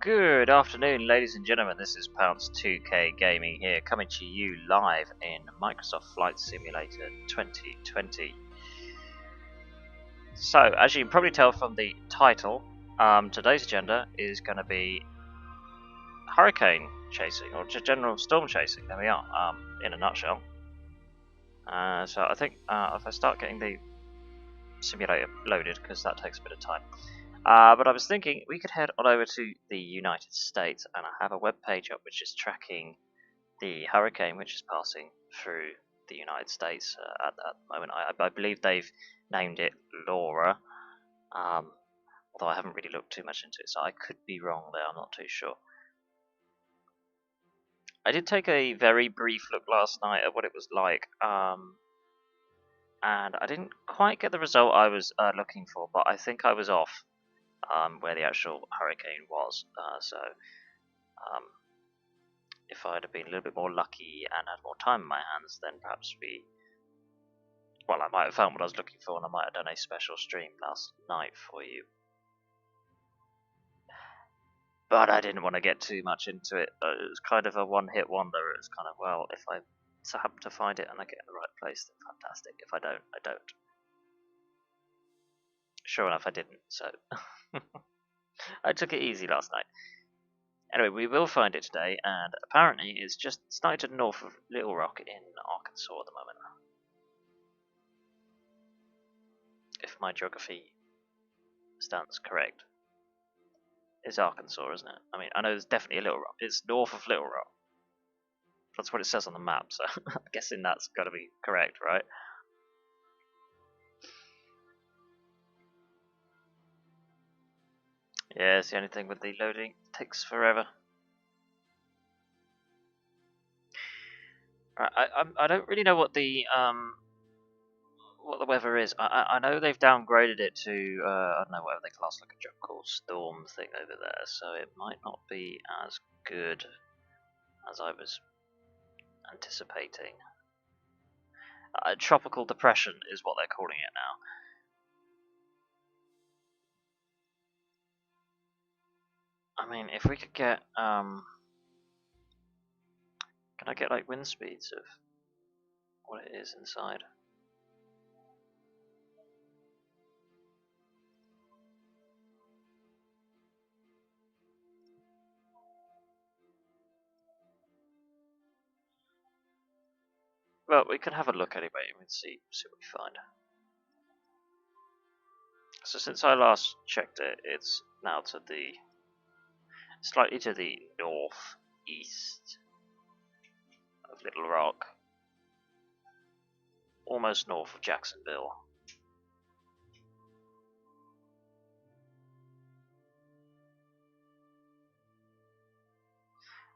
Good afternoon, ladies and gentlemen. This is Pounce2K Gaming here, coming to you live in Microsoft Flight Simulator 2020. So, as you can probably tell from the title, today's agenda is going to be hurricane chasing, or just general storm chasing. There we are, in a nutshell. So I think if I start getting the simulator loaded, because that takes a bit of time. But I was thinking we could head on over to the United States, and I have a web page up which is tracking the hurricane which is passing through the United States at the moment. I believe they've named it Laura, although I haven't really looked too much into it, so I could be wrong there, I'm not too sure. I did take a very brief look last night at what it was like, and I didn't quite get the result I was looking for, but I think I was off. Where the actual hurricane was. If I'd have been a little bit more lucky and had more time in my hands, then perhaps I might have found what I was looking for, and I might have done a special stream last night for you. But I didn't want to get too much into it. It was kind of a one-hit wonder. It was kind of, well, if I happen to find it and I get in the right place, then fantastic. If I don't, I don't. Sure enough, I didn't, so I took it easy last night. Anyway, we will find it today, and apparently it's just slightly to the north of Little Rock in Arkansas at the moment. If my geography stands correct. It's Arkansas, isn't it? I mean, I know there's definitely a Little Rock. It's north of Little Rock. That's what it says on the map, so I'm guessing that's got to be correct, right? Yeah, it's the only thing with the loading. It takes forever. I don't really know what the weather is. I know they've downgraded it to I don't know, whatever they class like a tropical storm thing over there, so it might not be as good as I was anticipating. Tropical depression is what they're calling it now. I mean, if we could get can I get like wind speeds of what it is inside? Well, we can have a look anyway and see what we find. So since I last checked it, it's now to the slightly to the northeast of Little Rock, almost north of Jacksonville.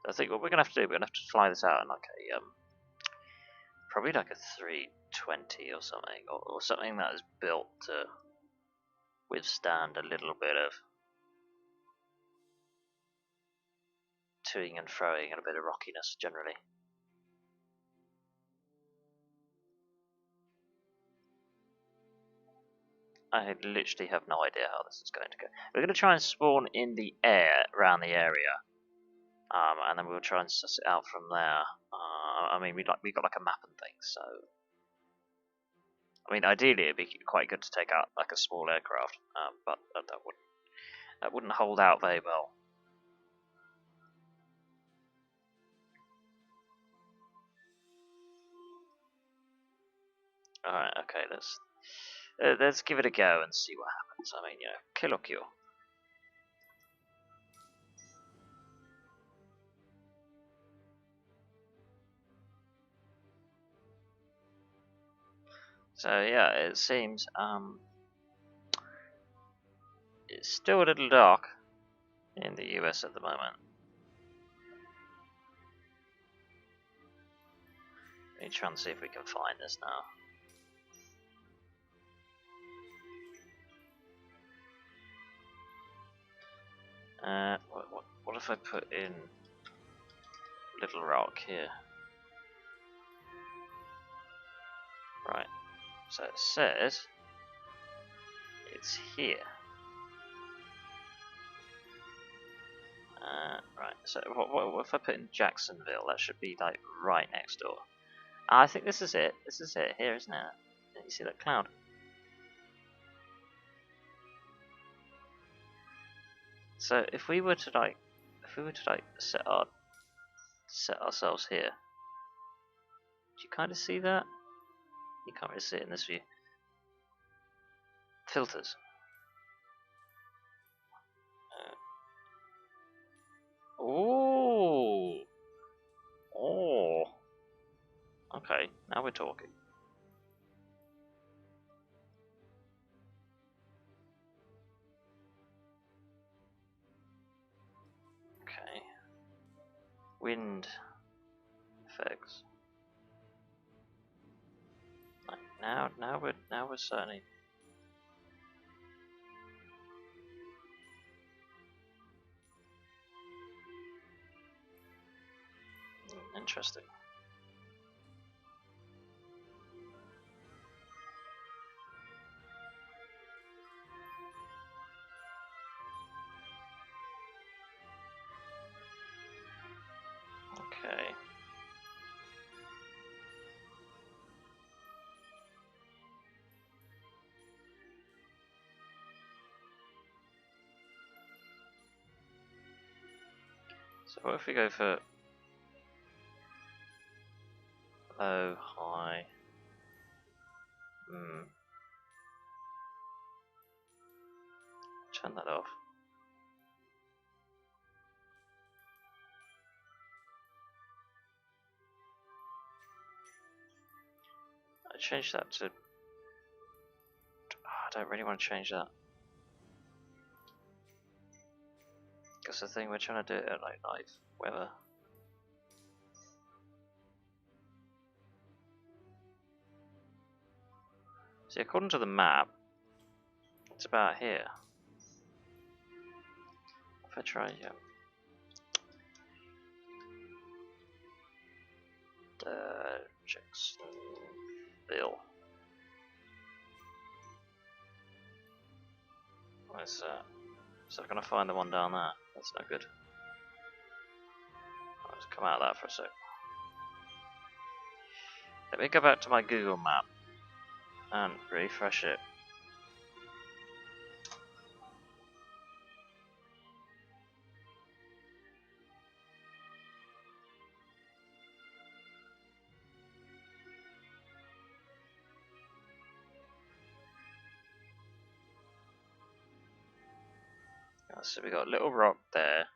I think what we're gonna have to do, we're gonna have to fly this out in like a probably like a 320 or something, or something that is built to withstand a little bit of toing and froing and a bit of rockiness generally. I literally have no idea how this is going to go. We're going to try and spawn in the air around the area, and then we'll try and suss it out from there. I mean, we got like a map and things, so I mean, ideally it'd be quite good to take out like a small aircraft, but that wouldn't hold out very well. All right, okay, let's give it a go and see what happens. I mean, you know, kill or cure. So yeah, it seems it's still a little dark in the US at the moment. Let me try and see if we can find this now. What if I put in Little Rock here? Right, so it says it's here. So what if I put in Jacksonville? That should be like right next door. I think this is it. This is it here, isn't it? You see that cloud? So if we were to like set ourselves here, do you kind of see that? You can't really see it in this view. Filters. Oh. Oh. Okay, now we're talking. Okay. Wind effects. Now we're certainly. Interesting. Okay. So what if we go for low, high? Turn that off. I changed that to. I don't really want to change that. Because the thing we're trying to do it at like live weather. See, according to the map, it's about here. If I try, Jacksonville. Where's that? So I'm gonna find the one down there. That's no good. Let's come out of that for a sec. Let me go back to my Google map and refresh it. So we got Little Rock there.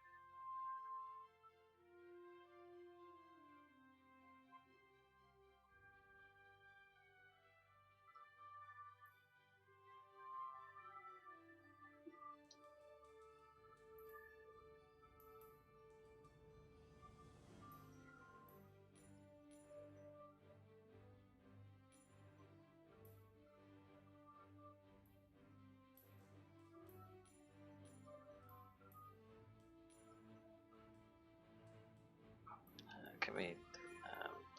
Can we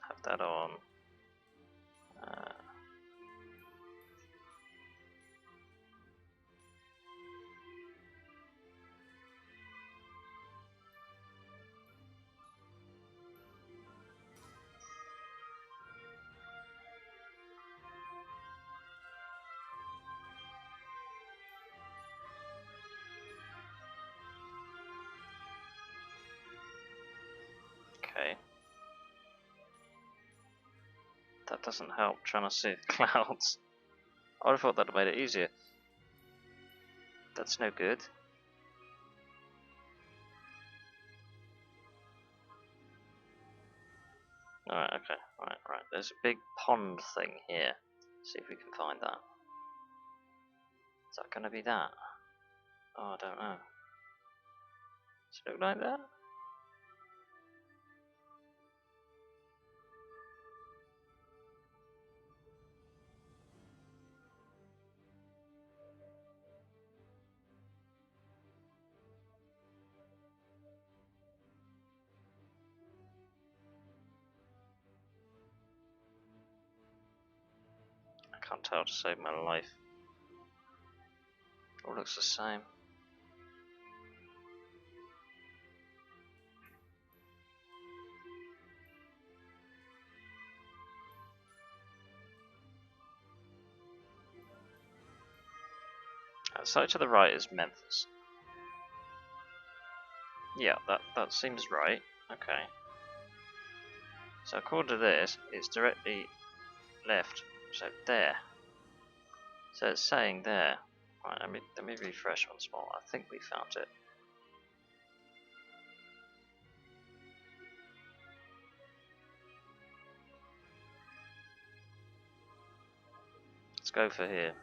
have that on? Okay. That doesn't help trying to see the clouds. I would have thought that would have made it easier. That's no good. Alright, okay. Right. There's a big pond thing here. See if we can find that. Is that gonna be that? Oh, I don't know. Does it look like that? I can't tell to save my life. All looks the same. So to the right is Memphis. Yeah, that seems right. Okay. So according to this, it's directly left. So there. So it's saying there. Right, let me refresh once more. I think we found it. Let's go for here.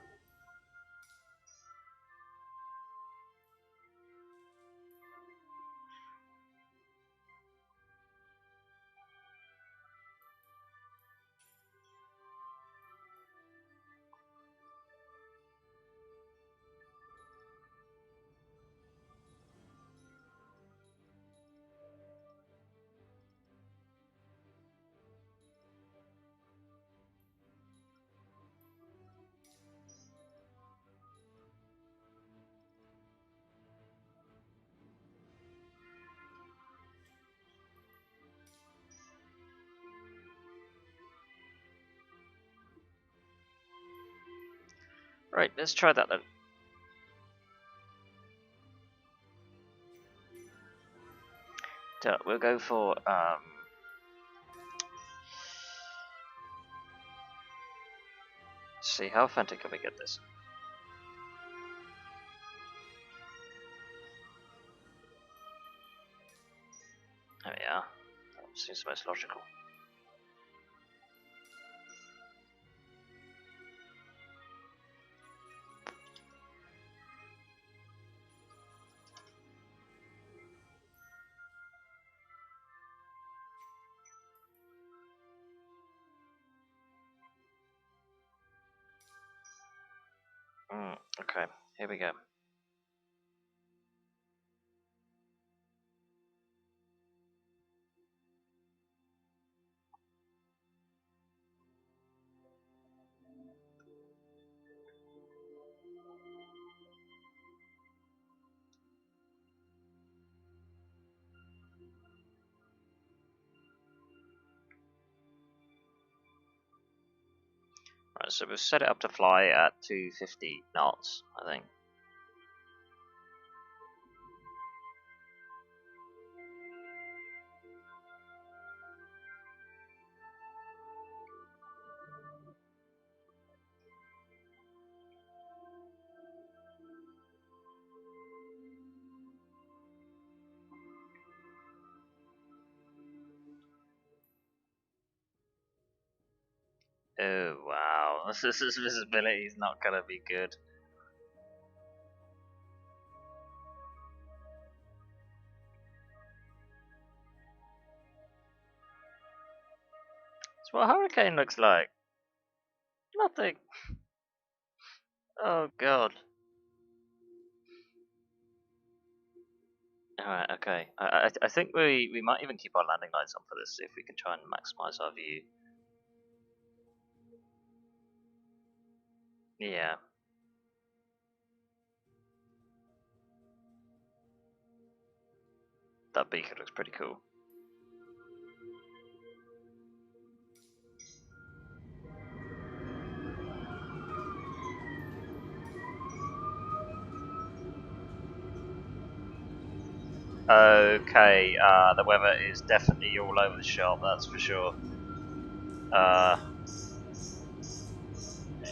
Right, let's try that then. So we'll go for see how authentic can we get this. There we are. That seems the most logical. Okay, here we go. Right, so we've set it up to fly at 250 knots, I think. Oh wow, this visibility is not gonna be good. That's what a hurricane looks like. Nothing. Oh god. Alright, okay. I think we might even keep our landing lights on for this, see if we can try and maximize our view. Yeah. That beacon looks pretty cool. Okay, the weather is definitely all over the shop, that's for sure.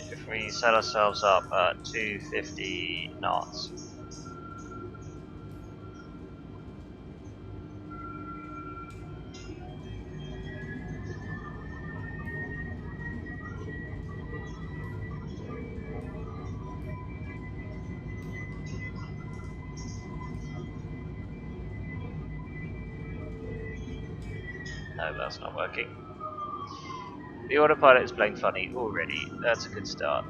If we set ourselves up at 250 knots. No, that's not working. The autopilot is playing funny already. That's a good start.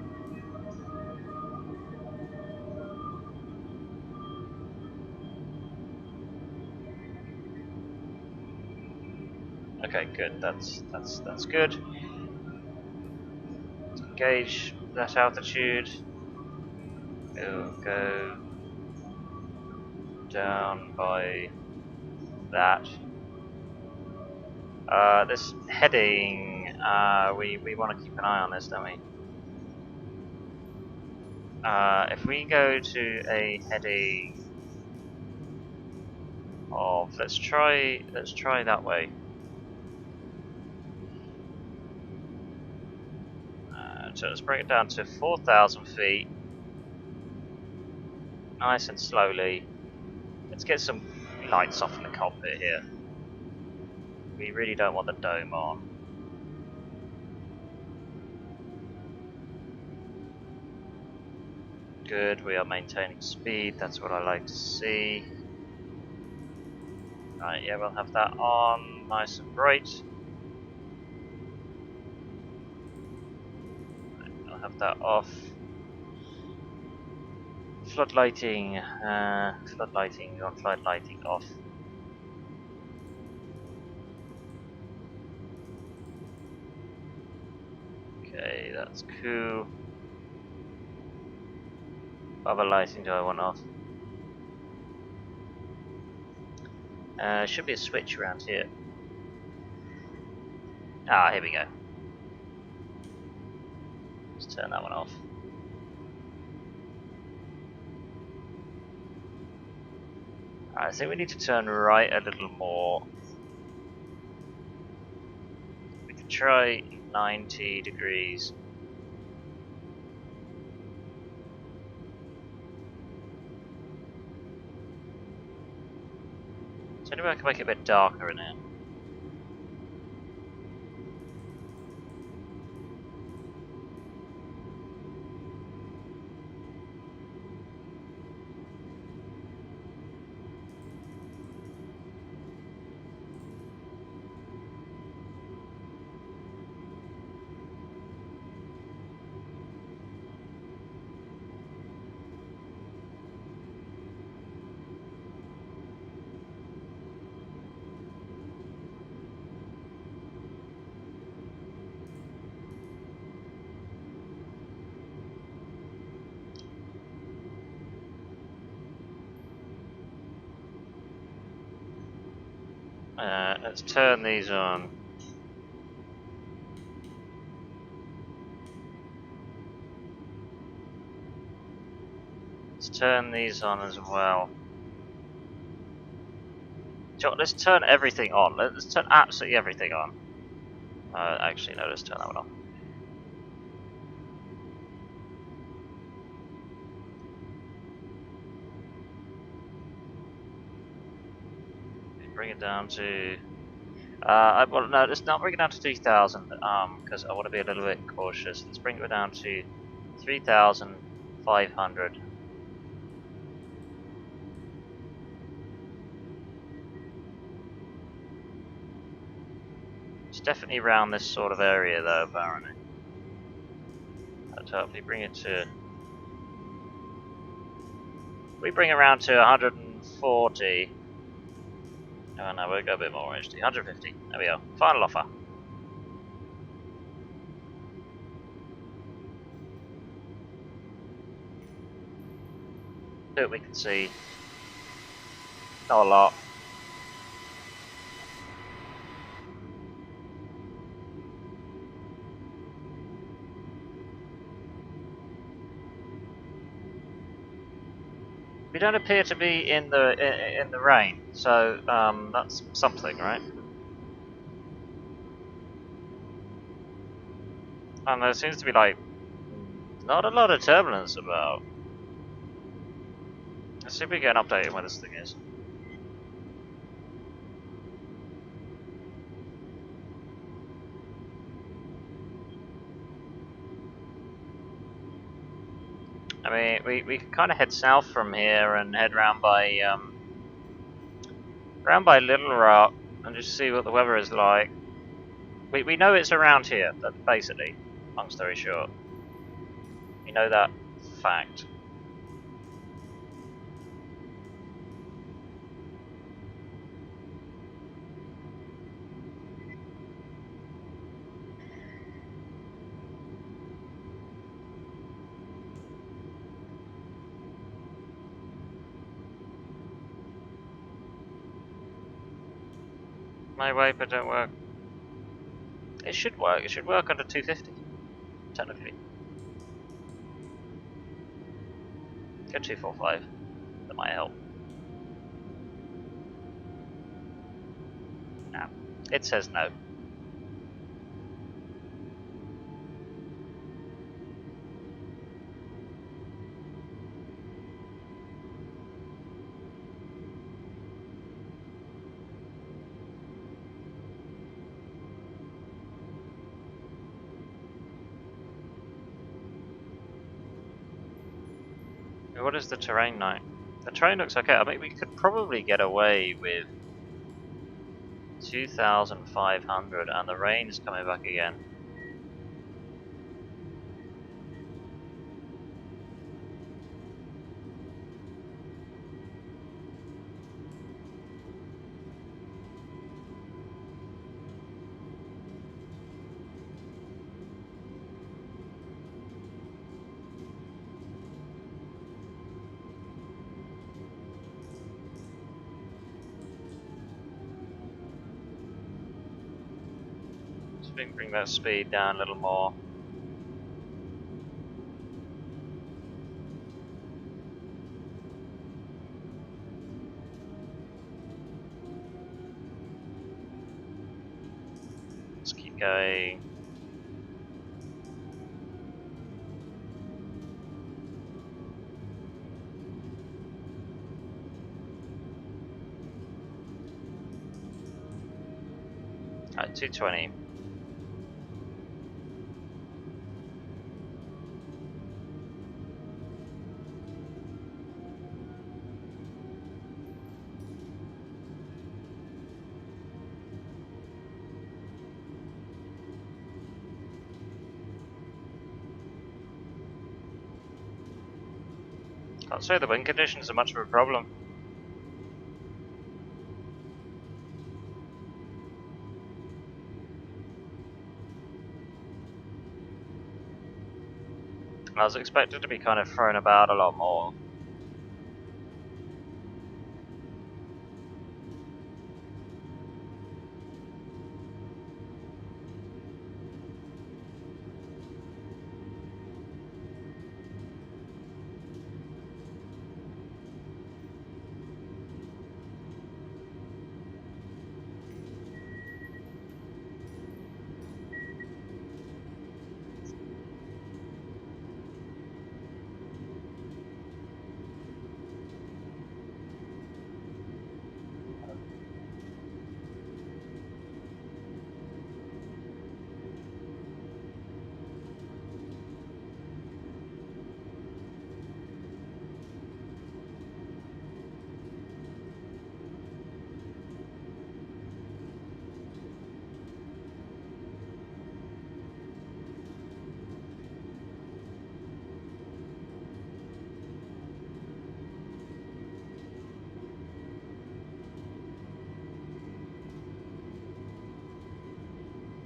Okay, good. That's good. Engage that altitude. It'll go down by that. This heading, we want to keep an eye on this, don't we? If we go to a heading of let's try that way. So let's bring it down to 4,000 feet, nice and slowly. Let's get some lights off in the cockpit here. We really don't want the dome on. Good, we are maintaining speed, that's what I like to see. Right, yeah, we'll have that on, nice and bright. Right, I'll have that off. Floodlighting, floodlighting on, floodlighting off. Okay, that's cool. What other lighting do I want off? Should be a switch around here. Ah, here we go. Let's turn that one off. I think we need to turn right a little more. We can try 90 degrees. So maybe I can make it a bit darker in here. Let's turn these on. Let's turn these on as well. Let's turn everything on. Let's turn absolutely everything on. Actually, no, let's turn that one off. Bring it down to. Well, no, let's not bring it down to 3,000. Because I want to be a little bit cautious. Let's bring it down to 3,500. It's definitely around this sort of area, though, apparently. Let's hopefully bring it to. We bring it around to 140. Oh no, we'll go a bit more actually. 150. There we go. Final offer. See what we can see. Not a lot. We don't appear to be in the rain, so that's something, right? And there seems to be like not a lot of turbulence about. Let's see if we get an update on where this thing is. I mean, we can kind of head south from here and head round by Little Rock and just see what the weather is like. We know it's around here, basically. Long story short, we know that fact. My wiper don't work. It should work. It should work under 250, technically. Go 245. That might help. Nah. It says no. What is the terrain like? The terrain looks okay. I mean, we could probably get away with 2,500 and the rain's coming back again. So we can bring that speed down a little more. Let's keep going. Alright, 220. Can't say the wind conditions are much of a problem. I was expected to be kind of thrown about a lot more.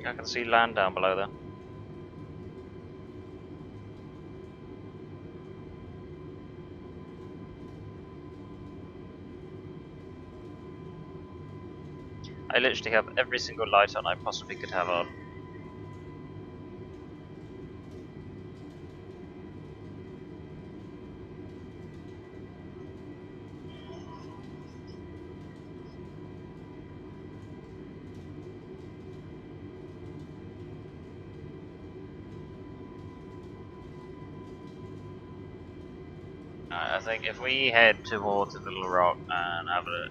I can see land down below there. I literally have every single light on I possibly could have on. I think if we head towards the Little Rock and have a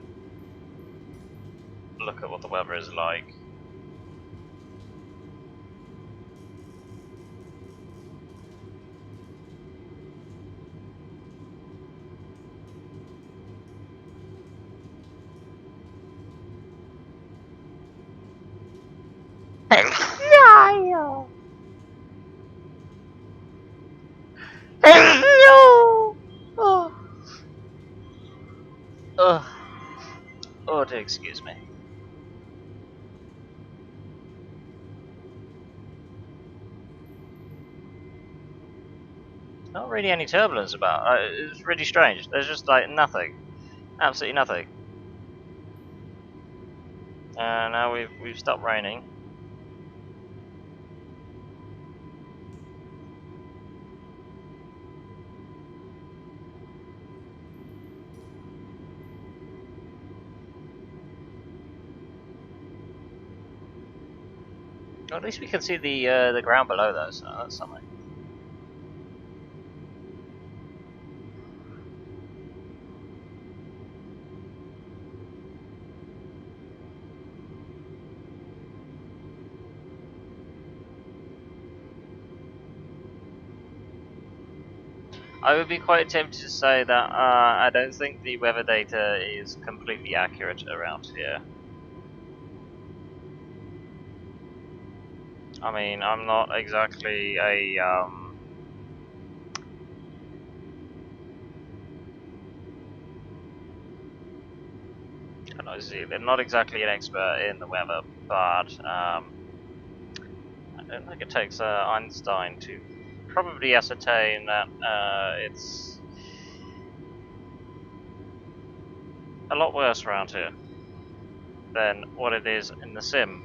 look at what the weather is like. Oh, oh, do excuse me. Not really any turbulence about. It's really strange. There's just like nothing, absolutely nothing. Now we've stopped raining. Well, at least we can see the ground below though, so that's something. I would be quite tempted to say that I don't think the weather data is completely accurate around here. I mean, I'm not exactly a I'm not exactly an expert in the weather, but I don't think it takes Einstein to probably ascertain that it's a lot worse around here than what it is in the sim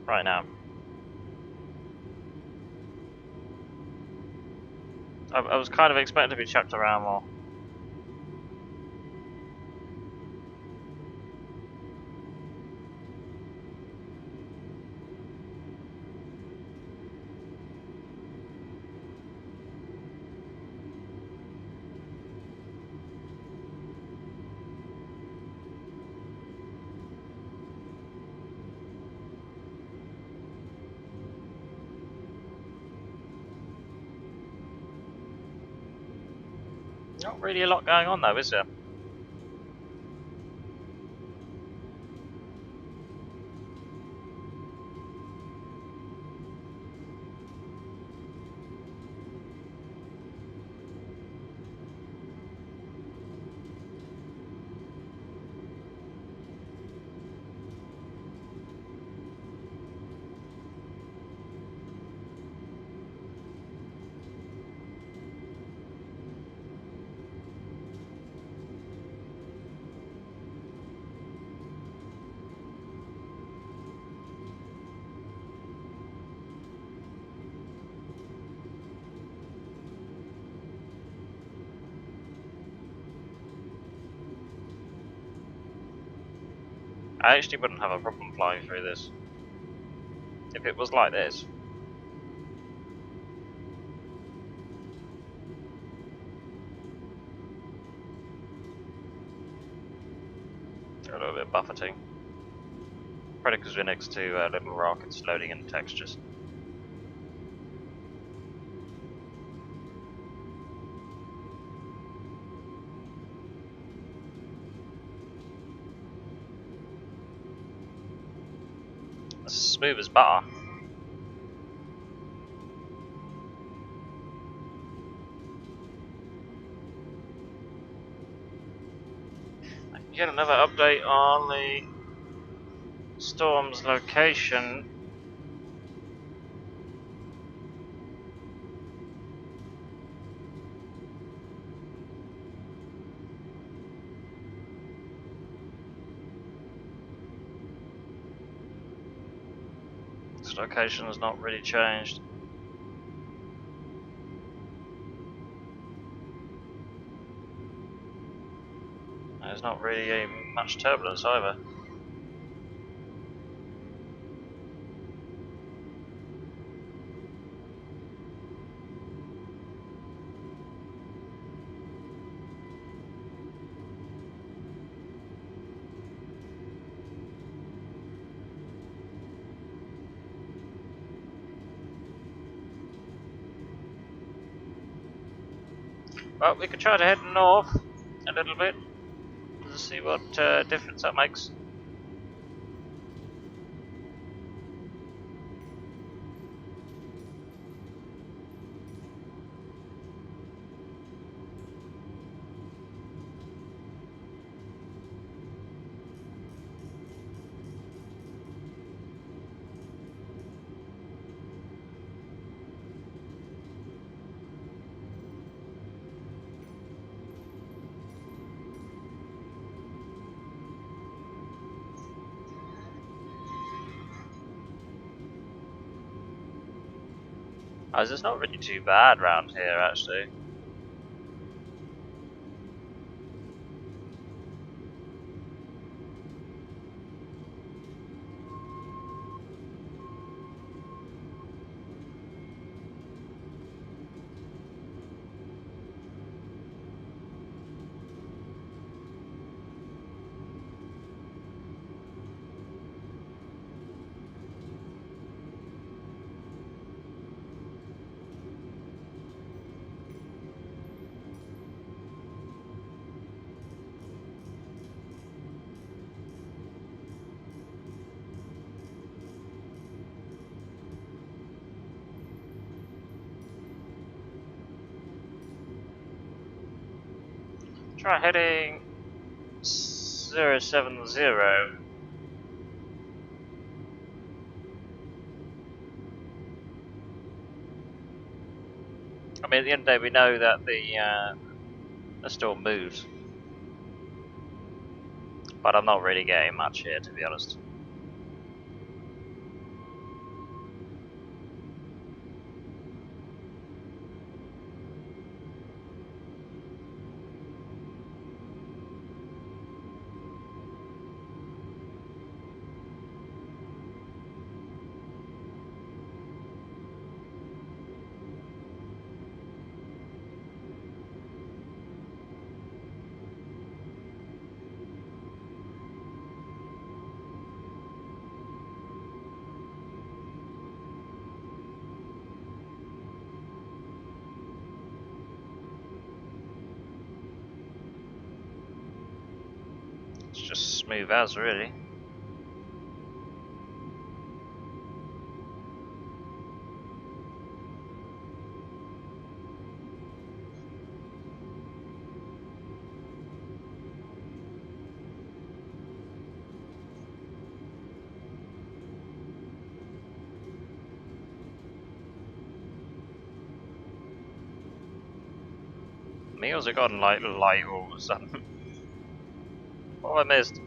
right now. I was kind of expecting to be chucked around more. Not really a lot going on though, is there? I actually wouldn't have a problem flying through this if it was like this. A little bit of buffeting. Probably because we're next to Little Rock, it's loading in the textures. It's smooth as butter. I can get another update on the storm's location. Its location has not really changed. There's not really much turbulence either. Well, we could try to head north a little bit to see what difference that makes. It's not really too bad round here, actually. Try heading 070. I mean, at the end of the day, we know that the storm moves, but I'm not really getting much here, to be honest. It's just smooth as, really. Meals have gotten like light all of a sudden. What have I missed?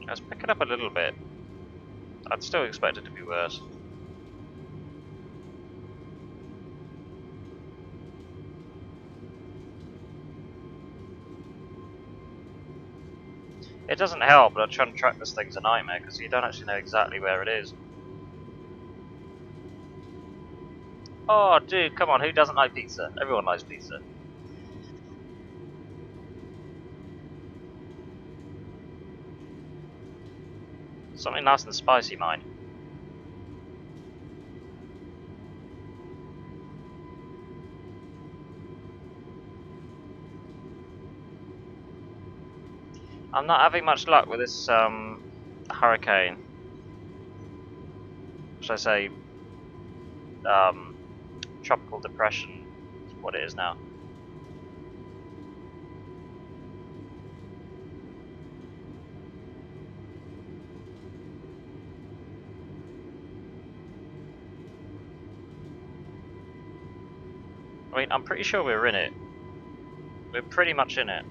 I was picking up a little bit. I'd still expect it to be worse. It doesn't help that trying to track this thing's a nightmare because you don't actually know exactly where it is. Oh, dude, come on, who doesn't like pizza? Everyone likes pizza. Something nice and spicy, mind. I'm not having much luck with this hurricane. Should I say tropical depression is what it is now. I mean, I'm pretty sure we're in it. We're pretty much in it.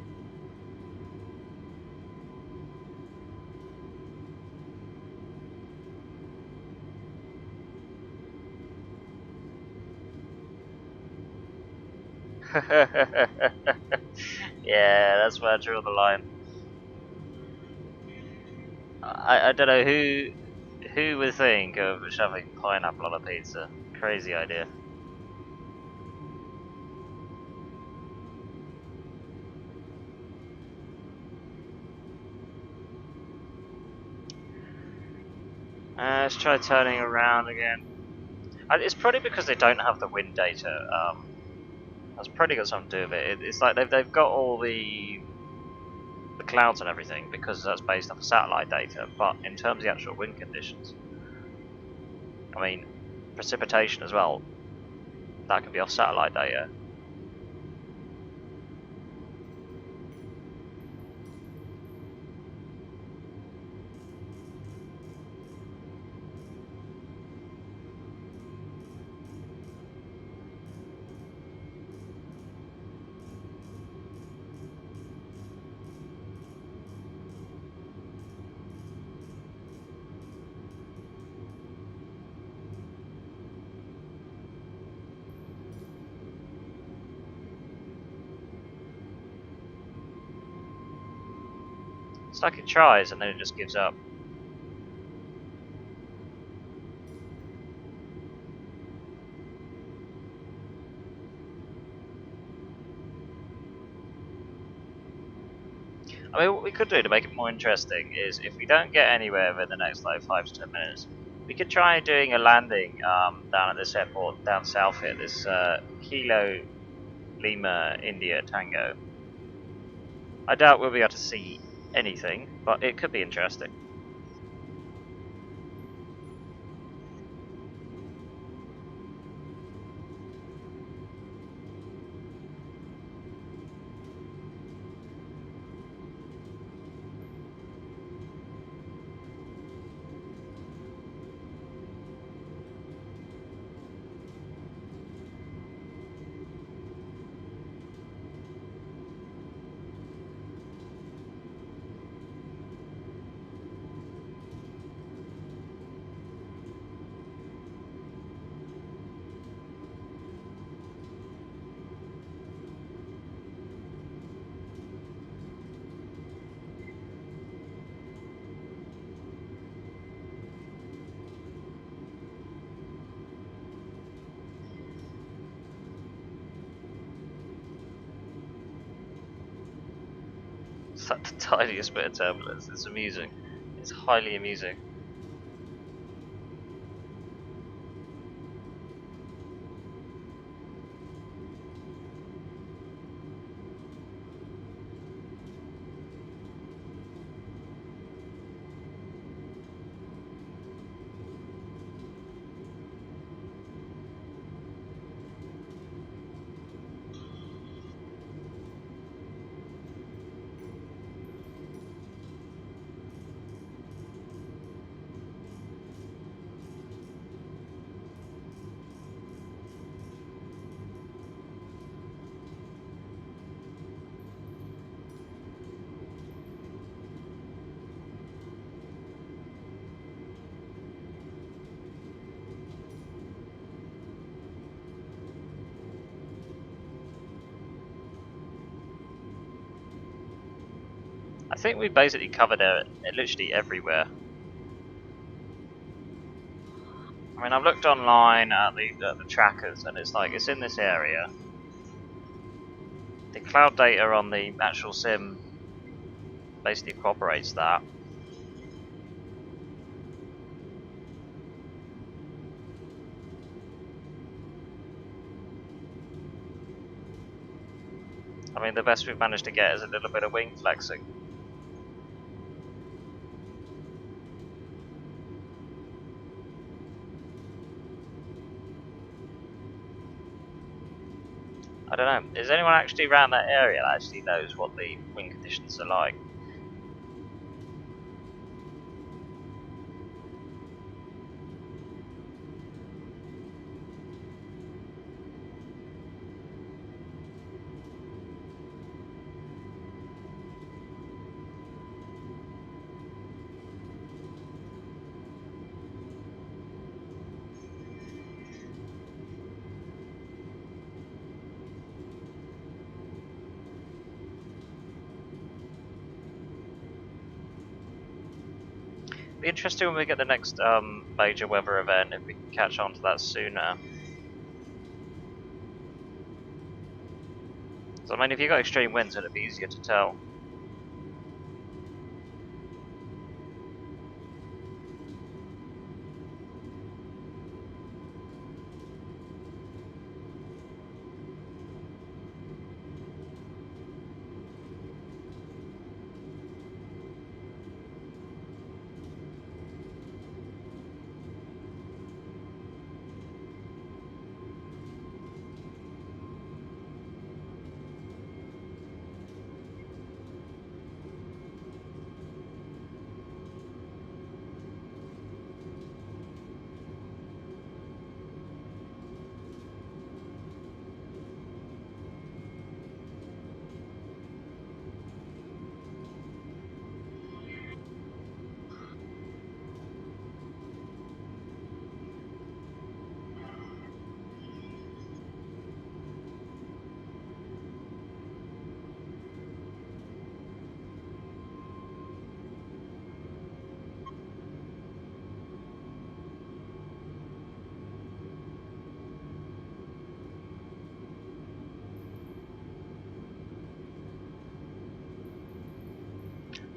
Yeah, that's where I drew the line. I don't know who would think of shoving pineapple on a pizza. Crazy idea. Let's try turning around again. It's probably because they don't have the wind data. That's probably got something to do with it. It's like they've got all the clouds and everything because that's based off of satellite data. But in terms of the actual wind conditions, I mean, precipitation as well. That can be off satellite data. It's like it tries and then it just gives up. I mean, what we could do to make it more interesting is if we don't get anywhere within the next like 5 to 10 minutes, we could try doing a landing down at this airport down south here, this Kilo Lima India Tango. I doubt we'll be able to see anything, but it could be interesting. It's like the tiniest bit of turbulence. It's amusing. It's highly amusing. I think we basically covered it literally everywhere. I mean, I've looked online at the trackers, and it's like it's in this area. The cloud data on the actual sim basically corroborates that. I mean, the best we've managed to get is a little bit of wing flexing. I don't know. Is anyone actually around that area that actually knows what the wind conditions are like? Be interesting when we get the next major weather event if we can catch on to that sooner. So, I mean, if you've got extreme winds, it'd be easier to tell.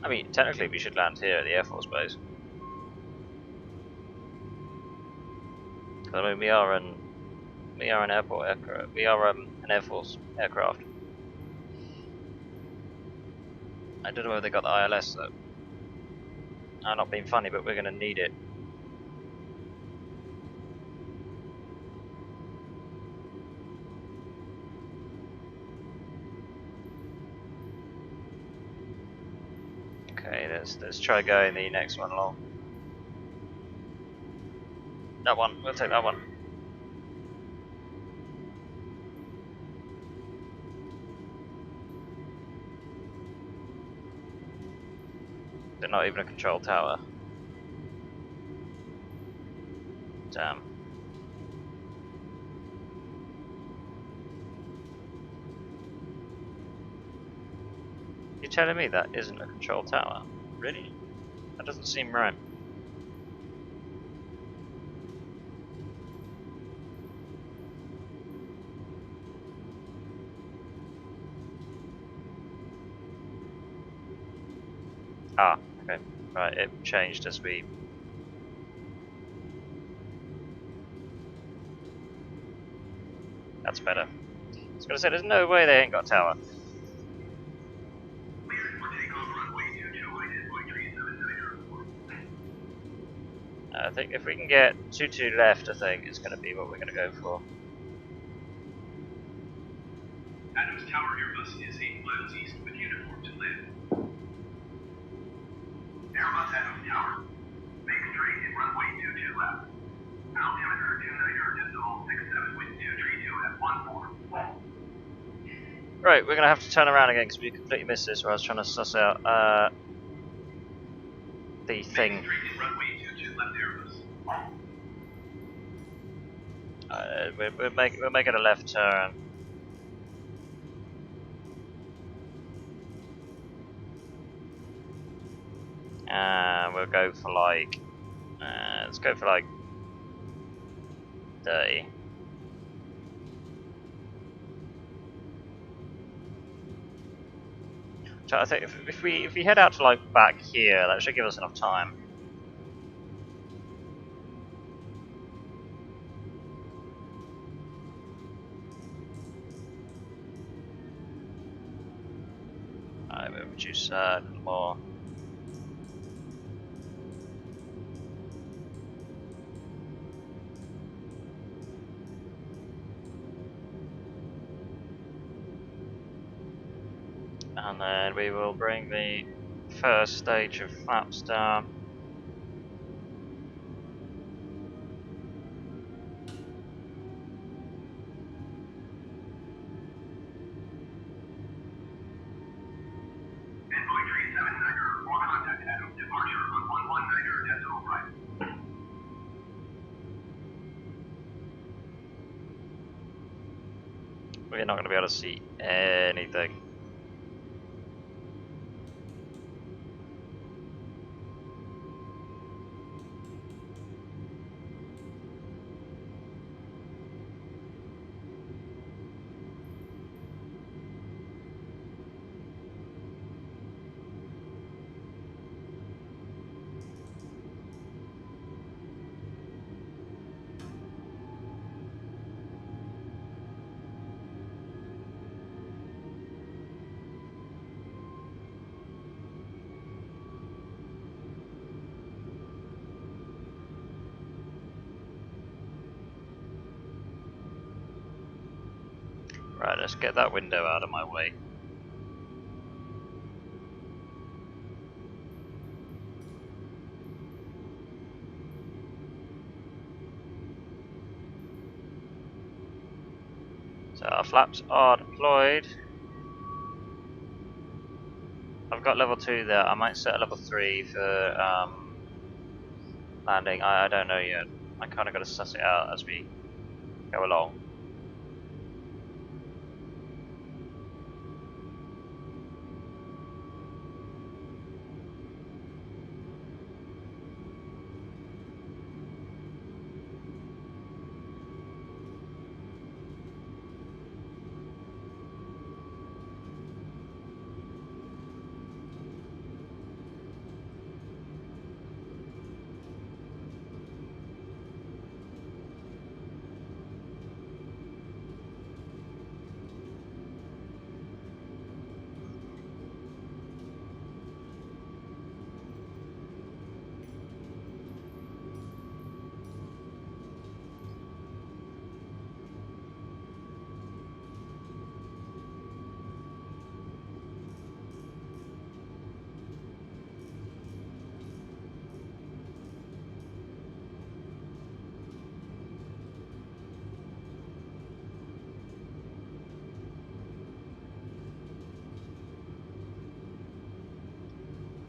I mean, technically we should land here at the Air Force Base. I mean, we are in We are an airport aircraft. We are an Air Force aircraft. I don't know whether they got the ILS though. I'm not being funny, but we're going to need it. Okay, let's try going the next one along. That one, we'll take that one. They're not even a control tower. Damn. You're telling me that isn't a control tower? Really? That doesn't seem right. Ah, okay. Right, it changed as we... That's better. I was gonna say, there's no way they ain't got a tower. I think if we can get 2-2 left, I think it's gonna be what we're gonna go for. Adams Tower Airbus is 8 miles east with uniform to land. Airbus Adams Tower. Make straight at runway 22 left. Altimeter 29.67 with 232 at 14. Right, we're gonna have to turn around again because we completely missed this where I was trying to suss out the thing. Make straight at runway 22 left Airbus. We're making a left turn. We'll go for like, let's go for like 30. So I think if we head out to like back here, that should give us enough time. We'll reduce a little more. And then we will bring the first stage of flaps down. Envoy 379er, for contact Adams, departure on 119er decimal right. We're not going to be able to see anything. Right, let's get that window out of my way. So our flaps are deployed. I've got level 2 there. I might set a level 3 for landing. I don't know yet. I kind of got to suss it out as we go along.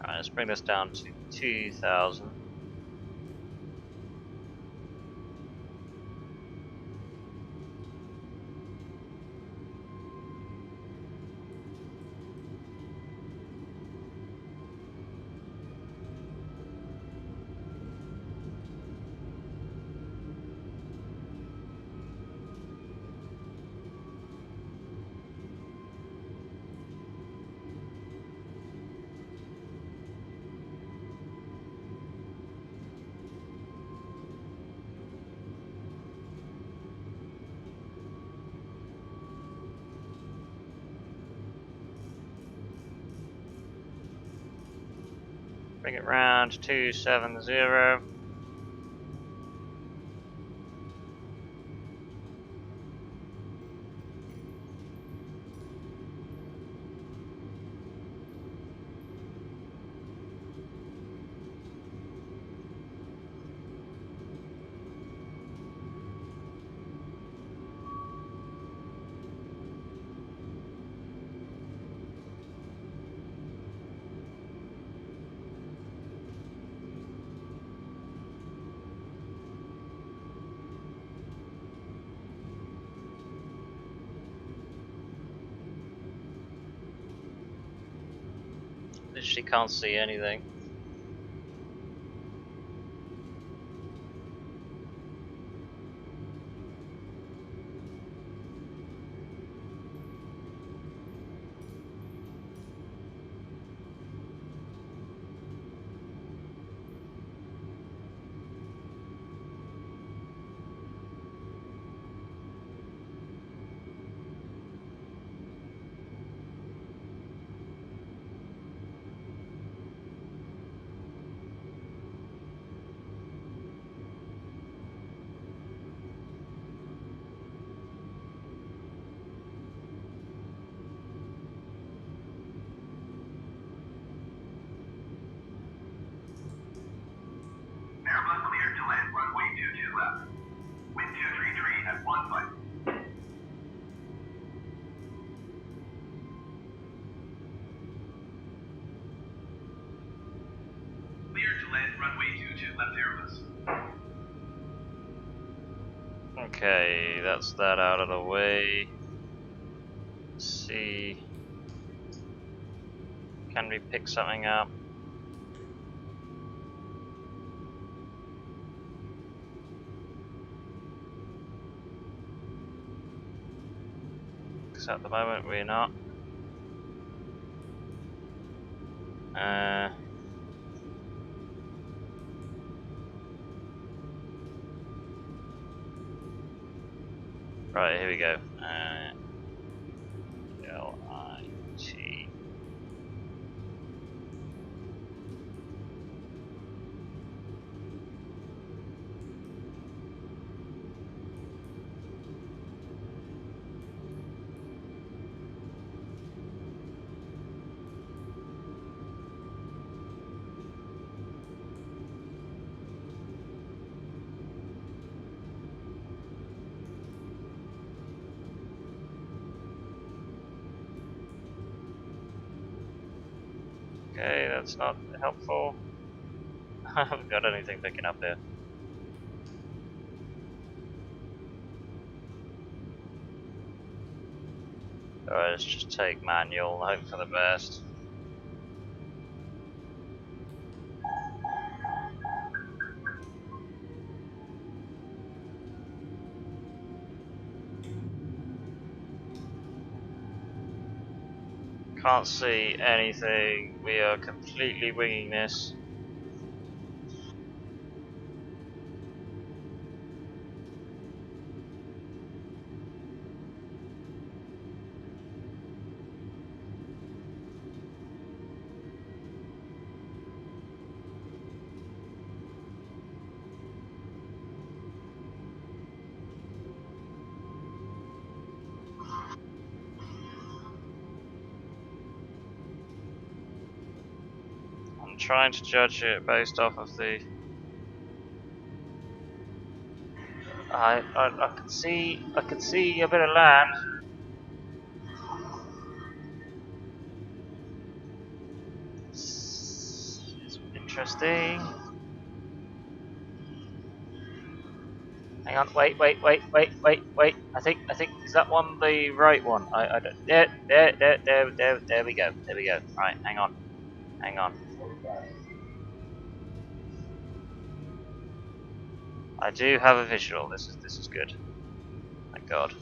Alright, let's bring this down to 2,000. Bring it round to 270. Literally can't see anything. Airbus cleared to land runway 22 left. Wind 233 at 1 foot. Cleared to land runway 22 left Airbus. Okay, that's that out of the way. Let's see. Can we pick something up? Because at the moment we're not. Right, here we go. LIT. Okay, that's not helpful. I haven't got anything picking up here. Alright, let's just take manual, hope for the best. Can't see anything, we are completely winging this. I'm trying to judge it based off of the... I can see a bit of land. interesting. Hang on, wait. I think is that one the right one? I don't. There we go. There we go. Right, hang on. I do have a visual. This is good. Thank God.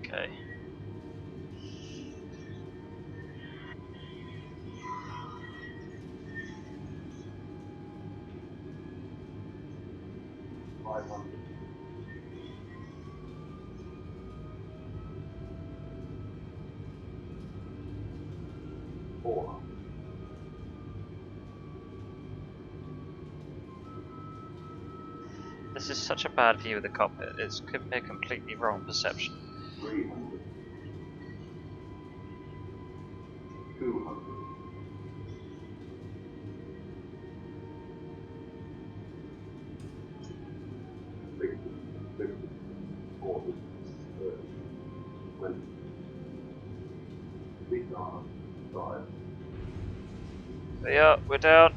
Okay. This is such a bad view of the cockpit. It's a completely wrong perception. 300. 200. 60, 50, 40, 30, 20. These are 5. Yeah, we're down.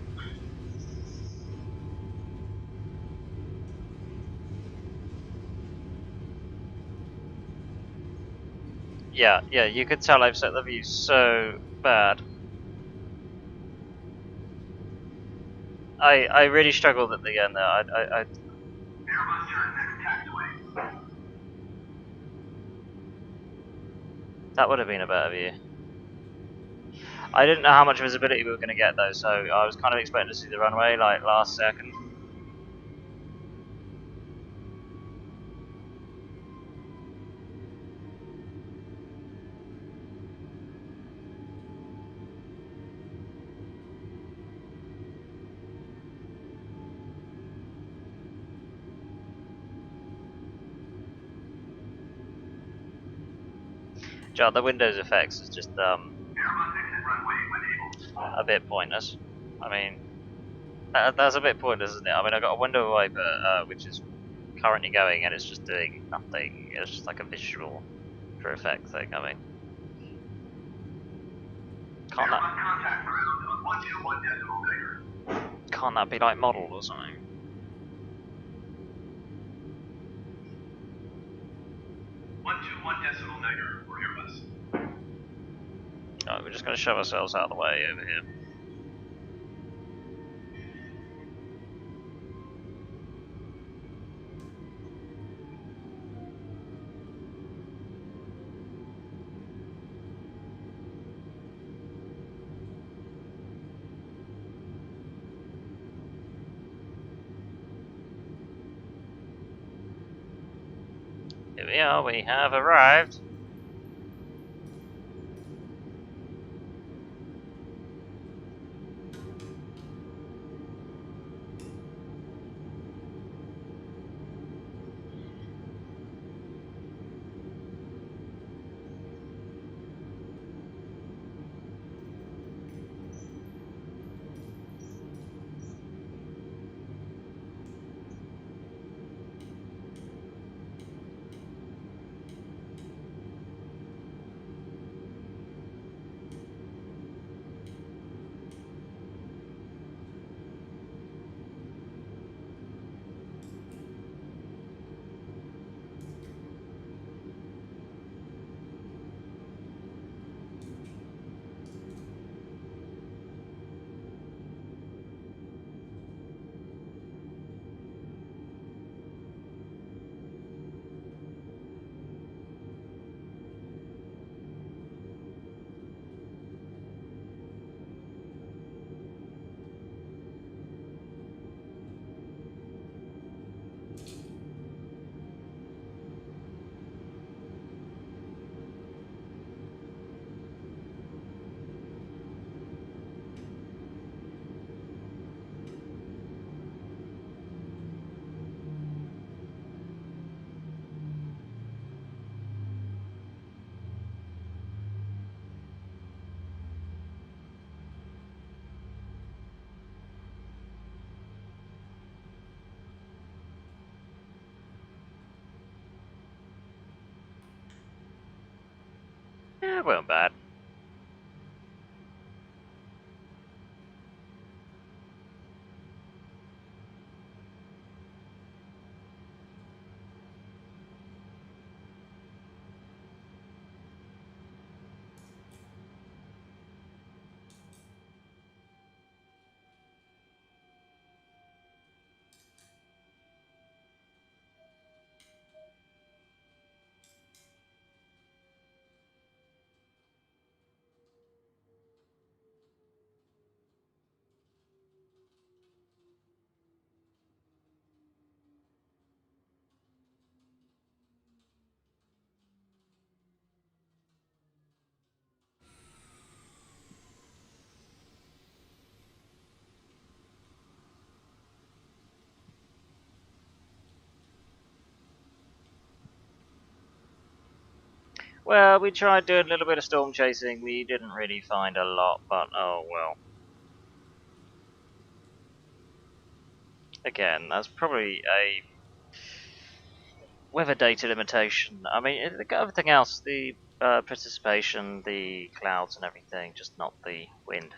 Yeah, you could tell I've set the view so bad. I really struggled at the end there. Airbus turn next taxiway. That would have been a better view. I didn't know how much visibility we were going to get though, so I was kind of expecting to see the runway like last second. John, the Windows effects is just Airbus exit runway when able. a bit pointless. I mean, that's a bit pointless, isn't it? I mean, I got a window wiper which is currently going, and it's just doing nothing. It's just like a visual for effect thing. I mean, can't that Airbus contact ground on 121 decimal negative. can't that be like modeled or something? Decimal negative for Airbus. No, we're just going to shove ourselves out of the way over here. Here we are, we have arrived. Yeah, it weren't bad. Well, we tried doing a little bit of storm chasing. We didn't really find a lot, but oh well. Again, that's probably a weather data limitation. I mean, everything else, the precipitation, the clouds and everything, just not the wind.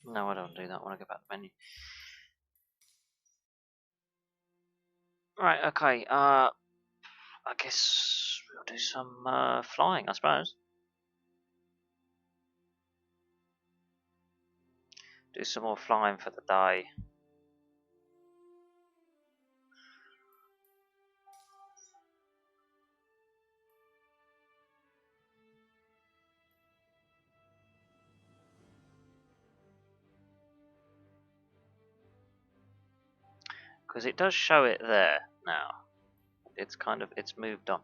No, I don't do that when I go back to the menu. Right, okay, I guess we'll do some flying, I suppose. Do some more flying for the day. Because it does show it there now. It's moved on.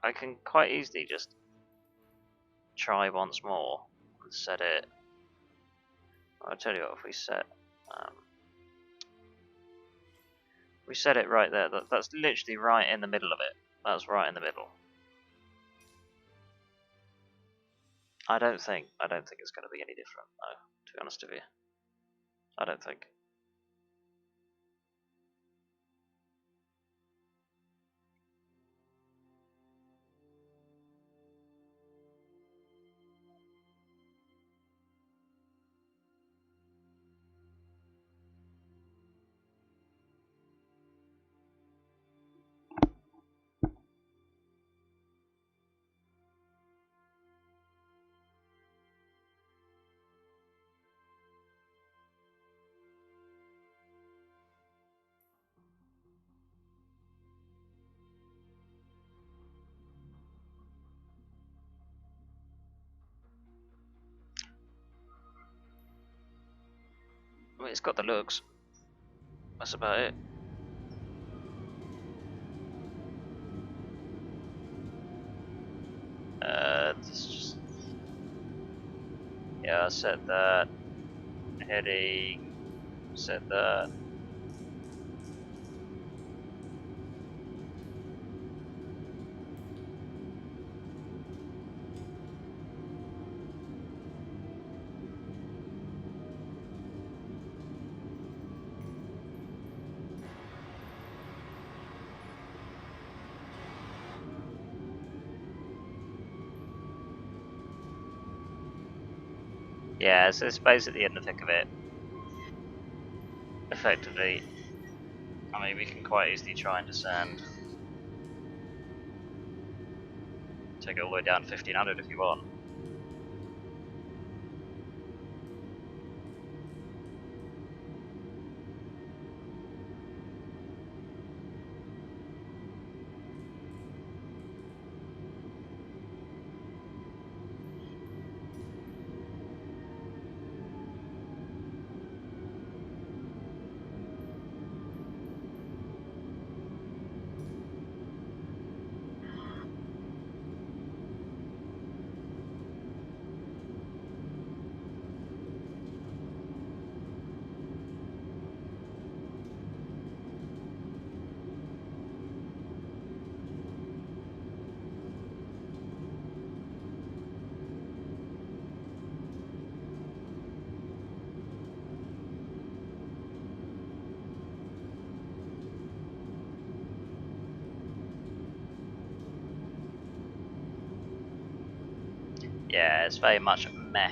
I can quite easily just try once more and set it. I'll tell you what, if um, we set it right there. That's literally right in the middle of it. That's right in the middle. I don't think it's going to be any different, though. To be honest with you, I don't think. I mean, it's got the looks. That's about it. This just yeah. I set that heading. Set that. Yeah, so it's basically in the thick of it. Effectively, I mean, we can quite easily try and descend. Take it all the way down to 1500 if you want. Yeah, it's very much meh.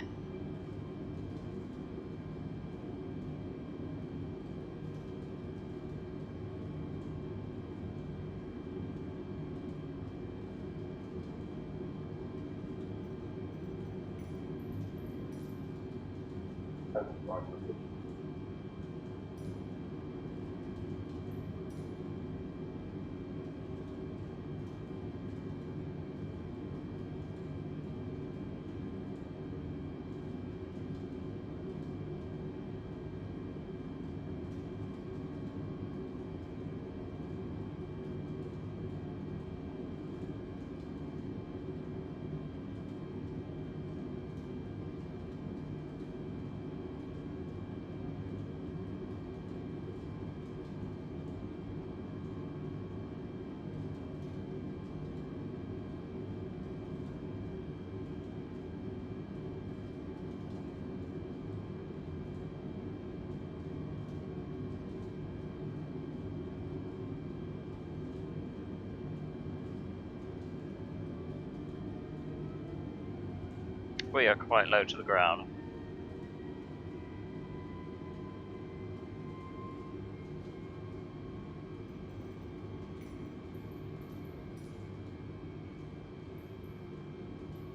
We are quite low to the ground.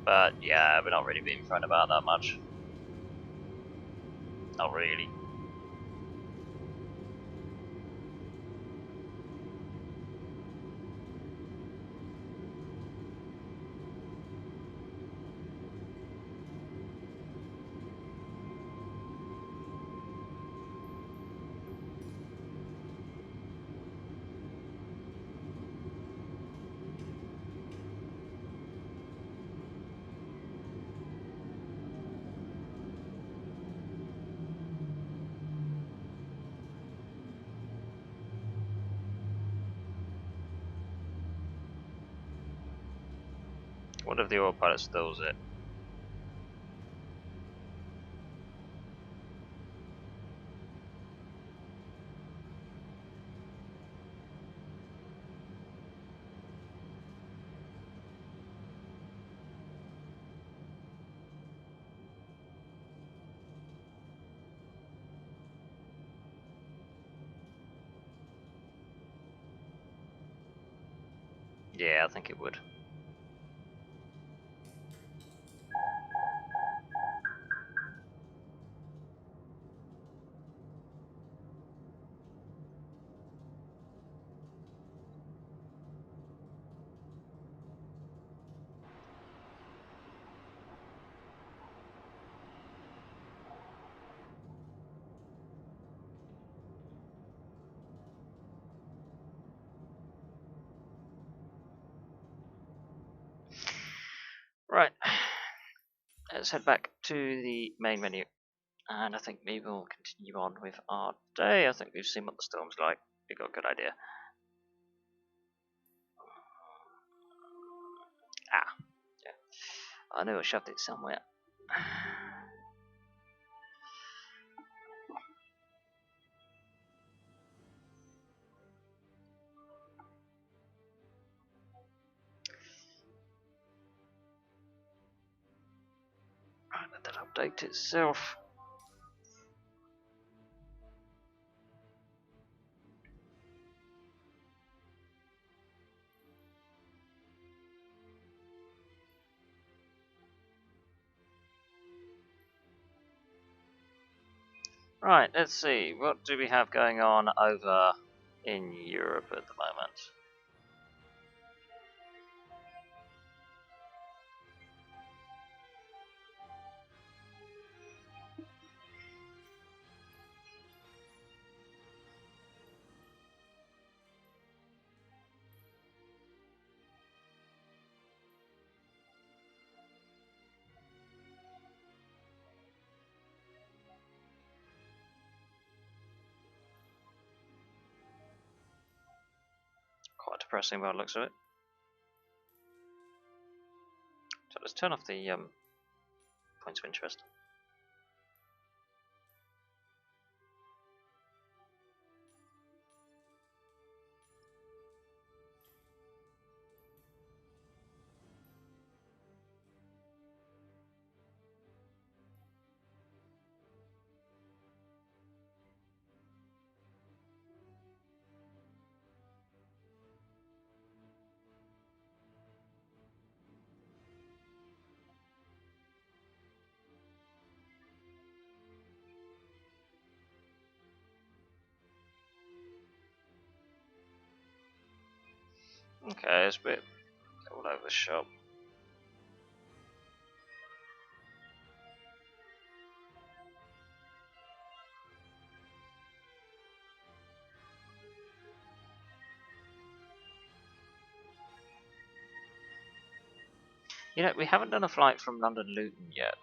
But yeah, we're not really being thrown about that much. Not really. What if the autopilot stills it? Yeah, I think it would. Right. Let's head back to the main menu. And I think maybe we'll continue on with our day. I think we've seen what the storm's like. We've got a good idea. Ah, yeah. I knew I shoved it somewhere. Right, let that update itself. Right, let's see. What do we have going on over in Europe at the moment? Quite depressing by the looks of it. So let's turn off the points of interest. Okay, it's a bit all over the shop. You know, we haven't done a flight from London Luton yet.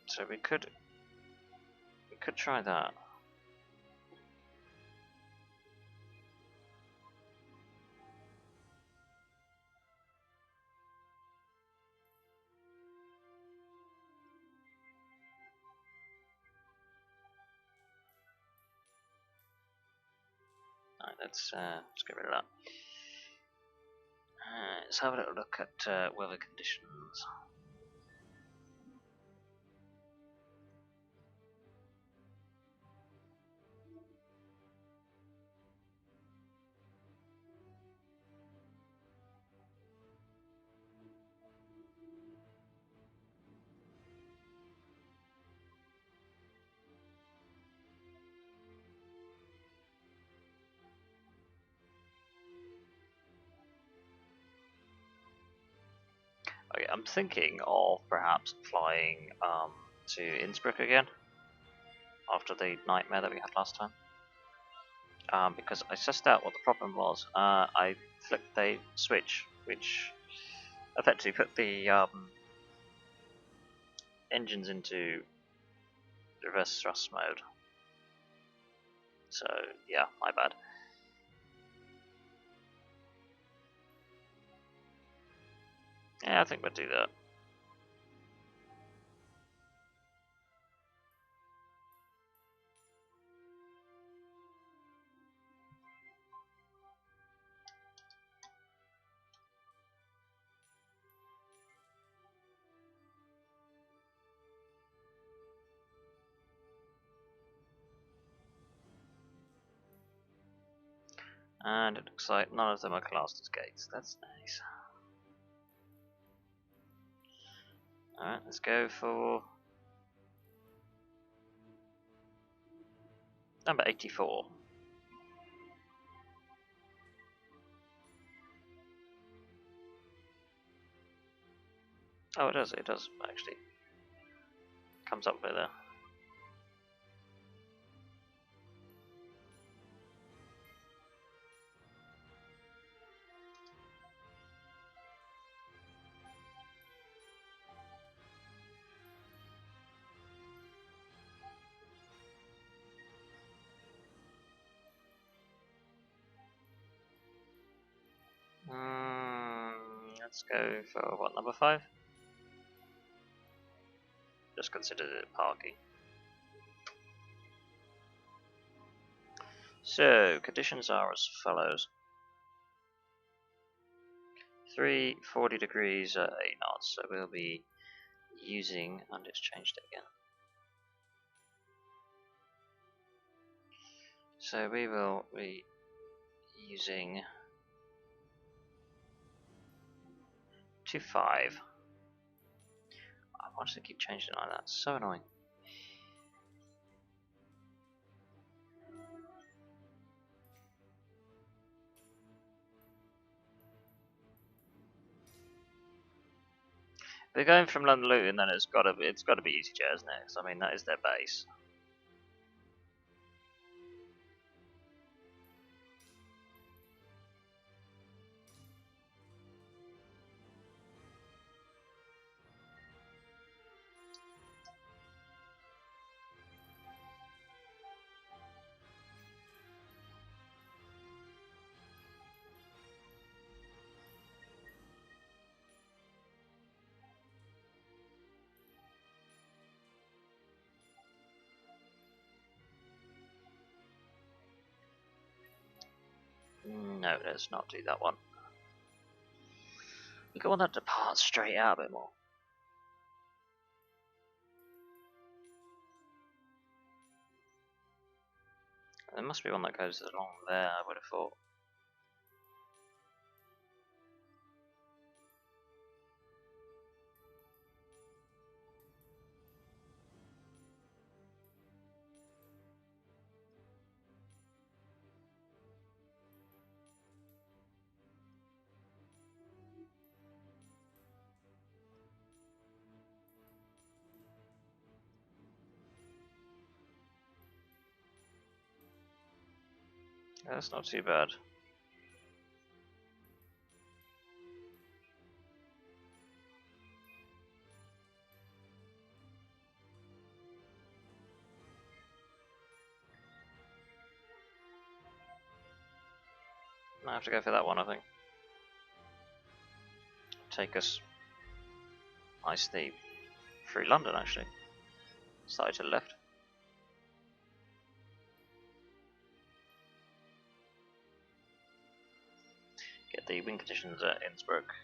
So we could try that. Alright, let's get rid of that. Let's have a little look at weather conditions. Okay, I'm thinking of perhaps flying to Innsbruck again after the nightmare that we had last time. Because I sussed out what the problem was. I flicked the switch, which effectively put the engines into reverse thrust mode. So yeah, my bad. Yeah, I think we'll do that. And it looks like none of them are classed as gates. That's nice. Alright, let's go for number 84. Oh, it does actually. Comes up with a. Let's go for what, number 5? Just consider it parking. So, conditions are as follows. 340 degrees at 8 knots, so we'll be using, and it's changed it again. So we will be using 25. Why does it keep changing like that? So annoying. If they're going from London Luton, then it's got to be EasyJet, isn't it? 'Cause, I mean, that is their base. No, let's not do that one. We want that to depart straight out a bit more. There must be one that goes along there, I would have thought. That's not too bad. I have to go for that one, I think. Take us nicely through London, actually. Slightly to the left. Get the wind conditions at Innsbruck.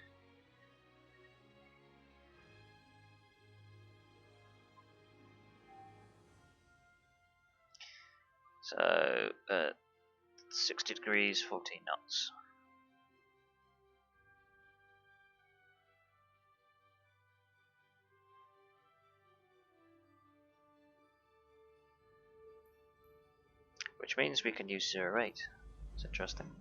So, 60 degrees, 14 knots. Which means we can use 08. It's interesting.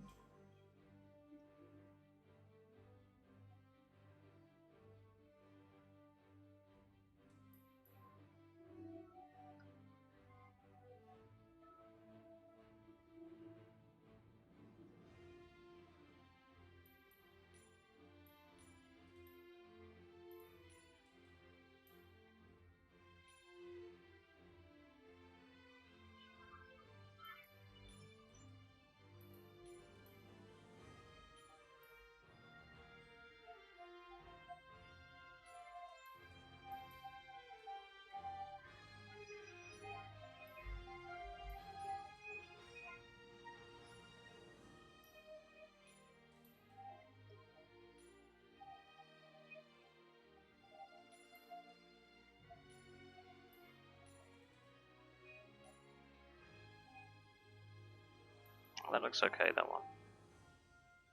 That looks okay, that one.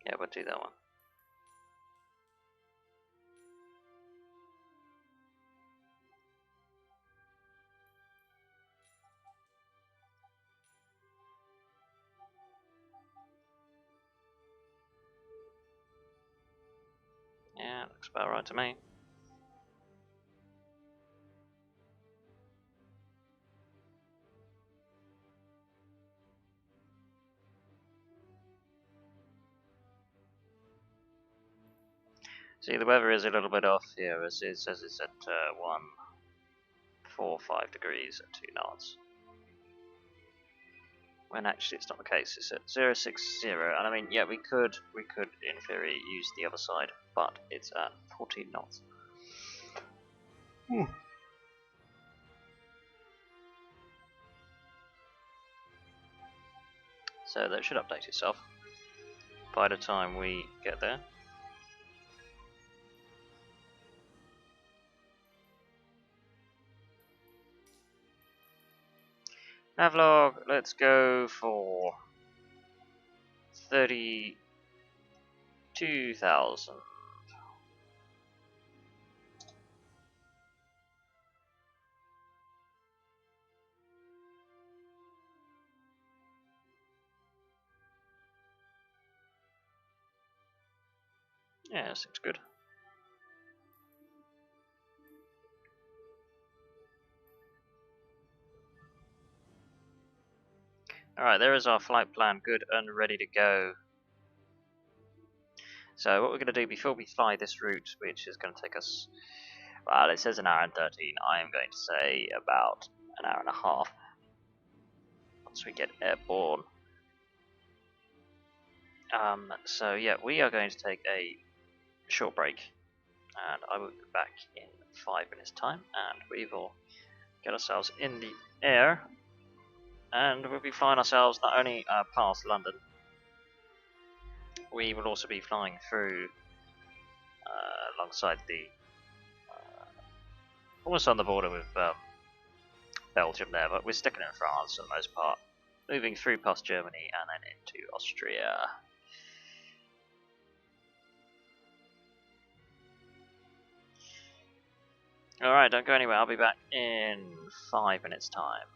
Yeah, we'll do that one. Yeah, looks about right to me. See, the weather is a little bit off here, as it says it's at 145 degrees at 2 knots. When actually it's not the case, it's at 060, and I mean, yeah, we could in theory use the other side, but it's at 14 knots. So that should update itself by the time we get there. Navlog, let's go for 32,000. Yeah, seems good. Alright, there is our flight plan, good and ready to go. So what we're going to do before we fly this route, which is going to take us, well, it says an hour and 13, I am going to say about an hour and a half once we get airborne. So yeah, we are going to take a short break, and I will be back in 5 minutes time, and we will get ourselves in the air, and we'll be flying ourselves not only past London, we will also be flying through alongside the almost on the border with Belgium there, but we're sticking in France for the most part, moving through past Germany and then into Austria. Alright, don't go anywhere, I'll be back in 5 minutes time.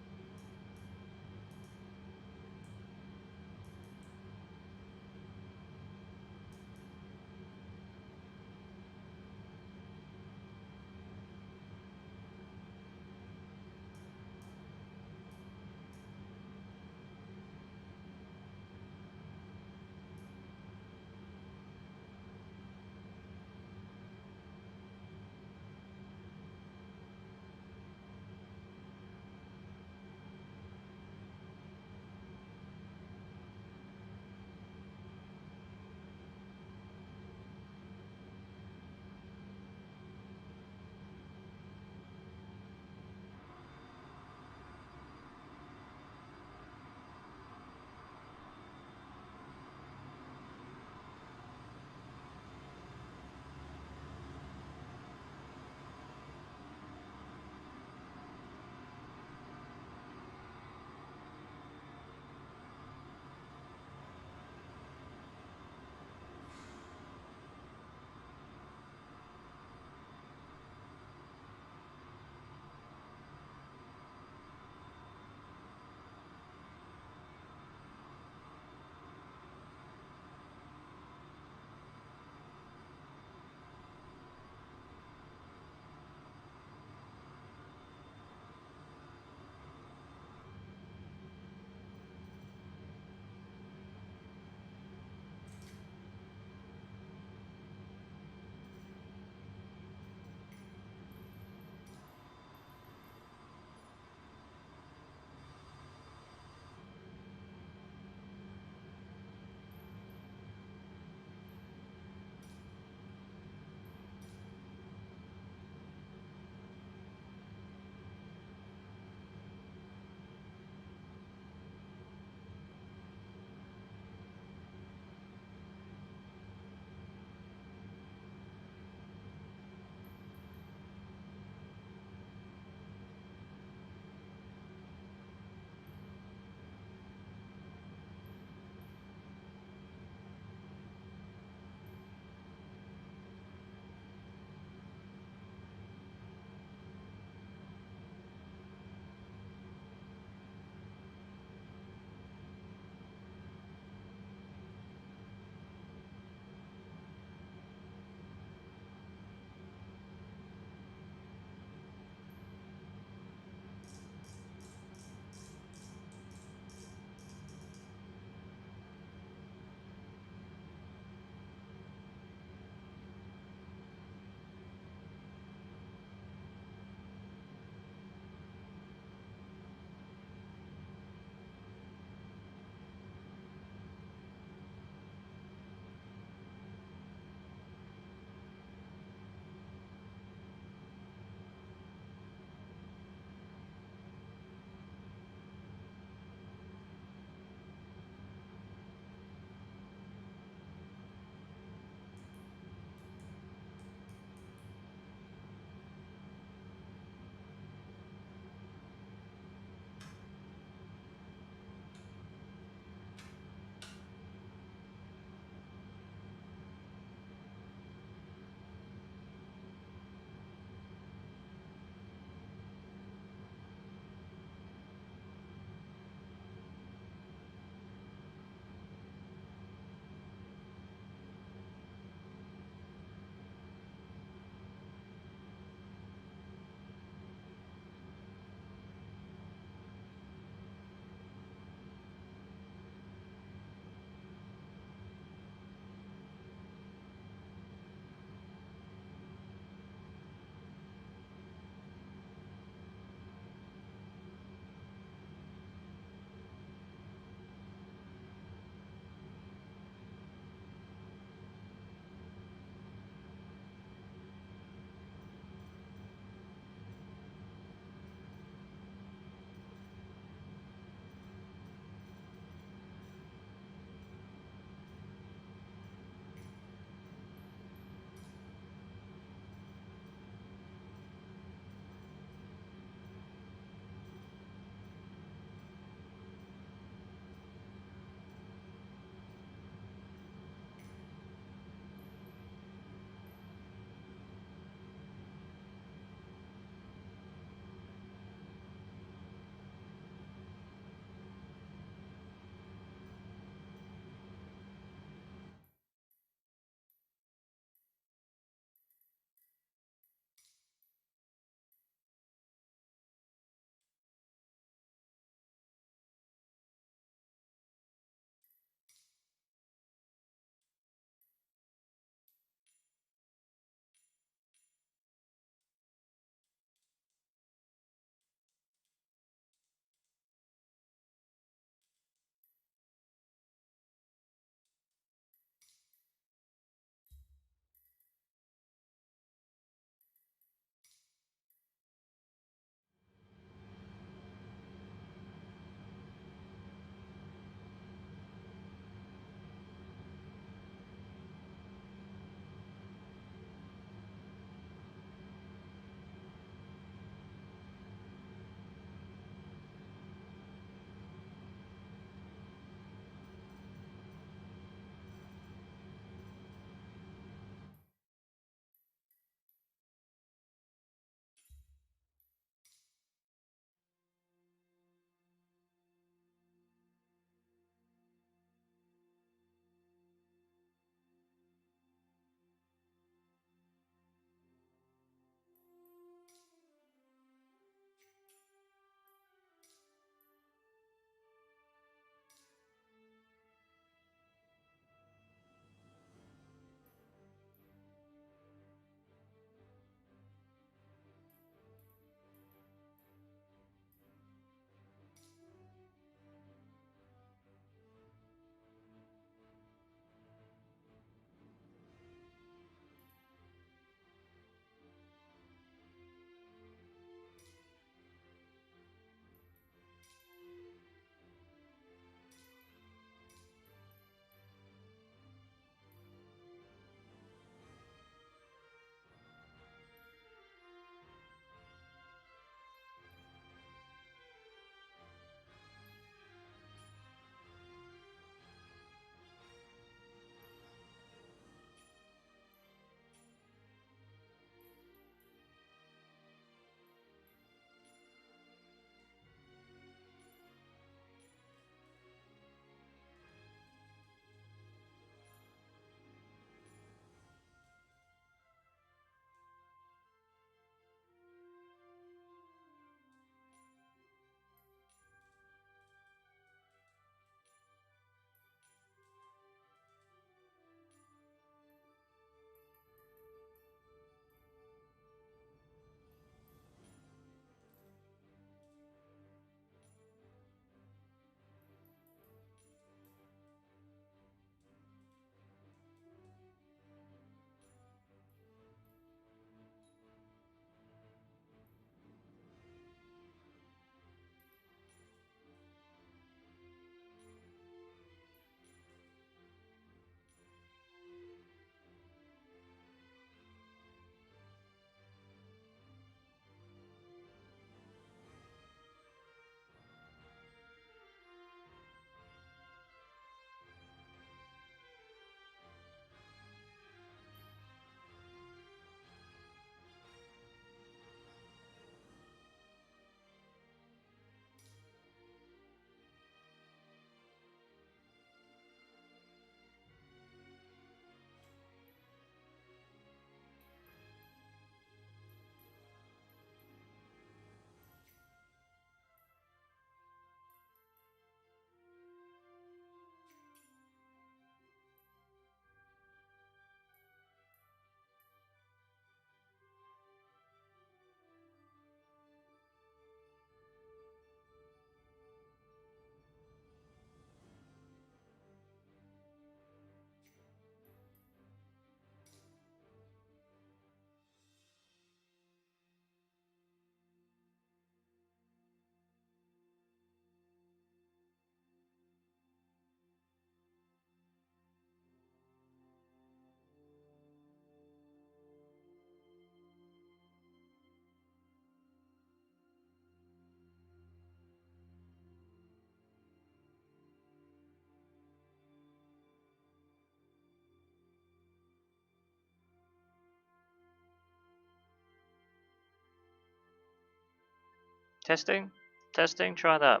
Testing? Testing? Try that.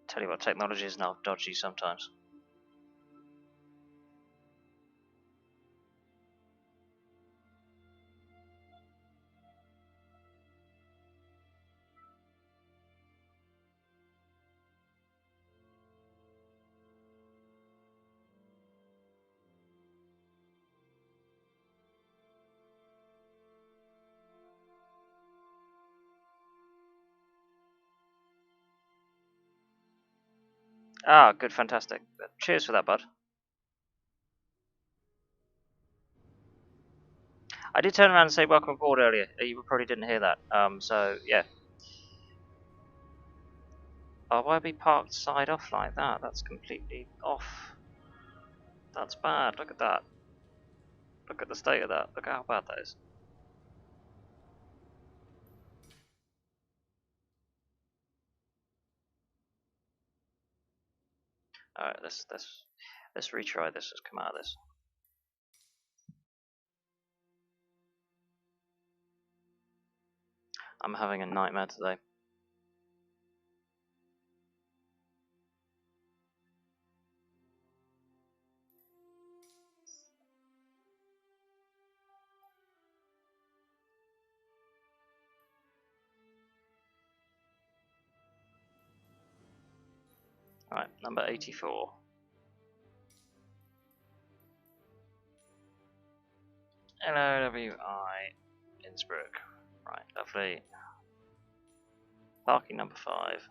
Tell you what, technology is now dodgy sometimes. Ah, good, fantastic. Cheers for that, bud. I did turn around and say welcome aboard earlier. You probably didn't hear that. So yeah. Oh, why be parked side off like that? That's completely off. That's bad. Look at that. Look at the state of that. Look at how bad that is. Alright, let's retry this. Let's come out of this. I'm having a nightmare today. Alright, number 84. Hello, WI Innsbruck. Right, lovely. Parking number 5.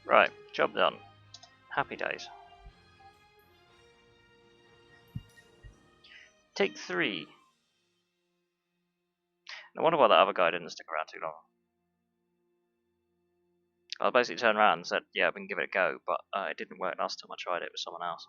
Right, job done. Happy days. Take 3. I wonder why that other guy didn't stick around too long. I basically turned around and said, yeah, we can give it a go, but it didn't work last time I tried it with someone else.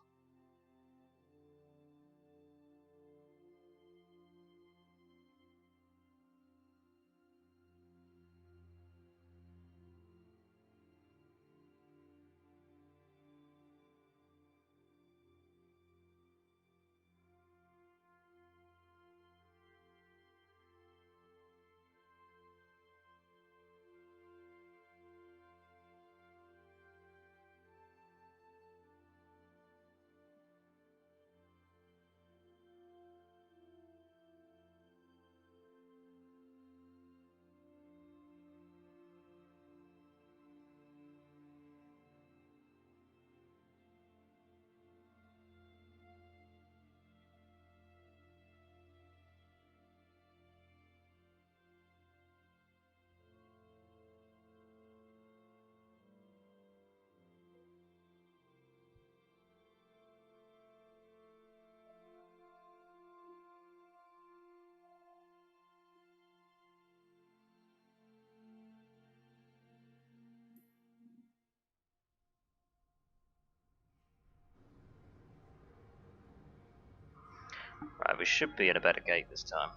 Right, we should be at a better gate this time.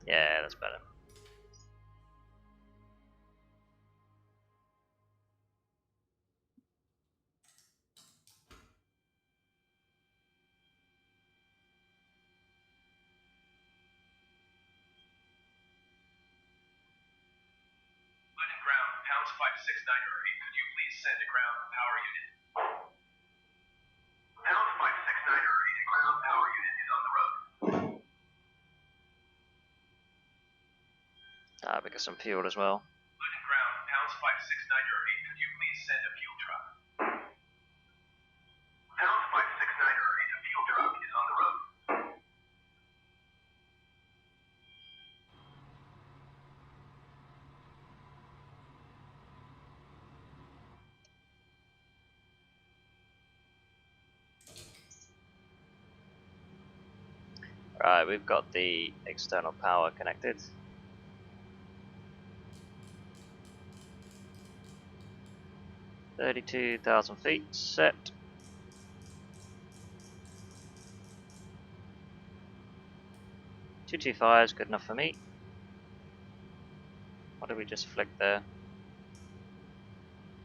Yeah, that's better. London ground, pounds 569 or 8. Could you please send a ground power unit? Pounds 569 or 8. A ground power unit is on the road. We got some fuel as well. London ground, pounds 569 or 8. Could you please send a fuel truck? Pounds 569 or 8. A fuel truck is on the road. Right, we've got the external power connected. $32,000 set. 225 is good enough for me. What did we just flick there?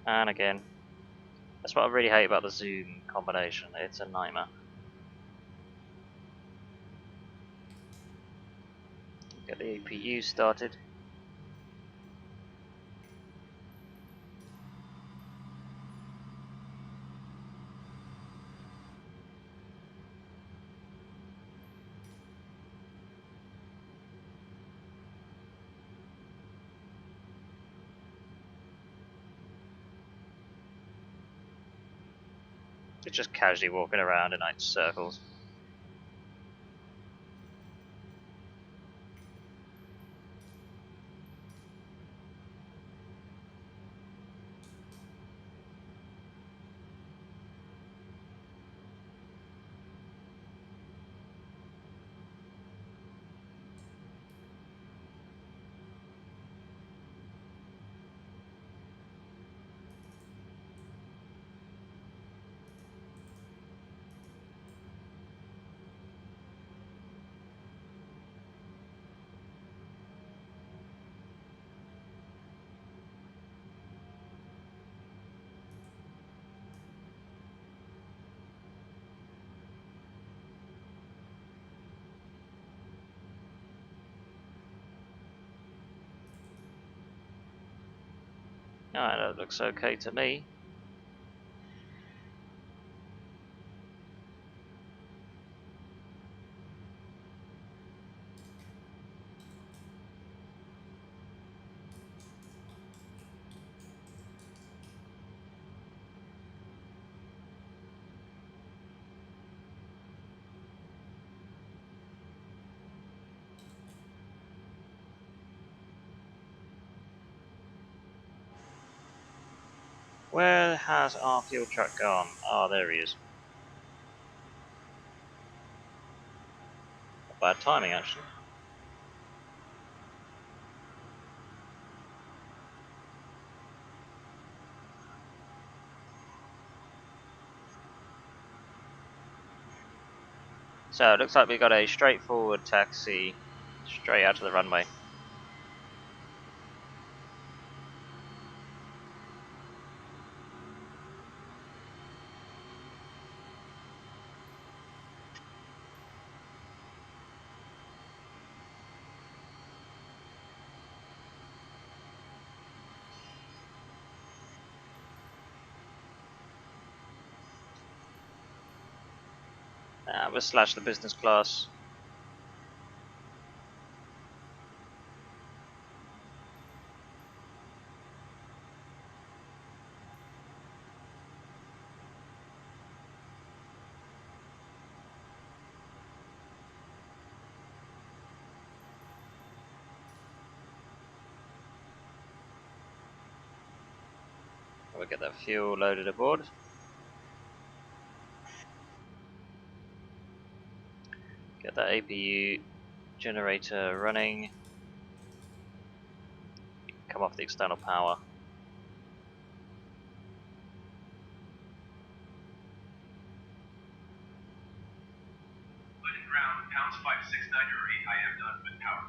And again. That's what I really hate about the zoom combination. It's a nightmare. Get the APU started. It's just casually walking around in nice circles. Alright, that looks okay to me. Where has our fuel truck gone? Oh, there he is. Bad timing, actually. So it looks like we got a straightforward taxi straight out to the runway. We'll slash the business class. We'll get that fuel loaded aboard. Get that APU generator running. Come off the external power. Legend ground, pounds 569, I am done with power.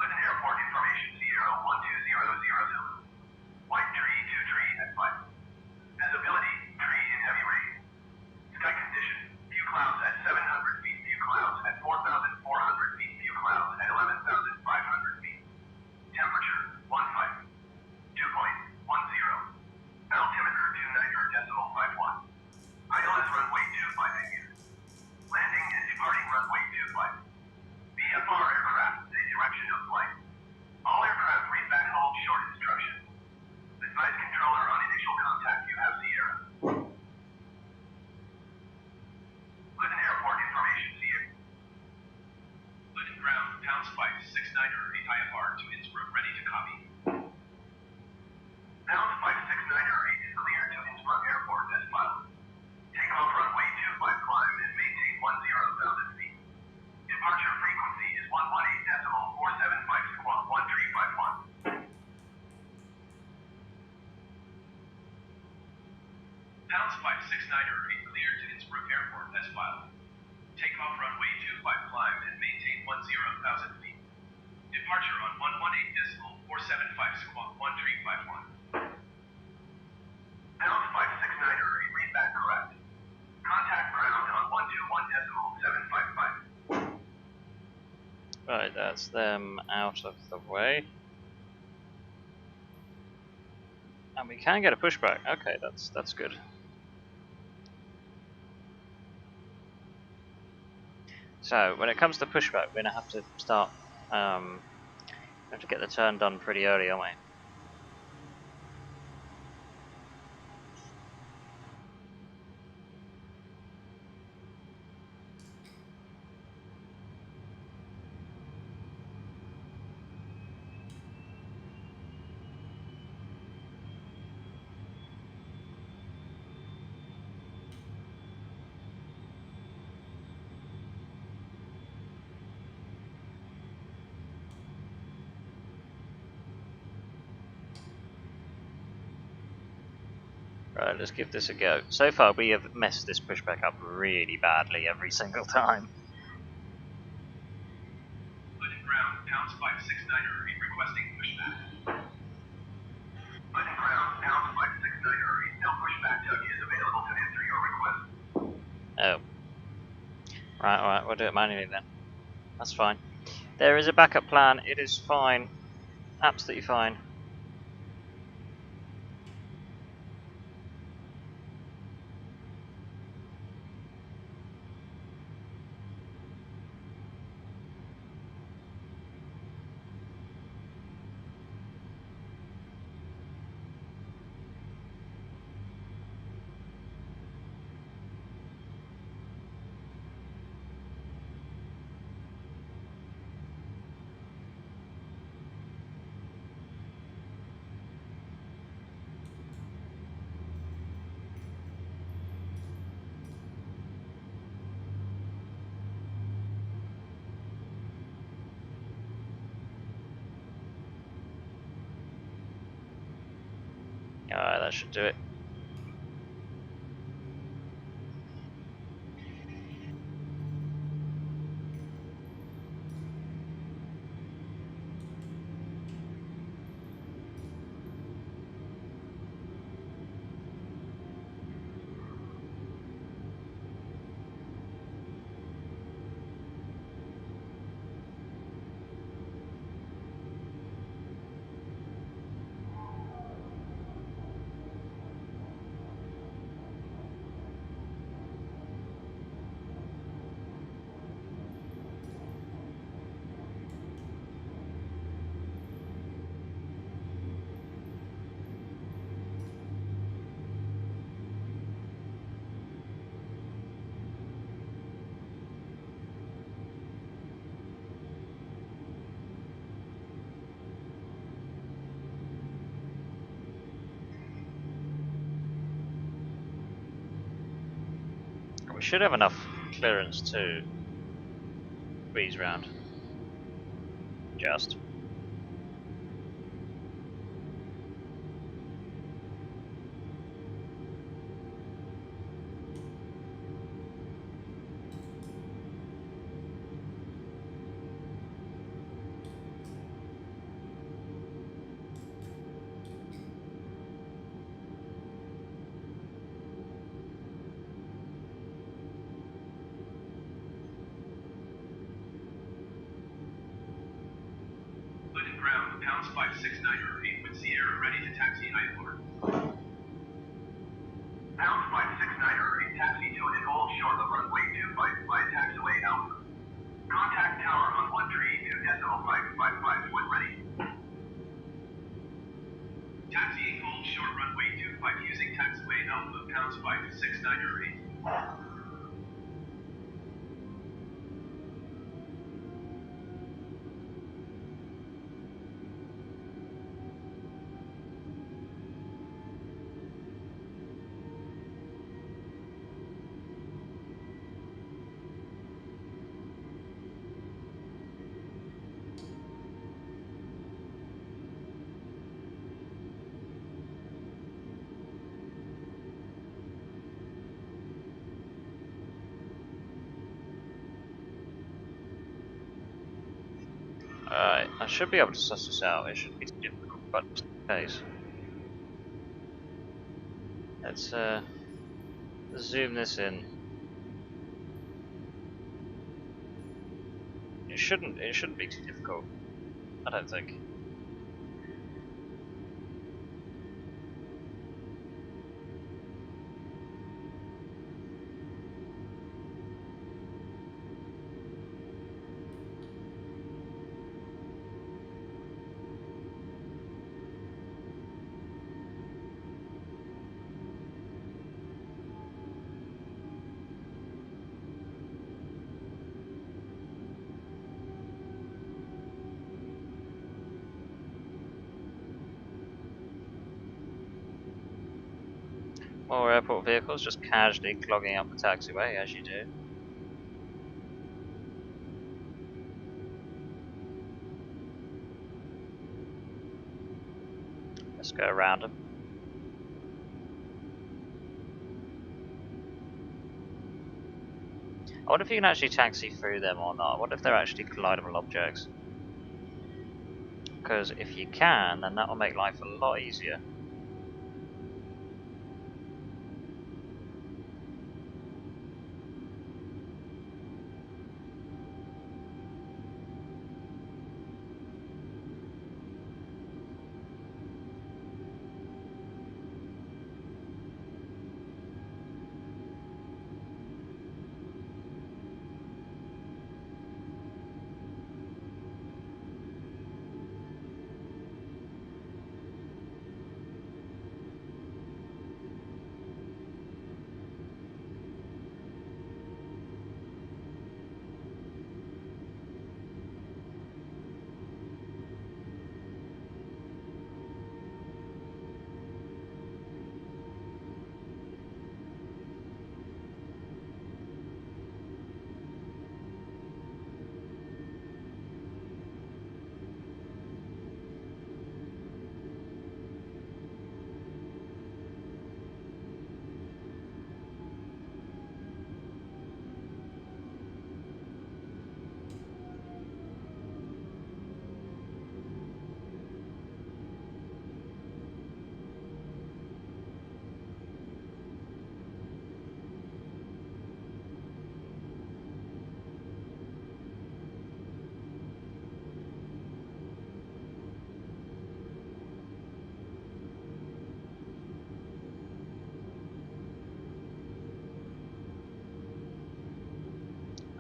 Legend airport information, Sierra 12000. White tree, 2 tree at 5. Visibility, tree in heavy rain. Pounds 569 are cleared to Innsbruck Airport as filed. Takeoff runway 25 climb and maintain 10,000 feet. Departure on 118.475 squawk 1351. Pounds 569 are read back correct. Contact ground on 121.755. Right, that's them out of the way. And we can get a pushback. Okay, that's good. So when it comes to pushback, we're gonna have to start. Have to get the turn done pretty early, aren't we? Right, let's give this a go. So far, we have messed this pushback up really badly every single time. London ground, Pounds 569 are requesting pushback. London ground, Pounds 569 are no pushback tug is available to answer your request. Oh. Right, we'll do it manually then. That's fine. There is a backup plan. It is fine. Absolutely fine. Alright, that should do it. We should have enough clearance to breeze round. Just. London ground, Pounds 569 are with Sierra ready to taxi Eifler. Pounds 569 are taxi to an old short of runway 25 by taxiway Alpha. Contact tower on 132.555 when ready. Taxiing old short runway 25 using taxiway Alpha, Pounds 569 are 8. I should be able to suss this out. It shouldn't be too difficult, but just in case. Let's zoom this in. It shouldn't be too difficult. I don't think. More airport vehicles just casually clogging up the taxiway, as you do. Let's go around them. I wonder if you can actually taxi through them or not. I wonder if they're actually collidable objects. Because if you can, then that will make life a lot easier.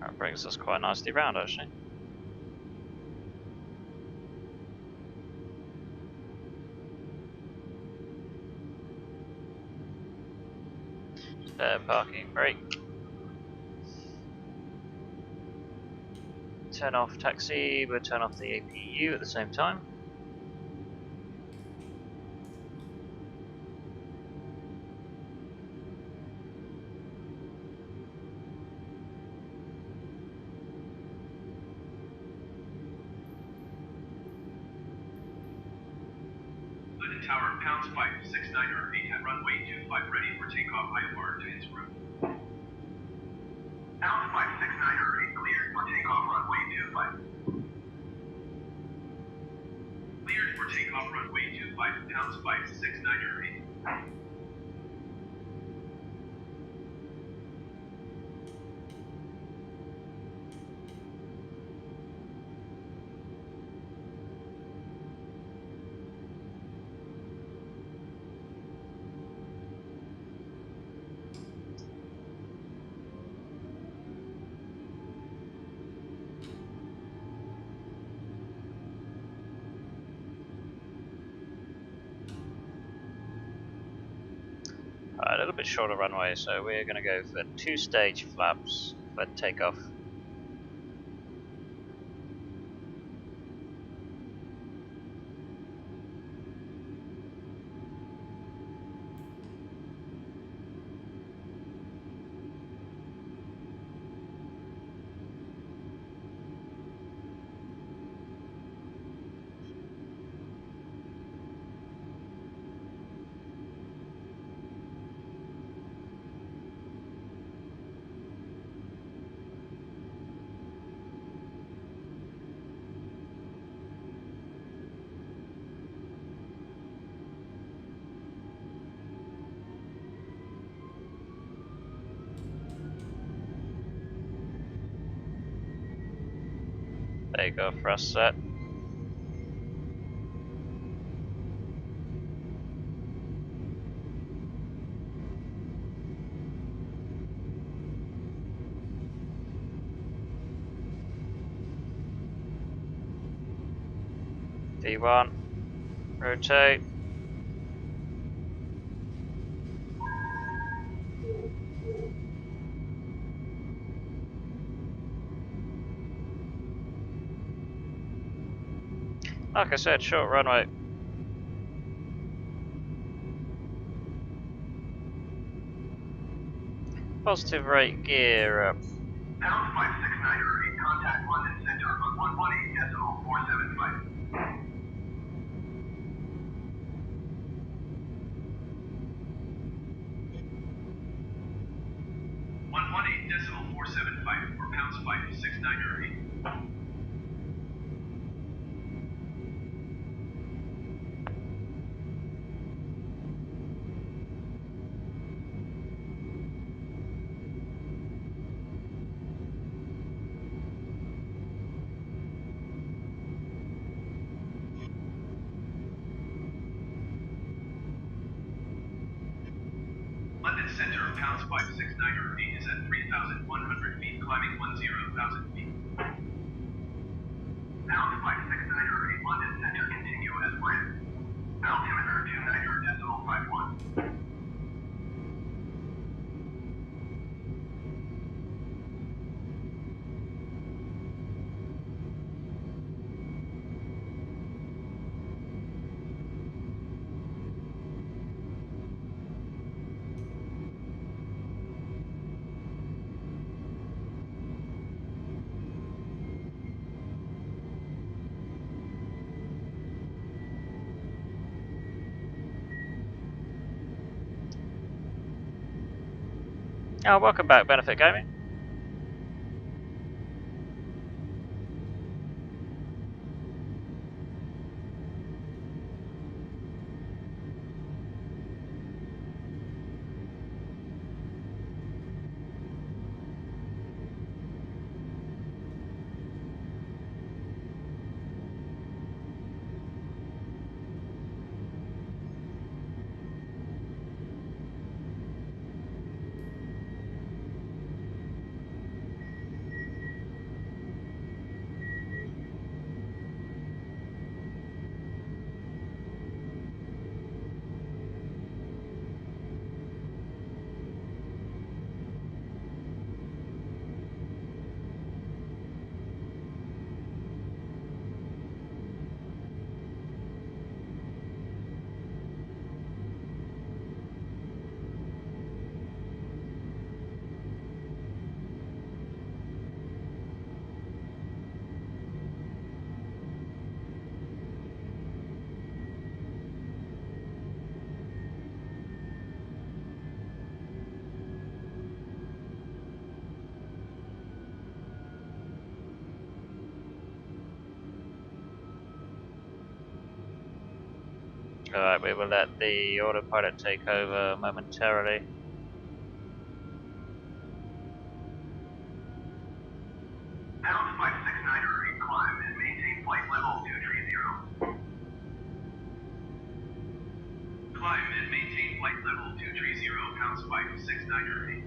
That brings us quite nicely round, actually. Parking brake. Turn off taxi, but turn off the APU at the same time. Linden Tower, pound spike 6908 at runway 25 ready for takeoff IFR to Innsbruck. Pound spike 6908 cleared for takeoff runway 25. Cleared for takeoff runway 25, pound spike 6908. A little bit shorter runway, so we're going to go for 2-stage flaps for takeoff. There you go, thrust set. V1, rotate. Like I said, short runway. Positive rate gear up. Pound 569 repeat contact London Center on 118.475. 118.475 for pounds 569 repeat. London Center, pounds 569 repeat is at 3,100 feet, climbing 10,000 feet. Pound 569 repeat, London Center, continue as planned. Altimeter 290.51. Oh, welcome back, Benefit Gaming. Alright, we will let the autopilot take over momentarily. Pound 569 repeat, climb and maintain flight level 230. Climb and maintain flight level 230, pounds 569 repeat.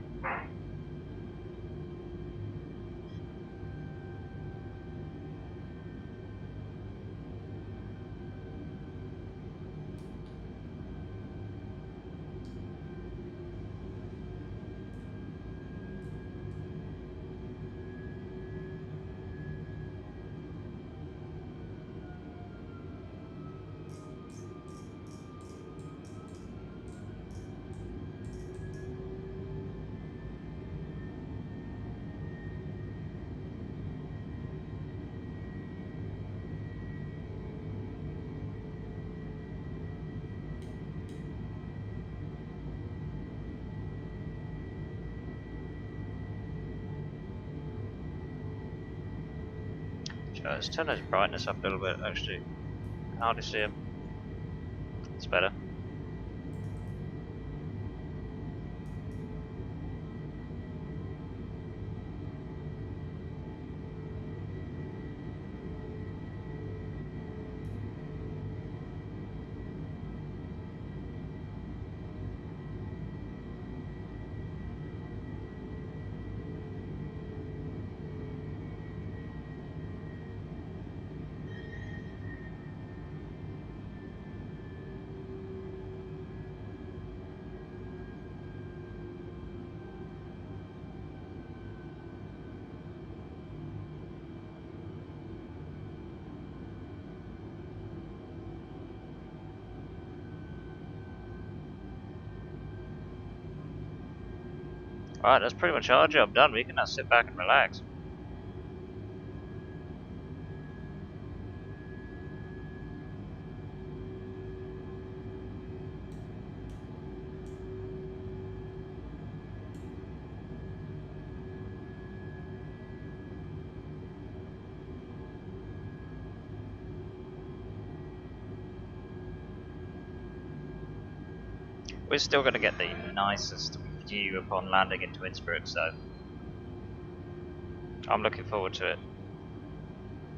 Let's turn his brightness up a little bit, actually. I can hardly see him. It's better. Right, that's pretty much our job done. We can now sit back and relax. We're still going to get the nicest view upon landing into Innsbruck, so I'm looking forward to it.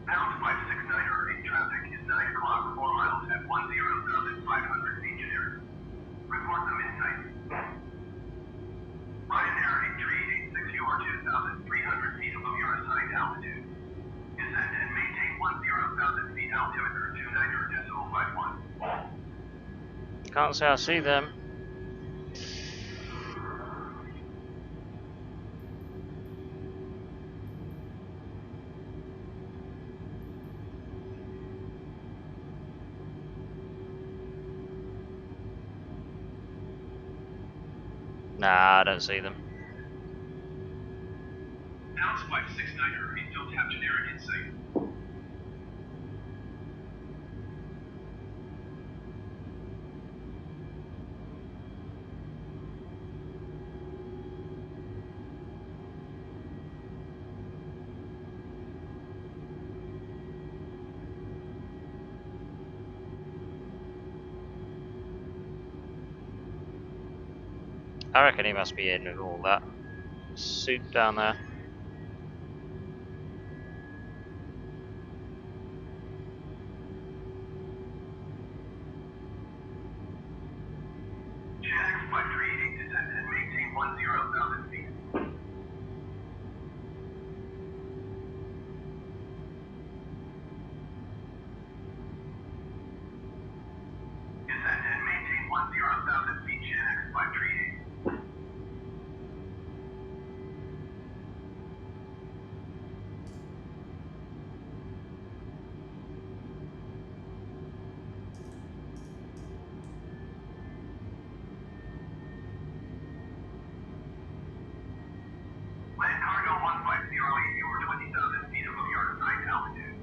Pound 569 traffic is 9 o'clock, 4 miles at 10,500 feet generic. Report the midnight. Ryanair 8386, you are 2,300 feet above your assigned altitude. Descend and maintain 10,000 feet altimeter 29.51. Can't say I see them. Nah, I don't see them. Pounds 569, we don't have generic insight. I reckon he must be in with all that soup down there. GenX 5388, descend and maintain 10,000 feet. Descend and maintain 10,000 feet, GenX 538. Land cargo 1508, you are 20,000 feet above your assigned altitude.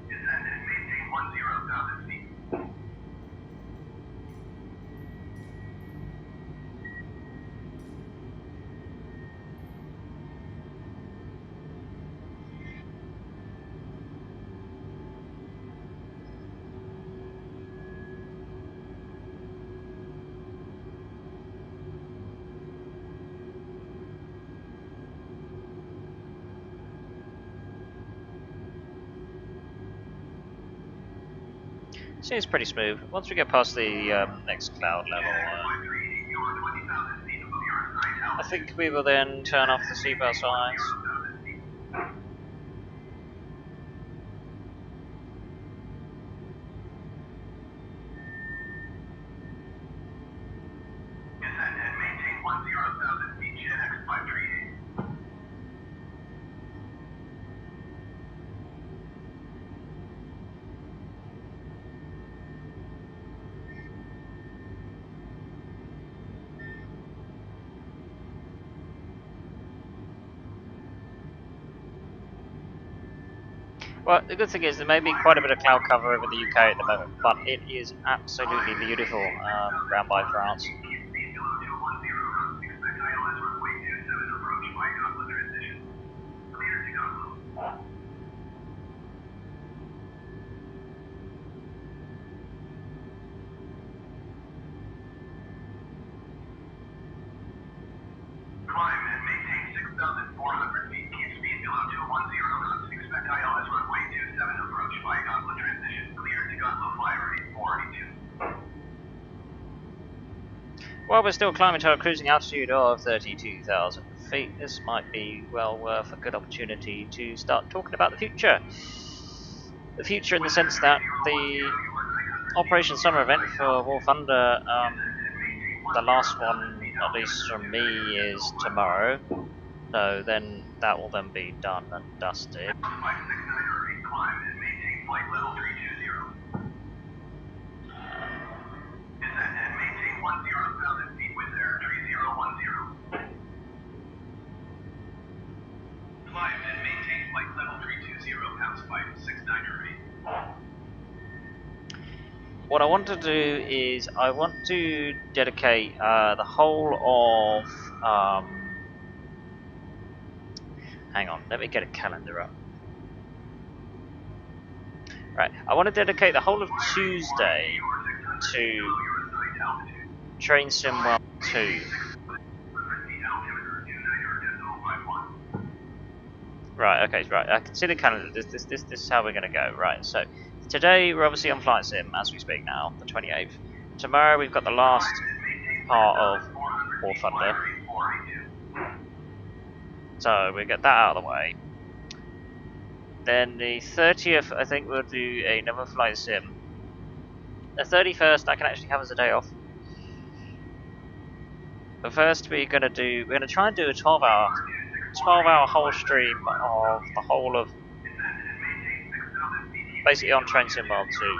Descend and maintain 10,000 feet. Seems pretty smooth. Once we get past the next cloud level, You are 20,000 feet above your assigned I altitude. think we will then turn off the seatbelt signs. 10,000 feet. Descend and maintain 10,000 feet, GenX 538. Well, the good thing is there may be quite a bit of cloud cover over the UK at the moment, but it is absolutely beautiful round by France. Keep speed below 210 knots. Expect ILS runway 27 approach by Goslar transition. Clear to Goslar. Climb and maintain 6,400 feet. Keep speed below 210 knots. Expect ILS runway 27 approach by Goslar transition. Clear to Goslar flyer 8482. While we're still climbing to a cruising altitude of 32,000 feet, this might be well worth a good opportunity to start talking about the future. The future in the sense that the Operation Summer event for War Thunder, the last one, at least from me, is tomorrow. So then that will then be done and dusted. 569 climb and maintain flight level 320. Descend and maintain 10,000 feet with air 3010. Classified 6-9er rate. What I want to do is I want to dedicate the whole of hang on, let me get a calendar up. Right, I want to dedicate the whole of Tuesday to Train Sim World 2. Right, okay, right. I can see the calendar. This is how we're going to go. Right, so today we're obviously on Flight Sim as we speak now, the 28th. Tomorrow we've got the last part of War Thunder. So we'll get that out of the way. Then the 30th, I think we'll do another Flight Sim. The 31st, I can actually have as a day off. But first we're going to try and do a 12-hour whole stream of the whole of, basically on Train Sim World 2.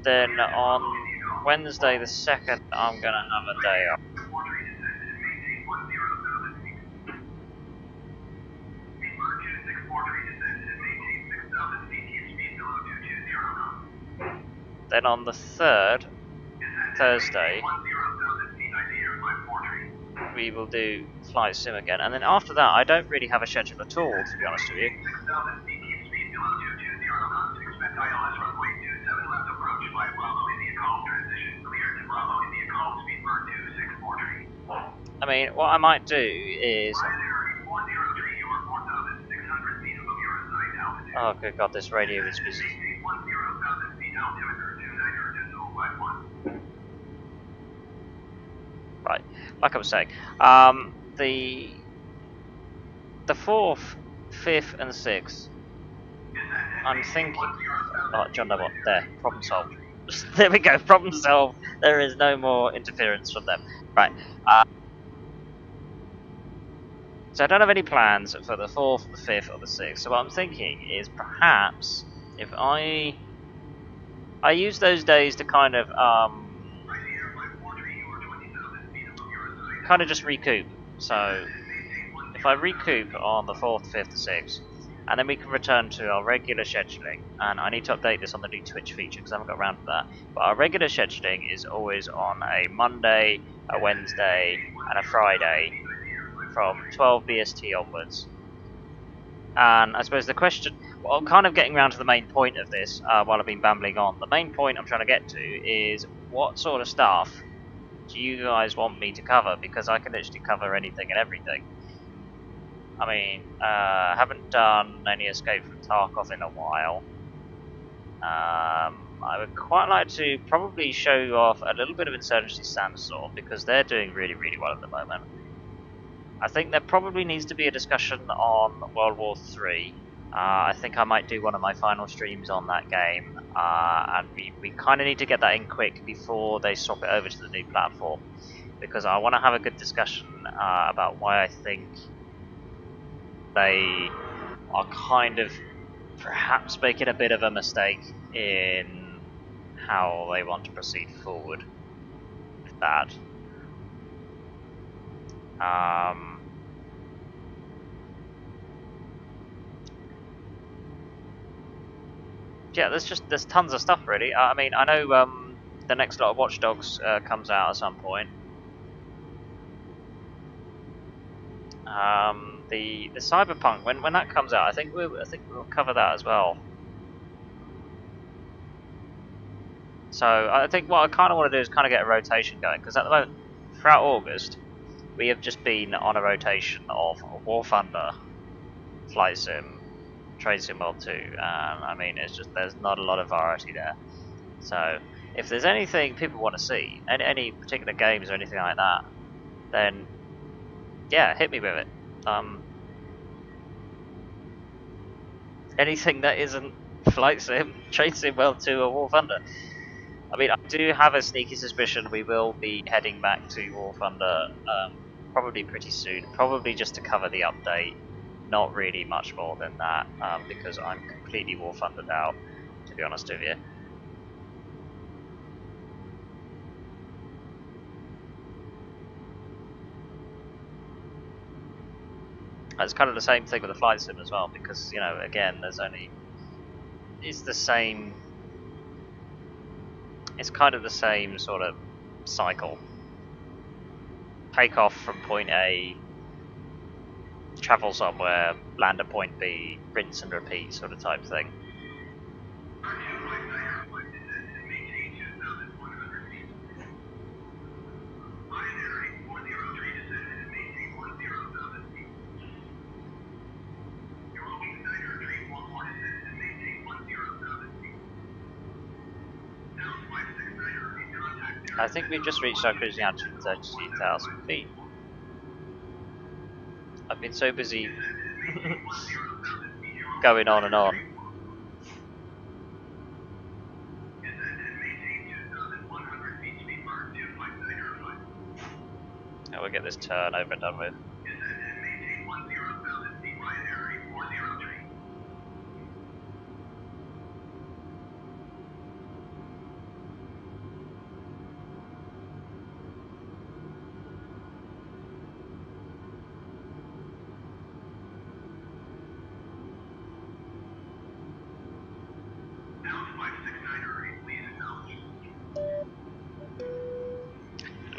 Then on Wednesday the 2nd, I'm going to have a day off. Then on the 3rd, Thursday, we will do Flight Sim again. And then after that, I don't really have a schedule at all, to be honest with you. I mean, what I might do is... Oh, good God, this radio is busy. Right, like I was saying, the 4th, 5th, and 6th, I'm thinking... Oh, John Double, there, problem solved. There we go, problem solved. There is no more interference from them. Right, so I don't have any plans for the 4th, the 5th, or the 6th. So what I'm thinking is perhaps if I use those days to kind of just recoup. So if I recoup on the 4th, 5th, 6th, and then we can return to our regular scheduling. And I need to update this on the new Twitch feature because I haven't got around to that. But our regular scheduling is always on a Monday, a Wednesday, and a Friday from 12 BST onwards. And I suppose the question, well, kind of getting around to the main point of this while I've been bambling on, the main point I'm trying to get to is what sort of stuff do you guys want me to cover? Because I can literally cover anything and everything. I mean, I haven't done any Escape from Tarkov in a while. I would quite like to probably show you off a little bit of Insurgency Sandstorm because they're doing really, really well at the moment. I think there probably needs to be a discussion on World War III. I think I might do one of my final streams on that game, and we kind of need to get that in quick before they swap it over to the new platform, because I want to have a good discussion about why I think they are kind of perhaps making a bit of a mistake in how they want to proceed forward with that. Yeah, there's tons of stuff really. I mean, I know the next lot of Watch Dogs comes out at some point. The Cyberpunk, when that comes out, I think we'll cover that as well. So I think what I kind of want to do is kind of get a rotation going, because at the moment, throughout August, we have just been on a rotation of War Thunder, Flight Sim, Train Sim World 2, and I mean, it's just, there's not a lot of variety there. So if there's anything people want to see, any particular games or anything like that, then yeah, hit me with it. Anything that isn't Flight Sim, Train Sim World 2, or War Thunder. I mean, I do have a sneaky suspicion we will be heading back to War Thunder probably pretty soon, probably just to cover the update, not really much more than that, because I'm completely War Thundered out, to be honest with you. It's kind of the same thing with the flight sim as well, because, you know, again, it's the same, it's kind of the same sort of cycle. Take off from point A, travel somewhere, land at point B, rinse and repeat sort of type thing. I think we've just reached our cruising altitude of 32,000 feet. I've been so busy going on and on. And we'll get this turn over and done with.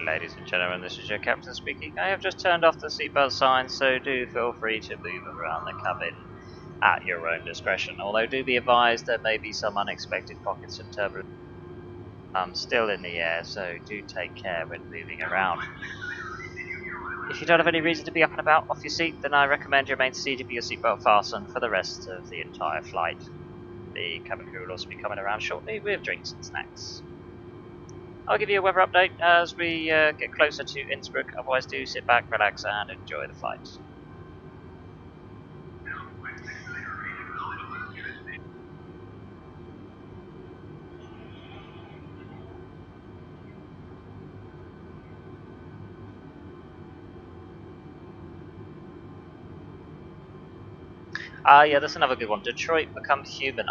Ladies and gentlemen, this is your captain speaking. I have just turned off the seatbelt sign, so do feel free to move around the cabin at your own discretion. Although do be advised there may be some unexpected pockets of turbulence still in the air, so do take care when moving around. If you don't have any reason to be up and about off your seat, then I recommend you remain seated with your seatbelt fastened for the rest of the entire flight. The cabin crew will also be coming around shortly with drinks and snacks. I'll give you a weather update as we get closer to Innsbruck, otherwise do sit back, relax and enjoy the flight. Yeah, that's another good one. Detroit Become Human.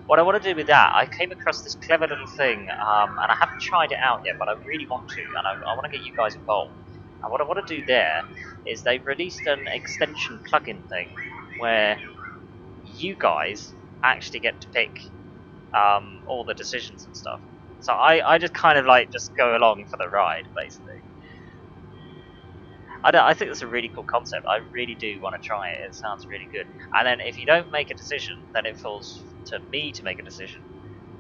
What I want to do with that, I came across this clever little thing, and I haven't tried it out yet, but I really want to, and I want to get you guys involved. And what I want to do there is they've released an extension plugin thing where you guys actually get to pick all the decisions and stuff. So I just kind of like just go along for the ride, basically. I think that's a really cool concept. I really do want to try it. It sounds really good. And then if you don't make a decision, then it falls to me to make a decision.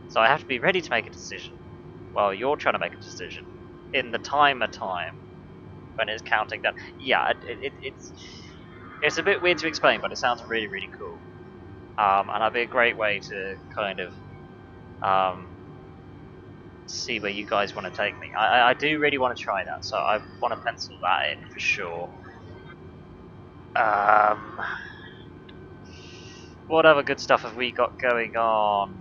So I have to be ready to make a decision while you're trying to make a decision in the timer time when it's counting down. Yeah, it's a bit weird to explain, but it sounds really, really cool. And that'd be a great way to kind of see where you guys want to take me. I do really want to try that, so I want to pencil that in for sure. What other good stuff have we got going on?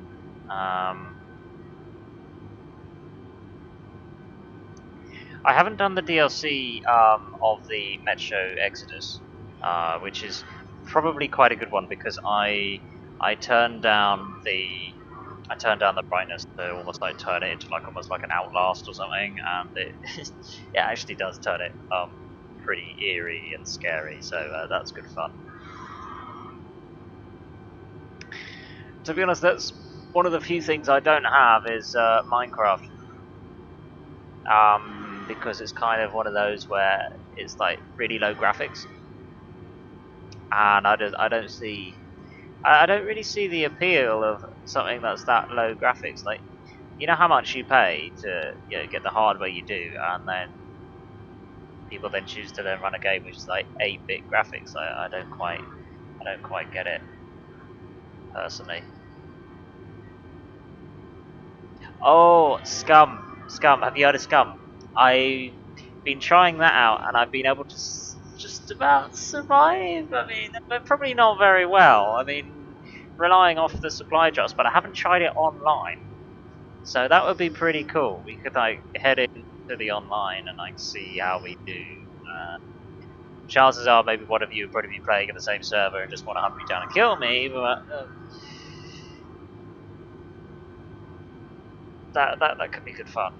I haven't done the DLC of the Metro Exodus, which is probably quite a good one because I turned down the brightness to almost like turn it into like almost like an Outlast or something, and it it actually does turn it pretty eerie and scary. So that's good fun. To be honest, that's one of the few things I don't have is Minecraft. Because it's kind of one of those where it's like really low graphics, and I don't really see the appeal of something that's that low graphics. Like, you know how much you pay to get the hardware you do, and then people then choose to then run a game which is like 8-bit graphics. I don't quite get it personally. Oh, Scum! Have you heard of Scum? I've been trying that out, and I've been able to just about survive. I mean, but probably not very well. I mean, relying off the supply drops, but I haven't tried it online. So that would be pretty cool. We could like head into the online and like see how we do. Chances are maybe one of you would probably be playing in the same server and just want to hunt me down and kill me, but that could be good fun.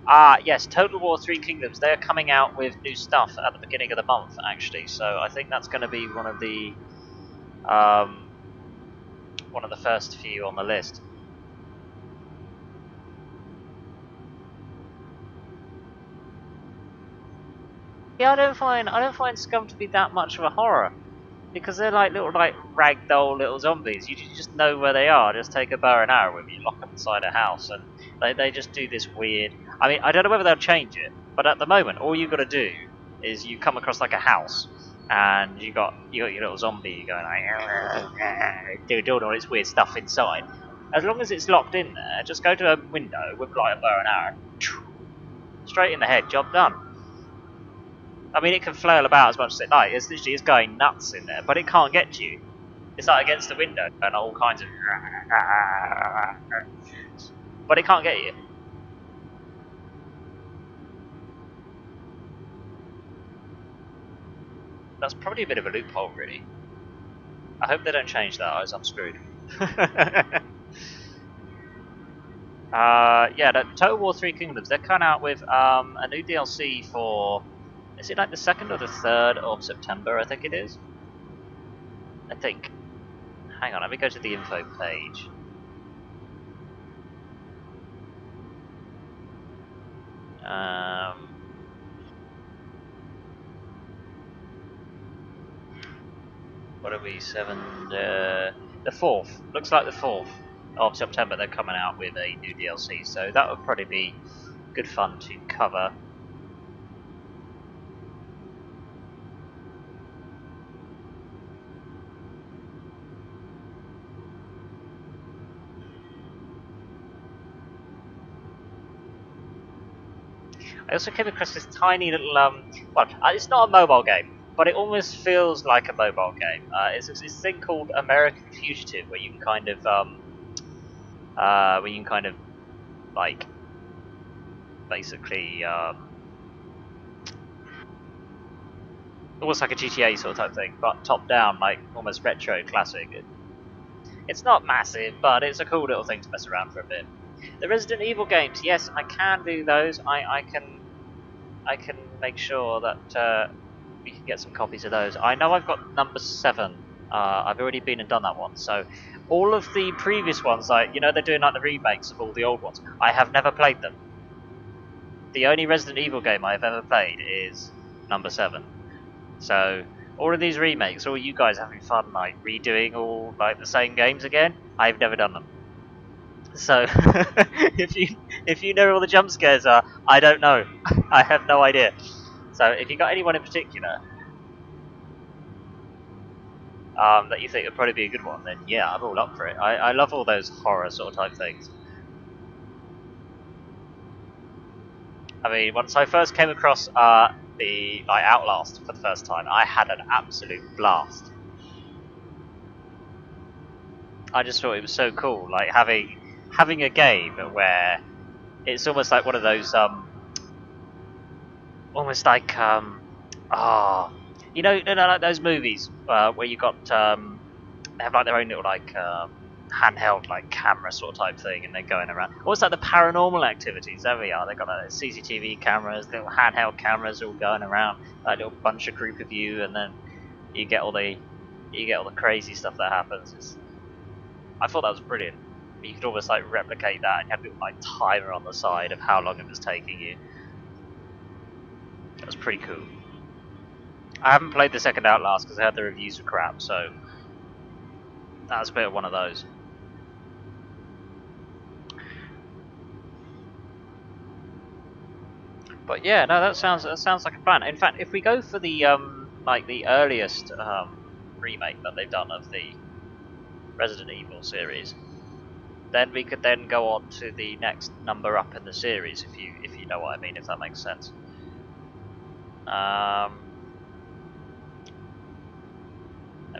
Yes, Total War Three Kingdoms. They're coming out with new stuff at the beginning of the month, actually. So I think that's going to be one of the first few on the list. Yeah, I don't find Scum to be that much of a horror, because they're like little ragdoll little zombies. You just know where they are. Just take a bow and arrow with you, lock them inside a house, and they just do this weird. I mean, I don't know whether they'll change it, but at the moment, all you got to do is you come across like a house, and you got your little zombie going like doing all this weird stuff inside. As long as it's locked in there, just go to a window with like a bow and arrow, straight in the head, job done. I mean, it can flail about as much as it likes. It's literally going nuts in there, but it can't get to you. It's like against the window and all kinds of... But it can't get you. That's probably a bit of a loophole, really. I hope they don't change that, as I'm screwed. Yeah, the Total War 3 Kingdoms, they're coming out with a new DLC for... Is it like the 2nd or the 3rd of September, I think it is? I think. Hang on, let me go to the info page. What are we, 7... the 4th. Looks like the 4th of September they're coming out with a new DLC, so that would probably be good fun to cover. I also came across this tiny little, well, it's not a mobile game, but it almost feels like a mobile game. It's this thing called American Fugitive, where you can kind of, like, basically, almost like a GTA sort of type thing, but top down, like almost retro classic. It's not massive, but it's a cool little thing to mess around for a bit. The Resident Evil games, yes, I can do those. I can make sure that we can get some copies of those. I know I've got number 7. I've already been and done that one. So all of the previous ones, like they're doing like the remakes of all the old ones. I have never played them. The only Resident Evil game I've ever played is number 7. So all of these remakes, all you guys having fun like redoing all like the same games again, I've never done them. So if you know where all the jump scares are, I don't know. I have no idea. So if you got anyone in particular that you think would probably be a good one, then yeah, I'm all up for it. I love all those horror sort of type things. I mean, once I first came across the Outlast for the first time, I had an absolute blast. I just thought it was so cool, like having a game where it's almost like one of those almost like like those movies where you got they have like their own little like handheld like camera sort of type thing, and they're going around. Almost like the Paranormal Activities. There we are. They've got like CCTV cameras, little handheld cameras all going around, like a little bunch of group of you, and then you get all the crazy stuff that happens. I thought that was brilliant. You could almost like replicate that, and you had a little like timer on the side of how long it was taking you. That was pretty cool. I haven't played the second Outlast because I heard the reviews were crap, so that's a bit of one of those. But yeah, no, that sounds like a plan. In fact, if we go for the like the earliest remake that they've done of the Resident Evil series, then we could then go on to the next number up in the series, if you know what I mean, if that makes sense. Let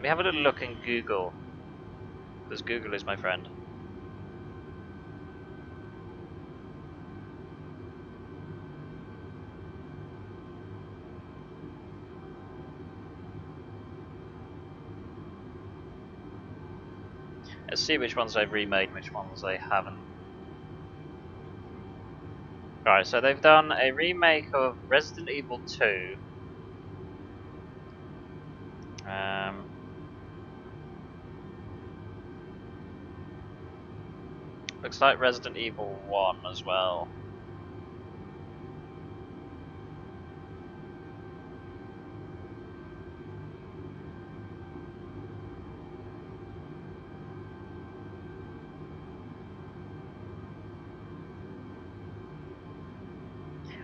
me have a little look in Google, because Google is my friend. Let's see which ones they've remade and which ones they haven't. Right, so they've done a remake of Resident Evil 2. Looks like Resident Evil 1 as well.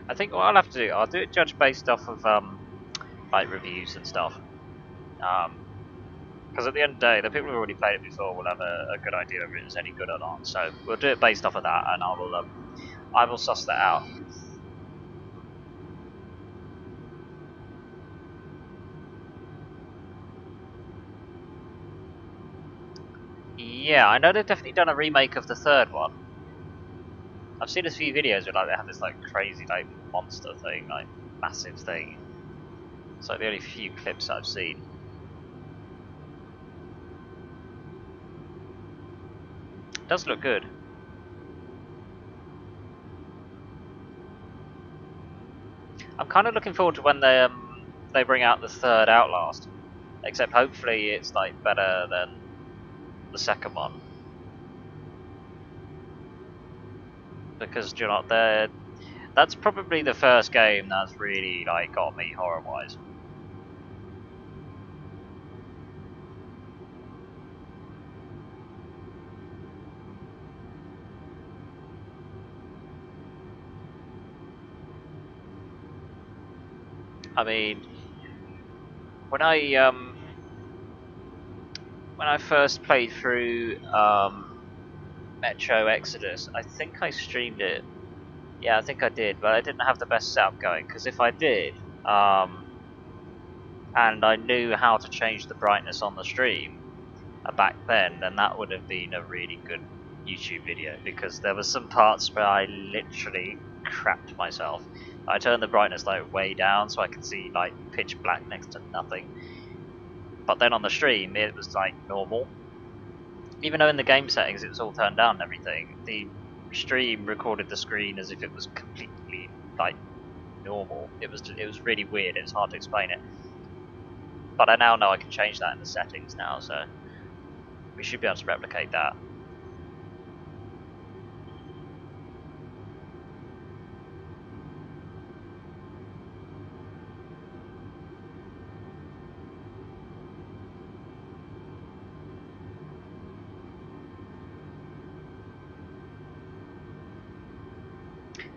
I think what I'll have to do, I'll do it judged based off of like reviews and stuff. Because at the end of the day, the people who've already played it before will have a good idea if it's any good or not. So we'll do it based off of that, and I will suss that out. Yeah, I know they've definitely done a remake of the third one. I've seen a few videos where like they have this like crazy like monster thing, like massive thing. It's like the only few clips I've seen. It does look good. I'm kind of looking forward to when they bring out the third Outlast. Except hopefully it's like better than the second one. Because do you know what, that's probably the first game that's really like got me horror wise. I mean, when I first played through Metro Exodus, I think I streamed it. Yeah, I think I did, but I didn't have the best setup going, because if I did, and I knew how to change the brightness on the stream back then that would have been a really good YouTube video, because there were some parts where I literally crapped myself. I turned the brightness like way down so I could see like pitch black next to nothing. But then on the stream it was like normal. Even though in the game settings it was all turned down and everything, the stream recorded the screen as if it was completely like normal. It was really weird. It's hard to explain it. But I now know I can change that in the settings now, so we should be able to replicate that.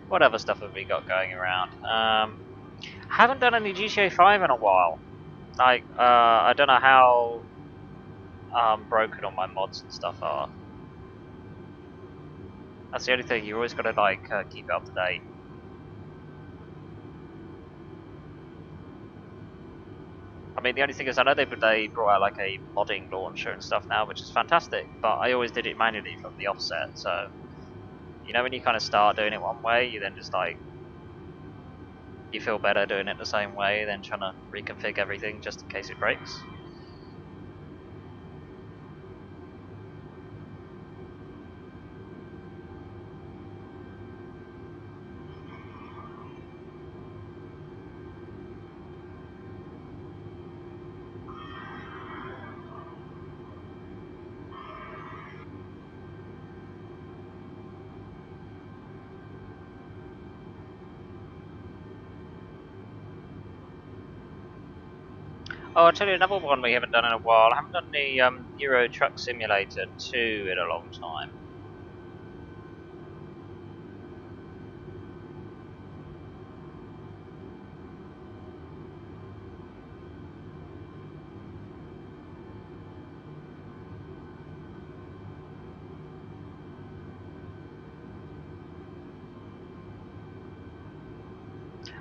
What other stuff have we got going around? Haven't done any GTA 5 in a while. Like, I don't know how broken all my mods and stuff are. That's the only thing, you always got to like keep it up to date. I mean, the only thing is, I know they brought out like a modding launcher and stuff now, which is fantastic, but I always did it manually from the offset, so you know when you kind of start doing it one way, you then just like, you feel better doing it the same way than trying to reconfigure everything just in case it breaks. Oh, I'll tell you another one we haven't done in a while. I haven't done the Euro Truck Simulator 2 in a long time.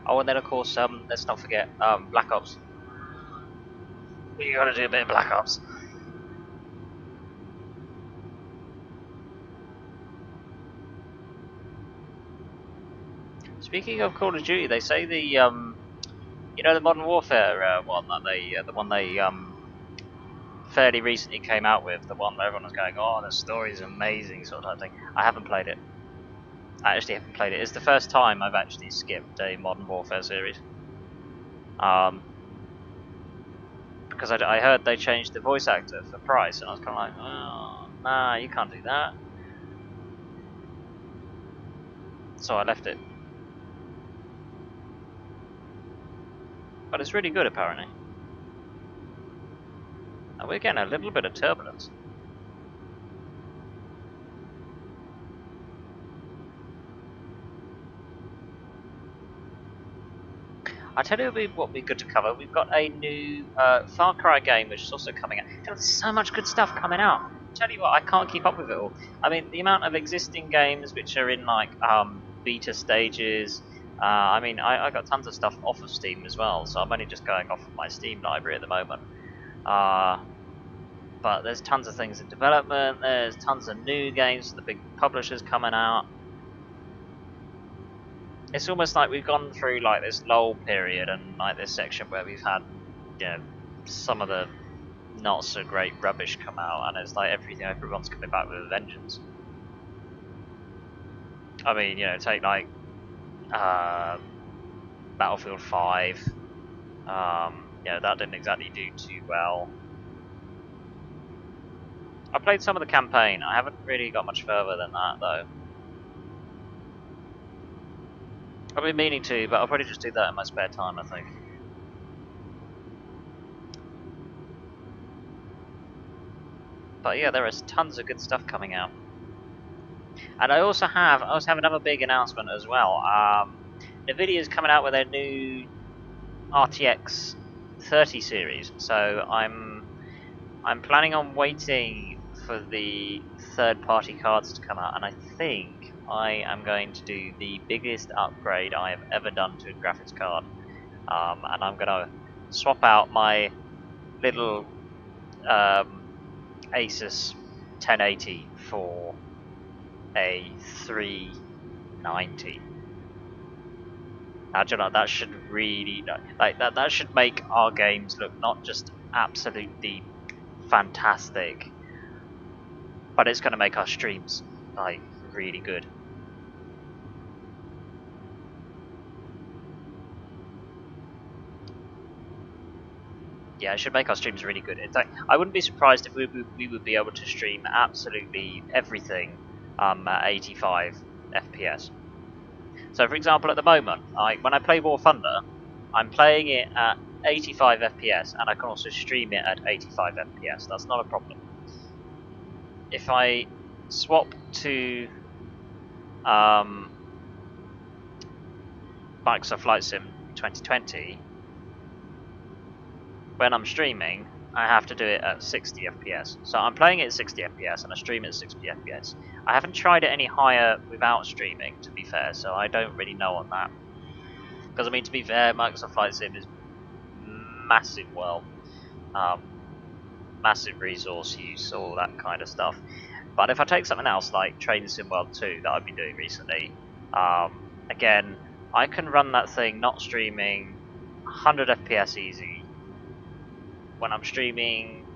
Oh, and then of course, let's not forget Black Ops. We gotta do a bit of Black Ops. Speaking of Call of Duty, they say the you know, the Modern Warfare one that the one they fairly recently came out with, the one where everyone was going, oh, the story's amazing, sort of thing. I haven't played it. I actually haven't played it. It's the first time I've actually skipped a Modern Warfare series. Because I heard they changed the voice actor for Price, and I was kind of like, oh, nah, you can't do that. So I left it. But it's really good, apparently. And we're getting a little bit of turbulence. I tell you what would be good to cover. We've got a new Far Cry game which is also coming out. There's so much good stuff coming out. I tell you what, I can't keep up with it all. I mean, the amount of existing games which are in like beta stages. I mean, I got tons of stuff off of Steam as well, so I'm only just going off of my Steam library at the moment. But there's tons of things in development. There's tons of new games, the big publishers coming out. It's almost like we've gone through like this lull period and like this section where we've had, you know, some of the not so great rubbish come out, and it's like everyone's coming back with a vengeance. I mean, you know, take like Battlefield 5. Yeah, that didn't exactly do too well. I played some of the campaign. I haven't really got much further than that though. I've been meaning to, but I'll probably just do that in my spare time, I think. But yeah, there is tons of good stuff coming out. And I also have another big announcement as well. Nvidia's coming out with their new RTX 30 series, so I'm planning on waiting for the third-party cards to come out, and I think I am going to do the biggest upgrade I have ever done to a graphics card, and I'm going to swap out my little Asus 1080 for a 390. Now, do you know, that should really, like, that should make our games look not just absolutely fantastic, but it's going to make our streams like really good. Yeah, it should make our streams really good. In fact, I wouldn't be surprised if we would be able to stream absolutely everything at 85 FPS. So, for example, at the moment, when I play War Thunder, I'm playing it at 85 FPS, and I can also stream it at 85 FPS. That's not a problem. If I swap to Microsoft Flight Sim 2020, when I'm streaming, I have to do it at 60 FPS. So I'm playing it at 60 FPS and I stream it at 60 FPS. I haven't tried it any higher without streaming, to be fair, so I don't really know on that. Because, I mean, to be fair, Microsoft Flight Sim is massive world. Massive resource use, all that kind of stuff. But if I take something else like Train Sim World 2 that I've been doing recently, again, I can run that thing not streaming 100 FPS easy. When I'm streaming,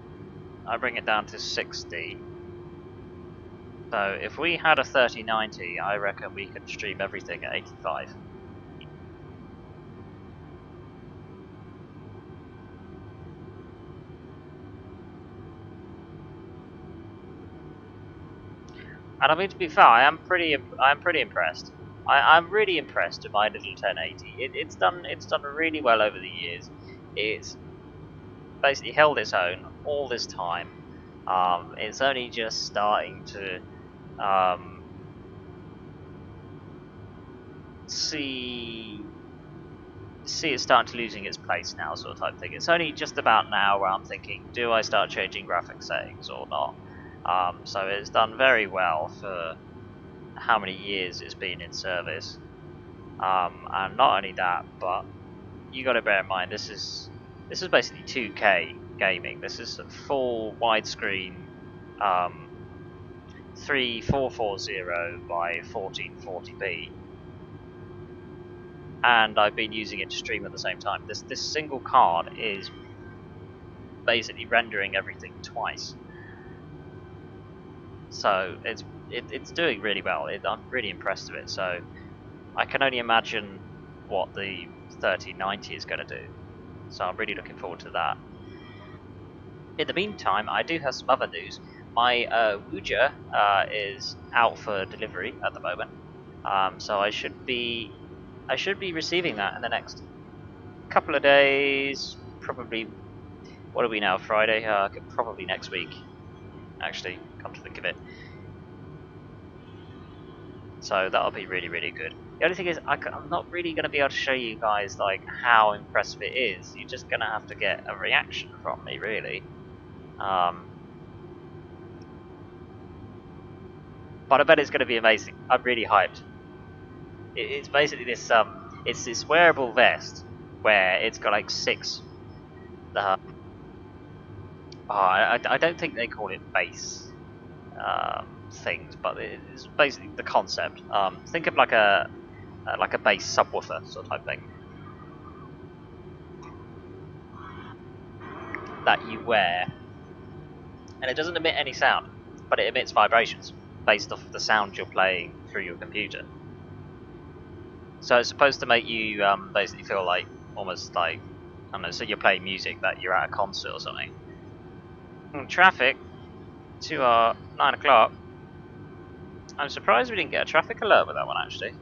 I bring it down to 60. So if we had a 3090, I reckon we could stream everything at 85. And I mean, to be fair, I'm pretty impressed. I'm really impressed with my little 1080. It's done really well over the years. It's basically held its own all this time. It's only just starting to see it starting to losing its place now, sort of type thing. It's only just about now where I'm thinking, do I start changing graphics settings or not? So it's done very well for how many years it's been in service. And not only that, but you got to bear in mind this is basically 2K gaming. This is a full widescreen 3440 by 1440p, and I've been using it to stream at the same time. This single card is basically rendering everything twice. So it's it's doing really well. I'm really impressed with it. So I can only imagine what the 3090 is going to do. So I'm really looking forward to that. In the meantime, I do have some other news. My Wuja is out for delivery at the moment, so I should be receiving that in the next couple of days. Probably, what are we now? Friday? Probably next week. Actually, come to think of it. So that'll be really, really good. The only thing is, I'm not really going to be able to show you guys like how impressive it is. You're just going to have to get a reaction from me, really. But I bet it's going to be amazing. I'm really hyped. It's basically this it's this wearable vest where it's got like 6. I don't think they call it bass things, but it's basically the concept. Think of like a bass subwoofer sort of type thing that you wear, and it doesn't emit any sound, but it emits vibrations based off of the sound you're playing through your computer. So it's supposed to make you basically feel like almost like, I don't know, so you're playing music that you're at a concert or something. Traffic to our 9 o'clock. I'm surprised we didn't get a traffic alert with that one actually.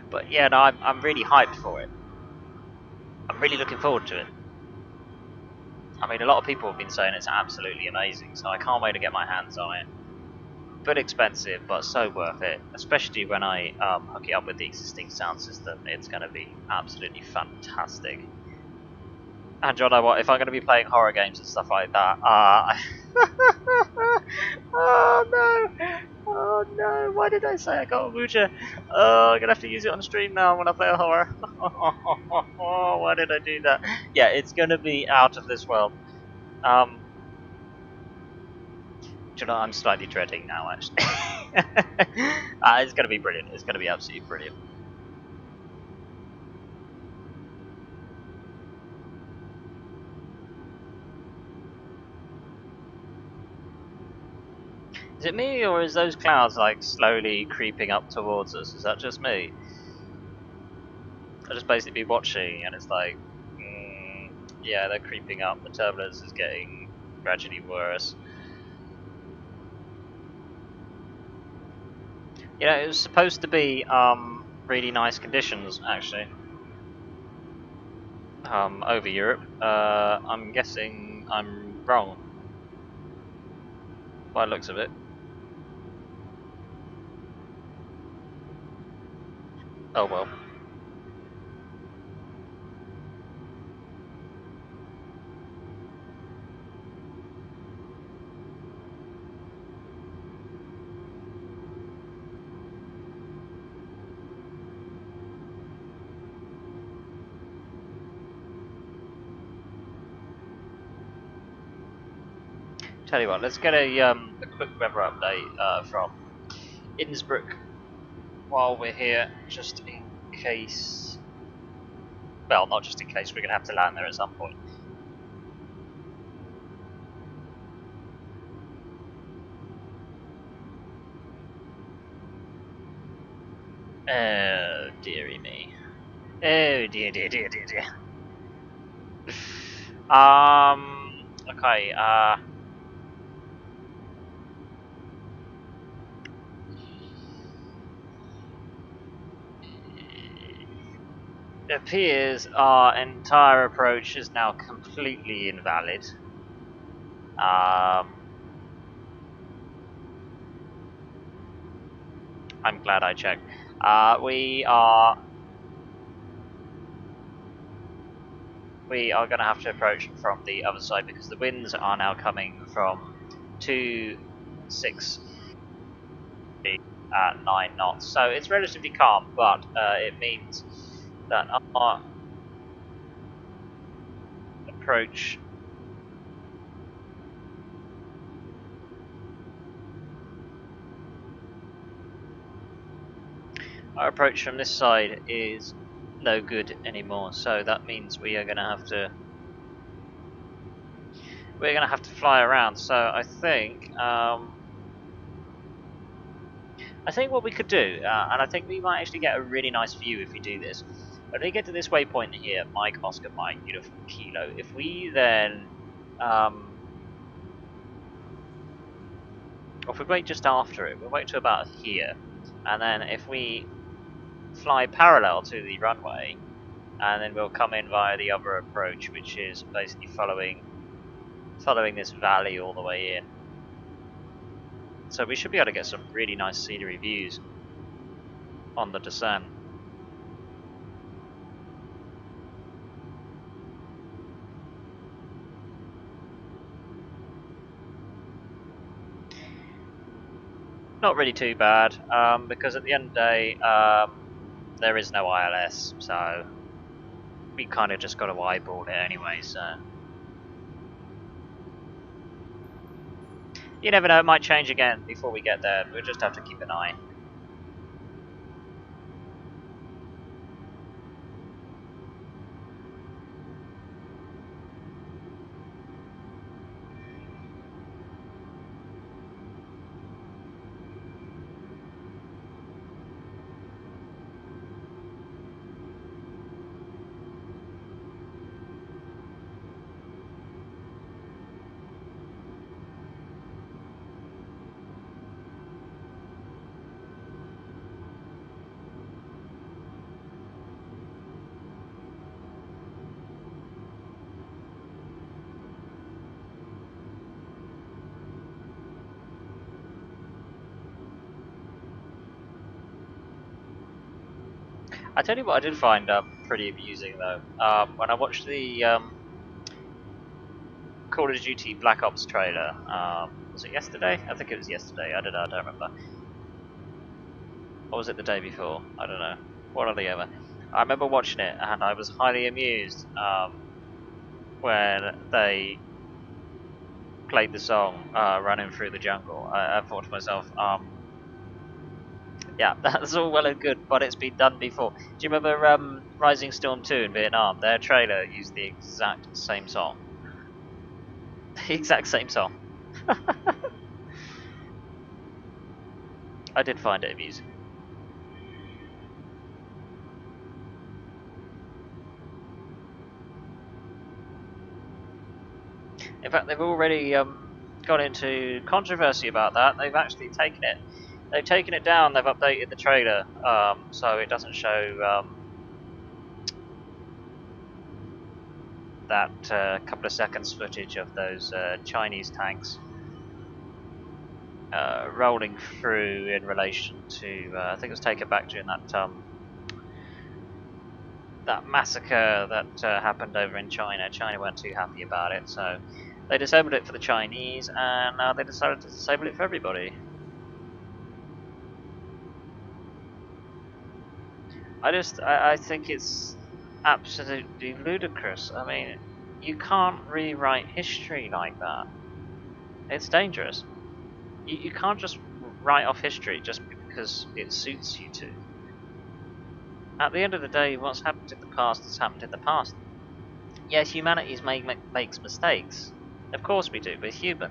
But yeah, no, I'm really hyped for it. I'm really looking forward to it. I mean, a lot of people have been saying it's absolutely amazing, so I can't wait to get my hands on it. Bit expensive, but so worth it. Especially when I hook it up with the existing sound system, it's going to be absolutely fantastic. And John, if I'm going to be playing horror games and stuff like that, oh no, oh no, why did I say I got a Wuja? Oh, I'm going to have to use it on stream now when I play a horror. Why did I do that? Yeah, it's going to be out of this world. Do you know, I'm slightly dreading now, actually. It's going to be brilliant. It's going to be absolutely brilliant. Is it me, or is those clouds like slowly creeping up towards us? Is that just me? I just basically be watching, and it's like, yeah, they're creeping up. The turbulence is getting gradually worse. You know, it was supposed to be really nice conditions actually over Europe. I'm guessing I'm wrong by the looks of it. Oh well. Tell you what, let's get a quick weather update from Innsbruck while we're here, just in case. Well, not just in case, we're going to have to land there at some point. Oh, dearie me. Oh, dear, dear, dear, dear, dear. Okay, it appears our entire approach is now completely invalid. I'm glad I checked. We are going to have to approach from the other side because the winds are now coming from 2-6 at 9 knots. So it's relatively calm, but it means that our approach from this side is no good anymore. So that means we are going to have to we're going to have to fly around. So I think what we could do, and I think we might actually get a really nice view if we do this. When we get to this waypoint here, Mike, Oscar, Mike, Uniform, Kilo, if we then, or if we wait just after it, we'll wait to about here, and then if we fly parallel to the runway, and then we'll come in via the other approach, which is basically following this valley all the way in. So we should be able to get some really nice scenery views on the descent. Not really too bad, because at the end of the day, there is no ILS, so we kind of just got to eyeball it anyway, so. You never know, it might change again before we get there. We'll just have to keep an eye. I tell you what I did find pretty amusing though. When I watched the Call of Duty Black Ops trailer, was it yesterday? I think it was yesterday, I don't know, I don't remember. Or was it the day before? I don't know. One or the other. I remember watching it and I was highly amused when they played the song Running Through the Jungle. I thought to myself, yeah, that's all well and good, but it's been done before. Do you remember Rising Storm 2 in Vietnam? Their trailer used the exact same song. The exact same song. I did find it amusing. In fact, they've already gone into controversy about that. They've actually taken it. They've taken it down. They've updated the trailer so it doesn't show that couple of seconds footage of those Chinese tanks rolling through in relation to. I think it was taken back during that massacre that happened over in China. China weren't too happy about it, so they disabled it for the Chinese, and now they decided to disable it for everybody. I think it's absolutely ludicrous. I mean, you can't rewrite history like that. It's dangerous. You can't just write off history just because it suits you to. At the end of the day, what's happened in the past has happened in the past. Yes, humanity makes mistakes. Of course we do, we're human.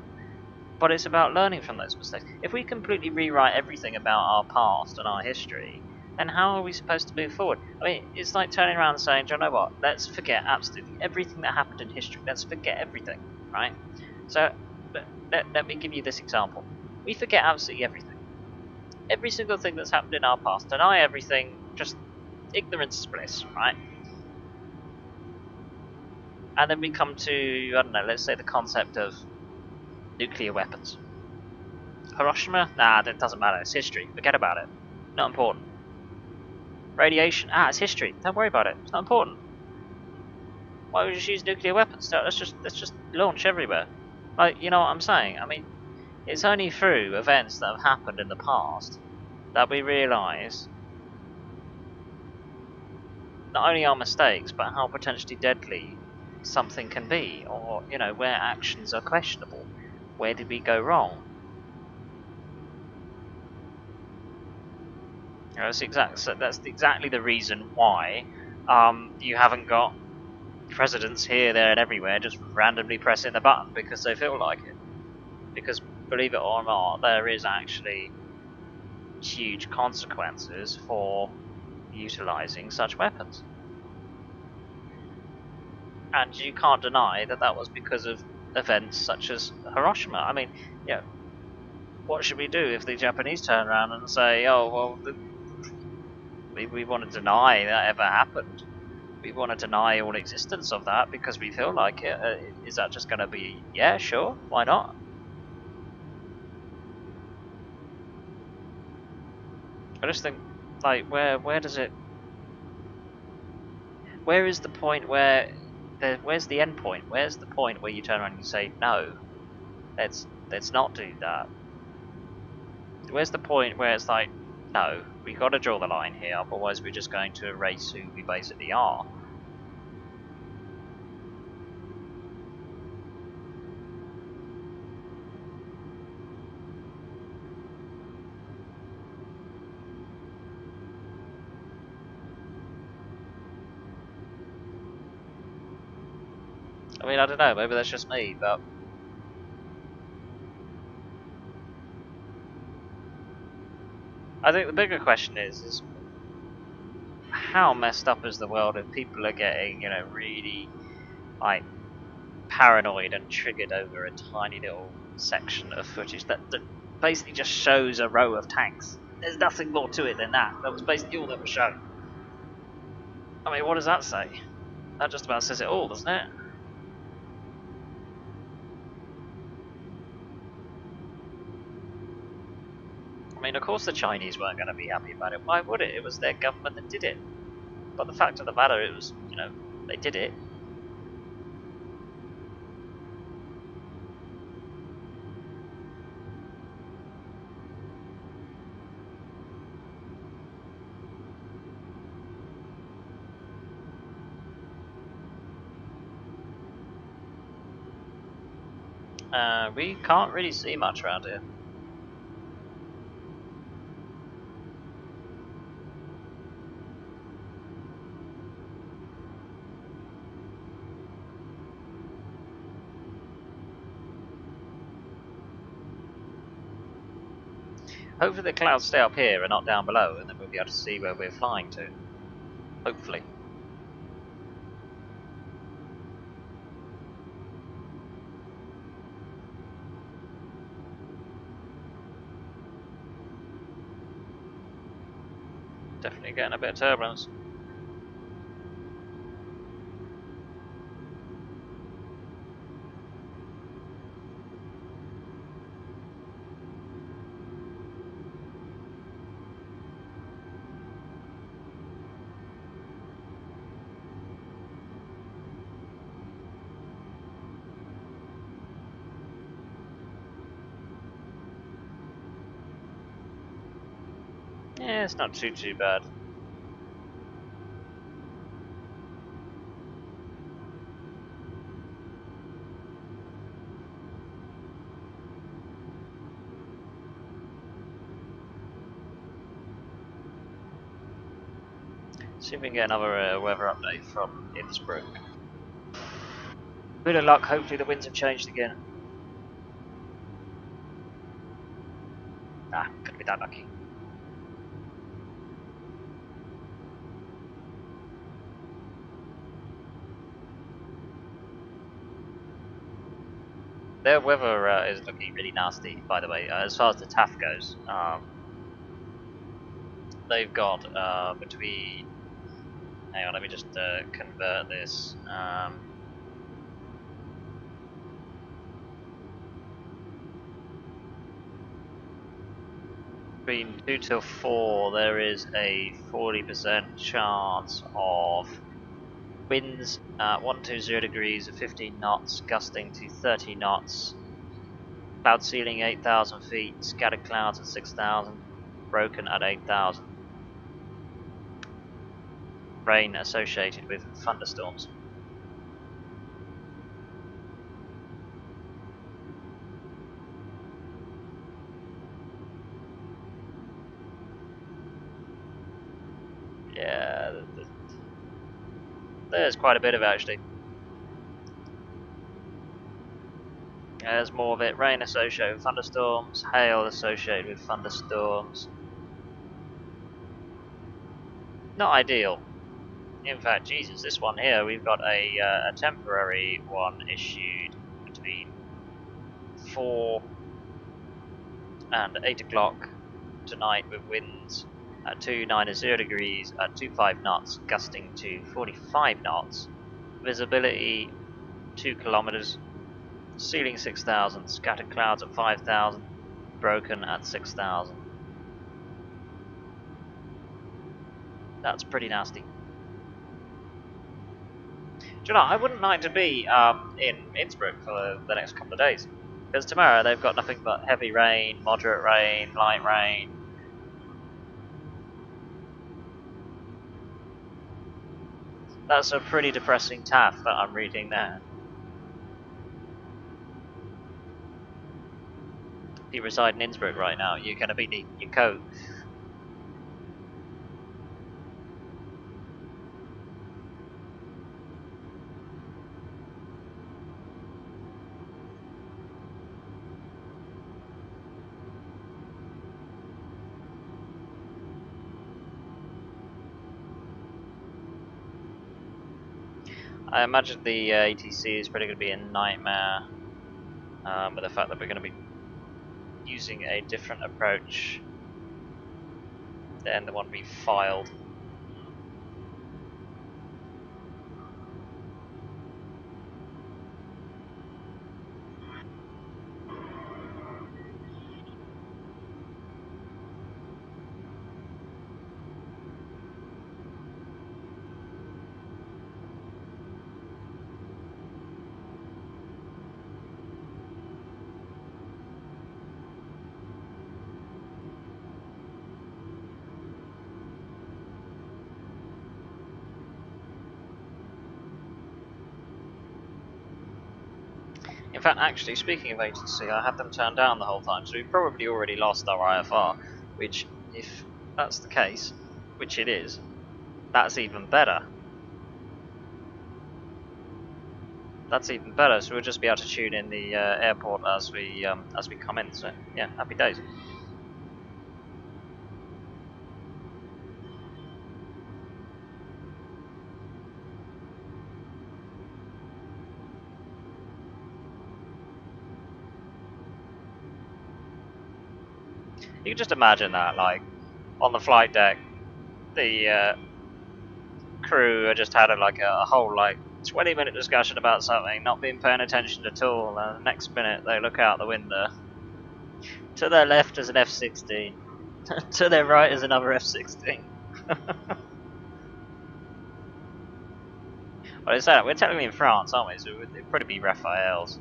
But it's about learning from those mistakes. If we completely rewrite everything about our past and our history, then how are we supposed to move forward? I mean, it's like turning around and saying, do you know what, let's forget absolutely everything that happened in history. Let's forget everything, right? So, let me give you this example. We forget absolutely everything. Every single thing that's happened in our past. Deny everything, just ignorance is bliss, right? And then we come to, I don't know, let's say the concept of nuclear weapons. Hiroshima? Nah, that doesn't matter. It's history. Forget about it. Not important. Radiation? Ah, it's history. Don't worry about it. It's not important. Why would you just use nuclear weapons? No, let's just launch everywhere. Like, you know what I'm saying? I mean, it's only through events that have happened in the past that we realise not only our mistakes, but how potentially deadly something can be, or, you know, where actions are questionable. Where did we go wrong? You know, that's exactly the reason why you haven't got presidents here, there, and everywhere just randomly pressing the button because they feel like it. Because believe it or not, there is actually huge consequences for utilizing such weapons. And you can't deny that that was because of events such as Hiroshima. I mean, you know, what should we do if the Japanese turn around and say, oh, well, we want to deny that ever happened? We want to deny all existence of that because we feel like it. Is that just going to be, yeah, sure, why not? I just think, like, where does it... Where is the point where... where's the end point? Where's the point where you turn around and you say, no, let's not do that? Where's the point where it's like, no, we got to draw the line here, otherwise we're just going to erase who we basically are. I mean, I don't know, maybe that's just me, but I think the bigger question is how messed up is the world if people are getting, you know, really, like, paranoid and triggered over a tiny little section of footage that basically just shows a row of tanks. There's nothing more to it than that. That was basically all that was shown. I mean, what does that say? That just about says it all, doesn't it? I mean, of course the Chinese weren't going to be happy about it. Why would it? It was their government that did it. But the fact of the matter, it was, you know, they did it. We can't really see much around here. Hopefully the clouds stay up here and not down below, and then we'll be able to see where we're flying to. Hopefully. Definitely getting a bit of turbulence. Yeah, it's not too bad. See if we can get another weather update from Innsbruck. Bit of luck, hopefully the winds have changed again. Ah, couldn't be that lucky. Their weather is looking really nasty, by the way, as far as the TAF goes. They've got between... Hang on, let me just convert this. Between 2 till 4, there is a 40% chance of winds at 120 degrees at 15 knots, gusting to 30 knots. Cloud ceiling 8,000 feet, scattered clouds at 6,000, broken at 8,000. Rain associated with thunderstorms. Yeah, there's quite a bit of it actually. There's more of it. Rain associated with thunderstorms, hail associated with thunderstorms. Not ideal. In fact, Jesus, this one here, we've got a temporary one issued between 4 and 8 o'clock tonight with winds at 290 degrees at 25 knots, gusting to 45 knots. Visibility 2 kilometers. Ceiling 6,000, scattered clouds at 5,000, broken at 6,000. That's pretty nasty. Do you know, I wouldn't like to be in Innsbruck for the next couple of days. Because tomorrow they've got nothing but heavy rain, moderate rain, light rain. That's a pretty depressing TAF that I'm reading there. If you reside in Innsbruck right now, you're going to be needing your coat. I imagine the ATC is probably going to be a nightmare with the fact that we're going to be using a different approach than the one we filed. In fact, actually, speaking of ATC, I had them turned down the whole time, so we've probably already lost our IFR, which, if that's the case, which it is, that's even better. That's even better, so we'll just be able to tune in the airport as we come in, so yeah, happy days. You can just imagine that, like, on the flight deck, the crew just had a whole, like, 20-minute discussion about something, not being paying attention at all, and the next minute they look out the window. To their left is an F-16. To their right is another F-16. Well, it's that, we're technically in France, aren't we? So it'd probably be Raphaels.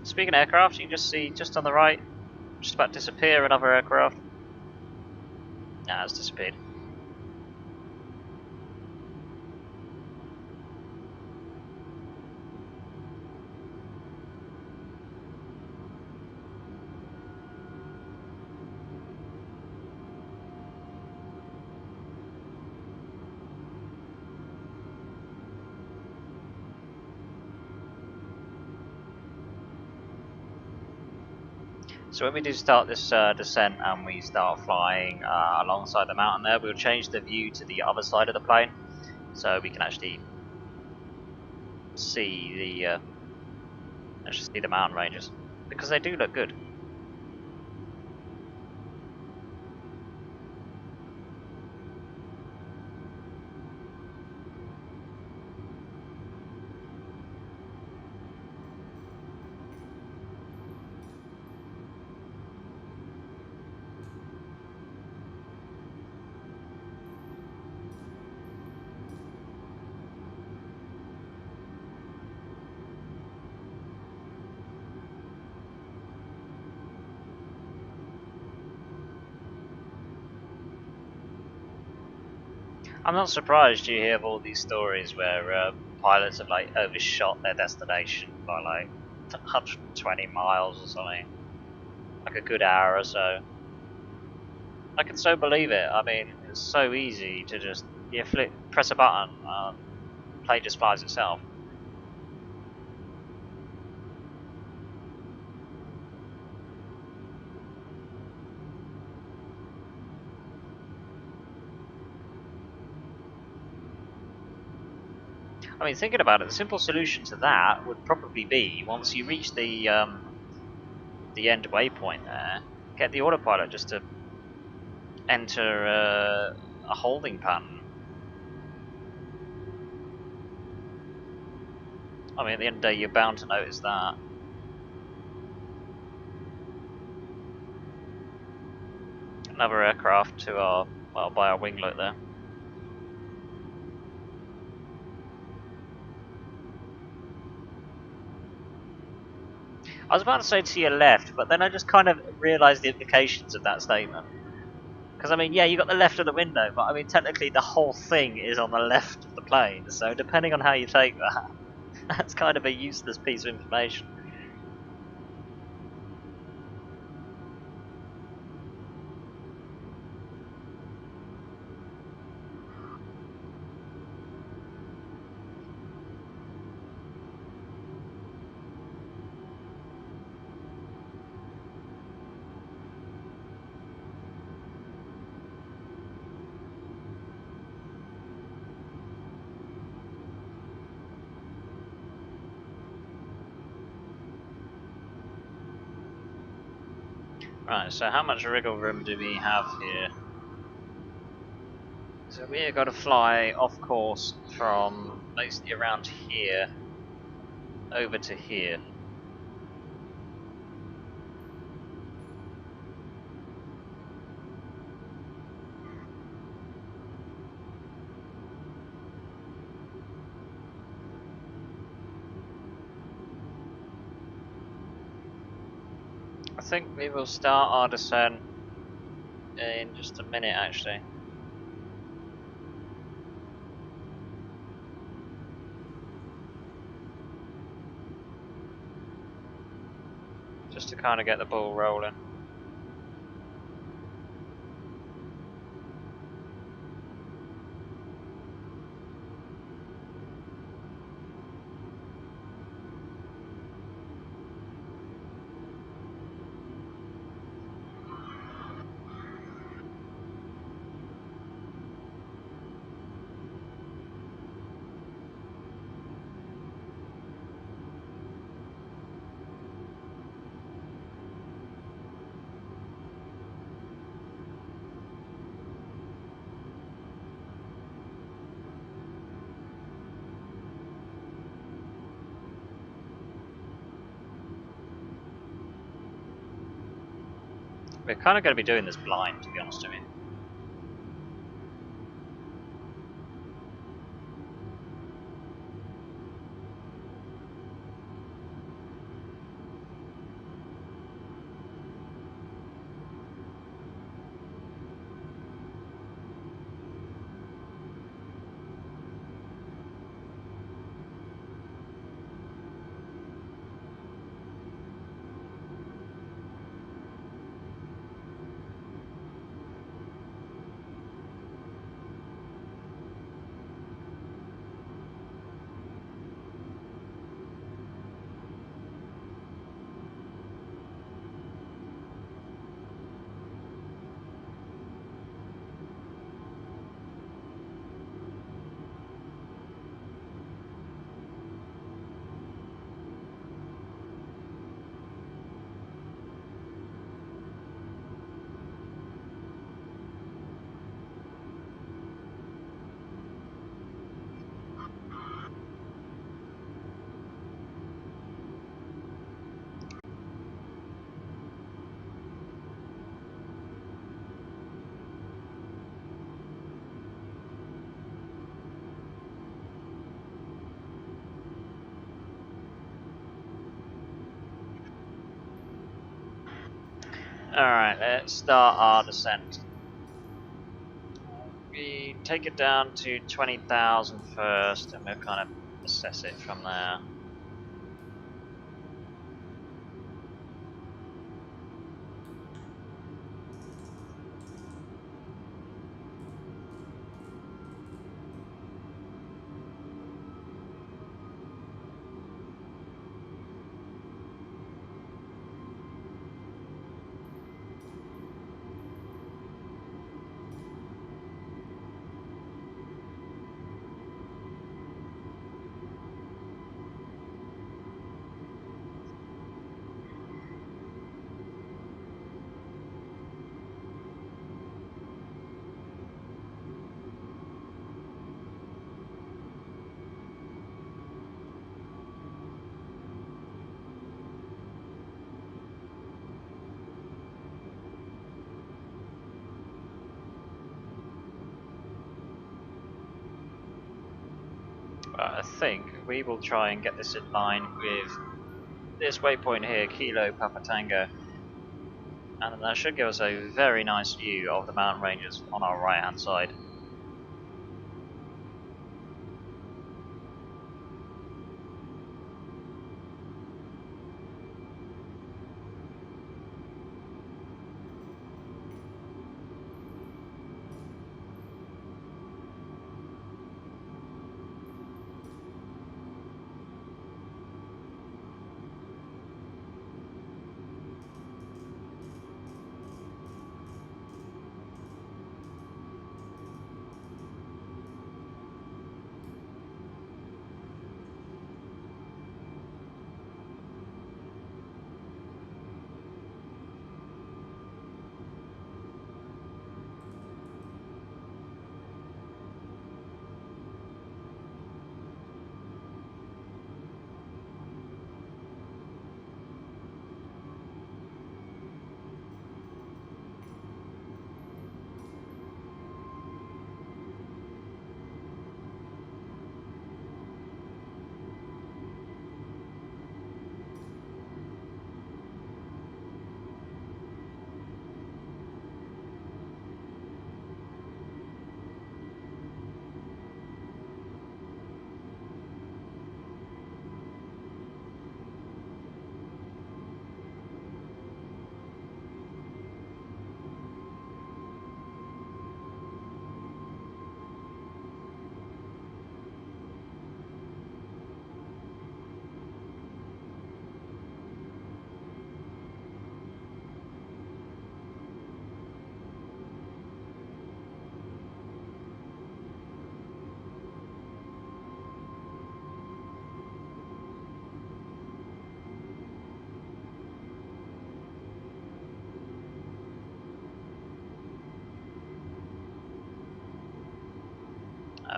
Speaking of aircraft, you can just see, just on the right, just about to disappear, another aircraft. Nah, it's disappeared. So when we do start this descent and we start flying alongside the mountain there, we'll change the view to the other side of the plane, so we can actually see the mountain ranges, because they do look good. I'm not surprised you hear of all these stories where pilots have like overshot their destination by like 120 miles or something, like a good hour or so. I can so believe it. I mean, it's so easy to just press a button, plane just flies itself. I mean, thinking about it, the simple solution to that would probably be once you reach the end waypoint there, get the autopilot just to enter a holding pattern. I mean, at the end of the day, you're bound to notice that. Another aircraft to our, well, by our winglet there. I was about to say to your left, but then I just kind of realised the implications of that statement. Because, I mean, yeah, you got the left of the window, but I mean, technically the whole thing is on the left of the plane, so depending on how you take that, that's kind of a useless piece of information. Right, so how much wriggle room do we have here? So we're going to fly off course from basically around here over to here. I think we will start our descent in just a minute, actually. Just to kind of get the ball rolling. We're kind of going to be doing this blind, to be honest with you. Alright, let's start our descent. We take it down to 20,000 first, and we'll kind of assess it from there. I think we will try and get this in line with this waypoint here, Kilo Papa Tango, and that should give us a very nice view of the mountain ranges on our right hand side.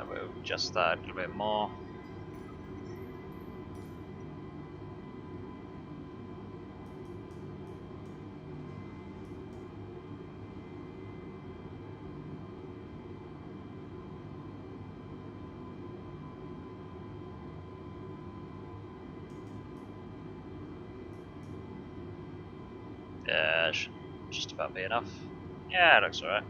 We'll adjust that a little bit more. Yeah, should just about be enough. Yeah, it looks alright.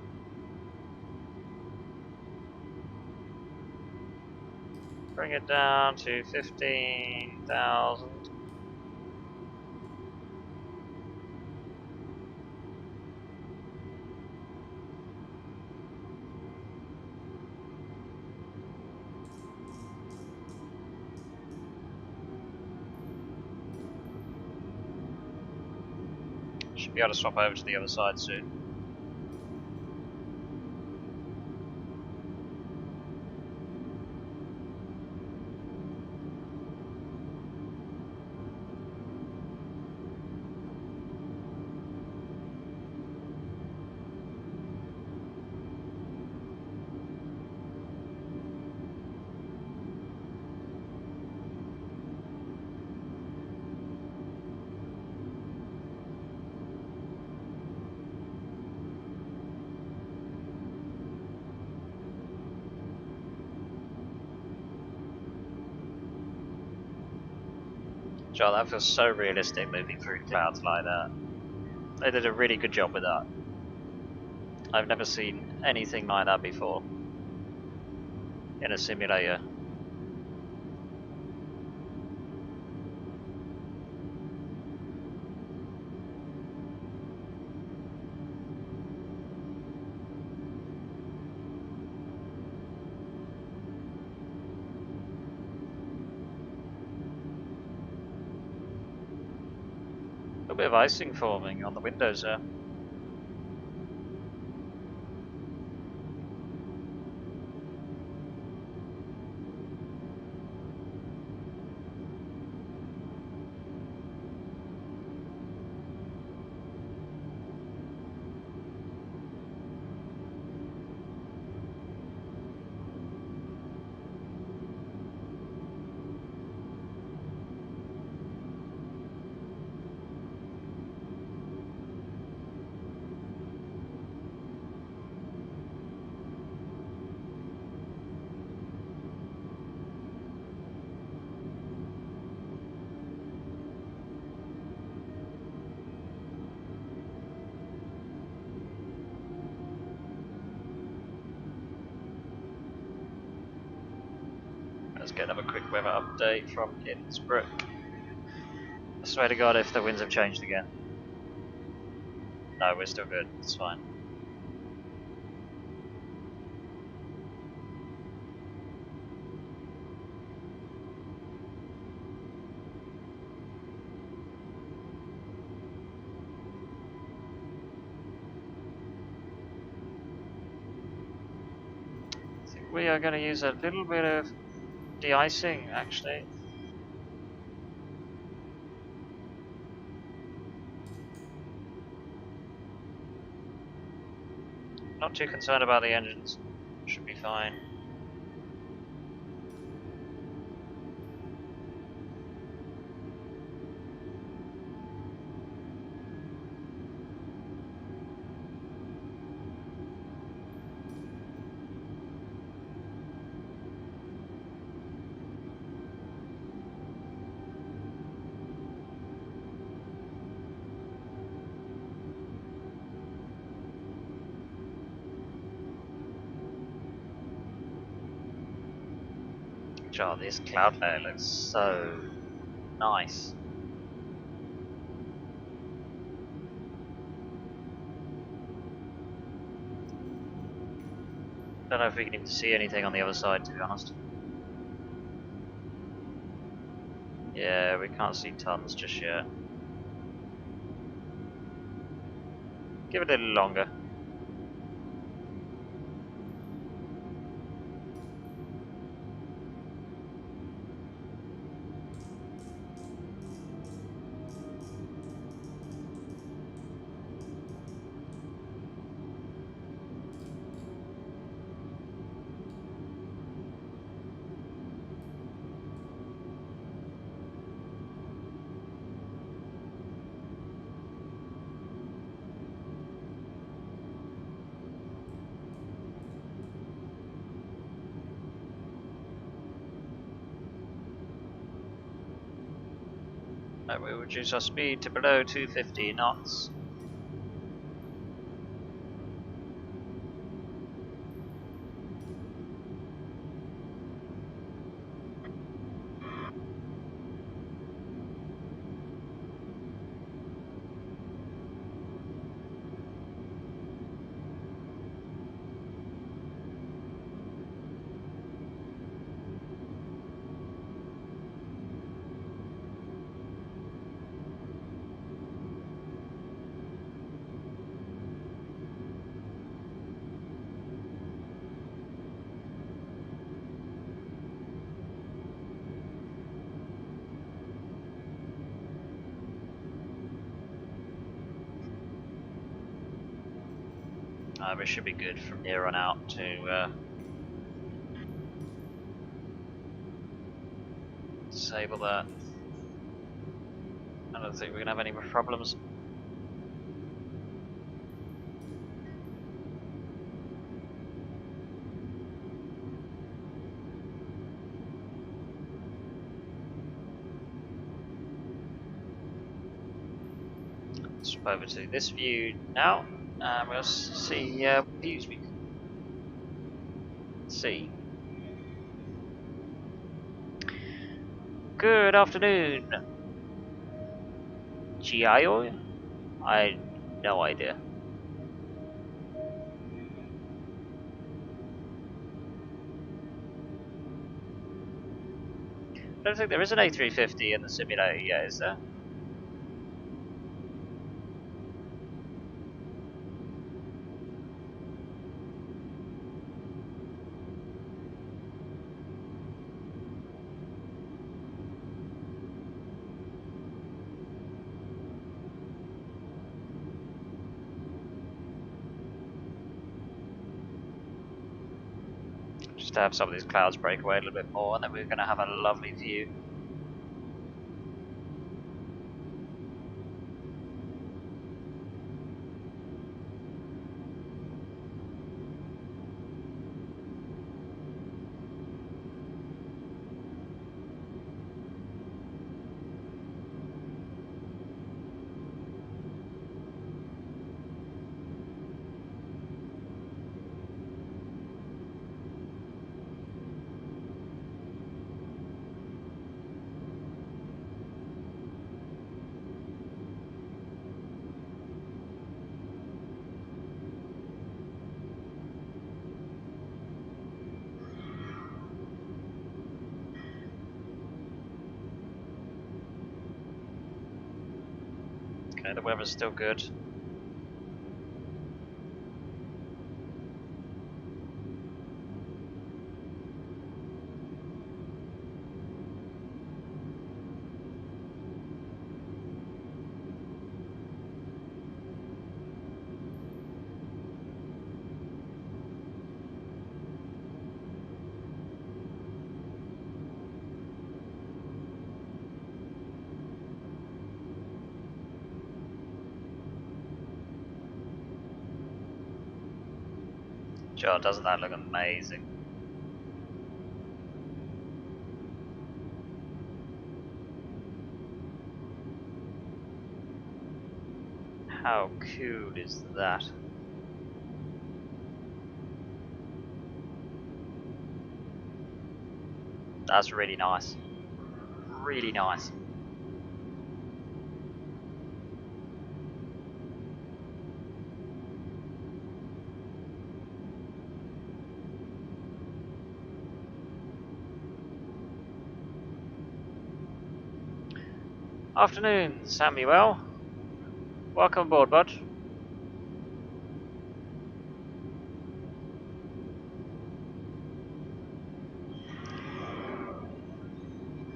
Bring it down to 15,000. Should be able to swap over to the other side soon. John, that feels so realistic moving through clouds like that. They did a really good job with that. I've never seen anything like that before in a simulator. A bit of icing forming on the windows there. let's get another quick weather update from Innsbruck. I swear to God if the winds have changed again. No, we're still good, it's fine. I think we are going to use a little bit of de-icing actually. Not too concerned about the engines, should be fine. God, this cloud layer looks so nice. Don't know if we can even see anything on the other side, to be honest. Yeah, we can't see tons just yet. Give it a little longer. We'll reduce our speed to below 250 knots. We should be good from here on out to disable that. I don't think we're going to have any more problems. Swap over to this view now, and we'll see views we can see. Good afternoon, Gio? I no idea. I don't think there is an A350 in the simulator yet, is there? Just to have some of these clouds break away a little bit more, and then we're going to have a lovely view. Okay, the weather's still good. Sure, doesn't that look amazing? How cool is that? That's really nice. Really nice. Afternoon, Samuel. Welcome aboard, bud.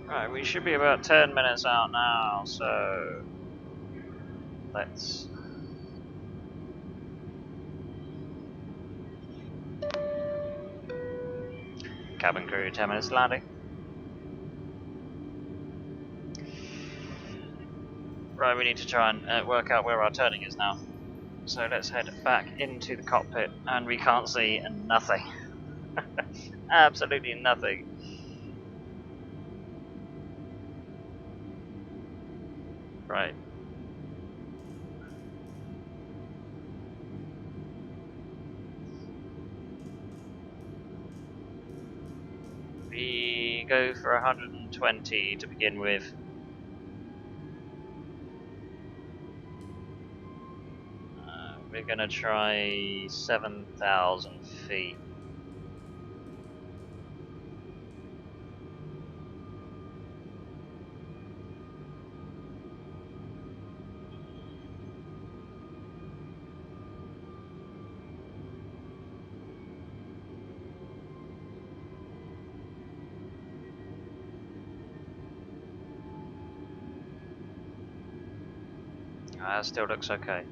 Right, we should be about 10 minutes out now, so let's... Cabin crew, 10 minutes landing. Right, we need to try and work out where our turning is now. So let's head back into the cockpit, and we can't see nothing. Absolutely nothing. Right. We go for 120 to begin with. We're gonna try 7,000 feet. That still looks okay.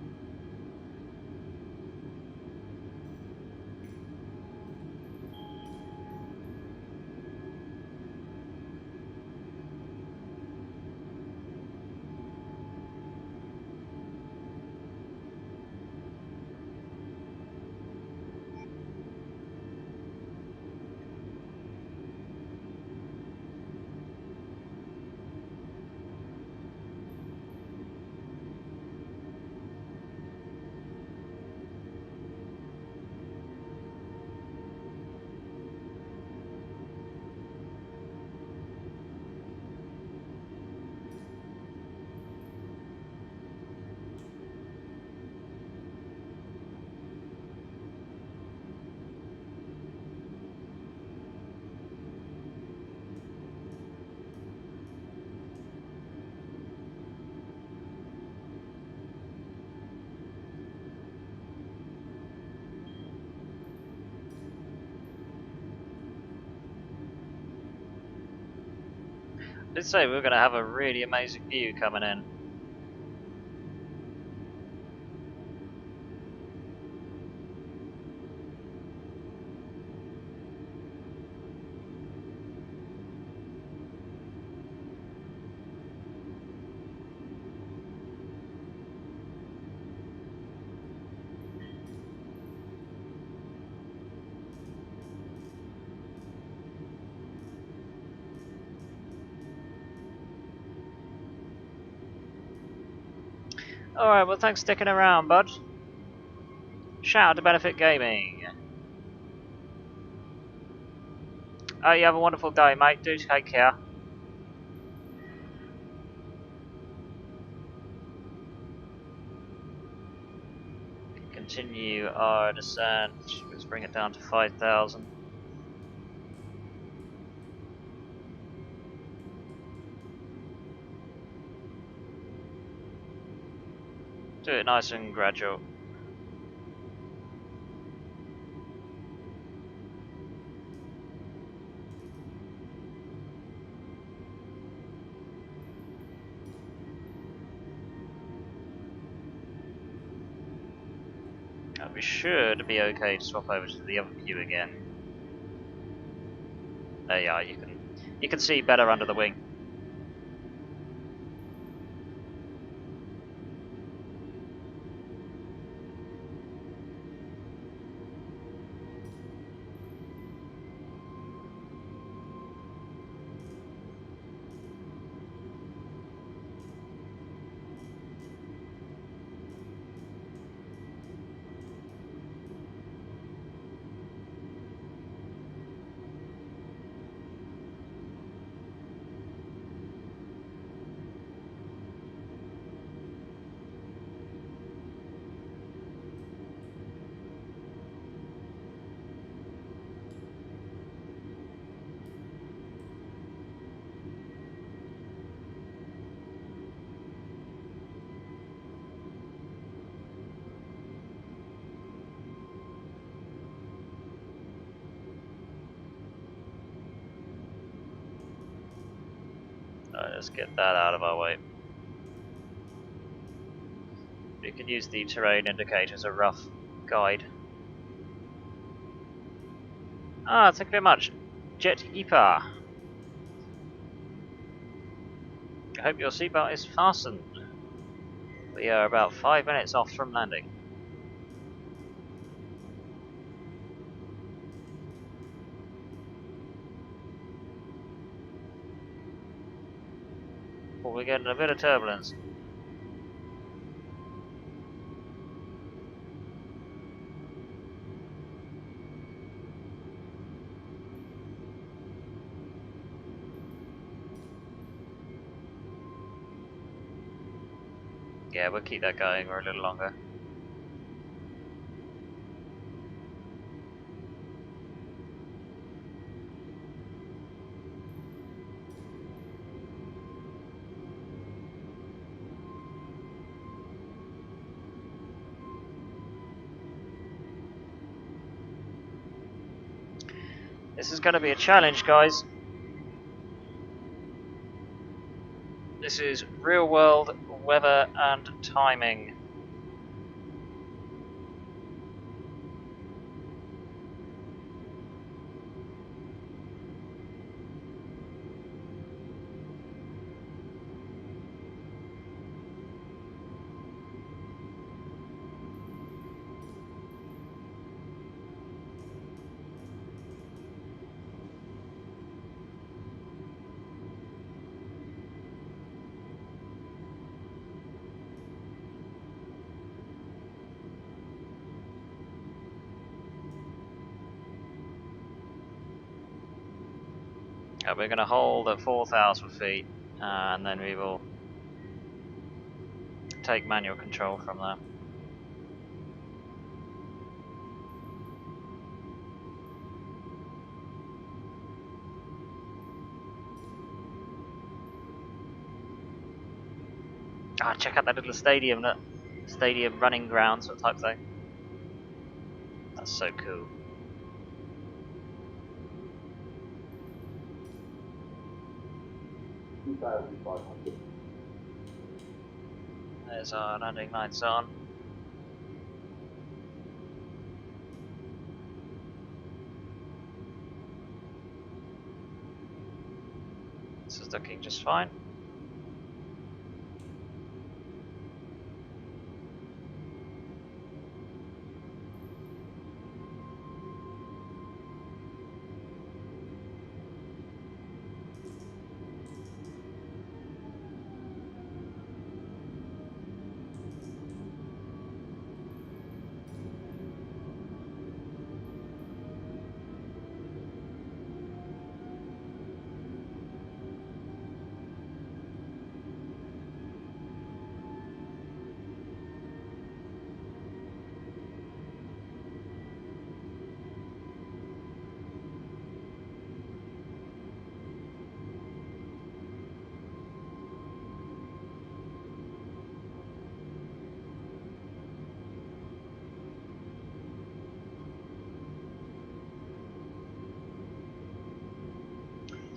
I did say we were going to have a really amazing view coming in. Alright, well thanks for sticking around, bud. Shout out to Benefit Gaming. Oh, you have a wonderful day, mate. Do take care. Continue our descent. Let's bring it down to 5,000. Do it nice and gradual. And we should be okay to swap over to the other view again. There you are. You can see better under the wing. Let's get that out of our way. We can use the terrain indicator as a rough guide. Ah, thank you very much, Jet Epa. I hope your seatbelt is fastened. We are about 5 minutes off from landing. Well, we're getting a bit of turbulence. Yeah, we'll keep that going for a little longer. This is going to be a challenge, guys. This is real world weather and timing. We're going to hold at 4,000 feet, and then we will take manual control from there. Ah, check out that little stadium, that stadium running grounds, that type thing. That's so cool. There's our landing lights on. This is looking just fine.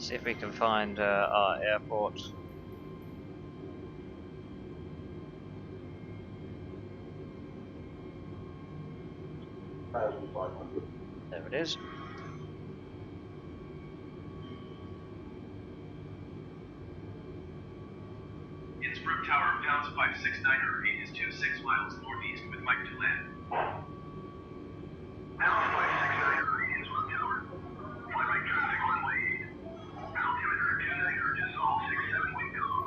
See if we can find our airport. There it is. Innsbruck Tower, pounds 569 is 26 miles northeast with Mike to land. Pounds 569 Innsbruck Tower. Fly right traffic runway 8. Altimeter 29 dissolve 67 wind calm.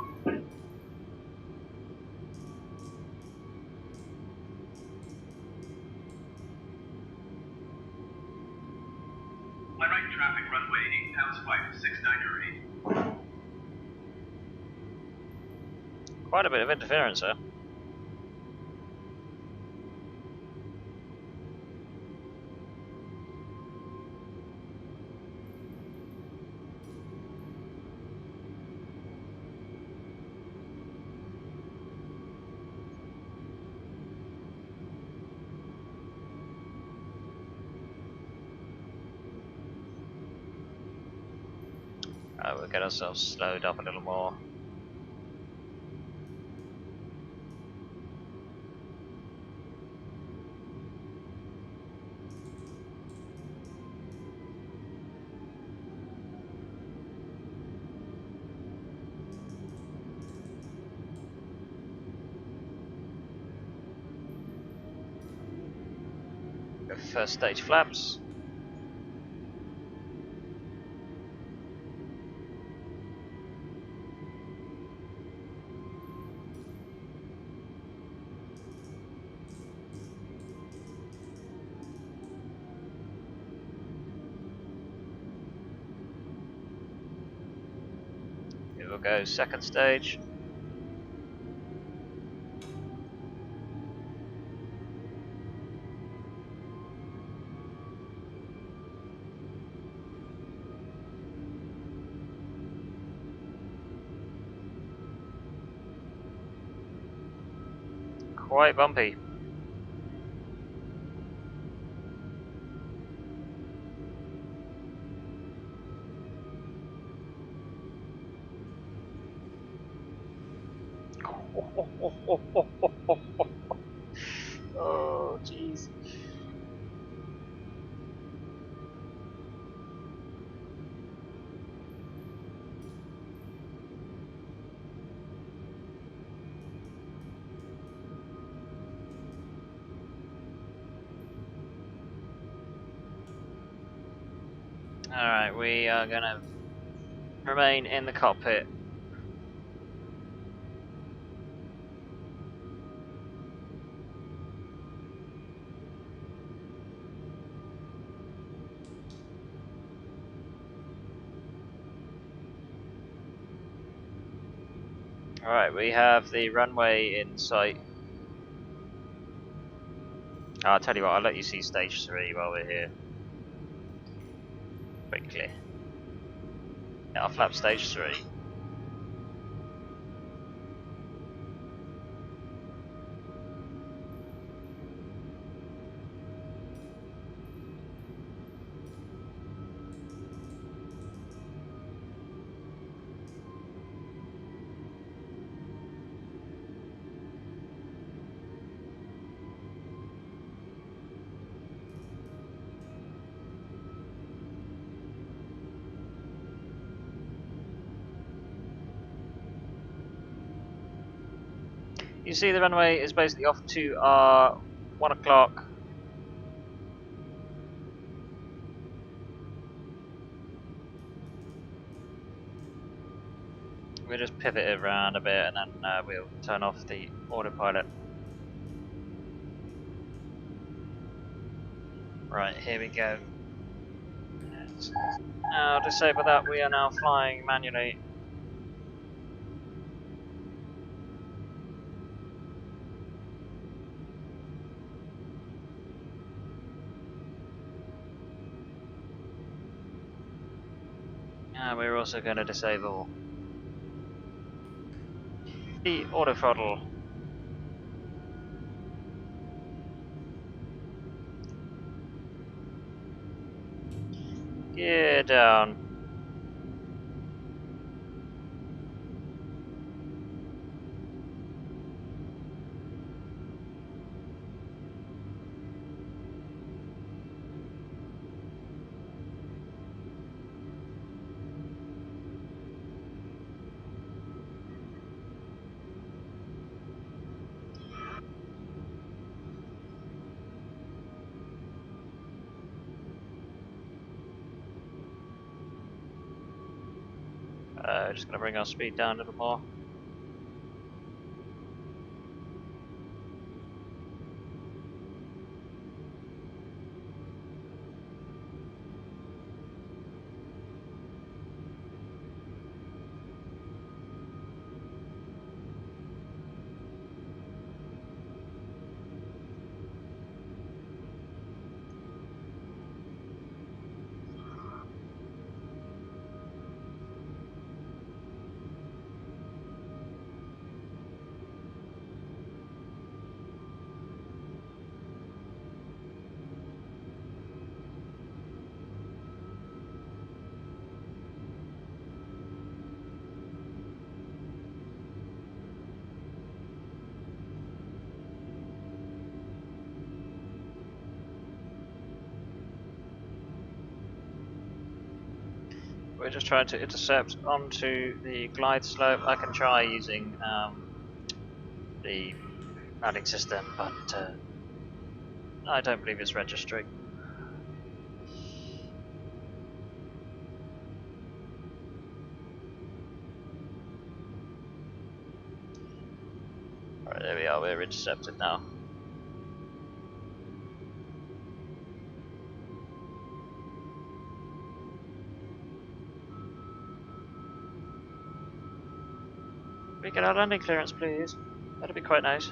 Fly right traffic runway 8, pounds 569 Quite a bit of interference there. We'll get ourselves slowed up a little more. Go for first stage flaps. Here we'll go second stage. Quite bumpy. Oh, jeez. Alright, we are gonna remain in the cockpit. Alright, we have the runway in sight. I'll tell you what, I'll let you see stage 3 while we're here. Quickly. Yeah, I'll flap stage 3. You see the runway is basically off to our 1 o'clock. We'll just pivot it around a bit and then we'll turn off the autopilot. Right, here we go. Now, disable that, we are now flying manually. We're also going to disable the auto throttle. Gear down. Just gonna bring our speed down a little more. We're just trying to intercept onto the glide slope. I can try using the landing system, but I don't believe it's registering. Alright, there we are, we're intercepted now. Can we get our landing clearance, please? That'd be quite nice.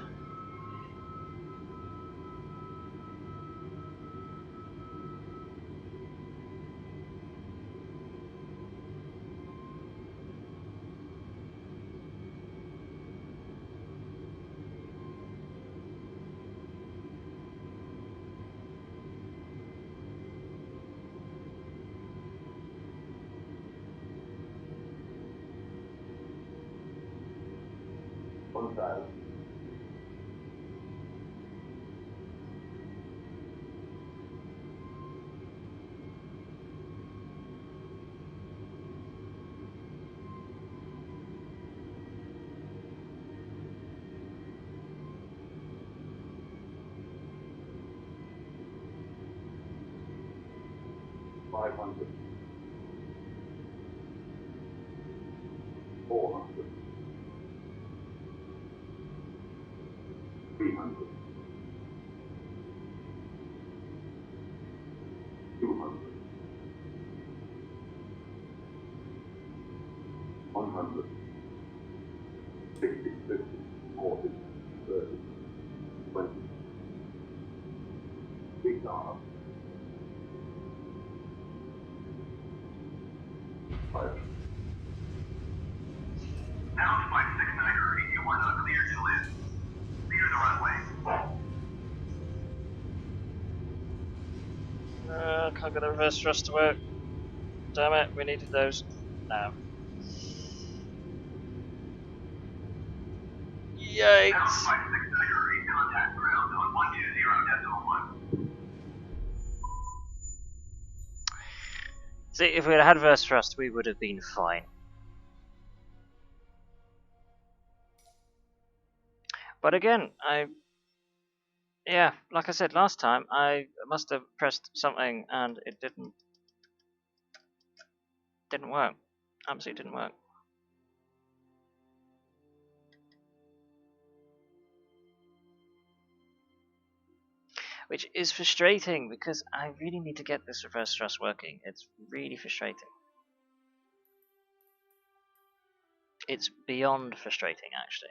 Now flight 69er, you are not cleared to land. Clear the runway. Can't get the reverse thrust to work. Damn it, we needed those. No. Yikes! Now flight 69er, contact ground on 120.1. See, if we had reverse thrust, we would have been fine. But again, yeah, like I said last time, I must have pressed something and it didn't work. Absolutely didn't work. Which is frustrating because I really need to get this reverse thrust working. It's really frustrating. It's beyond frustrating, actually.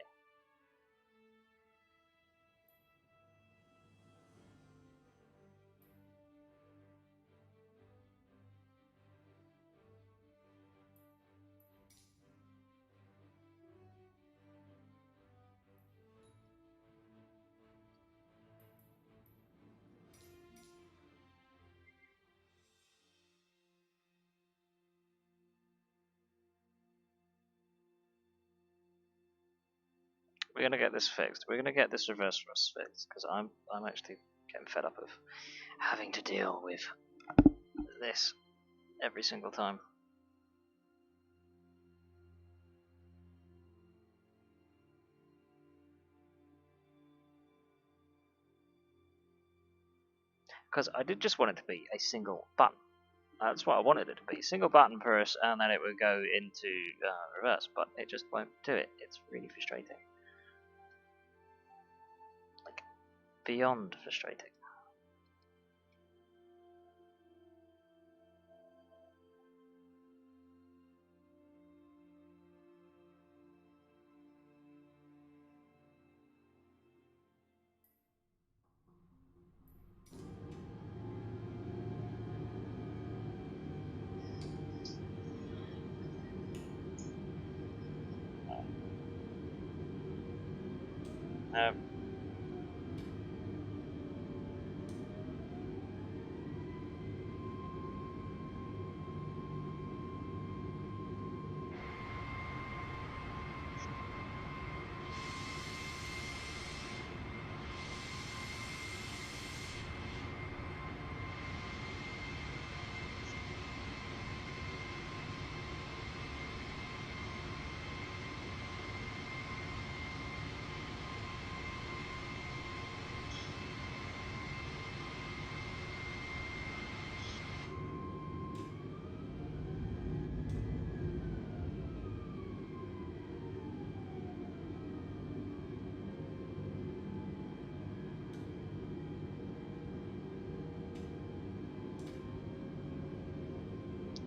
We're gonna get this fixed. We're gonna get this reverse thrust fixed because I'm actually getting fed up of having to deal with this every single time. Because I did just want it to be a single button. That's what I wanted it to be. Single button press and then it would go into reverse, but it just won't do it. It's really frustrating. Like, beyond frustrating. Um,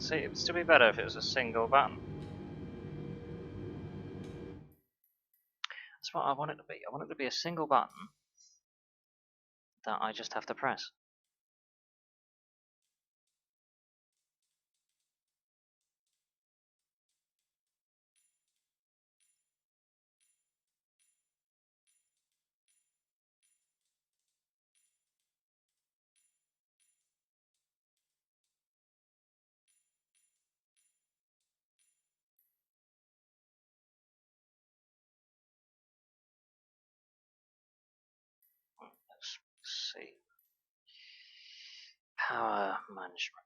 See, it would still be better if it was a single button. That's what I want it to be. I want it to be a single button that I just have to press. Let's see. Power management.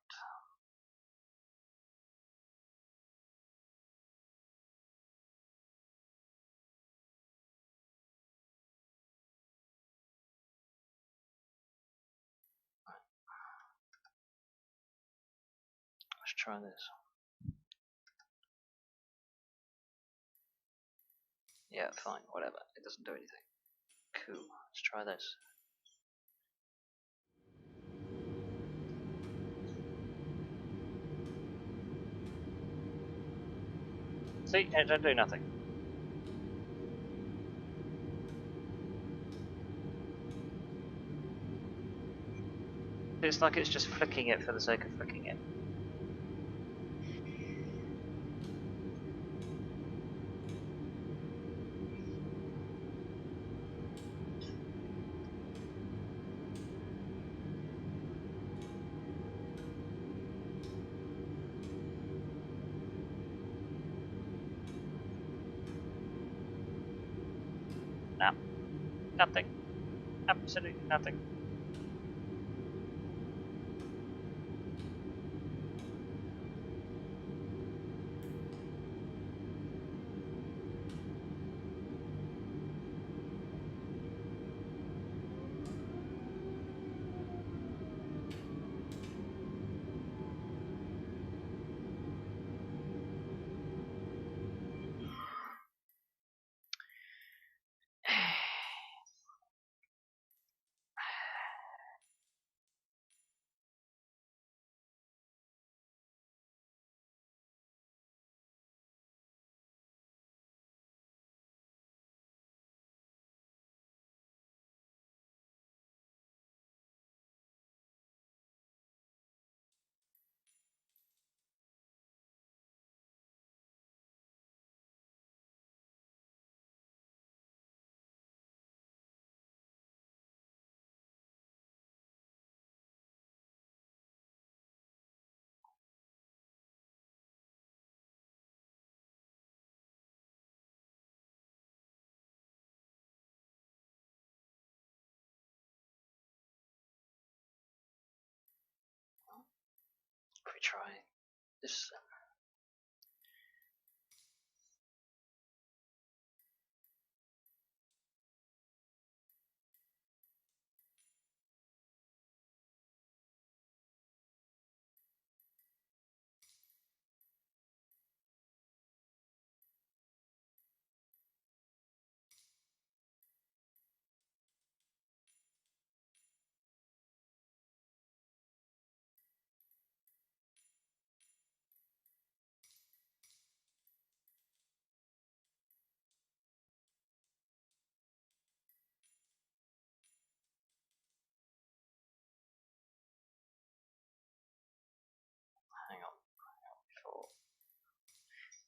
Let's try this. Yeah, fine, whatever. It doesn't do anything. Cool. Let's try this. See, it don't do nothing. It's like it's just flicking it for the sake of flicking it. No. Nothing. Absolutely nothing. If we try this.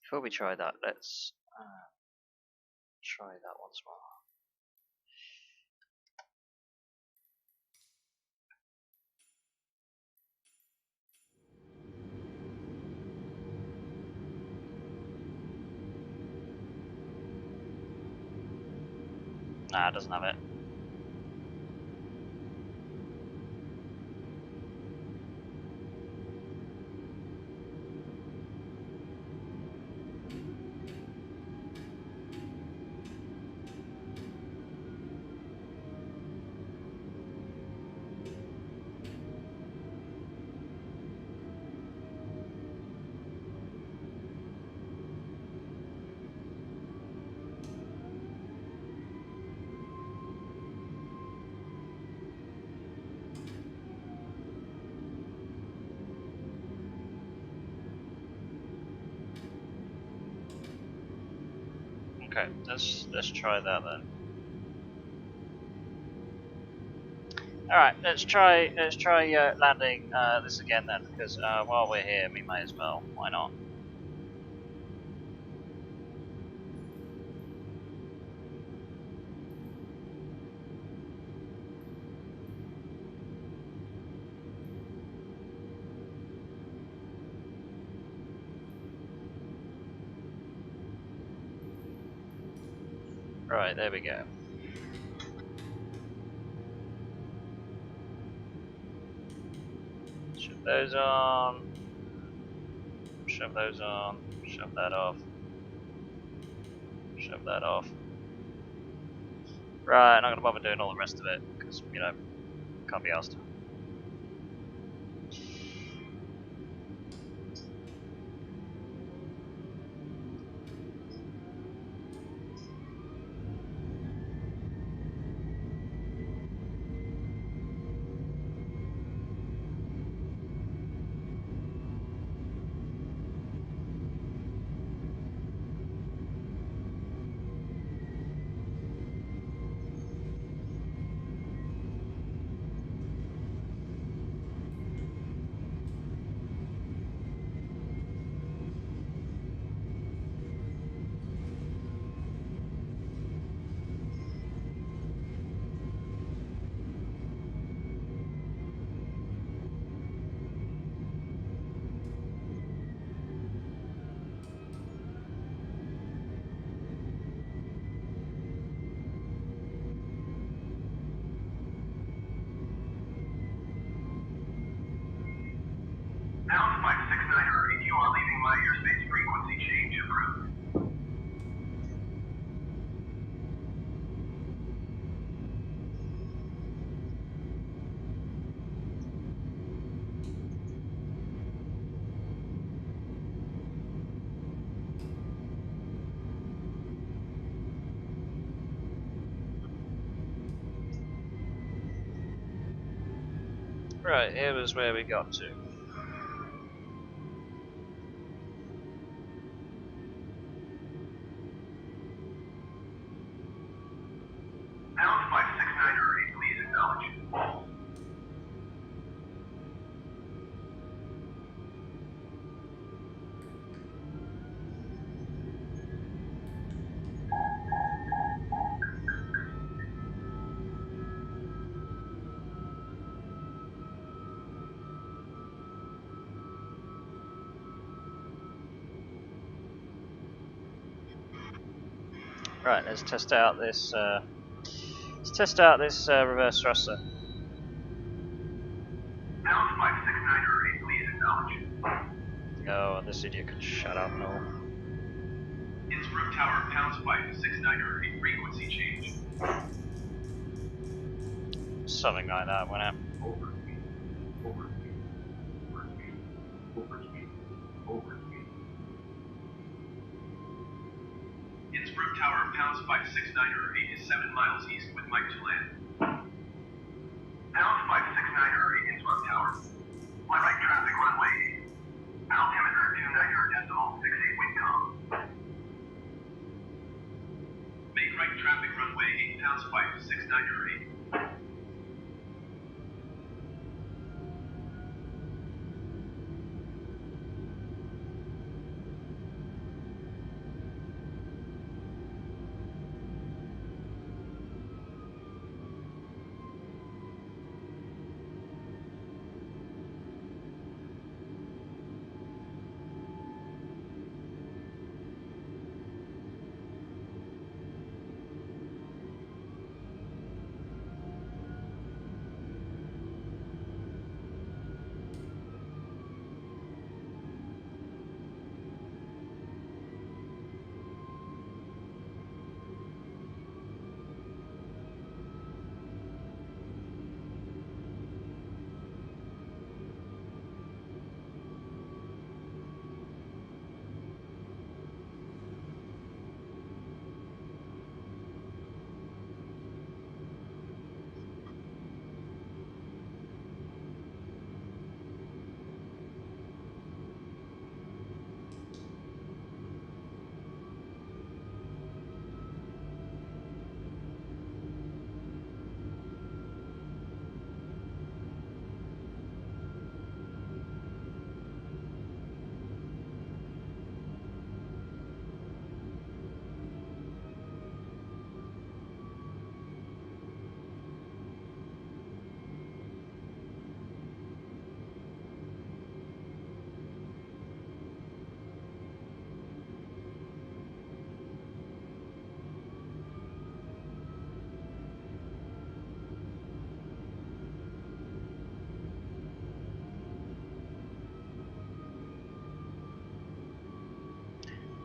Before we try that, let's try that once more. Nah, it doesn't have it. Okay, let's try that then. All right, let's try landing this again then, because while we're here, we may as well. Why not? Right, there we go. Shove those on. Shove those on. Shove that off. Shove that off. Right, not gonna bother doing all the rest of it, because, you know, can't be asked. Pound 569, you are leaving my airspace. Frequency change approved. Right, here was where we got to. Pound 569, please acknowledge. Right, let's test out this. Reverse thruster. Pound 569, please acknowledge. Oh, this idiot can shut up and all. Innsbruck Tower, pound 569, frequency change. Something like that, went out. Innsbruck Tower, pounds 569 is 7 miles east with Mike to land. Pound 569 Innsbruck Tower. My right traffic runway. Altimeter 29.68 wind calm. Make right traffic runway 8 pounds 569.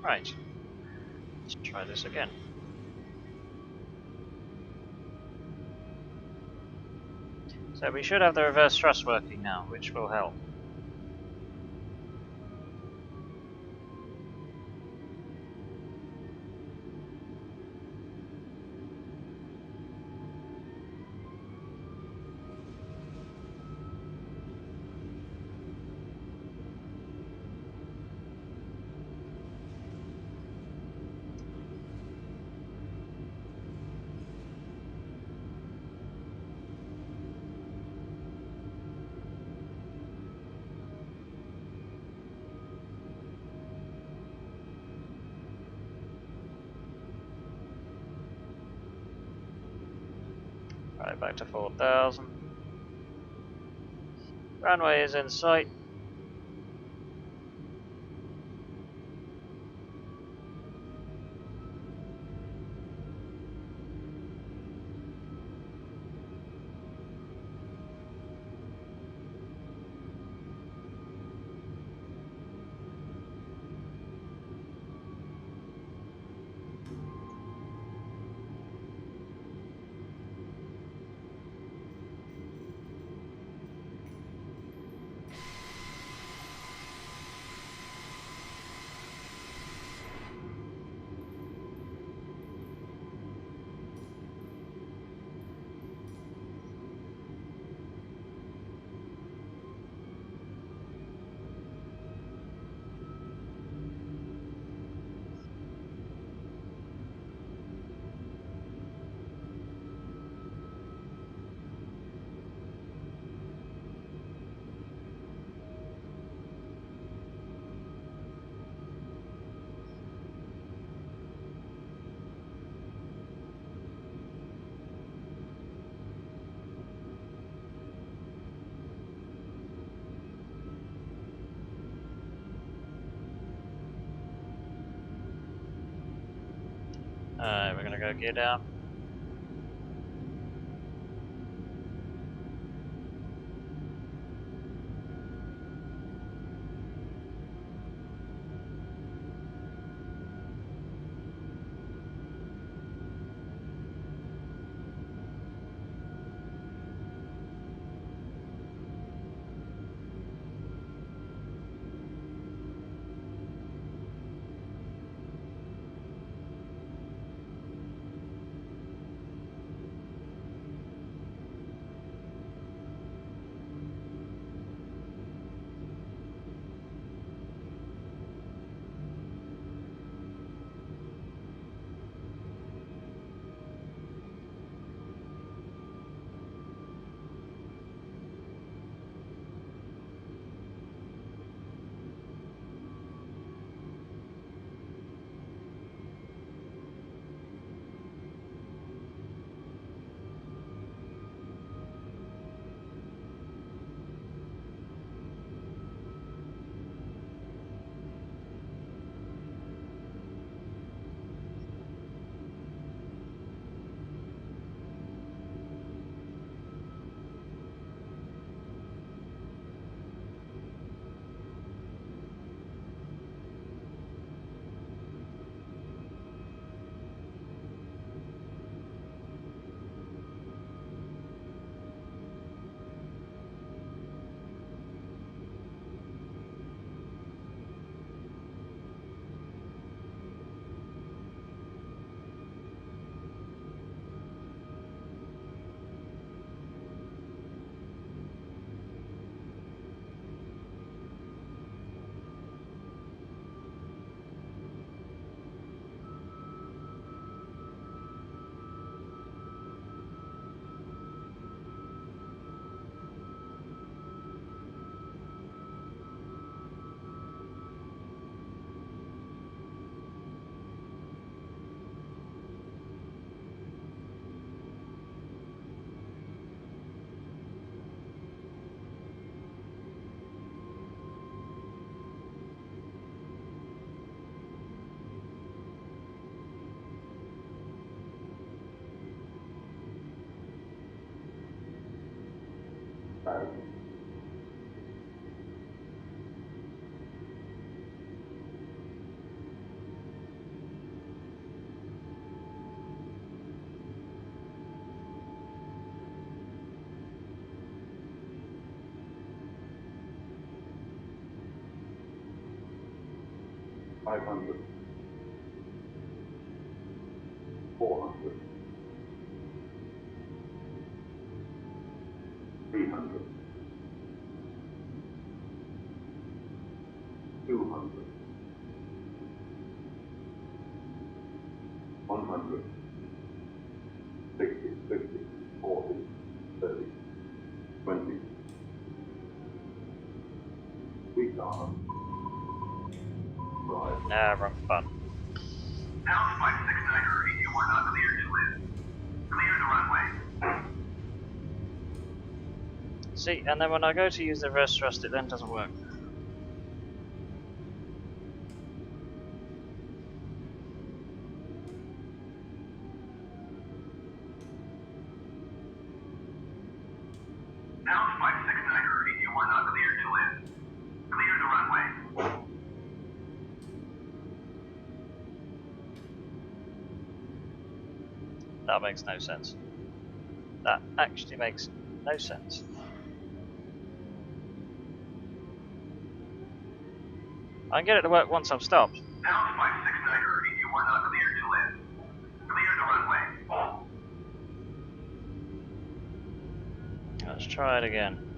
Right. Let's try this again. So we should have the reverse thrust working now, which will help. Right, back to 4,000. Runway is in sight. We're gonna go gear down. 500, 400, 300, 200, 100, 60, 50, 40, 30, 20. Retard. Right. Nah, wrong button. Pound 569 Hurry, you are not cleared to land. Clear the runway. See, and then when I go to use the reverse thrust, it then doesn't work. Pound 569 Hurry, you are not cleared to land. Clear the runway. That makes no sense. That actually makes no sense. I can get it to work once I'm stopped. Pound 569 Hurry, you are not cleared to land. Clear the runway. Let's try it again.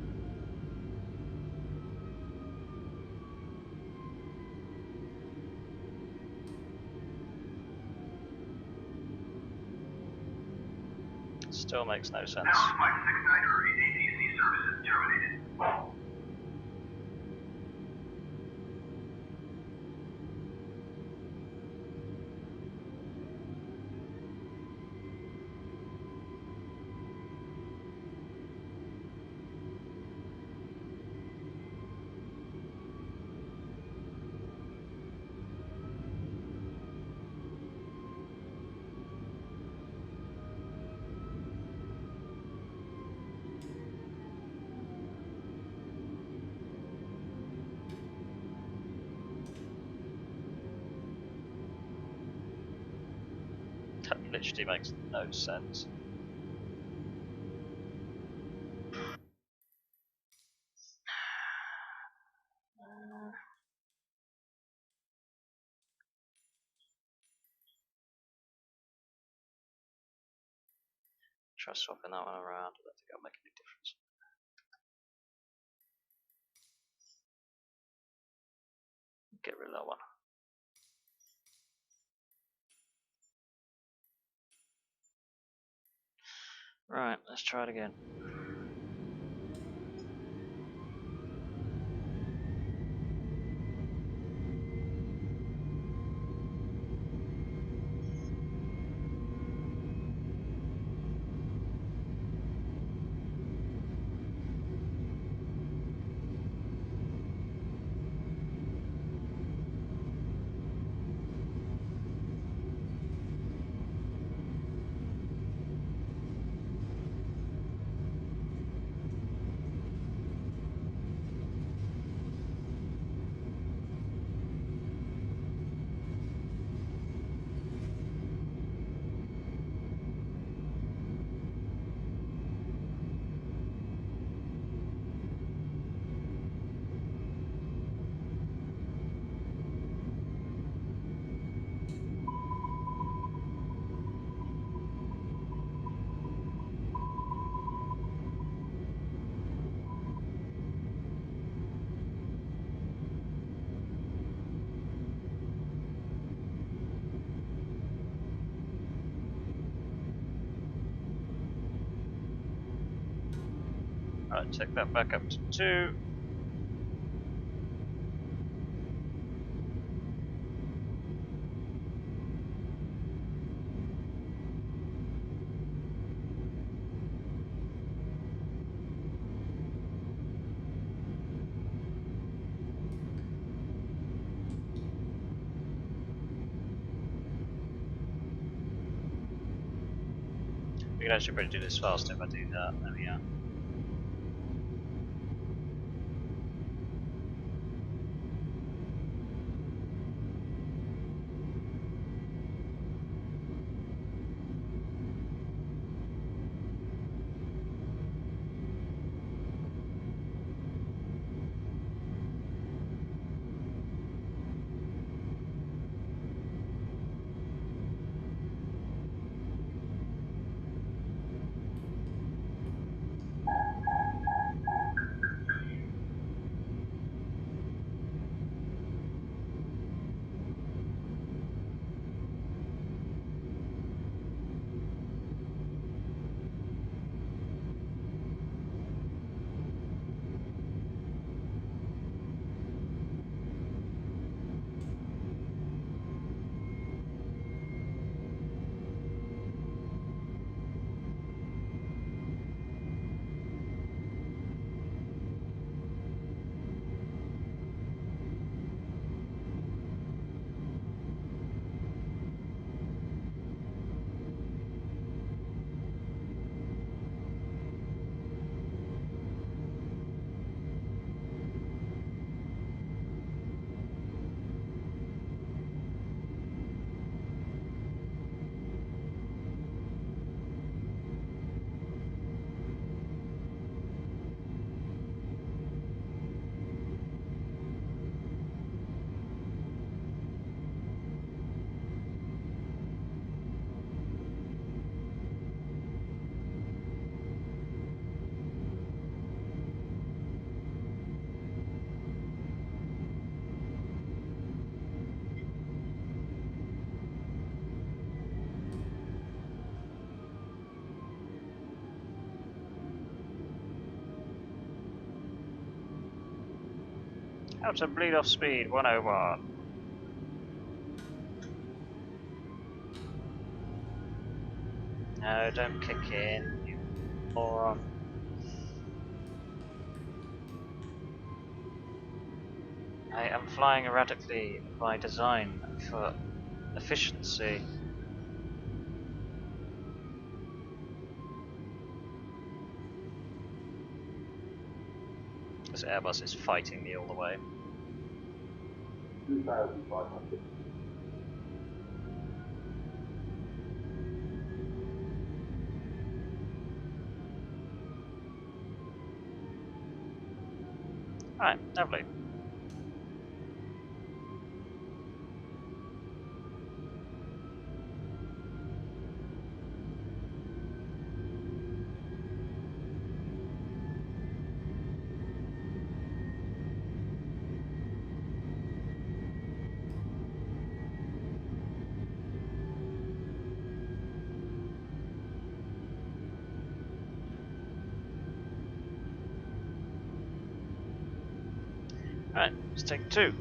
Still makes no sense. Pound 569 Hurry, ATC services terminated. That literally makes no sense. Try swapping that one around. I don't think that'll make any difference. Get rid of that one. Right, let's try it again. Right, take that back up to 2. We can actually probably do this fast if I do that. There we are. How to bleed off speed 101. No, don't kick in, you moron. I am flying erratically by design for efficiency. This Airbus is fighting me all the way. 2,500. Alright, lovely. Alright, let's take 2.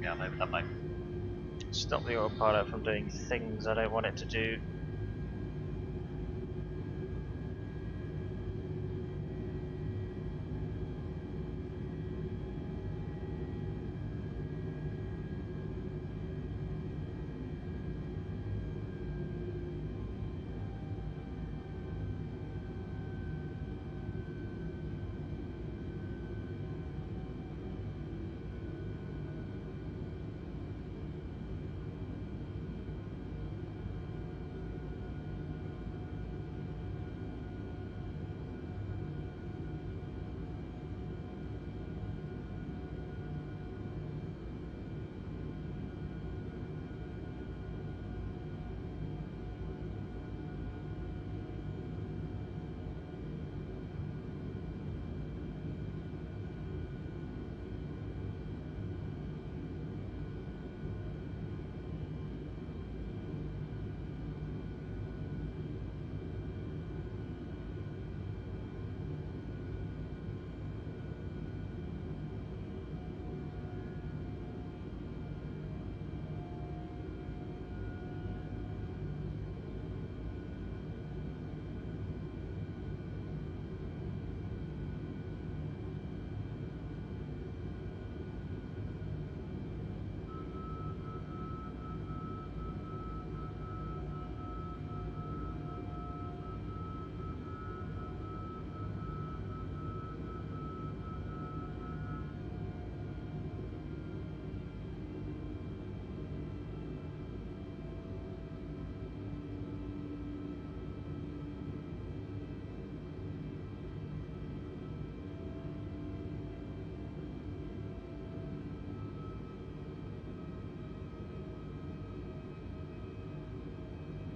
Yeah, maybe that might stop the autopilot from doing things I don't want it to do.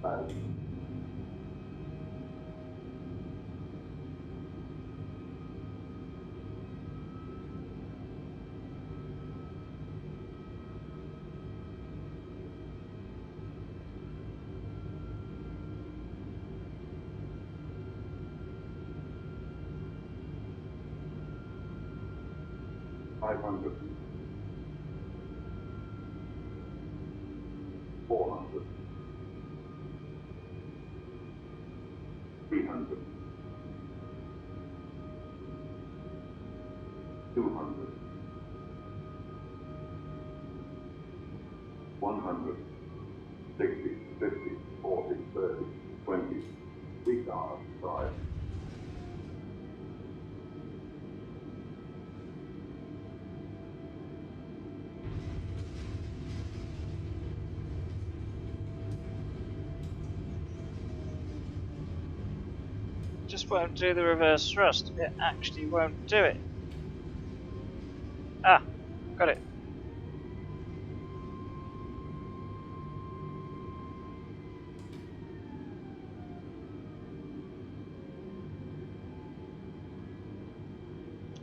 And 500, 400, 300, 200, 100, 60, 50, 40, 30, 20, retard, 5. just won't do the reverse thrust. It actually won't do it. Ah, got it.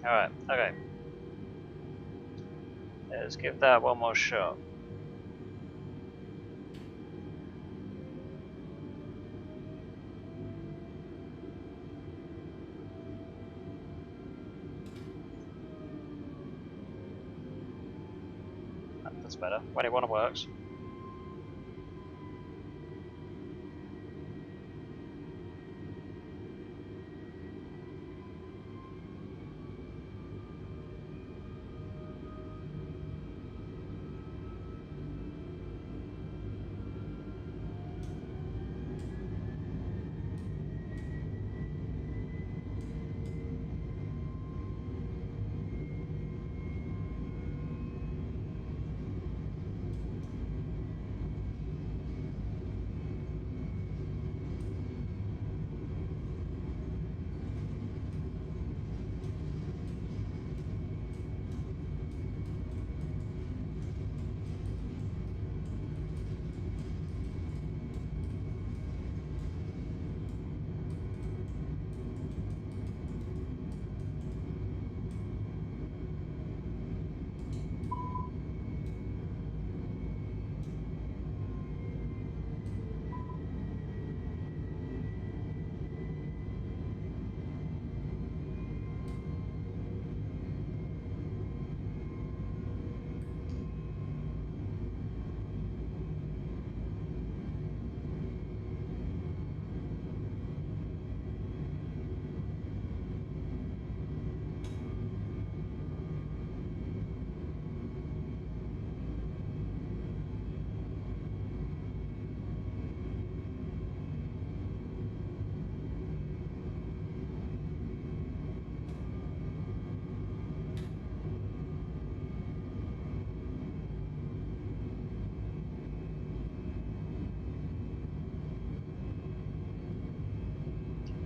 Alright, okay. Let's give that one more shot. That's better. When it works.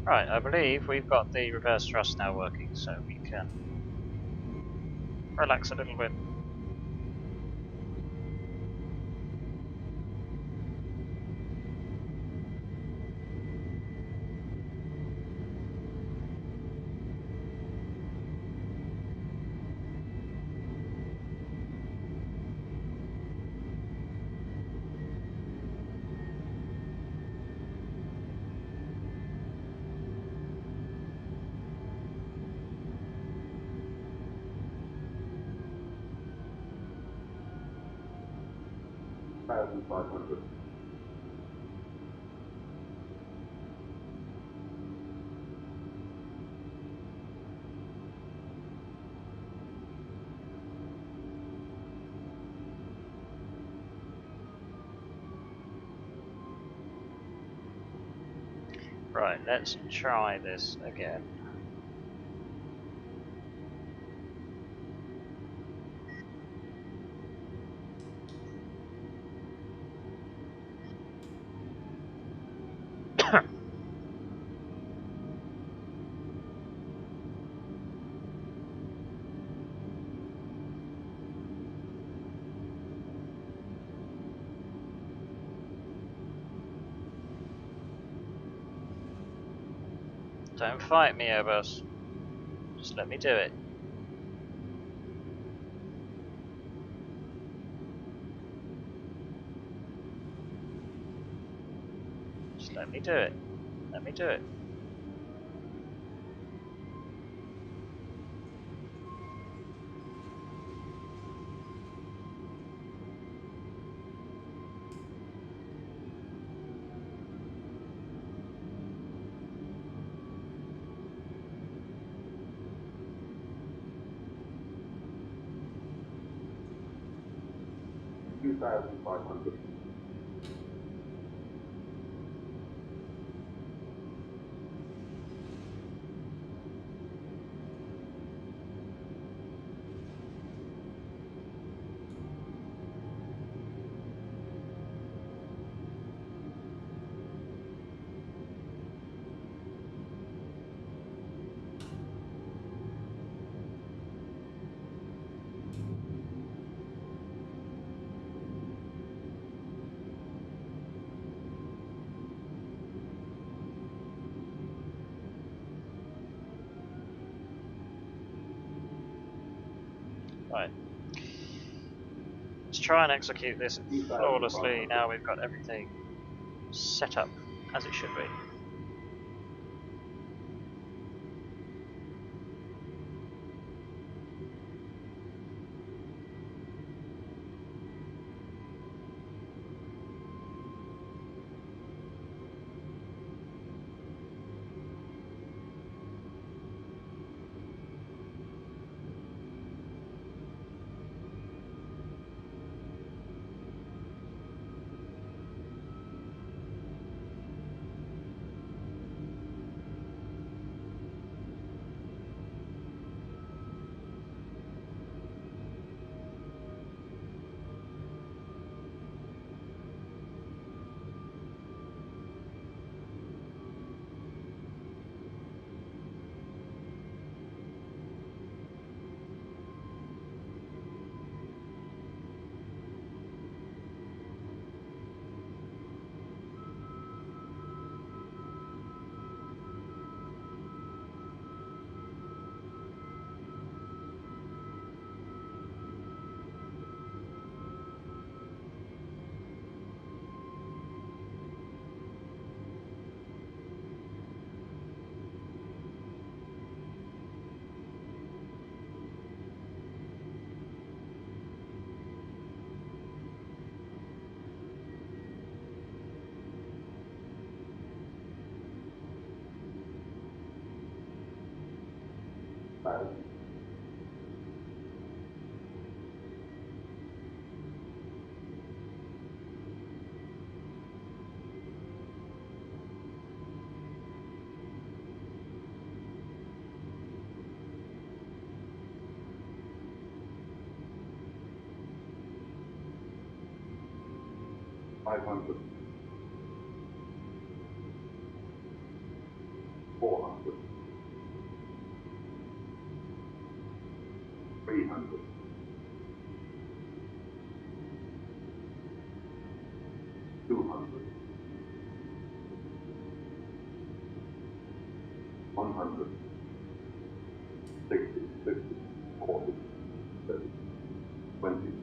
Right, I believe we've got the reverse thrust now working, so we can relax a little bit. $1,500. Right, let's try this again. Don't fight me, Airbus. Just let me do it. Just let me do it. Let me do it. $2,500. Right. Let's try and execute this flawlessly now we've got everything set up as it should be. Five hundred. 400. 300. 200. 100. 60, 50, 40, 30, 20.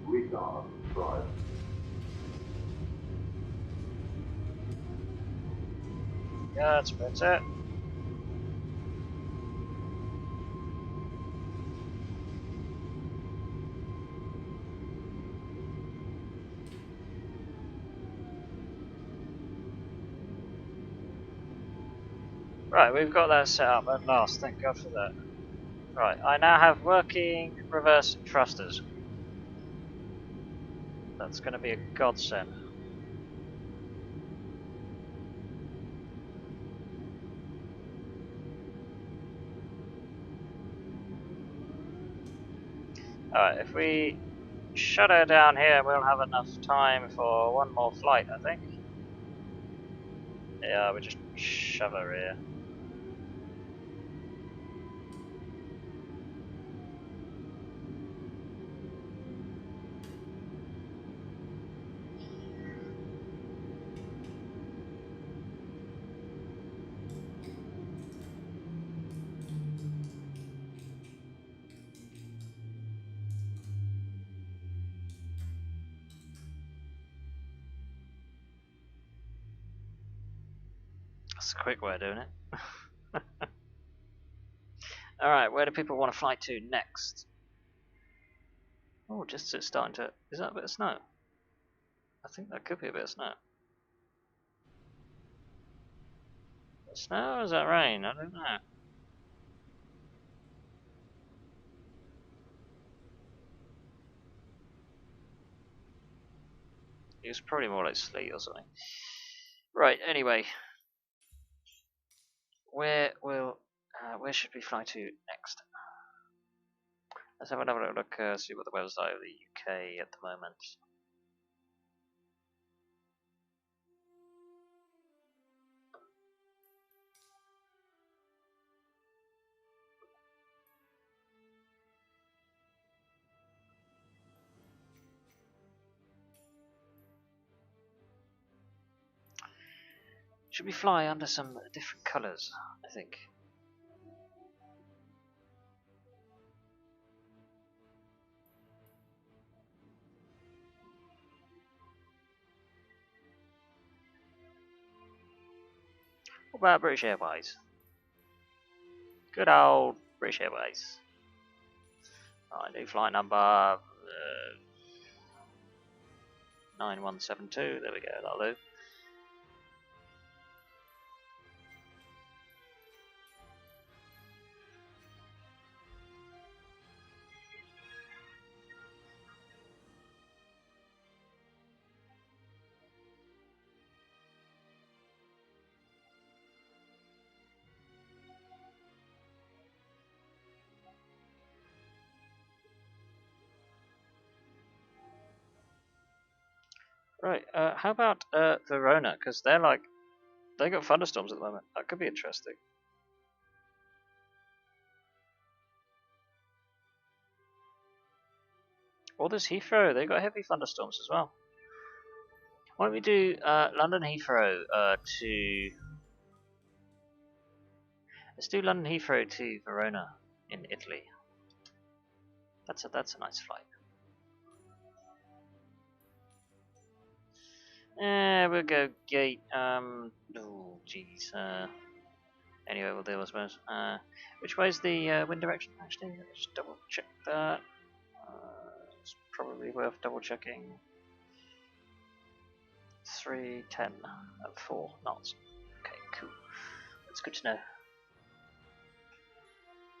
Retard, drive. Yeah, that's better. Right, we've got that set up at last, thank God for that. Right, I now have working reverse thrusters. That's going to be a godsend. Alright, if we shut her down here, we'll have enough time for one more flight, I think. Yeah, we just shove her here. That's a quick way of doing it. Alright, where do people want to fly to next? Oh, just it's starting to... Is that a bit of snow? I think that could be a bit of snow. Snow or is that rain? I don't know. It's probably more like sleet or something. Right, anyway. Where should we fly to next? Let's have another look, see what the weather's like of the UK at the moment. Should we fly under some different colours, I think? What about British Airways? Good old British Airways. Right, new flight number 9172. There we go, that'll do. Right, how about Verona? Because they got thunderstorms at the moment. That could be interesting. Or there's Heathrow. They got heavy thunderstorms as well. Why don't we do London Heathrow to... Let's do London Heathrow to Verona in Italy. That's a nice flight. We'll go gate. Oh, jeez. Anyway, we'll deal, I suppose. Which way's the wind direction? Actually, let's double check that. It's probably worth double checking. 310 at 4 knots. Okay, cool. That's good to know.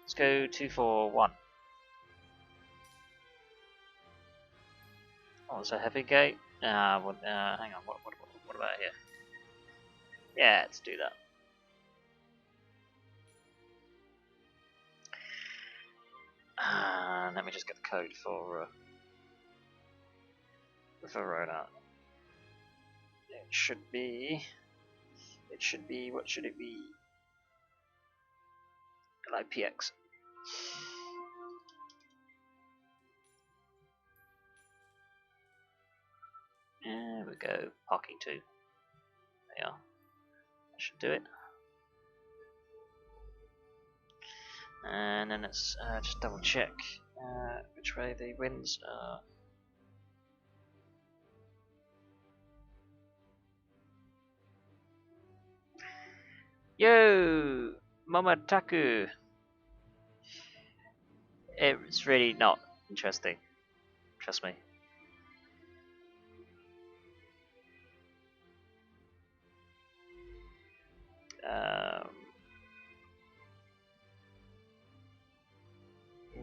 Let's go 241. Oh, it's a heavy gate. Hang on. What about here? Yeah, let's do that. Let me just get the code for Verona. It should be. What should it be? LIPX. There we go. Parking 2. There you are. That should do it. And then let's just double check which way the winds are. Yo! Momataku! It's really not interesting. Trust me. Um,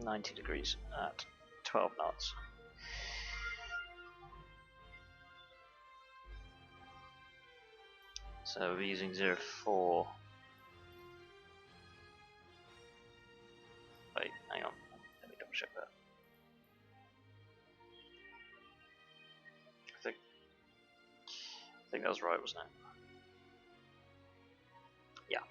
90 degrees at 12 knots. So we're using 04. Wait, hang on. Let me double check that. I think that was right, wasn't it? Yeah.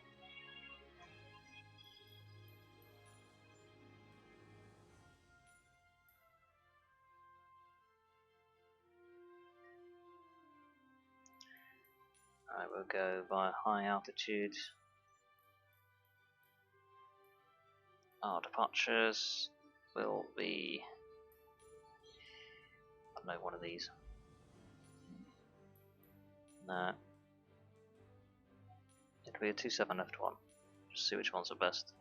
Alright, we'll go by high altitude. Our departures will be, I don't know, one of these. No. It'll be a 27 left one. Just see which ones are best.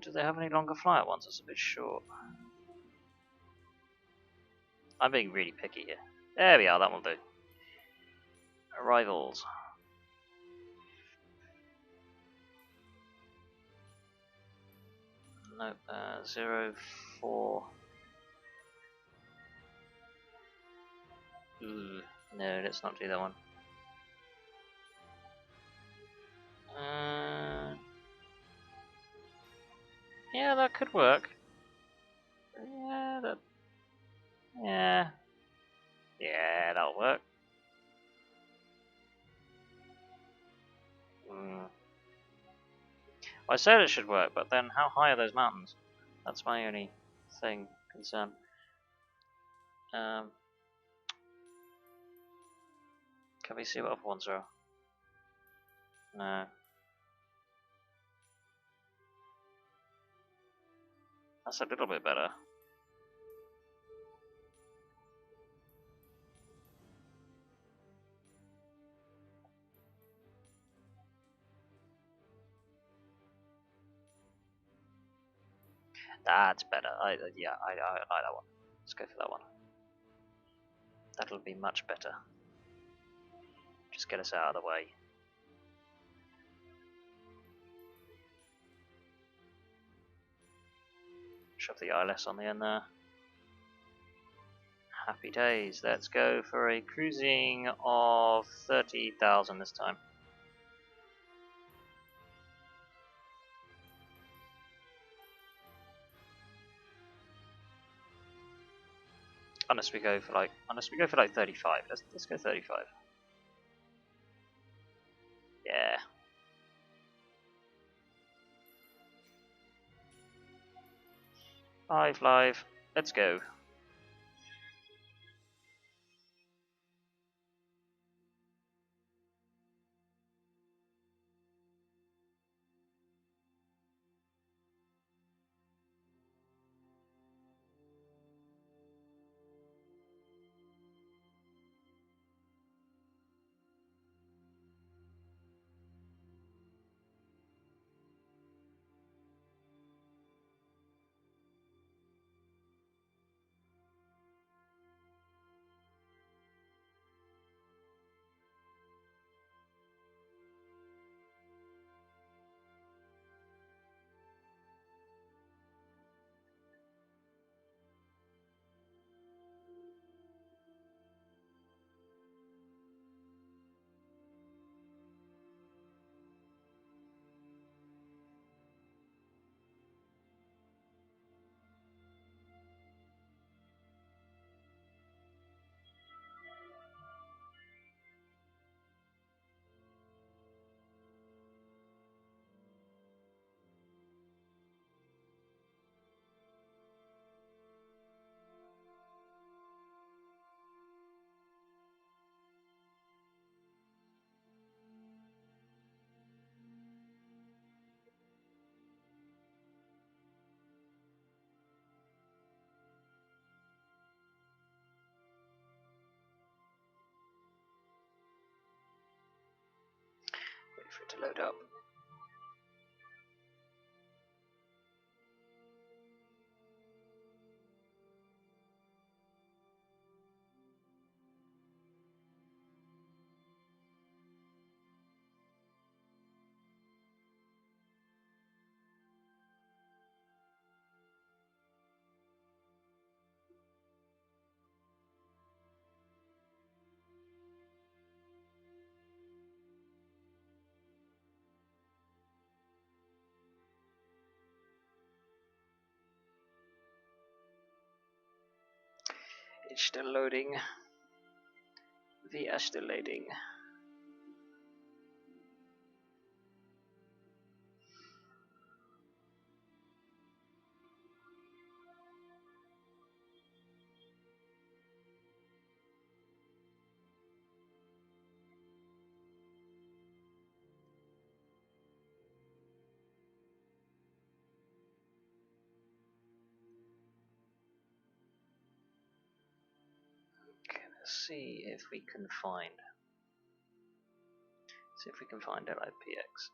Do they have any longer flight ones? It's a bit short. I'm being really picky here. There we are, that will do. Arrivals. Nope, 04. Ooh, no, let's not do that one. Yeah, that could work. Yeah, that'll work. I said it should work, but then how high are those mountains? That's my only concern. Can we see what other ones are? No. That's a little bit better. That's better. Yeah, I like that one. Let's go for that one. That'll be much better. Just get us out of the way. Shove the ILS on the end there. Happy days. Let's go for a cruising of 30,000 this time. Unless we go for like 35. Let's go 35. Yeah. Live. Let's go. Wait for it to load up. It's still loading. We are still loading. Okay, let's see if we can find LIPX.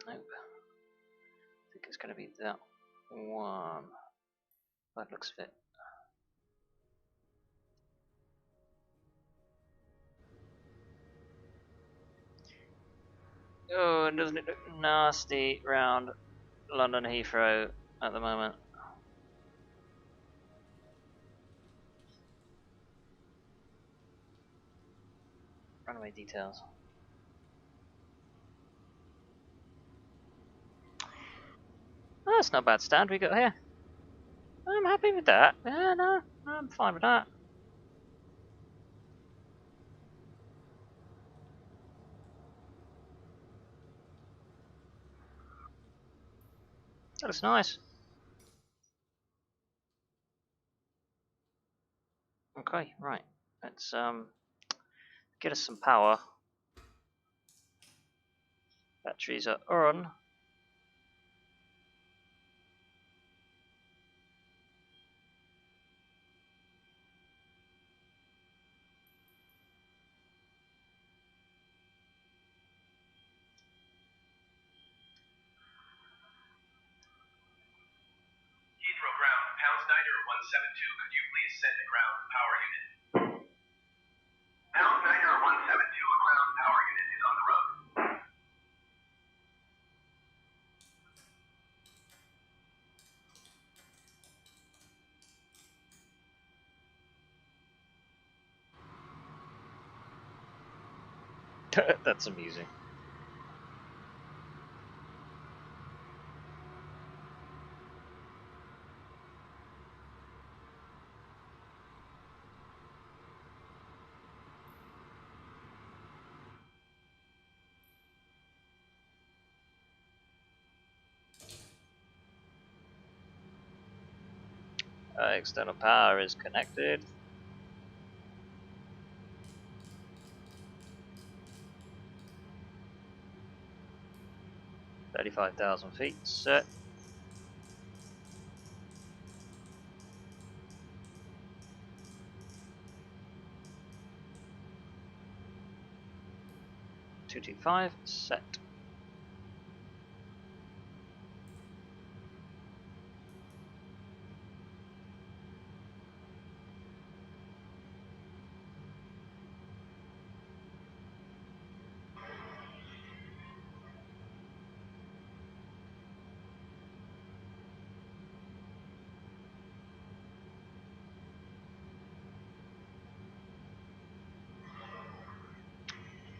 Nope. I think it's going to be that one. That looks fit. Oh, and doesn't it look nasty round London Heathrow at the moment? Runway details. Oh, that's not a bad stand we got here. I'm happy with that. Yeah, no, I'm fine with that. That looks nice. Okay, right. Let's get us some power. Batteries are on. 172, could you please send a ground power unit? Pound Niner 172, a ground power unit is on the road. That's amusing. External power is connected. $35,000 set. $225 set.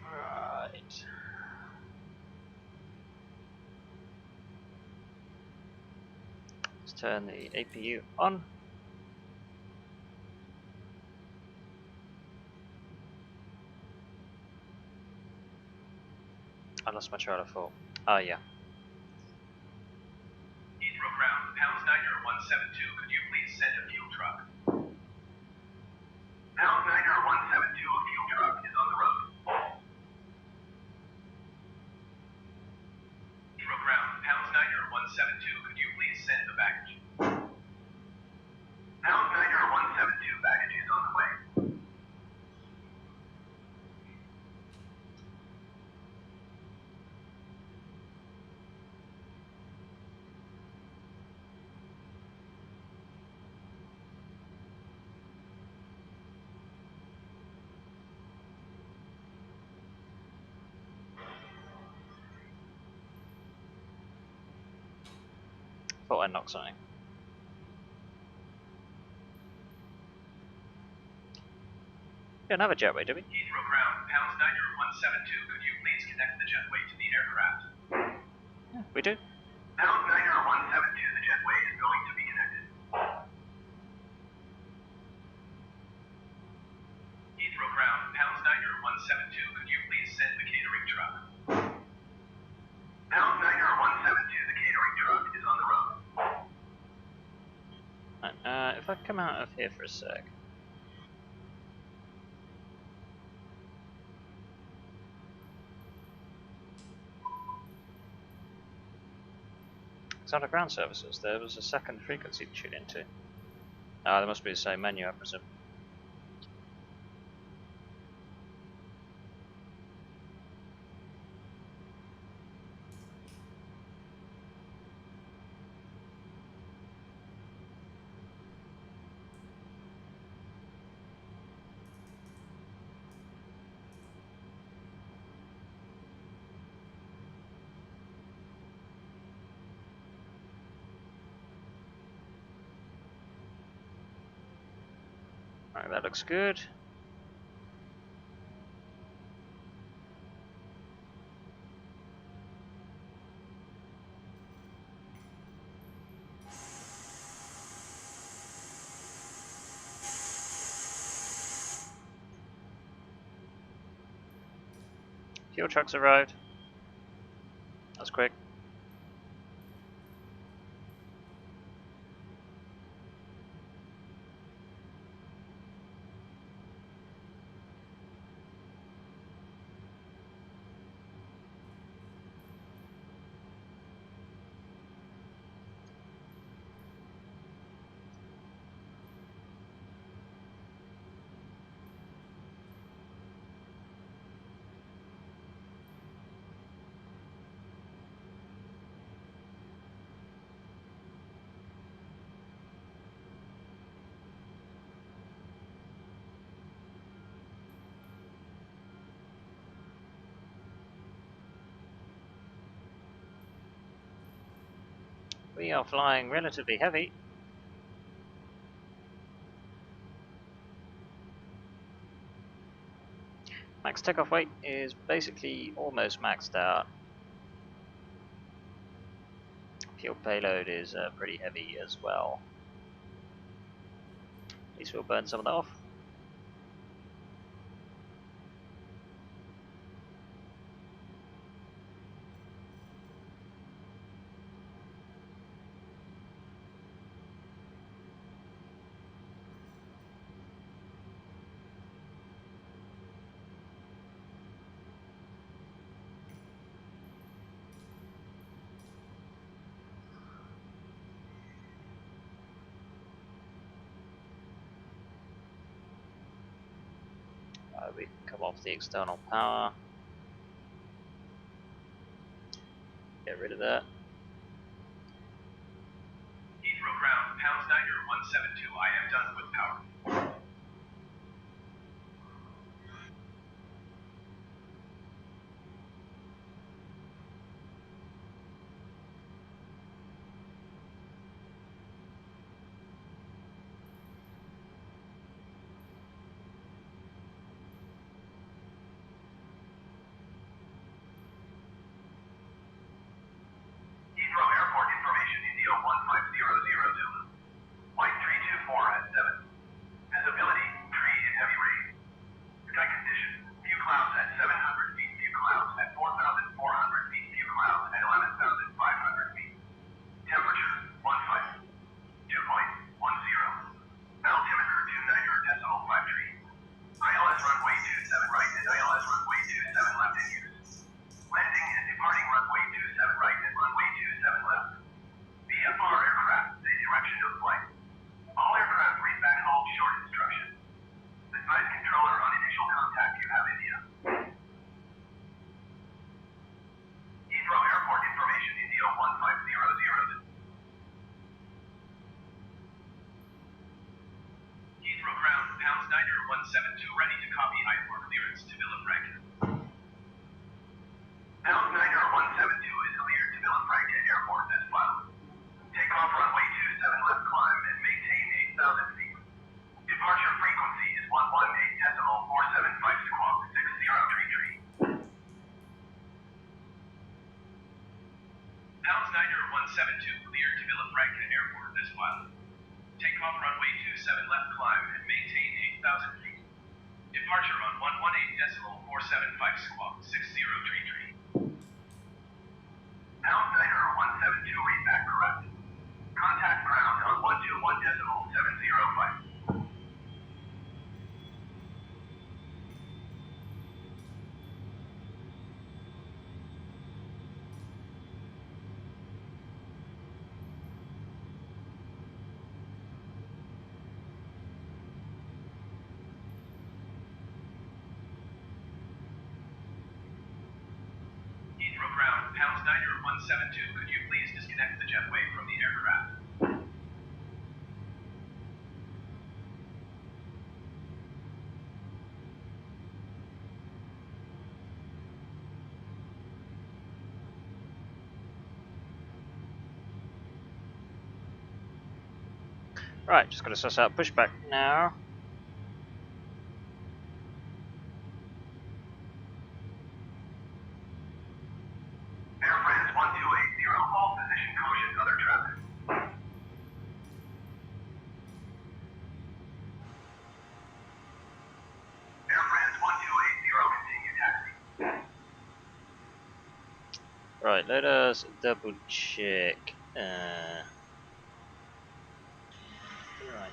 Right. Let's turn the APU on. I lost my trail of thought. Oh yeah. Heathrow ground, Pound Niner 172, could you please send a fuel truck? Pound Niner 172, a fuel truck is on the road. Heathrow ground, Pound Niner 172, could you please send the baggage? Pound Niner 172, baggage is on the way. Thought I knocked something. We don't have a jetway, do we? Heathrow ground, Pound Niner 172, could you please connect the jetway to the aircraft? Yeah, we do. Pound Niner 172, the jetway is going to be connected. Heathrow ground, Pound Niner 172, could you please send the catering truck? Pound Niner 172, the catering truck is on the road. Right, if I come out of here for a sec. It's under ground services. There was a second frequency to tune into. Ah, there must be the same menu, I presume. Alright, that looks good. Fuel trucks arrived. That's quick. We are flying relatively heavy. Max takeoff weight is basically almost maxed out. Fuel payload is pretty heavy as well. At least we'll burn some of that off. We can come off the external power. Get rid of that. Heathrow ground, pound Niner 172. I am done with power. Heathrow Airport information, India 15000. Flight 324 at 7. Visibility, tree and heavy rain. Sky condition, few clouds at 700 feet, few clouds at 4,400 feet, few clouds at 11,500 feet. Temperature, 15, 2.10. Altimeter, 29.53. ILS runway 27 right and ILS runway 27 left in use. Landing and departing runway 27 right and runway 27 left. VFR aircraft, the direction of flight. All aircraft read back hold short instruction. Advise controller on initial contact you have India. Heathrow Airport information, India 15000. Heathrow ground, pound Niner 172 ready to copy IFOR clearance to Villafranca. Pound Niner 172 is cleared to Villafranca Airport as filed. Take off runway 27 left climb and maintain 8,000 feet. Departure frequency is 118.475 squawk 6033. Pound Niner 172 cleared to Villafranca Airport as filed. Take off runway 27 left climb and maintain 8,000 feet. Departure on 118.475 squawk 6033. Pound Niner 172 read back correct. Contact ground on 121.705. Heathrow ground, pound Niner 172. Could you please disconnect the jetway from the aircraft? Right, just got to suss out pushback now. Air France 1280, hold position caution other traffic. Air France 1280, continue taxi. Right, let us double check. Right,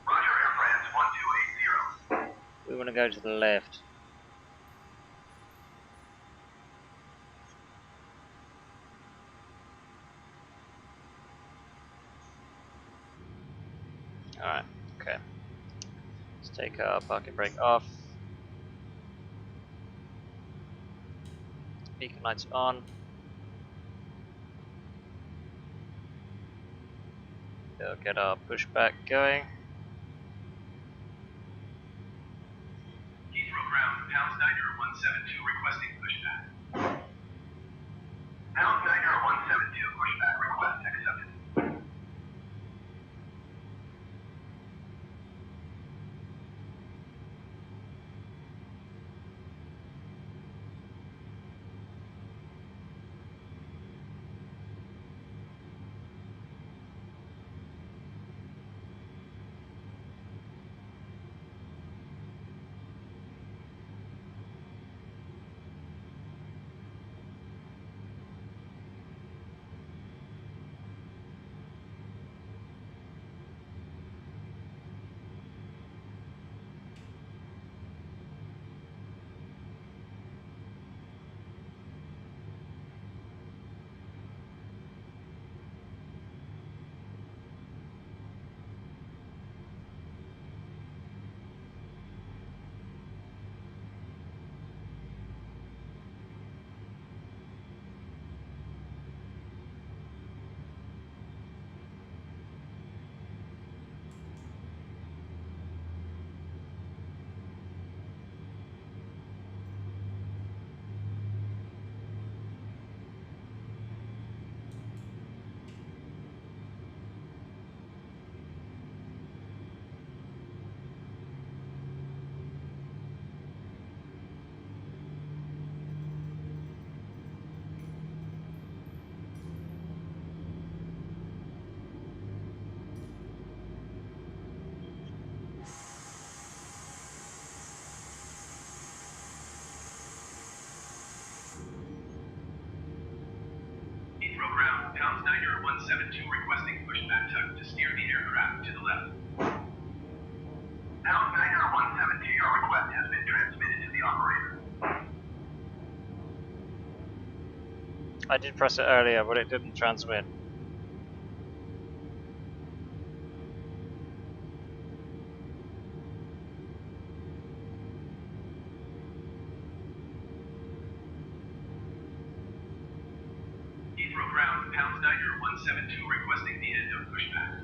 Roger, Air France 1280. we want to go to the left. Alright, okay. Let's take our parking brake off. Beacon lights on. We'll get our pushback going. Heathrow ground, pound Niner 172 requesting pushback. Pound Niner 172 pushback request accepted. 172 requesting pushback tug to steer the aircraft to the left. Now, Niner 172, your request has been transmitted to the operator. I did press it earlier, but it didn't transmit. Heathrow ground, Pound Niner 172 requesting the end of pushback.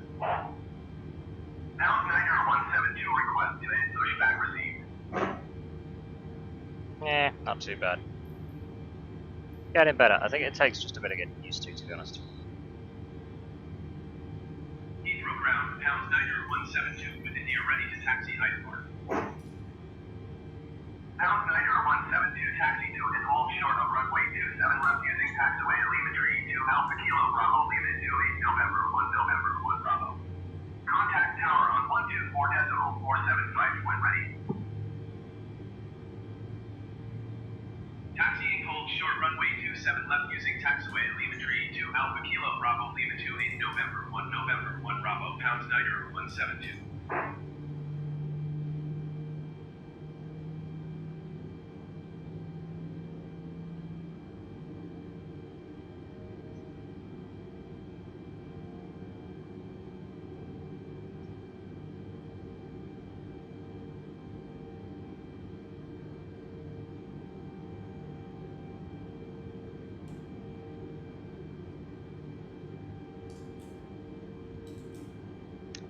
Pound Niner 172 request to end pushback received. Yeah, not too bad. Getting better. I think it takes just a bit of getting used to be honest. Heathrow ground, Pound Niner 172 with India ready to taxi Hyde Park. Pound Niner 172 taxi to and hold short of runway 27 left using taxiway Lima Tree 2 Alpha Kilo Bravo Lima 28 November 1 November 1 Bravo. Contact tower on 124.475 when ready. Taxiing hold short runway 27 left using taxiway Lima Tree 2 Alpha Kilo Bravo Lima 28 November 1 November 1 Bravo Pound Niner 172.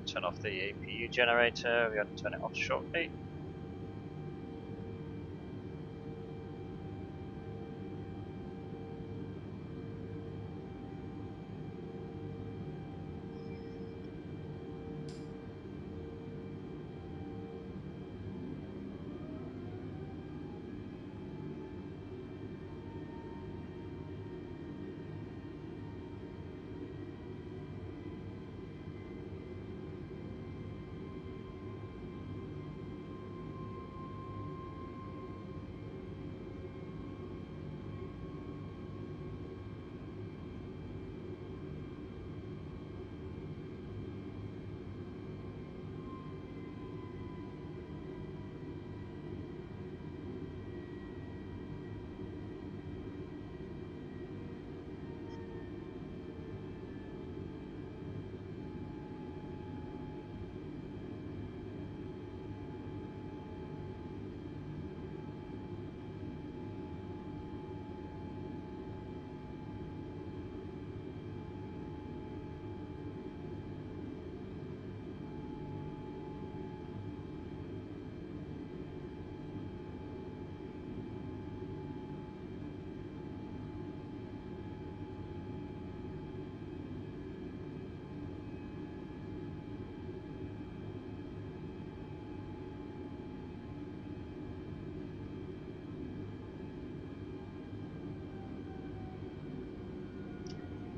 Turn off the APU generator. We have to turn it off shortly.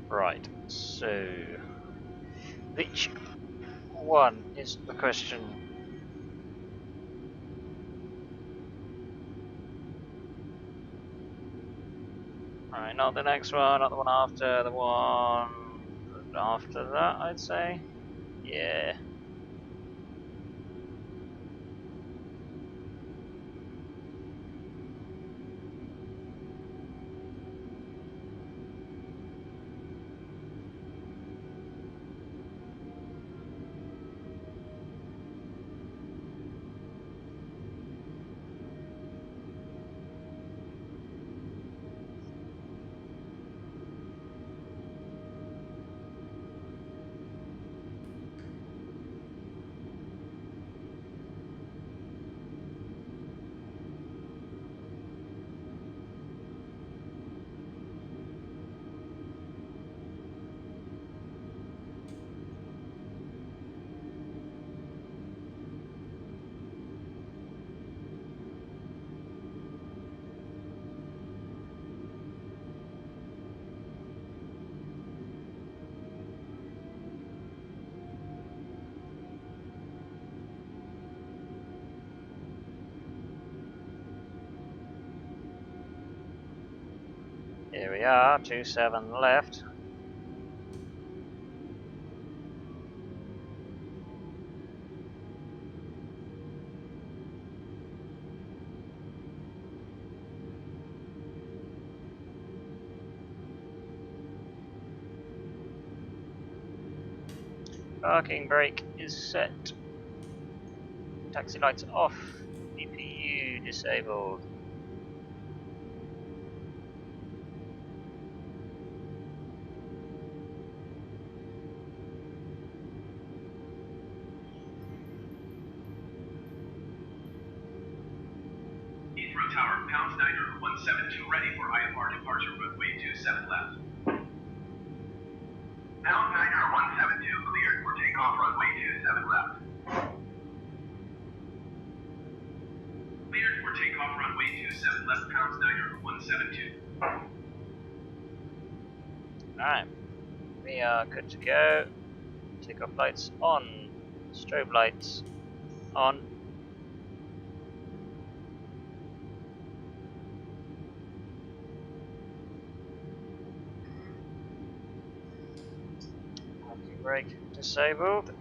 Right, so which one is the question? Alright, not the next one, not the one after, the one after that, I'd say. Yeah. Here we are, 27 left. Parking brake is set. Taxi lights off. EPU disabled. Heathrow Tower, pound Niner 172 ready for IFR departure runway 27 left. Pound Niner 172 cleared for takeoff runway 27 left. Cleared for takeoff runway 27 left, pound Niner 172. Alright, we are good to go. Takeoff lights on. Strobe lights on. Parking brake disabled.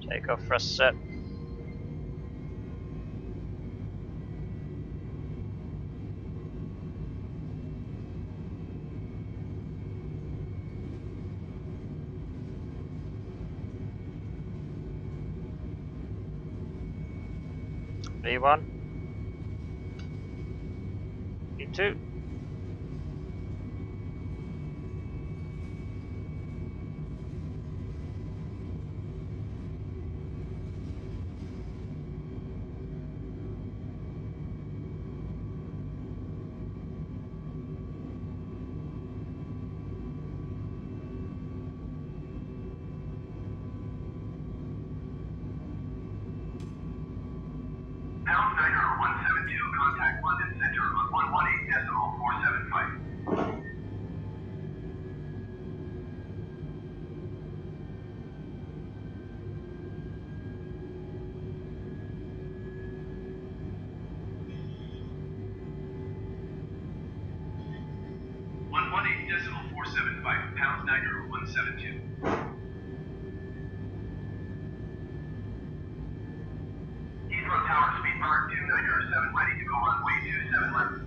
Takeoff thrust set. V1. V2. Pound Niner 172, contact London Center on 118.475. Pound Niner 172. Heathrow Tower, speed mark 297, ready to go runway 27 left.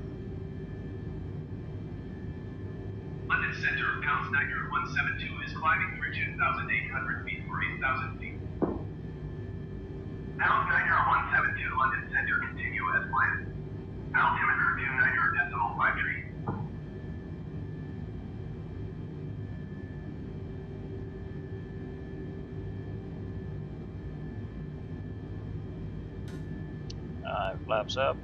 London Center, pound Niner 172 is climbing through 2,800 feet for 8,000 feet. Pound Niner 172, London Center, continue as planned. Altimeter 29.53. Flaps up.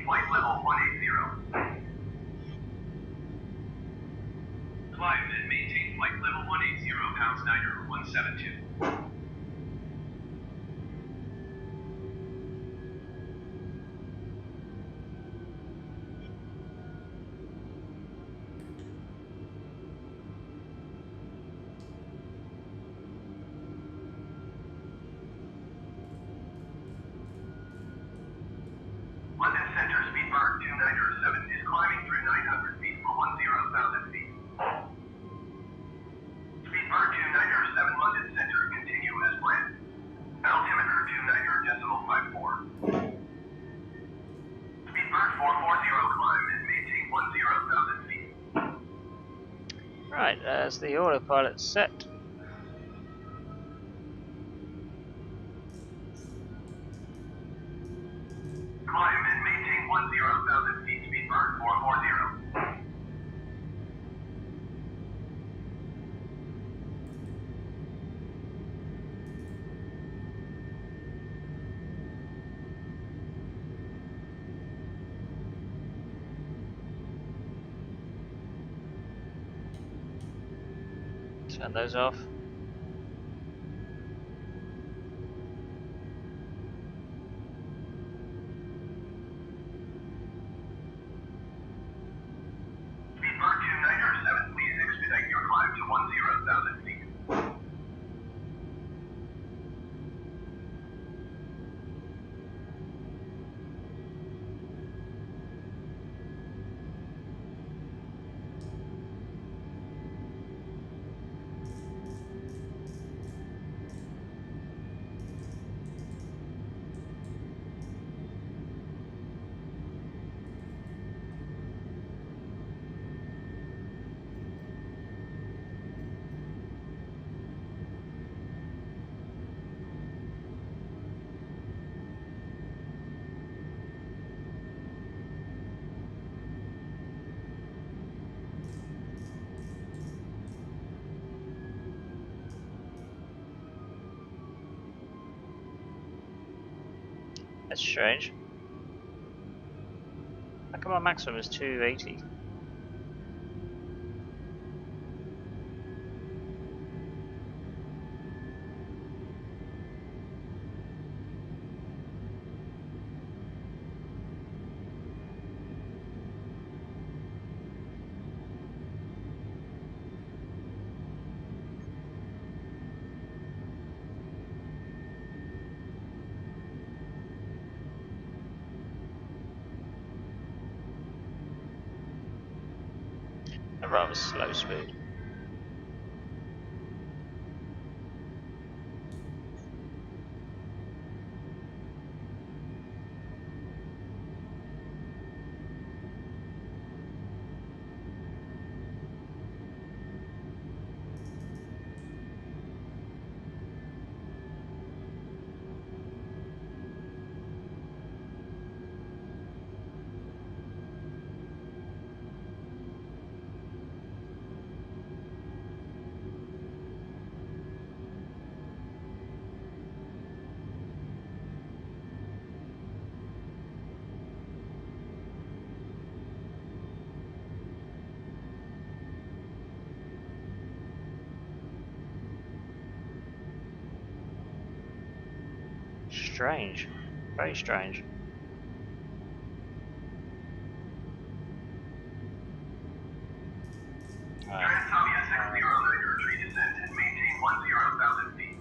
flight level 180. Climb and maintain flight level 180, pounds Niner 172. London Center, Speedbird 2907 is climbing through 900 feet for 10,000 feet. Speedbird 2907, London Center, continue as planned. Altimeter 29.54. Speedbird 440, climb and maintain 10,000 feet. Right, there's the autopilot set. Climb and maintain 10,000 feet, Speedbird 440. Turn those off. Speedbird 2907, please expedite your climb to 10,000 feet. That's strange. How come my maximum is 280? A rather slow speed. Strange. Very strange. Transavia 609, retreat descent and maintain 10,000 feet.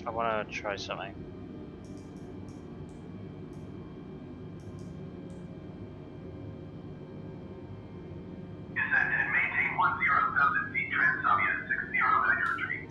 I want to try something. Descend and maintain 10,000 feet, Transavia 609, retreat.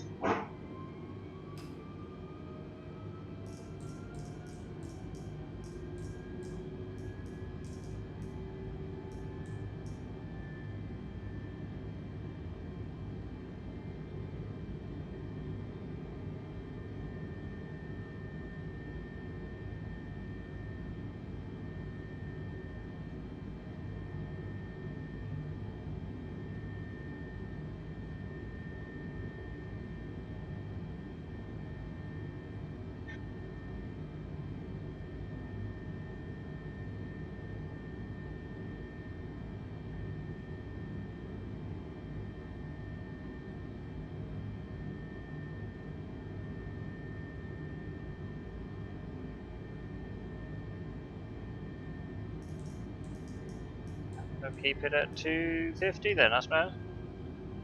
We'll keep it at 250 then, I suppose.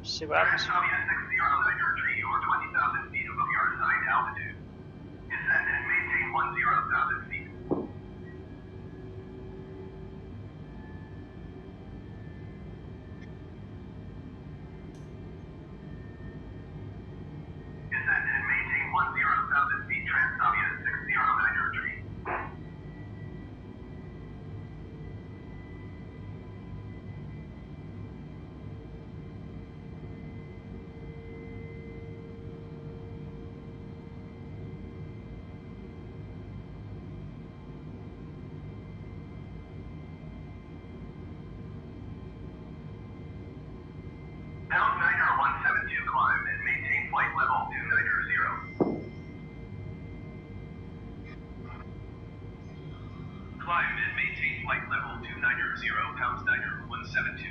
See what happens. Transavia 609er tree or 20,000 feet above your assigned altitude. Descend and maintain 10,000 feet. Descend and maintain 10,000 feet. Transavia 609er tree. Mount Niner 172 climb and maintain flight level 290. Climb and maintain flight level 290, pound Niner 172.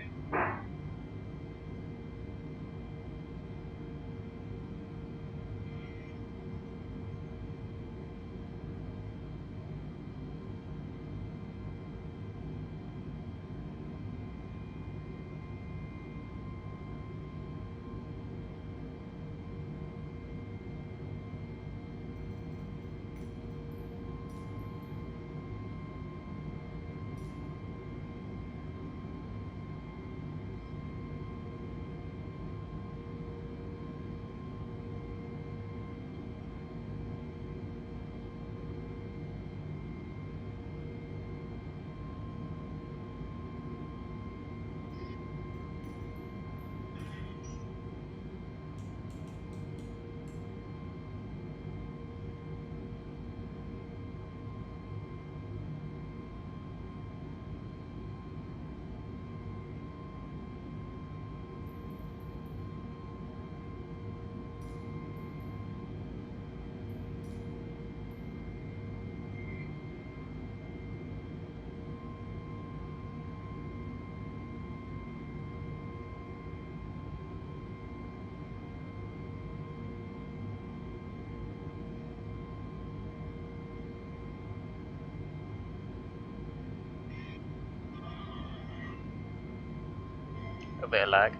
A bit of lag.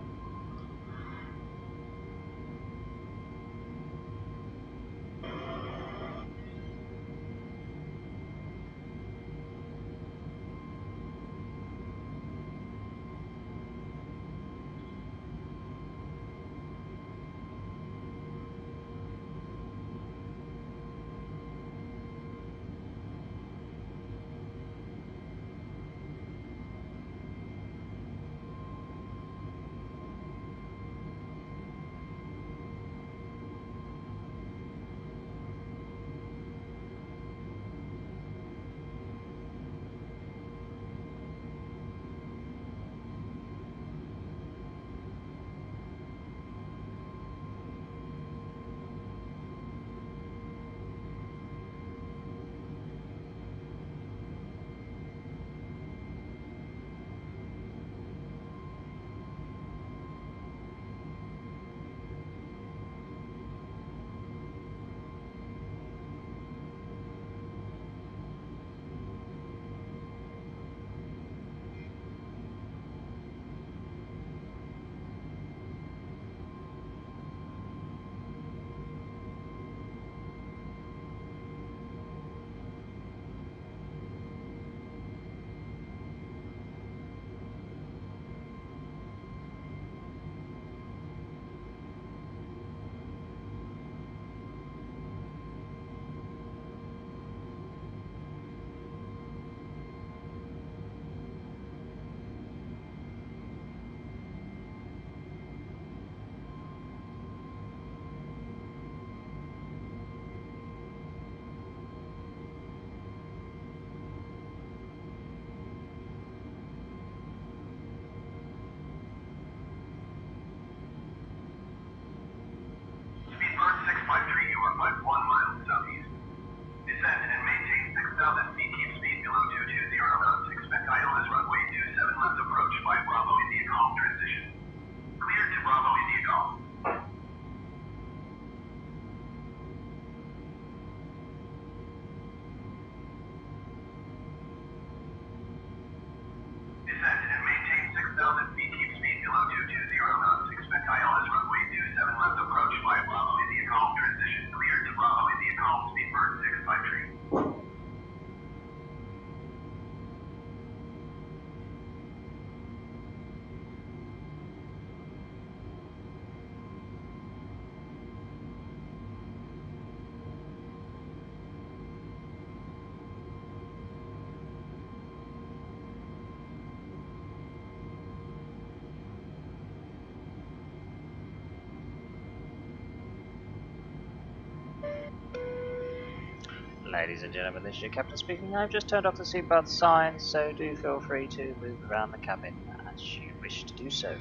Ladies and gentlemen, this is your captain speaking. I've just turned off the seatbelt signs, so do feel free to move around the cabin as you wish to do so.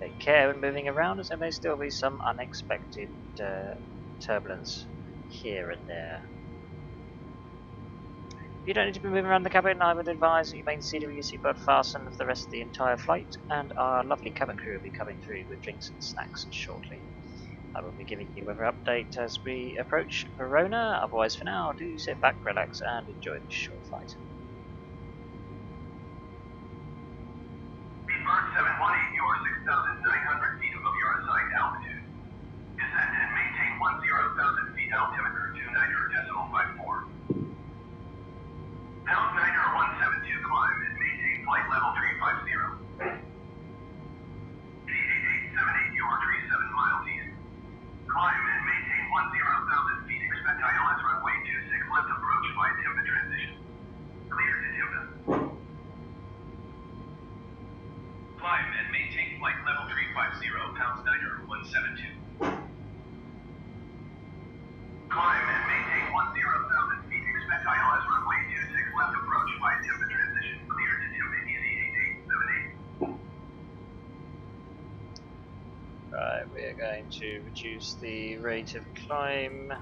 Take care when moving around, as there may still be some unexpected turbulence here and there. You don't need to be moving around the cabin. I would advise that you remain seated with your seatbelt fastened for the rest of the entire flight, and our lovely cabin crew will be coming through with drinks and snacks shortly. I will be giving you weather update as we approach Verona. Otherwise, for now, do sit back, relax, and enjoy this short flight. Bird 718, you are 6,900 feet above your assigned altitude. Descend and maintain 10,000 feet altimeter to Niter decimal 54. Pound Niter 172 climb and maintain flight level 350. 8878, you are 37 miles east. Climb and maintain 10,000 feet, expect ILS runway 26 left approach via Timba transition. Clear to Timba. Climb and maintain flight level 350, pounds Niter 172. Climb and maintain 10,000 feet, expect ILS runway 26 left approach via Timba transition. Clear to Timba, easy 8878. Right, we are going to reduce the rate of climb.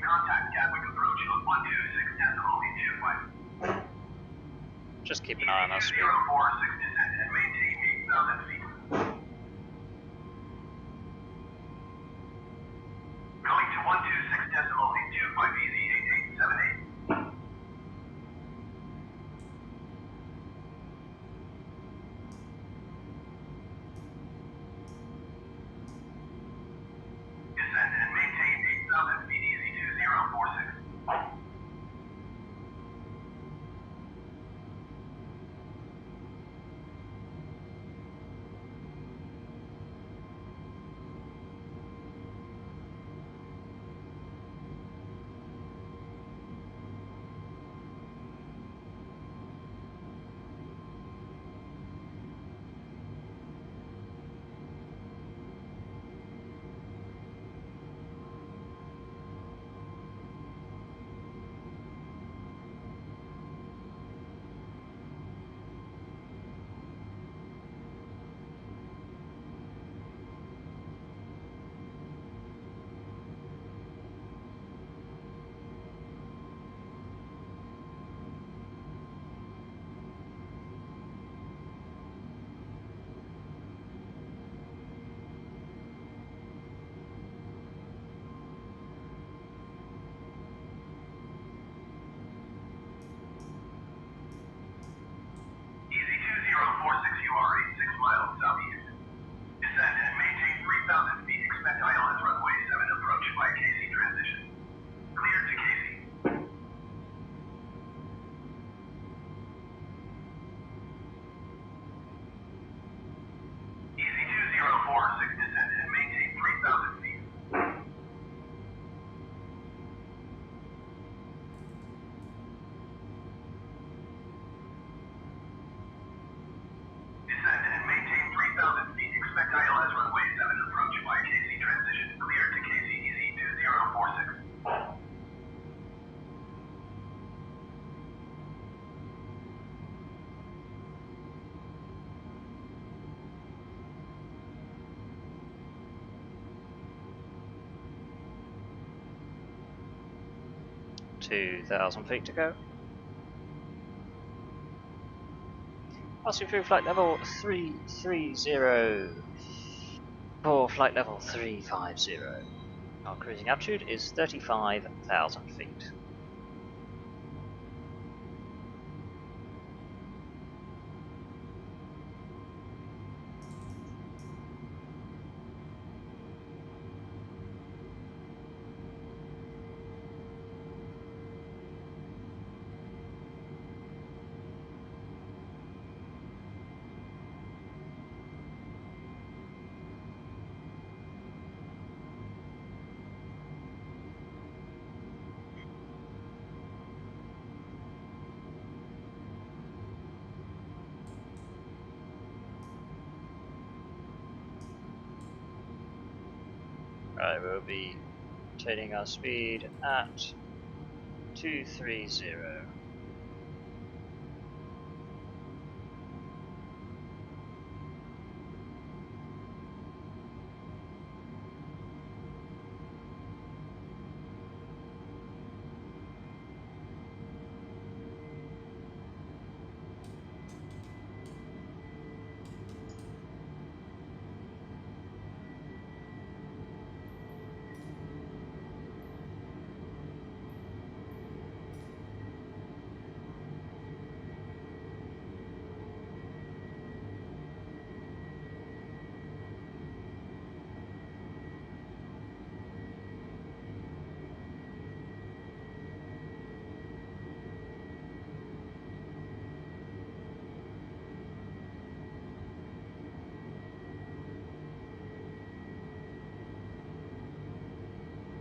Contact Gatwick approach on 126.25. Just keep an eye on our screen. 046 descend and maintain 8,000 feet. Going to 126.825 easy 8878. Descend and maintain 8,000 feet easy 2046. Easy 2046, you are 86 miles southeast. Descend and maintain 3,000 feet, expect ILS runway 7 approach by KC transition. Clear to KC. Easy 2046, descend and maintain 3,000 feet. Descend and maintain 3,000 feet, expect ILS runway 7 approach by KC transition. Clear to KC, easy 2046. Two 2,000 feet to go. Passing through flight level 330 for flight level 350. Our cruising altitude is 35,000 feet. Right, we'll be maintaining our speed at 230.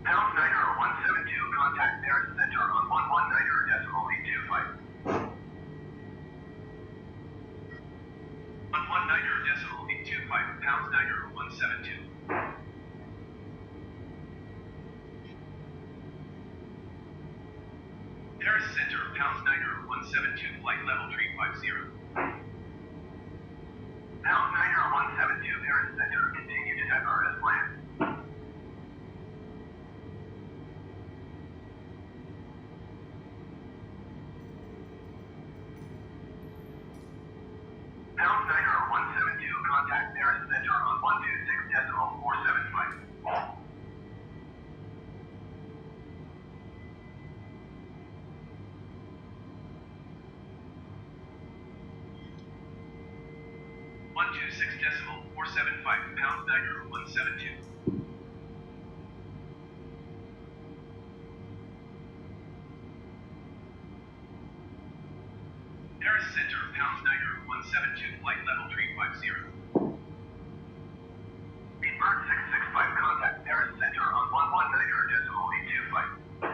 Pound Niner 172, contact Paris Center on 119.825. 119.825, Pound Niner 172. Paris Center, Pound Niner 172, flight level 350. Pound Niner 172, Paris Center, continue to divert as planned. Pound Niner 172, contact Paris Center on 126.475. Pound Niner 172. Paris Center, Pound Niner 172, flight level 350. Speedbird 665, contact Paris Center on 119.825.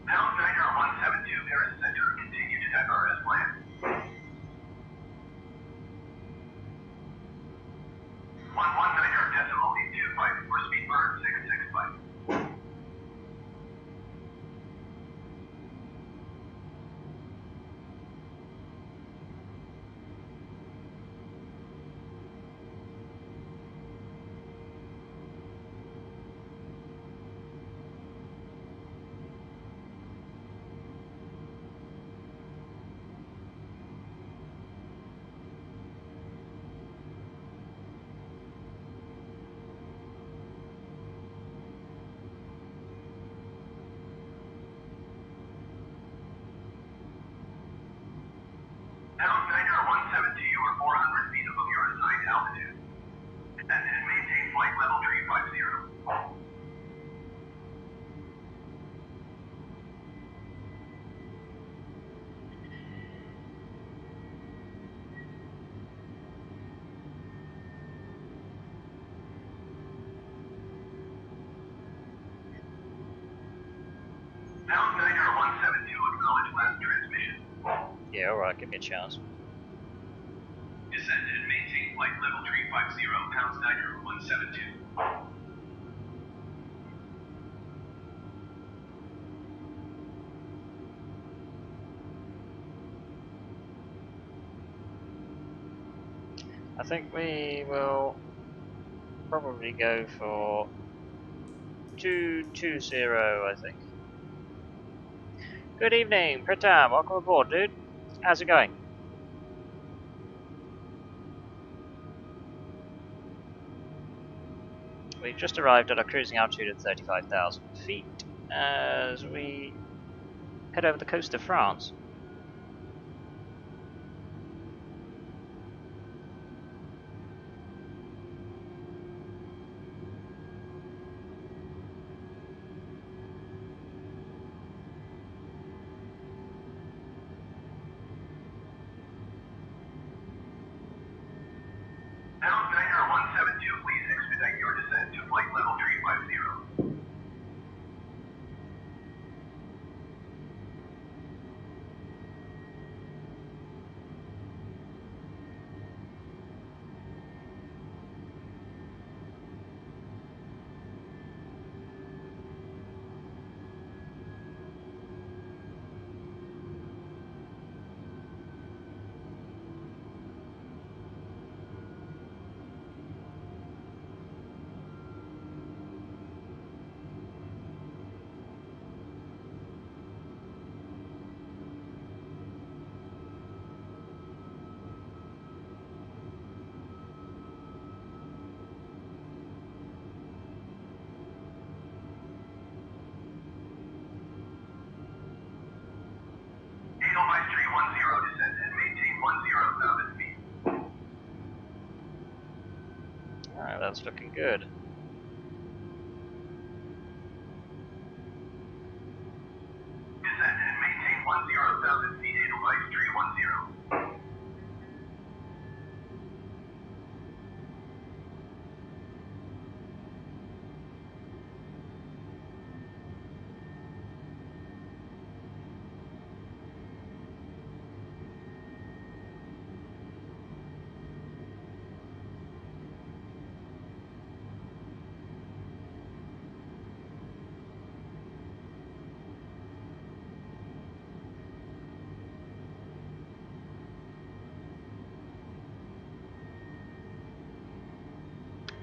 Pound Niner 172, Paris Center, continue to divert as planned. 119.825 for Speedbird 665. Pound Niner 172, you are 400 feet above your assigned altitude. Descend and maintain flight level 350. Pound Niner 172, acknowledge last transmission. Yeah, alright, give me a chance. Descend and maintain flight level 350, Pound Niner 172. I think we will probably go for 220, I think. Good evening, Pritam. Welcome aboard, dude. How's it going? We've just arrived at a cruising altitude of 35,000 feet as we head over the coast of France. Pound Niner 172, please expedite your descent to flight level 350. Alright, that's looking good. Descend and maintain 10,000 feet. Edelweiss 310.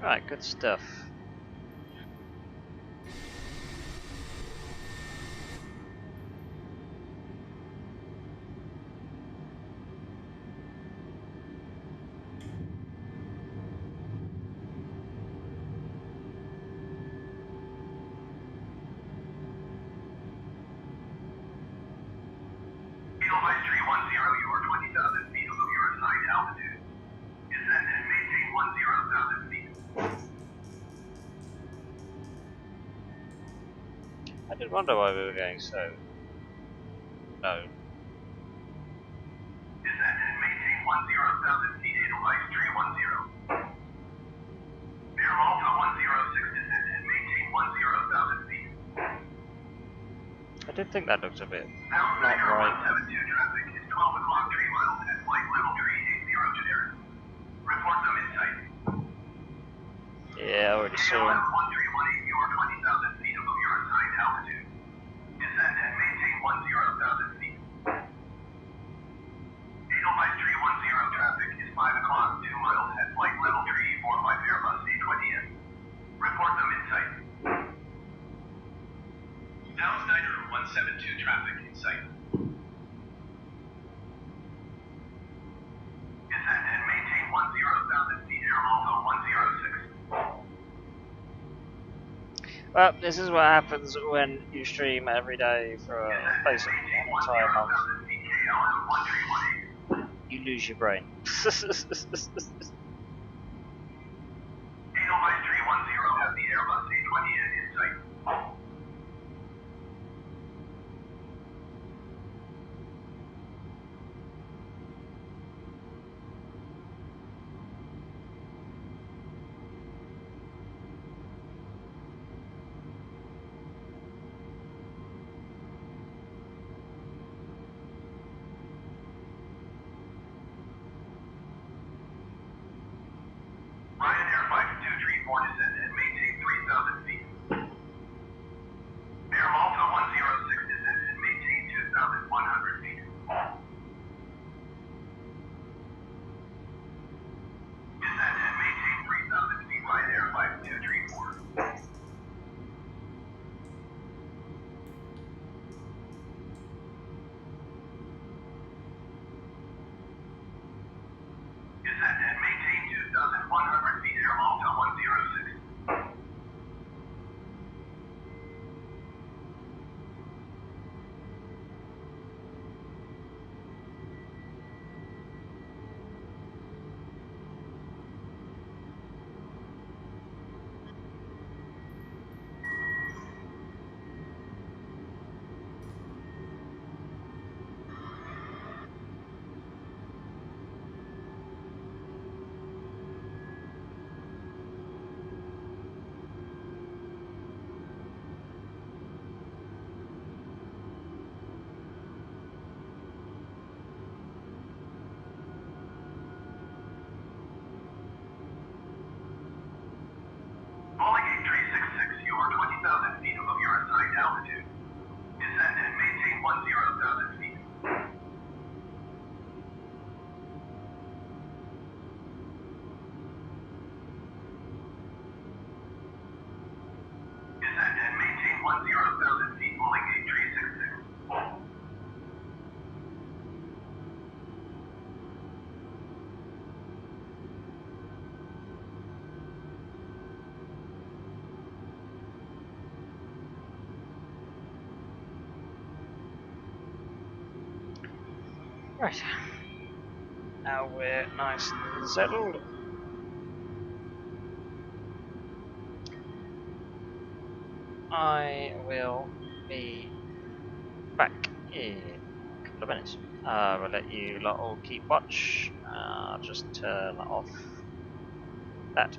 Right, good stuff. Edelweiss 310, you are 20,000 feet above your assigned altitude. Descend and maintain 10,000 feet. I did wonder why we were going so low. Descend and maintain 10,000 feet. Edelweiss 310. Air Malta 106, descend and maintain 10,000 feet. I did think that looked a bit Now, not Niagara right. 172 traffic is 12 o'clock 3 miles at flight level 380 generic. Report them in sight. Yeah, I already saw KLM him. 1318, you are 20,000 feet above your assigned altitude. Descend and maintain 10,000 feet. Edelweiss 310 traffic is 5 o'clock 2 miles at flight level 345 Airbus A20M. Report them in sight. Now, Niagara 172 traffic in sight. Descend and maintain 10,000 feet. Air Malta 106. Well, this is what happens when you stream every day for basically an entire month. You lose your brain. Edelweiss 310 has the Airbus A20M in sight. Ryanair 5234 descend and maintain 3,000 feet. Air Malta 106 descend and maintain 2,100 feet. Descend and maintain 3,000 feet. Ryanair 5234. Descend and maintain 2,100 feet. Air Malta 106. Boeing 8366, you are 20,000 feet above your assigned altitude. Descend and maintain 10,000 feet. Descend and maintain 10,000 feet. Boeing 8366. Right. Now we're nice and settled. I will be back in a couple of minutes. We'll let you lot all keep watch. I'll just turn off that.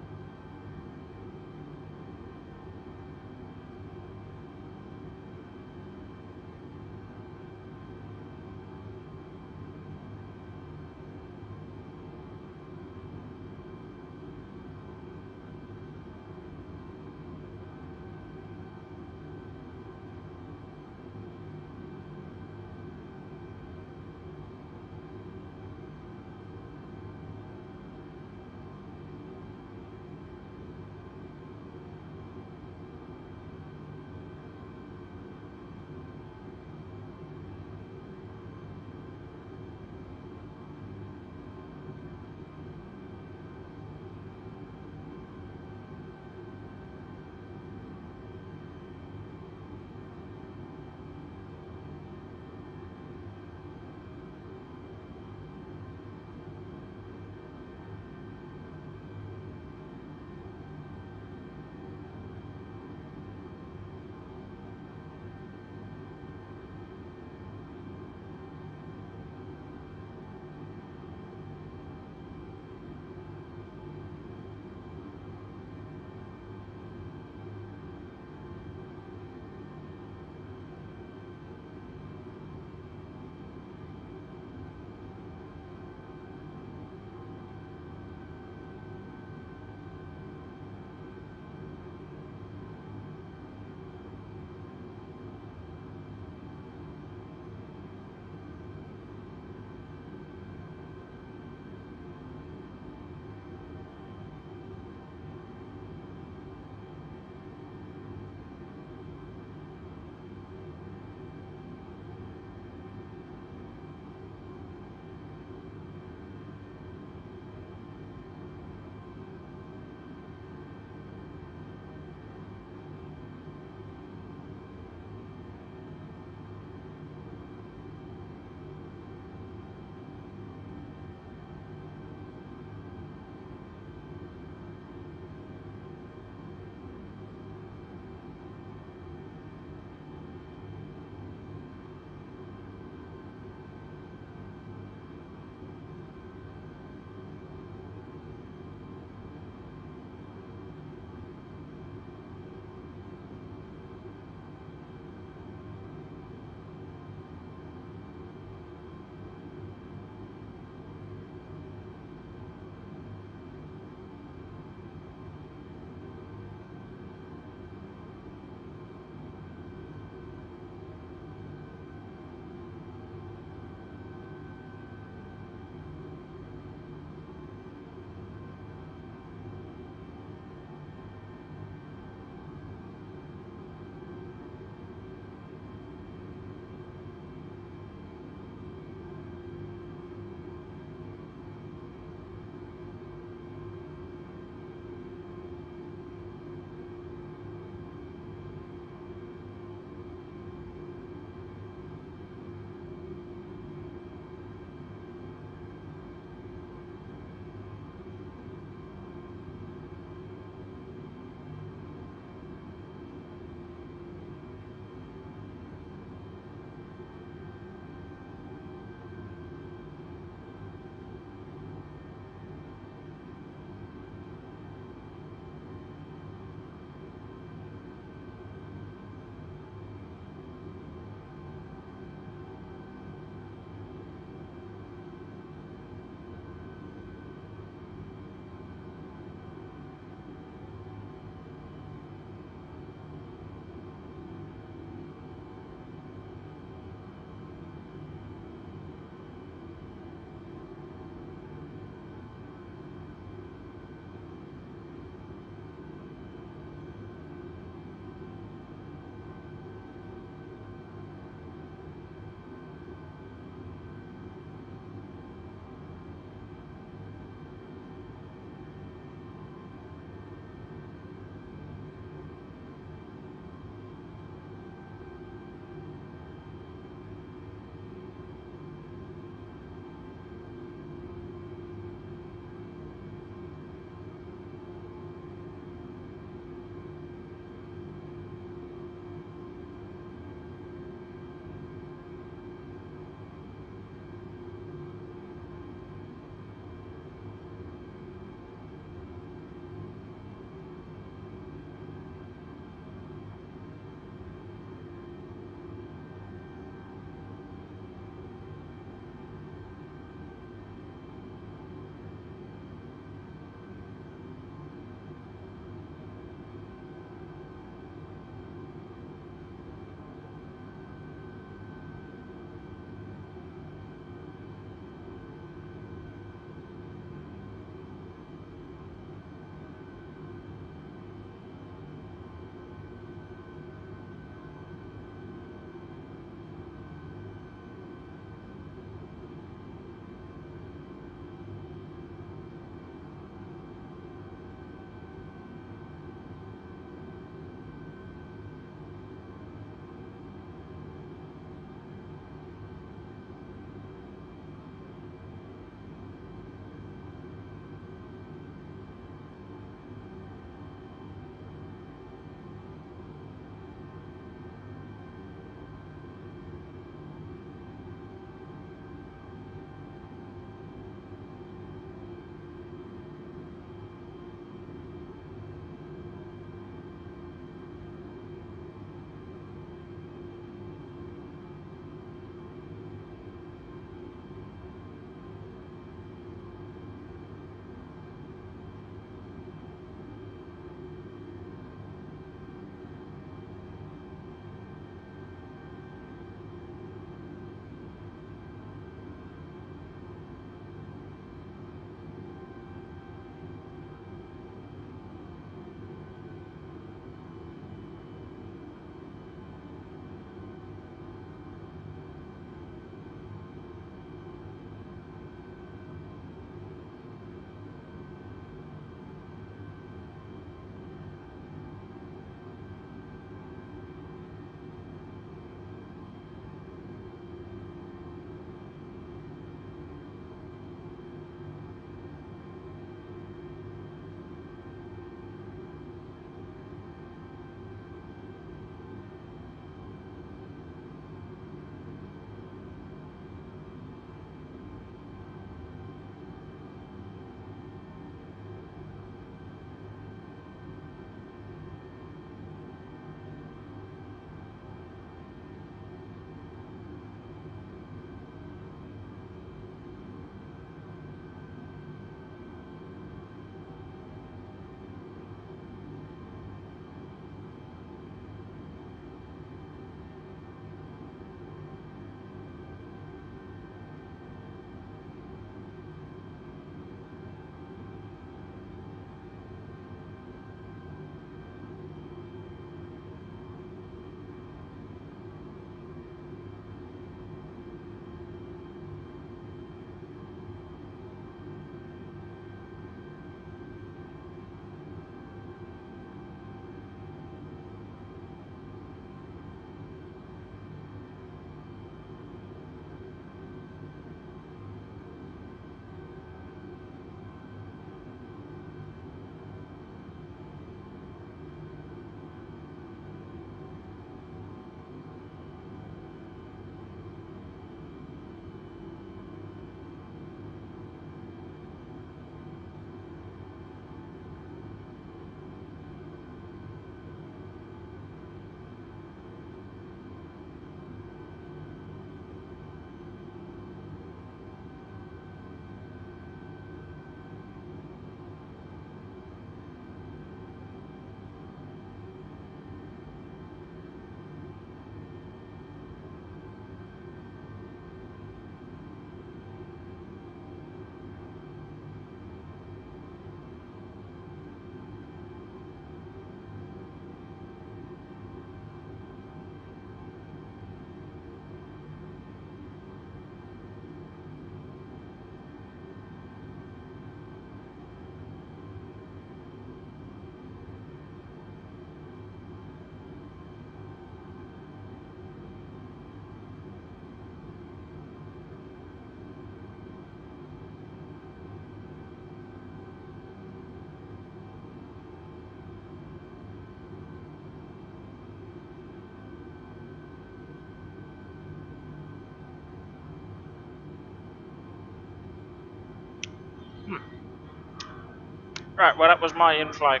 Right, well that was my in-flight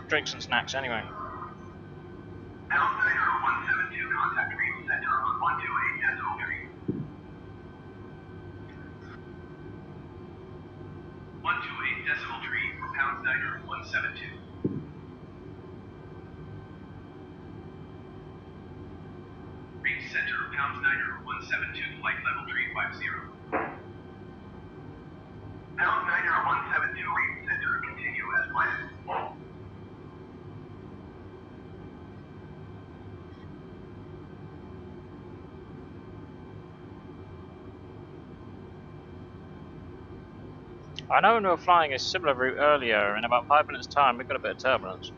drinks and snacks anyway. Pound Niner 172, contact Reef Center on 128 Decimal Tree. 128 Decimal Tree for Pound Niner 172. Reef Center, Pound Niner 172, flight level 350. Pound Niner 172, Reef Center, continue as planned. I know when we were flying a similar route earlier, in about 5 minutes time we got a bit of turbulence.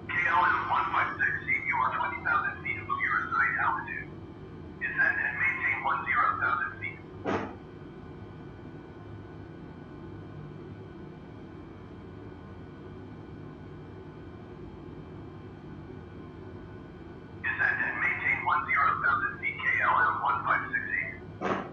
KLM 156, you are 20,000 feet above your assigned altitude. Descend and maintain 10,000 feet. Descend and maintain 10,000 feet, KLM 1568.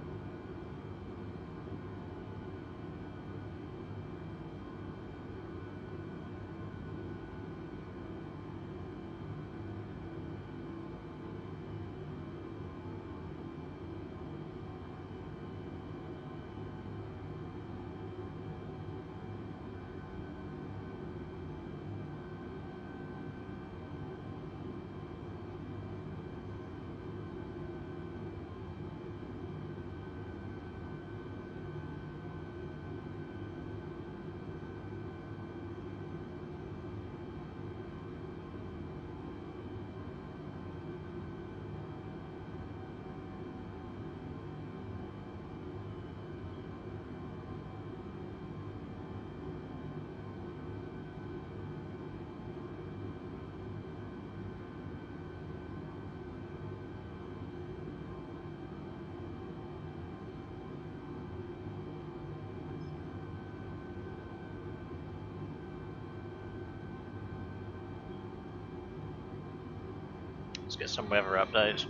Let's get some weather updates.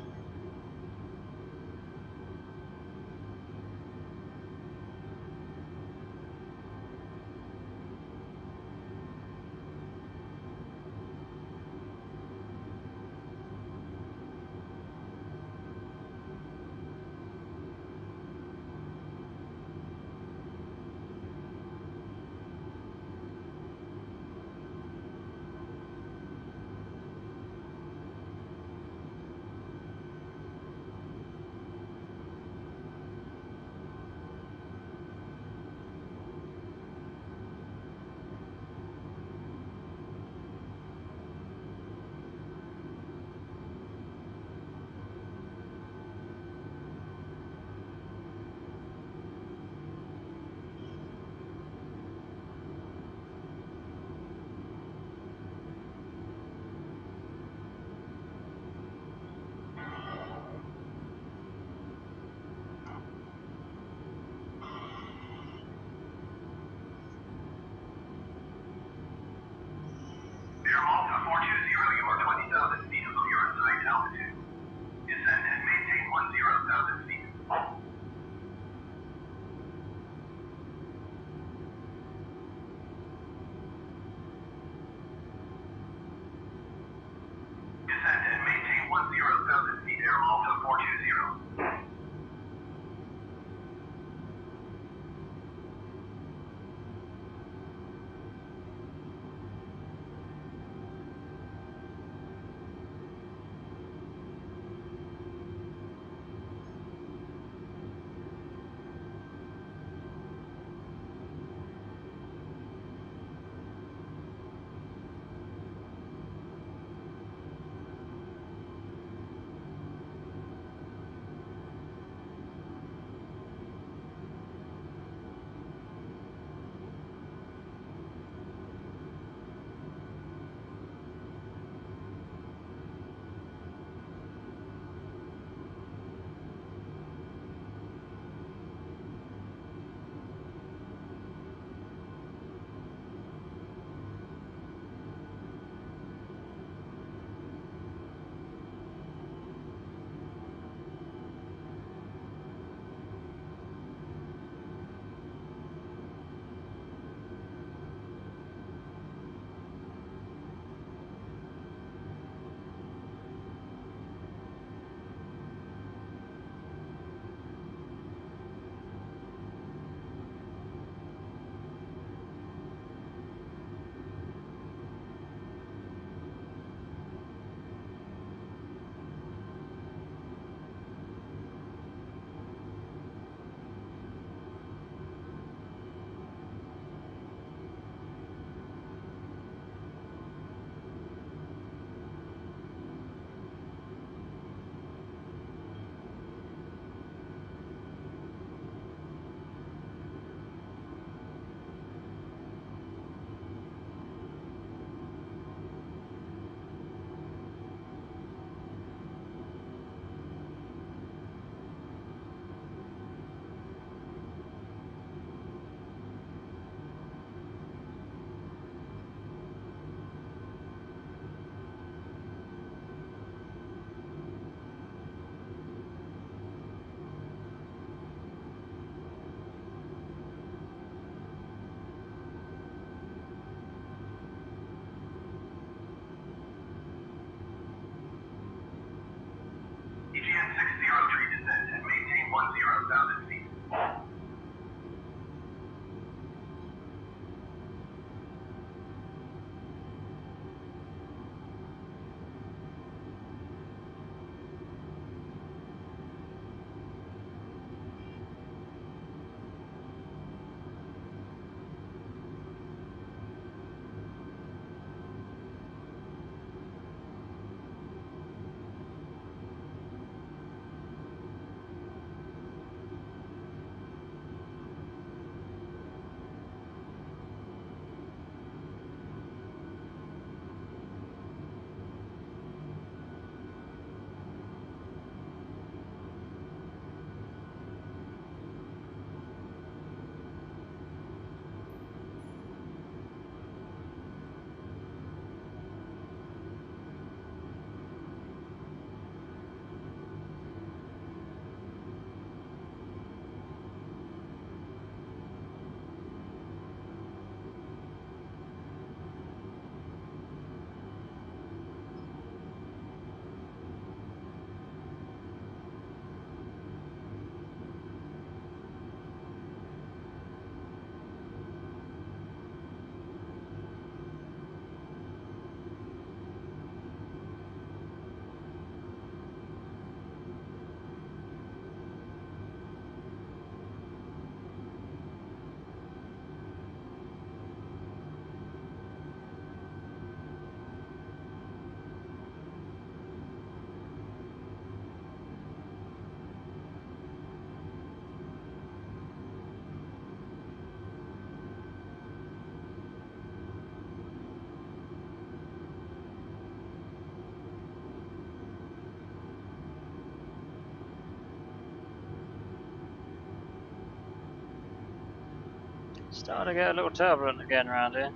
Starting to get a little turbulent again around here.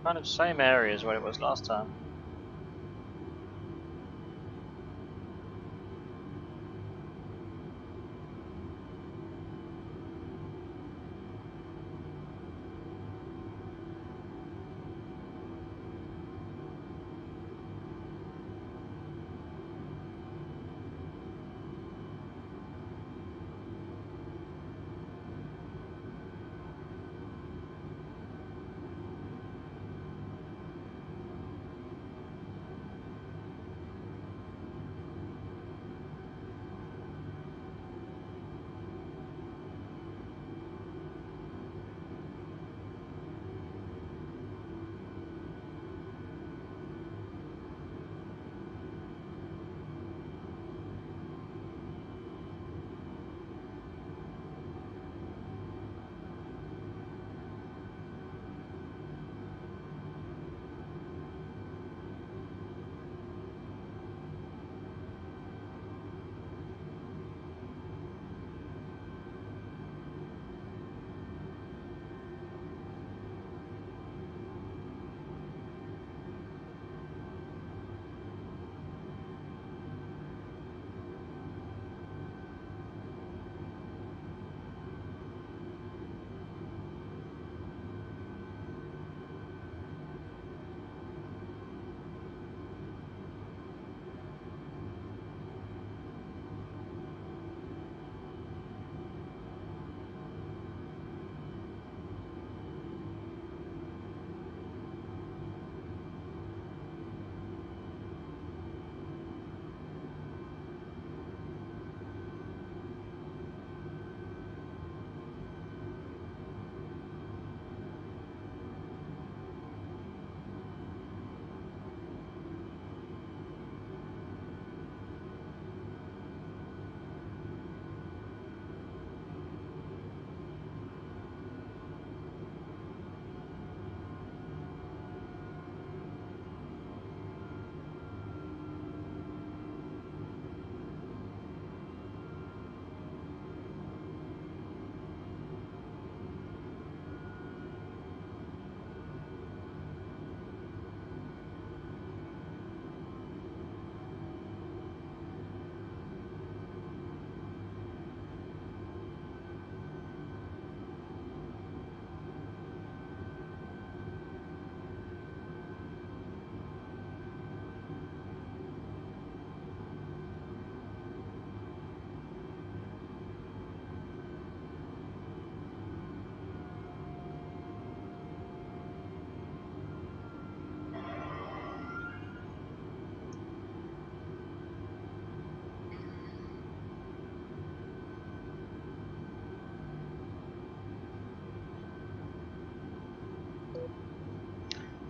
Kind of same area as what it was last time.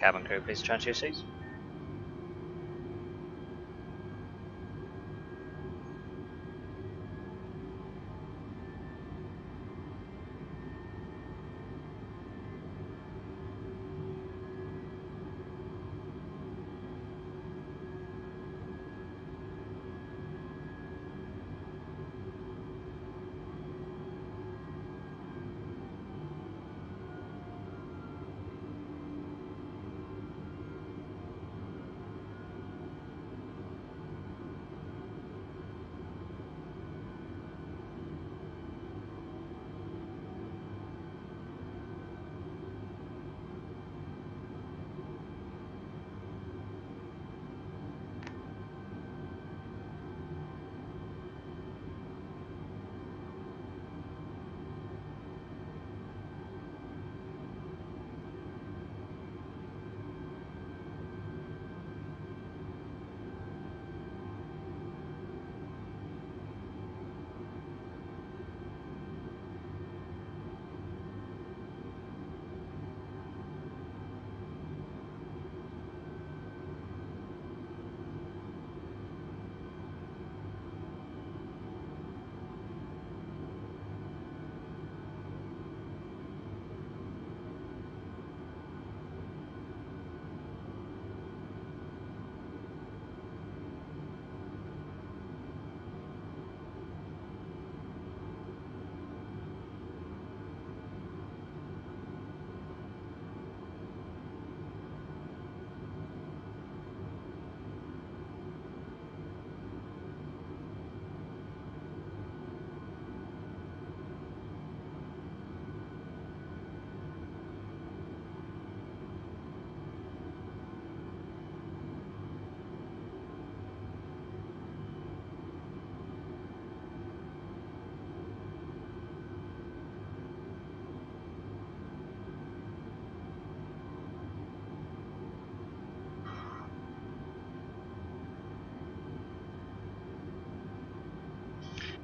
Cabin crew, please return to your seats.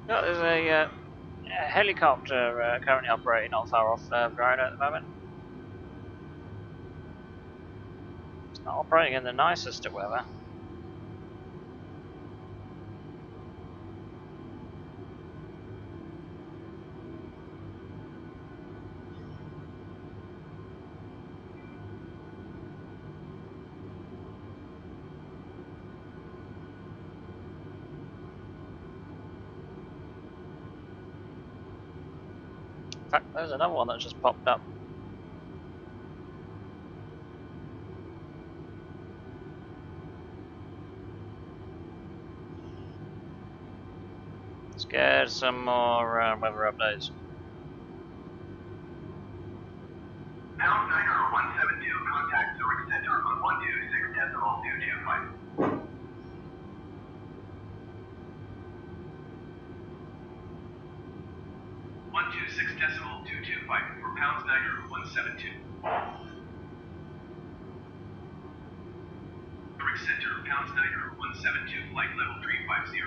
Oh, there's a helicopter currently operating not far off Verona at the moment. It's not operating in the nicest of weather. In fact, there's another one that just popped up. Let's get some more weather updates. Pound Niner 172, contact Zurich Center on 126.225. 126.225 for Pound Niner 172. Zurich Center, Pound Niner 172, flight level 350.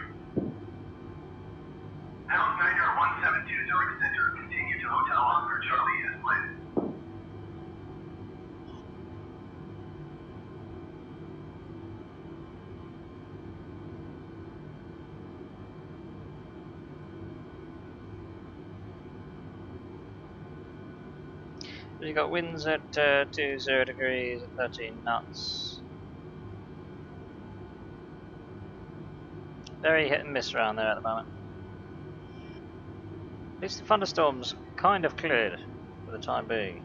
Pound Niner 172, Zurich Center, continue to Hotel Oscar Charlie as planned. You've got winds at 20 degrees at 13 knots. Very hit and miss around there at the moment. At least the thunderstorms kind of cleared for the time being.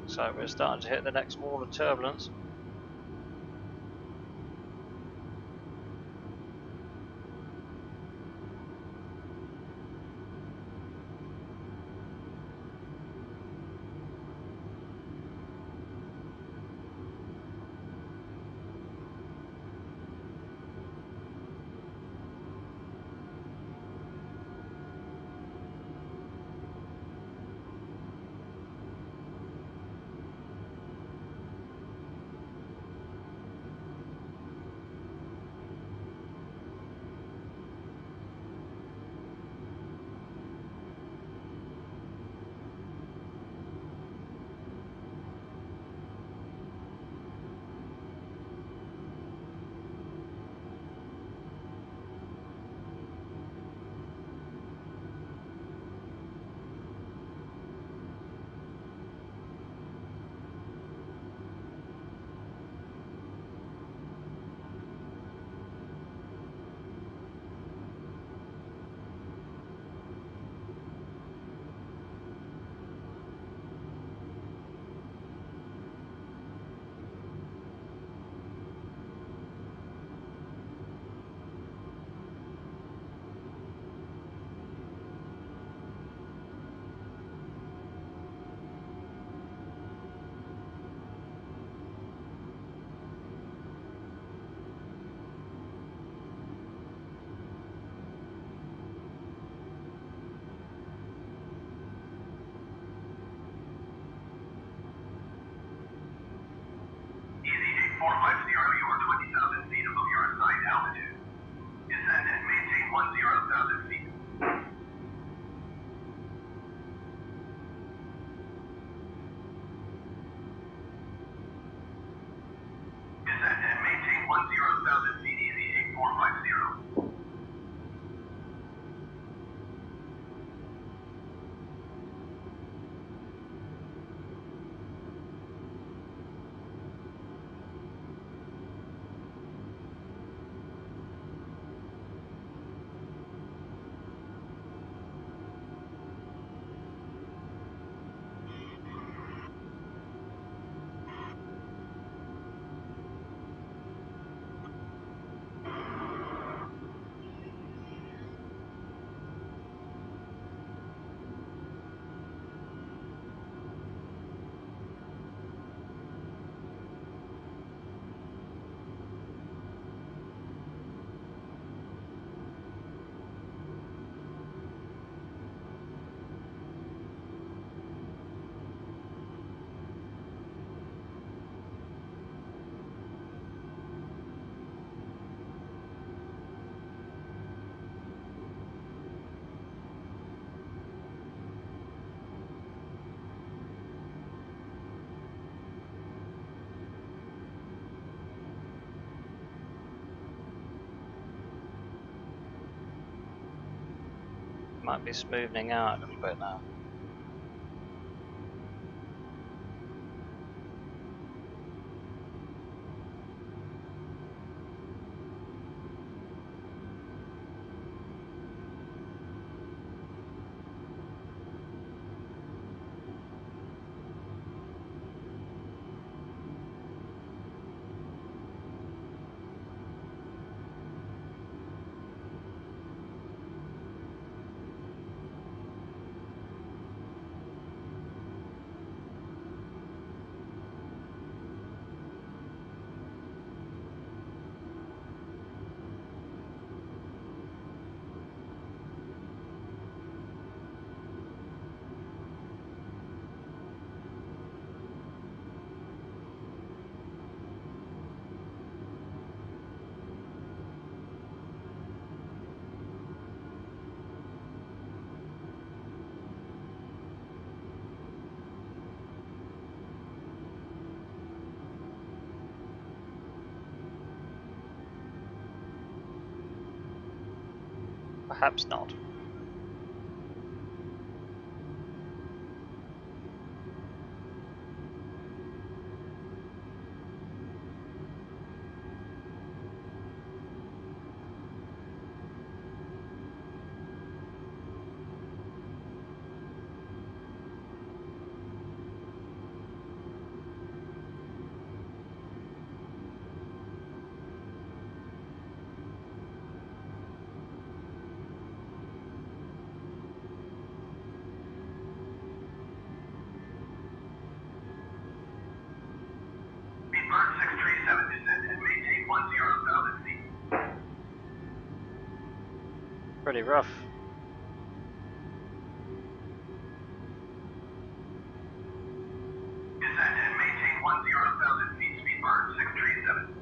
So we're starting to hit the next wall of turbulence. Might be smoothing out a little bit now. Perhaps not. Speed burn 637, descend and maintain 10,000 feet. Pretty rough. Descend and maintain 10,000 feet. Speed burn 637.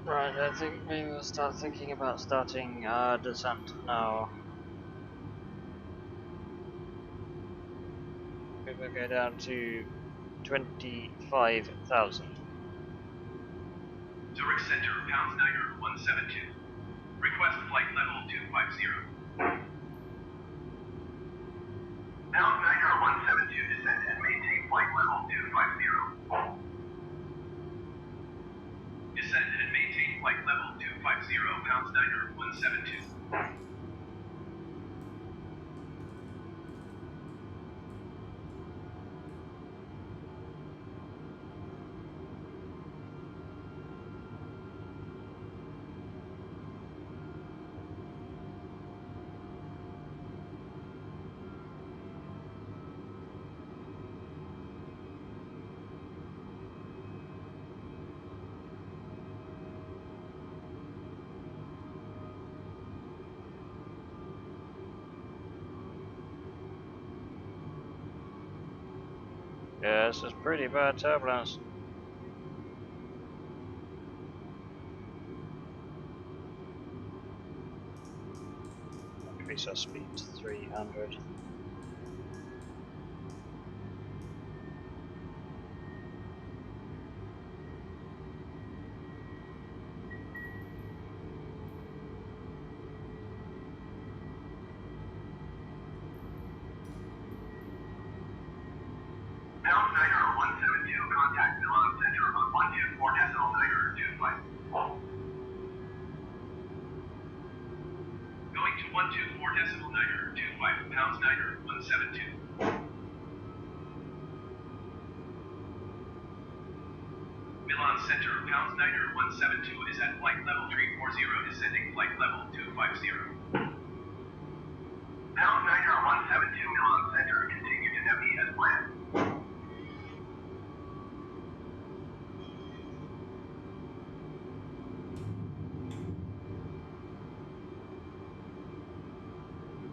Right, I think maybe we'll start thinking about starting descent now. We will go down to 25,000. Zurich Center, Pounds Niner 172. Request flight level 250. Pounds Niner 172, descend and maintain flight level 250. Descend and maintain flight level 250, Pounds Niner 172. Yeah, this is pretty bad turbulence. Increase our speed to 300. Pound Niner 172, contact Milan Center on 124 decimal Niner 25. Going to 124 decimal Niner 25, pounds Niner 172. Milan Center, pounds Niner 172 is at flight level 340, descending flight level 250. Pound Niner 172, Milan Center, continue to Nemi as planned.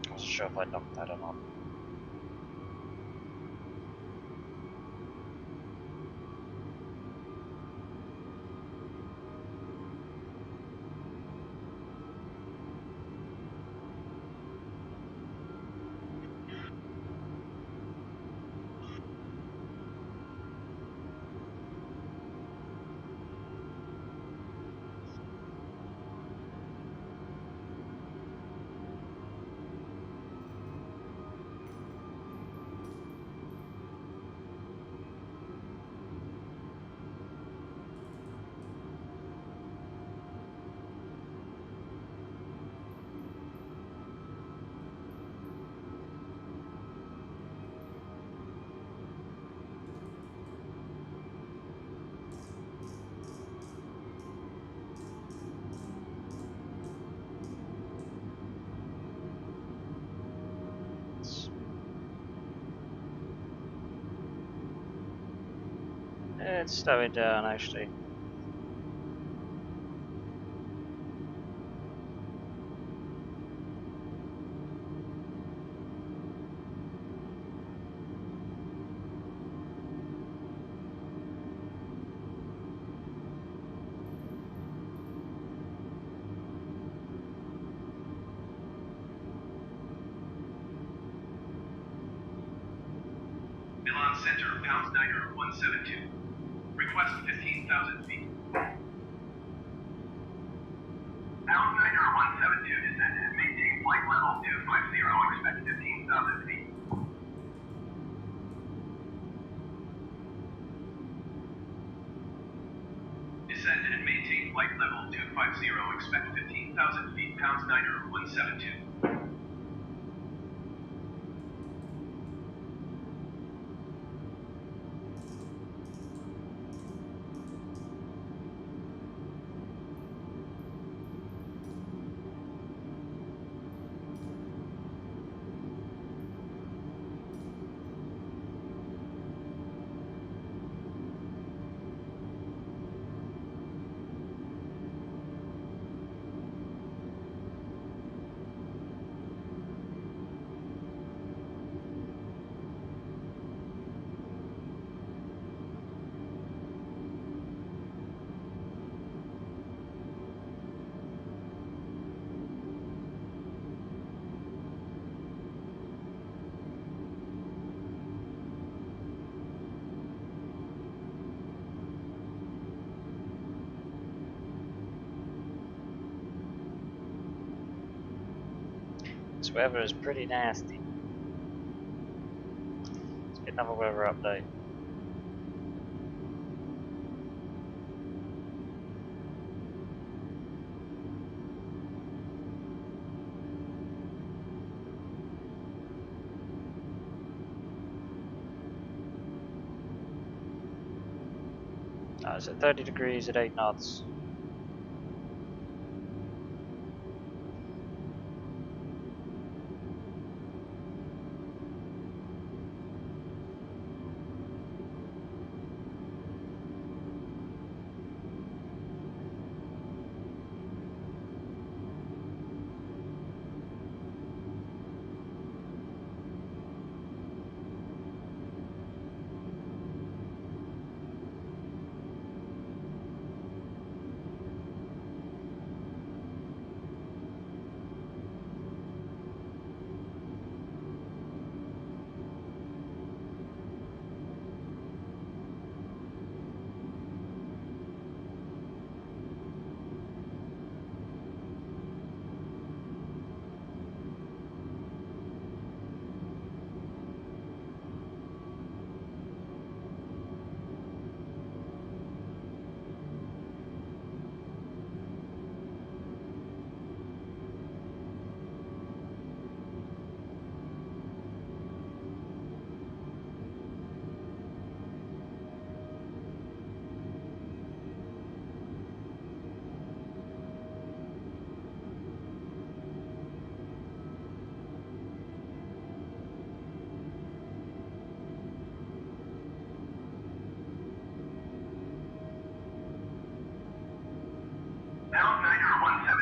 I wasn't sure if I knocked that or not. It's slowing down actually. Milan Center, pounds Niner 172. Request 15,000 feet. Pound Niner 172 descended. Maintain flight level 250. Expect 15,000 feet. Descend and maintain flight level 250. Expect 15,000 feet. Pounds Niner 172. This weather is pretty nasty. Let's get another weather update. It's at 30 degrees at 8 knots.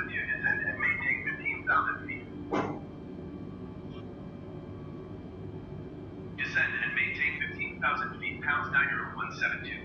descend and maintain 15,000 feet. Descend and maintain 15,000 feet, pounds 90 172.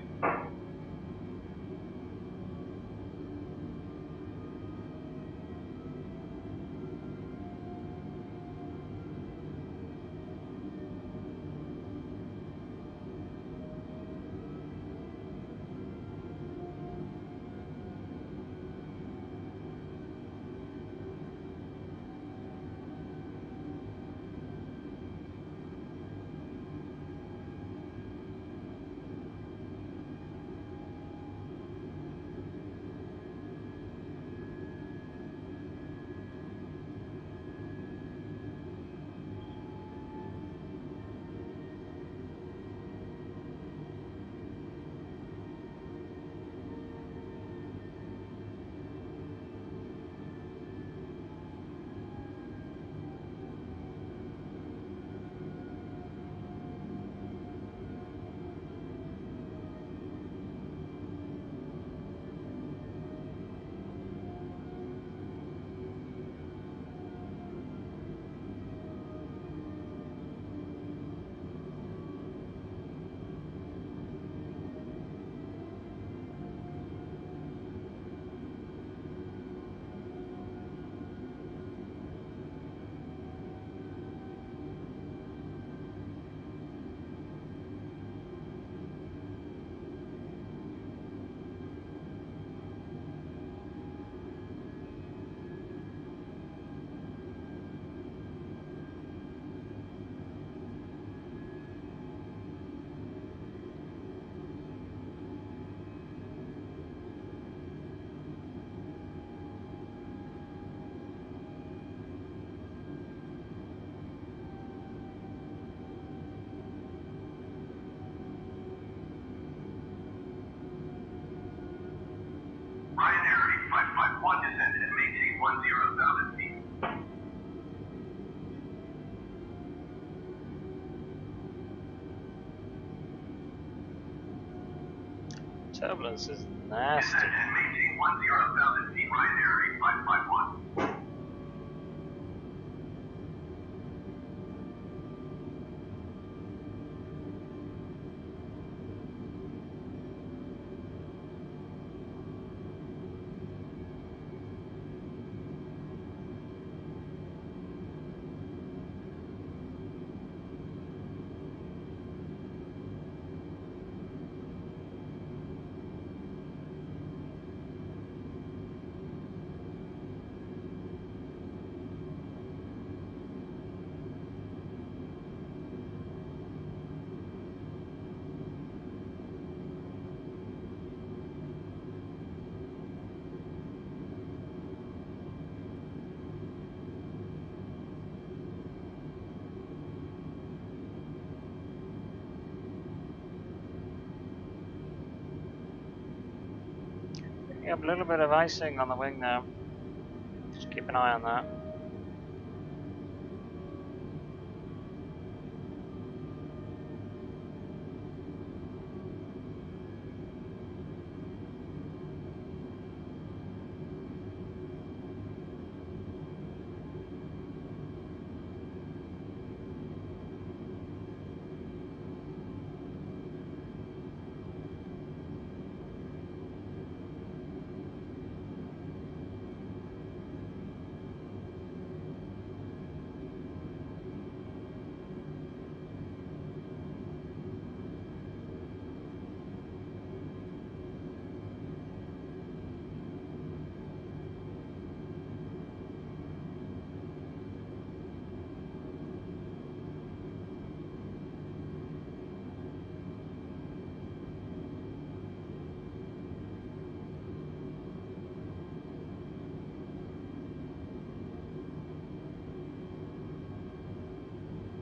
Ryanair 8551 descend and maintain 10,000 feet. Turbulence is nasty. Descend and maintain 10,000 feet, Ryanair 8551. You have a little bit of icing on the wing now. Just keep an eye on that.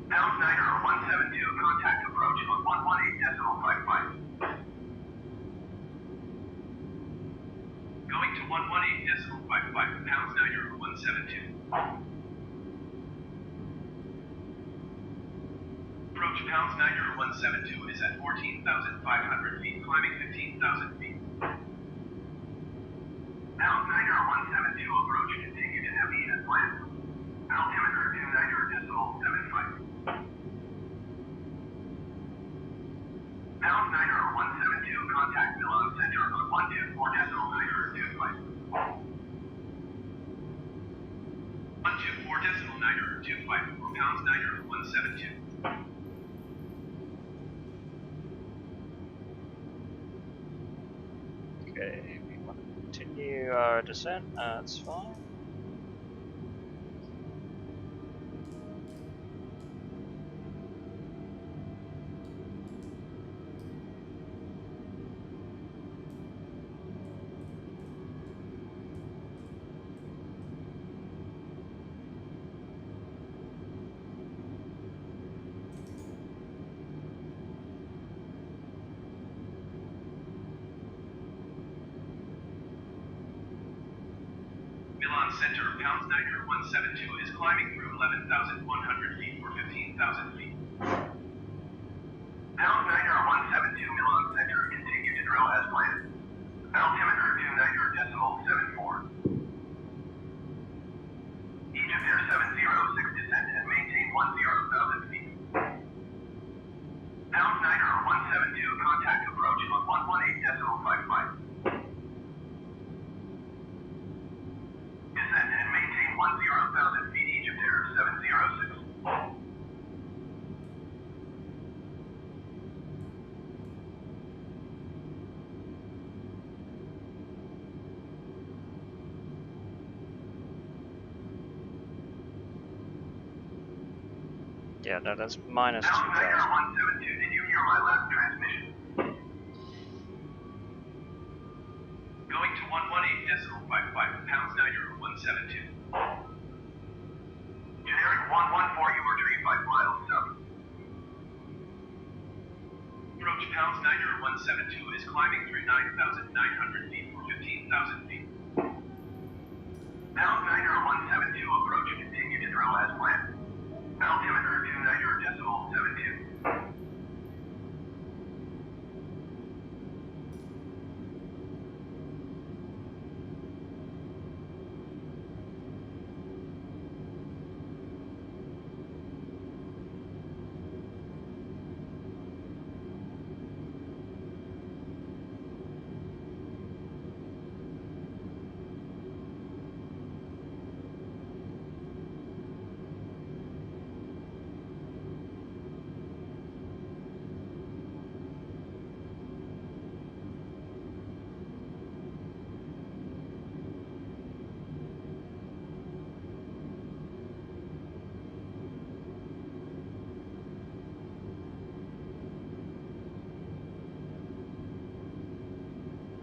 Pound 90 172, contact approach on 118.55. Going to 118.55, pounds 90 172. Approach pounds 90 172 is at 14,500 feet, climbing 15,000 feet. Pound Niner 172 approach continued to heavy as planned. Altimeter 29.75. Pound Niner 172 contact Milan Center on 124.925. 124.925 for Pound Niner 172. Okay, we want to continue our descent, that's fine. Milan Center, Pound Niner 172 is climbing through 11,100 feet for 15,000 feet. Pound Niner 172 Milan Center continue to drill as planned. Altimeter 29.74. Egypt Air 706 descend and maintain 10,000 feet. Pound Niner 172 contact approach on 118.55. Descend and maintain 10,000 feet. Egypt Air 706. Yeah, no, that's minus Pound Niner 2,000. 172, did you hear my last transmission? Going to 118.55, Pound Niner 172. Generic 114, you are 35 miles south. Approach Pound Niner 172 is climbing through 9,900 feet for 15,000 feet. Pound Niner 172 approach continue to drill as planned. Altimeter 29.72.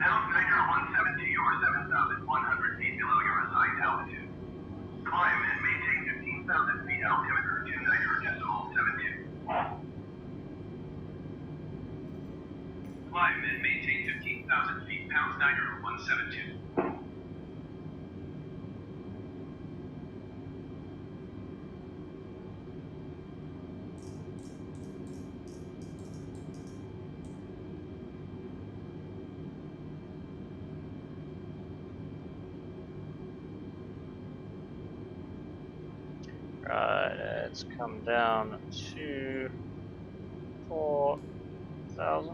Pound Niner 172, you are 7,100 feet below your assigned altitude. Climb and maintain 15,000 feet. Altimeter 29.72. Climb and maintain 15,000 feet. Pound Niner 172. Right, it's come down to 4,000.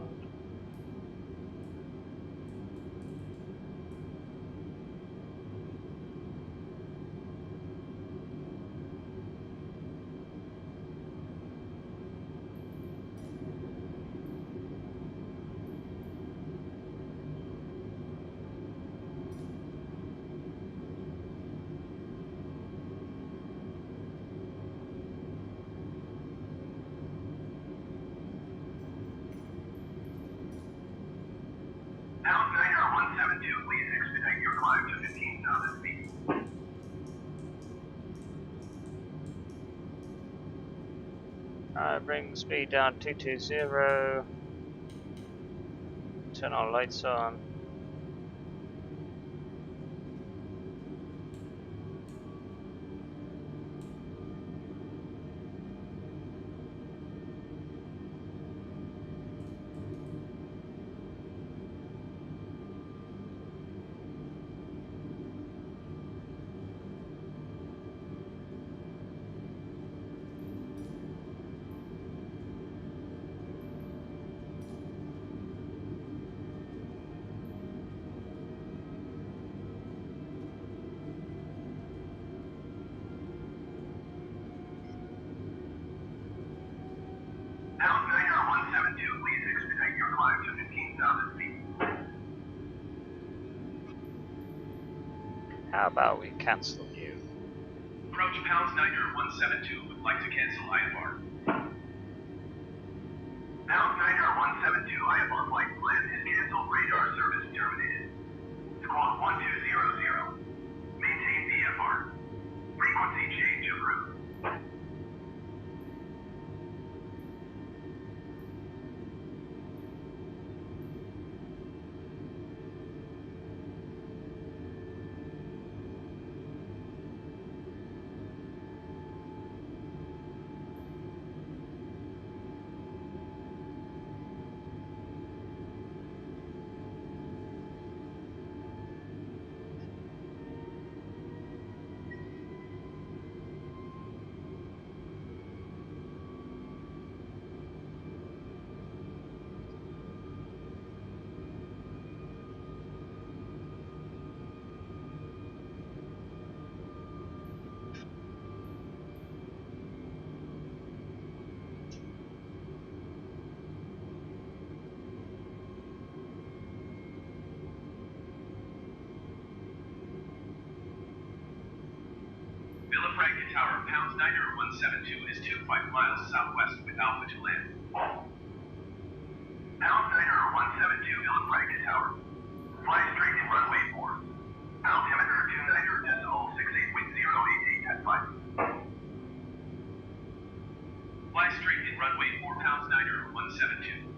Pound Niner 172, please expedite your climb to 15,000 feet. Bring the speed down to 220. Turn our lights on. How about we cancel you? Approach Pounds Niner 172 would like to cancel IFR. Pounds Niner 172 IFR flight plan is canceled. Radar service terminated. Squawk 1200. Maintain VFR. Frequency change approved. Villafranca Tower, Pounds Niner 172 is 25 miles southwest with Alpha to land. Pounds Niner 172 Villafranca Tower. Fly straight to runway 4. Altimeter 29.68.088 at 5. Fly straight in runway 4 Pounds Niner 172.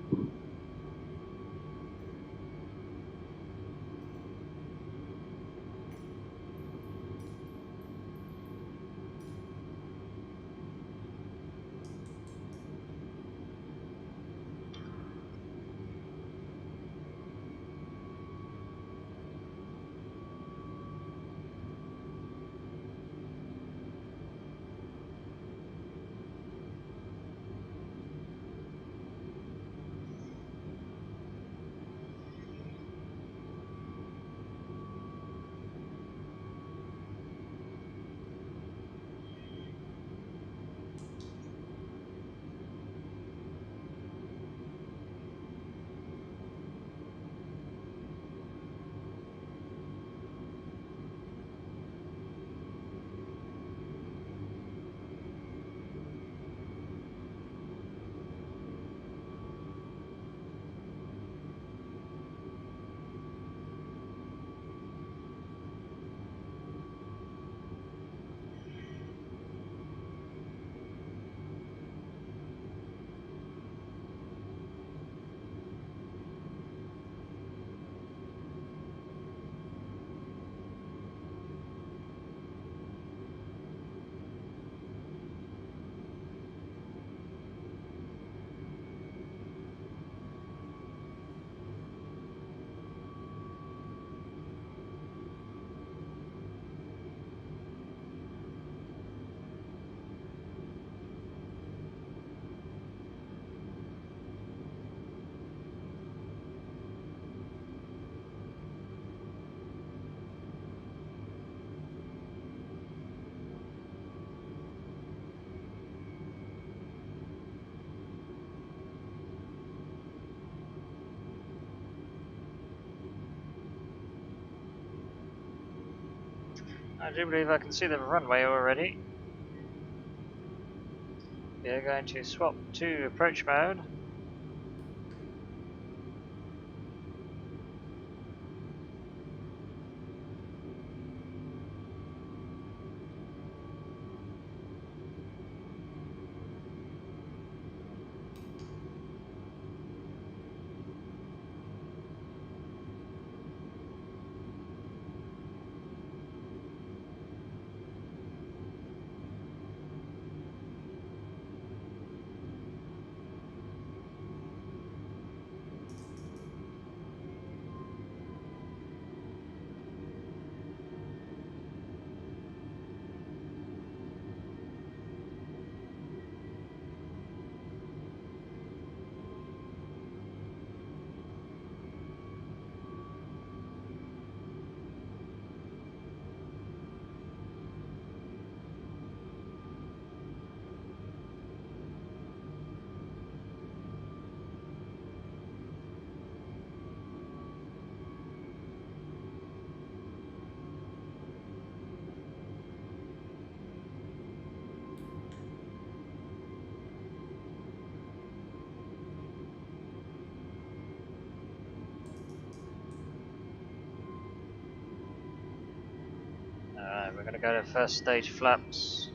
I do believe I can see the runway already. We are going to swap to approach mode. And we're going to go to first stage flaps.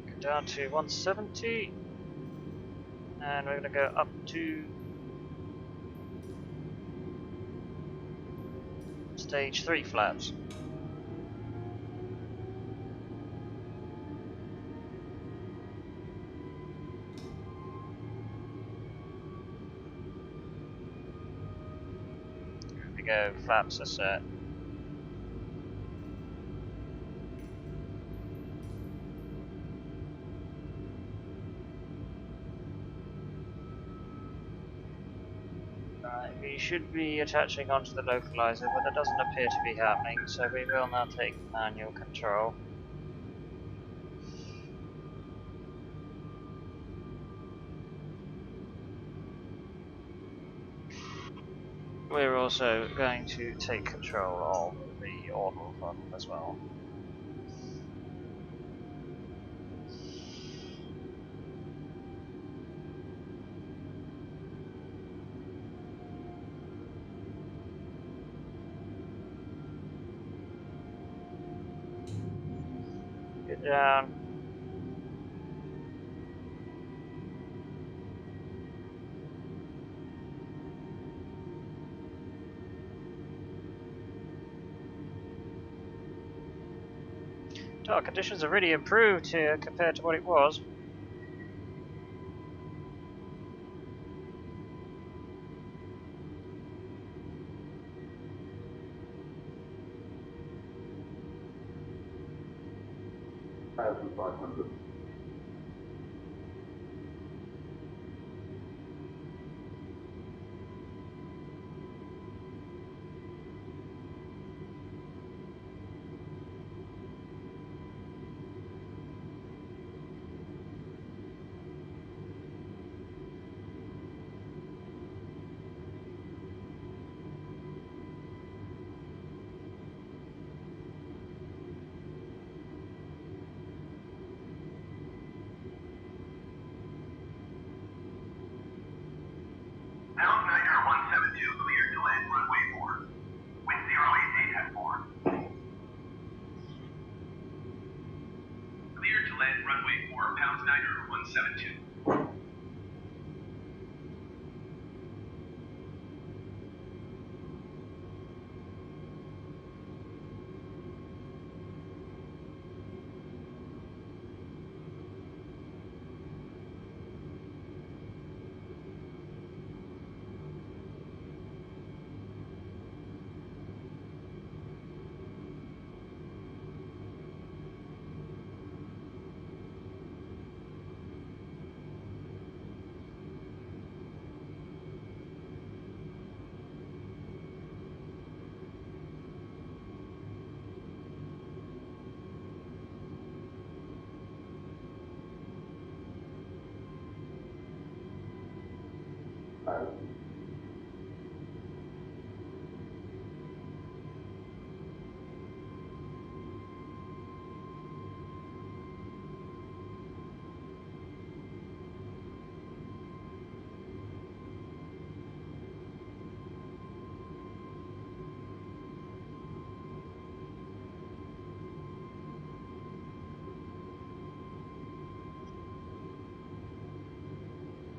Go down to 170. And we're going to go up to stage 3 flaps. Here we go, flaps are set. We should be attaching onto the localizer, but that doesn't appear to be happening, so we will now take manual control. We're also going to take control of the orbital throttle as well. Get down. Dark conditions have really improved here compared to what it was. $1,500. Pound Niner 172 cleared to land runway 4. Wind 088 at 4. Cleared to land runway 4, Pound Niner 172.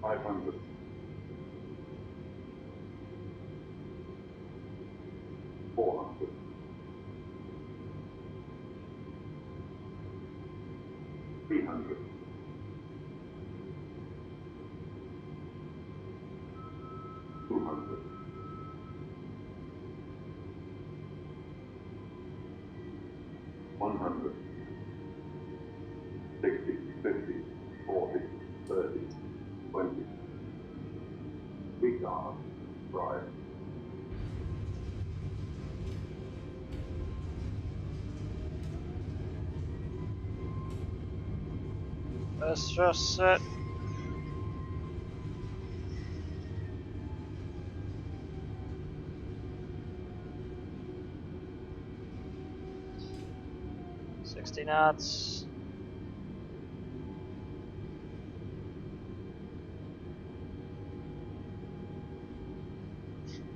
$500. $400. $300. $200. $100. 60, 50, 40, 30, 20. Retard. Drive. First thrust set. 60 knots.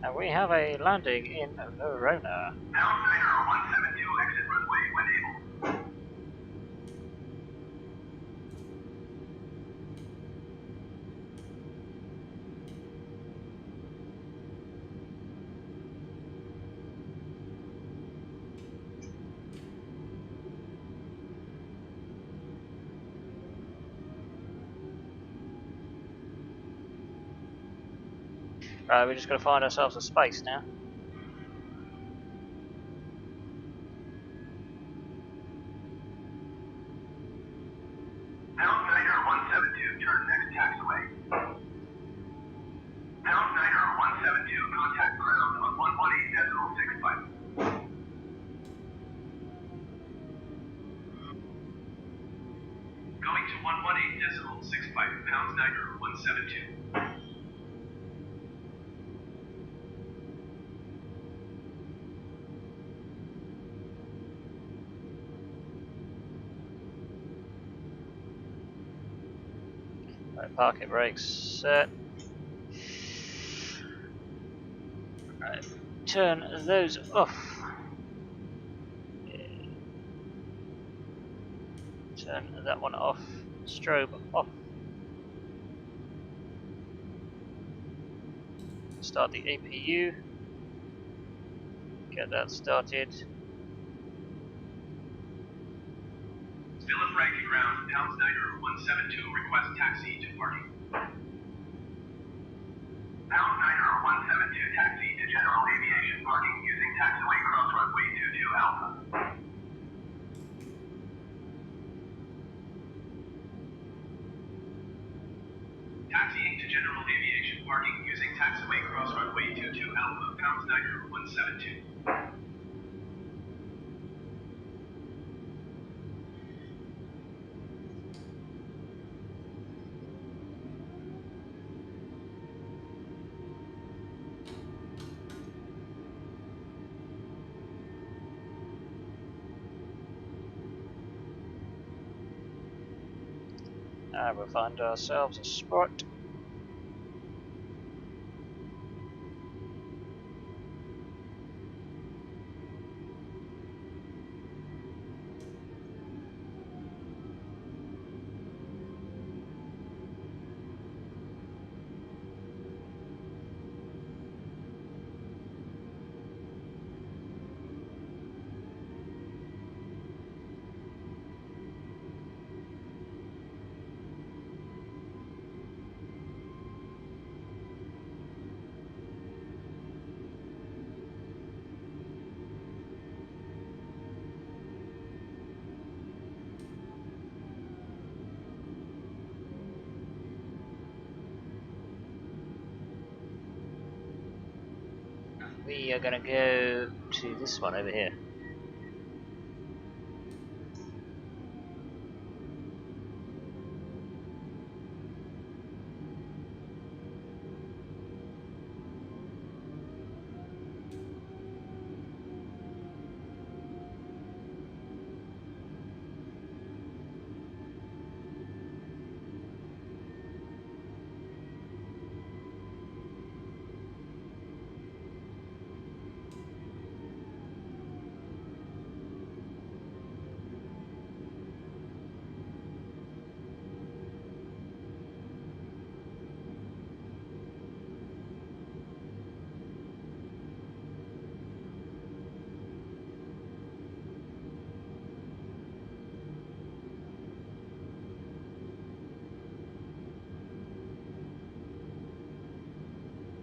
And we have a landing in Verona. Alexander 172, exit runway when able. Right, we're just going to find ourselves a space now. Pound Niner 172, turn next taxiway. Pound Niner 172, contact ground on 118.65. Going to 118.65, Pound Niner 172. Right, parking brakes set. Right, turn those off. Turn that one off. Strobe off. Start the APU. Get that started. Still in Frankie ground, Pound Niner 172, request taxi to party. Pound Niner 172, taxi to general aviation parking using taxiway cross runway 22 Alpha. Taxiing to general aviation parking using taxiway cross runway 22 Alpha, Pound Niner 172. We'll find ourselves a spot. We are going to go to this one over here.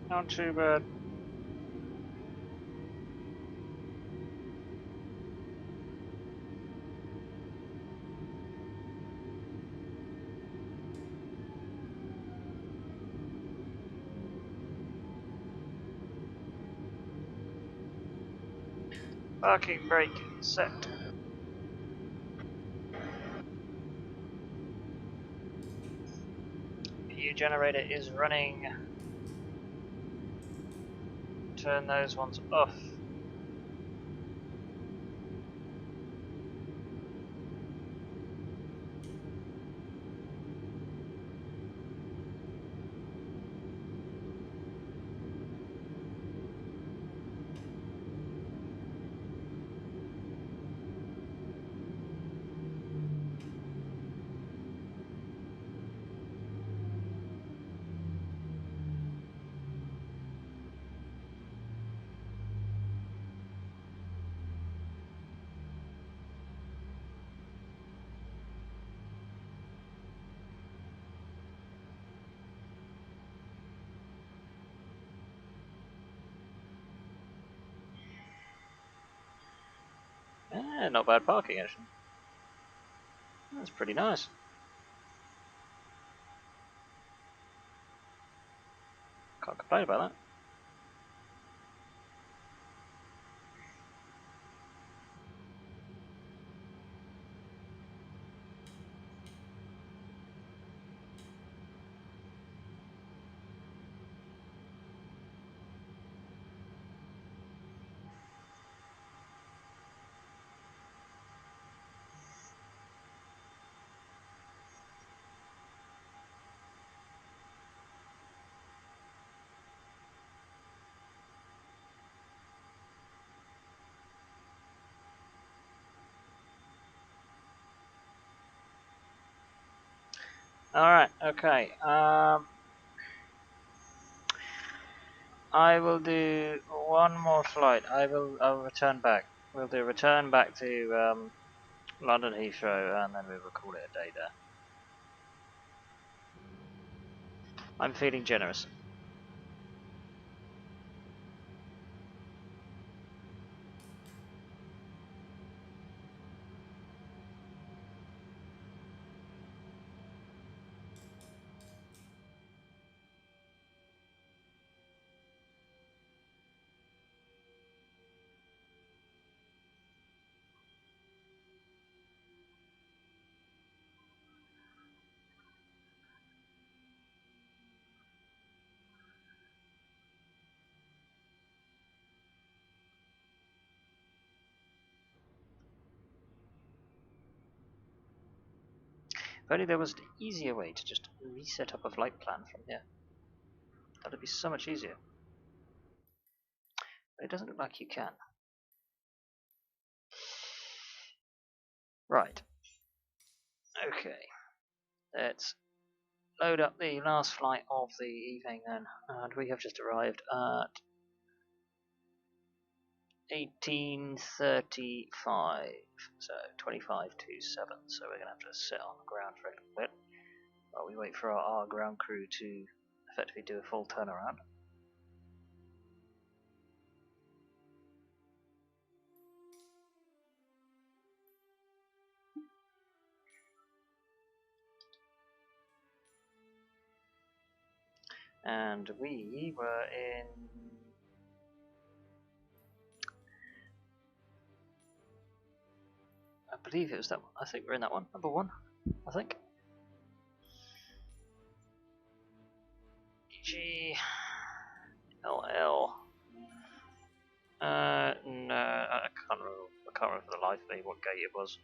Not too bad. Parking brake set. PU generator is running. Turn those ones off. Yeah, not bad parking actually. That's pretty nice. Can't complain about that. Alright, okay. I will do one more flight. I'll return back. We'll do a return back to London Heathrow, and then we will call it a day there. I'm feeling generous. If only there was an easier way to just reset up a flight plan from here. That'd be so much easier. But it doesn't look like you can. Right. Okay. Let's load up the last flight of the evening then. And we have just arrived at 18:35. So 25 to 7. So we're going to have to sit on the ground for a little bit while we wait for our ground crew to effectively do a full turnaround. And we were in I believe it was that one. I think we're in that one. Number 1, I think. EG LL. No, I can't remember. I can't remember for the life of me what gate it was.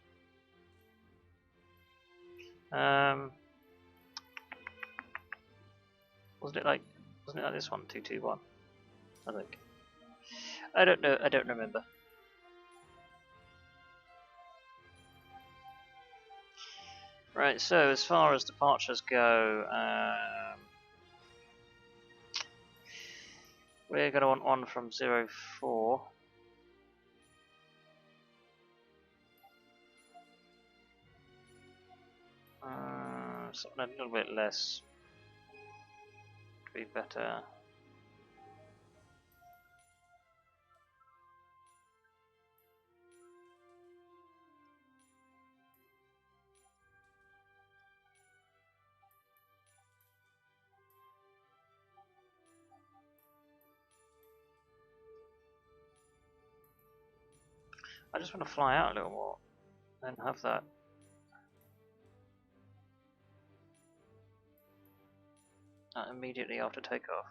Wasn't it like this one? 221. I think. I don't know. I don't remember. Right. So as far as departures go, we're going to want one from 04. Something a little bit less would be better. I just want to fly out a little more and have that. Immediately after takeoff.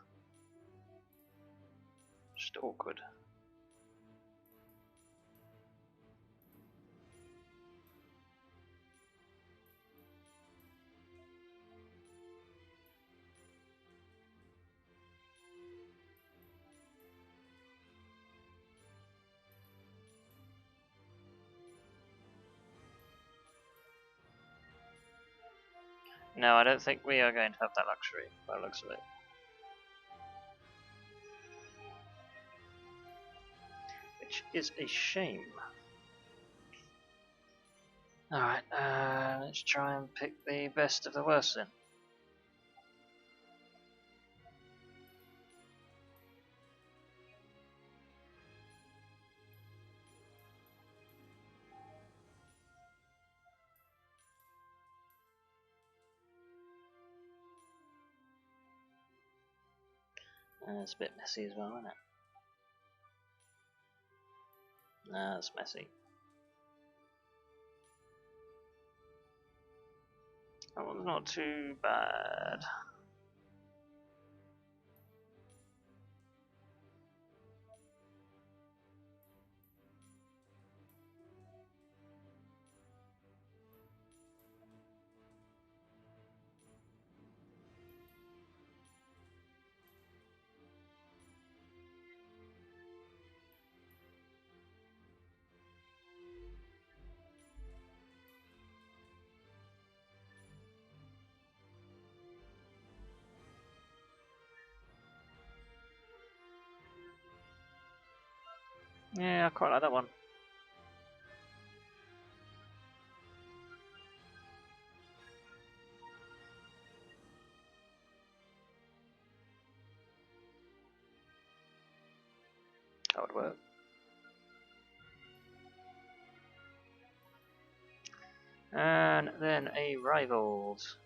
Just awkward. No, I don't think we are going to have that luxury by the looks of it. Which is a shame. Alright, let's try and pick the best of the worst then. It's a bit messy as well, isn't it? Nah, it's messy. That one's not too bad. Yeah, I quite like that one. That would work. And then a Rivals.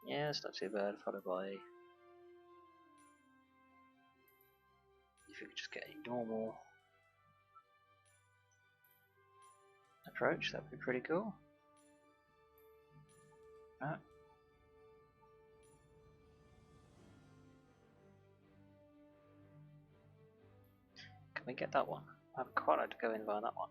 Yeah, it's not too bad, followed by... If you could just get a normal approach, that would be pretty cool. Right. Can we get that one? I'd quite like to go in by that one.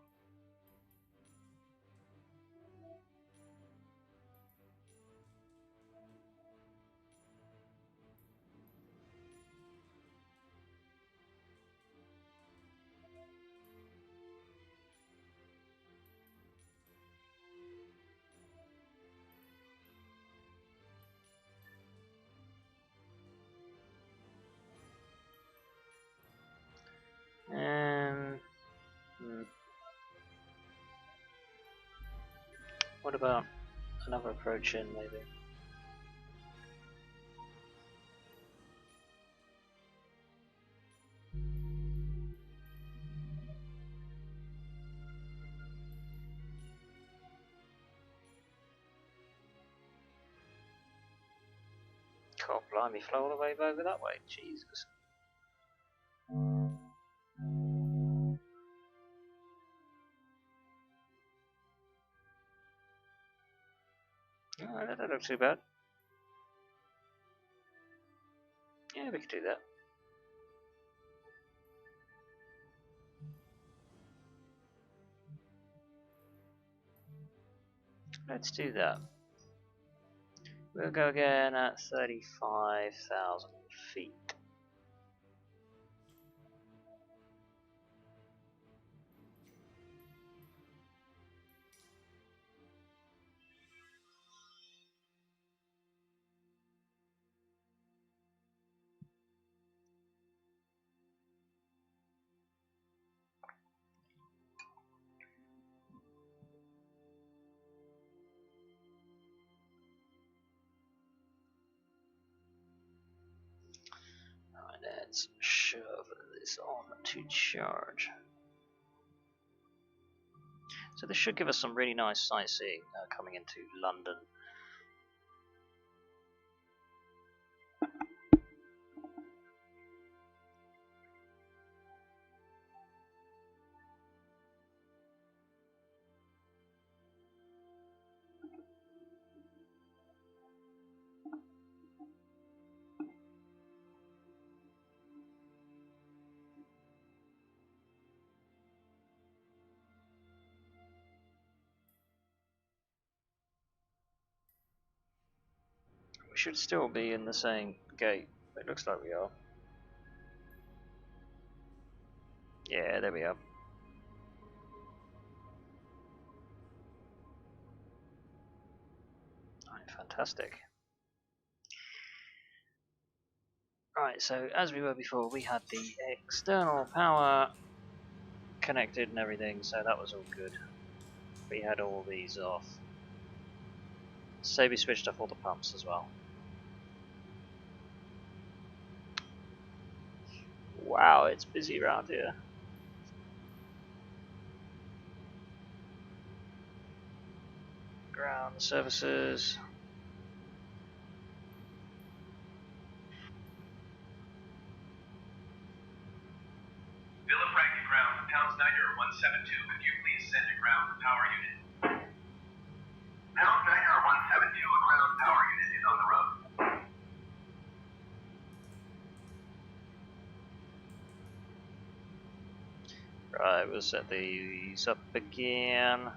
What about another approach in, maybe? God blimey, flow all the way over that way, Jesus. Oh, that don't look too bad. Yeah, we could do that. Let's do that. We'll go again at 35,000 feet. Right, let's shove this on to charge. So this should give us some really nice sightseeing coming into London. We should still be in the same gate. It looks like we are. Yeah, there we are. Alright, fantastic. Right, so as we were before, we had the external power connected and everything, so that was all good. We had all these off. So we switched off all the pumps as well. Wow, it's busy around here. Ground services. Pounds Niner 172, could you please send a ground power unit? Pound Niner 172, a ground power unit is on the road. Right, we'll set these up again.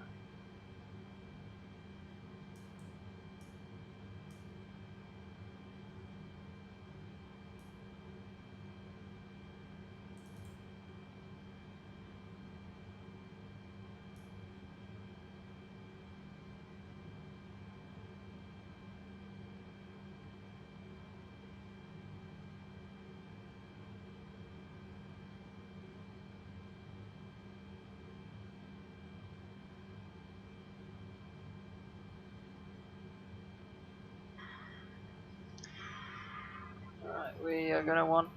Right, we are going to want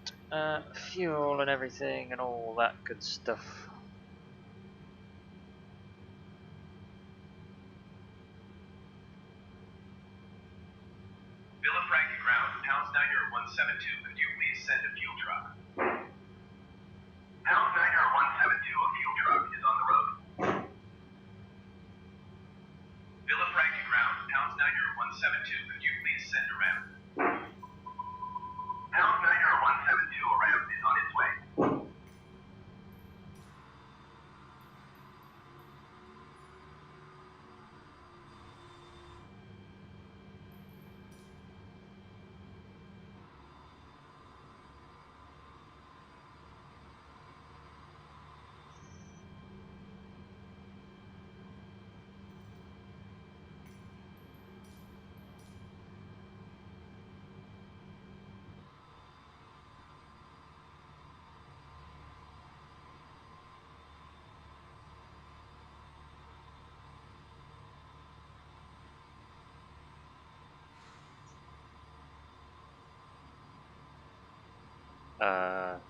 fuel and everything and all that good stuff. Villafranca ground, Pounds Niner 172, could you please send a fuel truck? Pounds Niner 172, a fuel truck is on the road. Villafranca ground, Pounds Niner 172, could you please send a ramp? Pounds Niner 172, a ramp is on its way.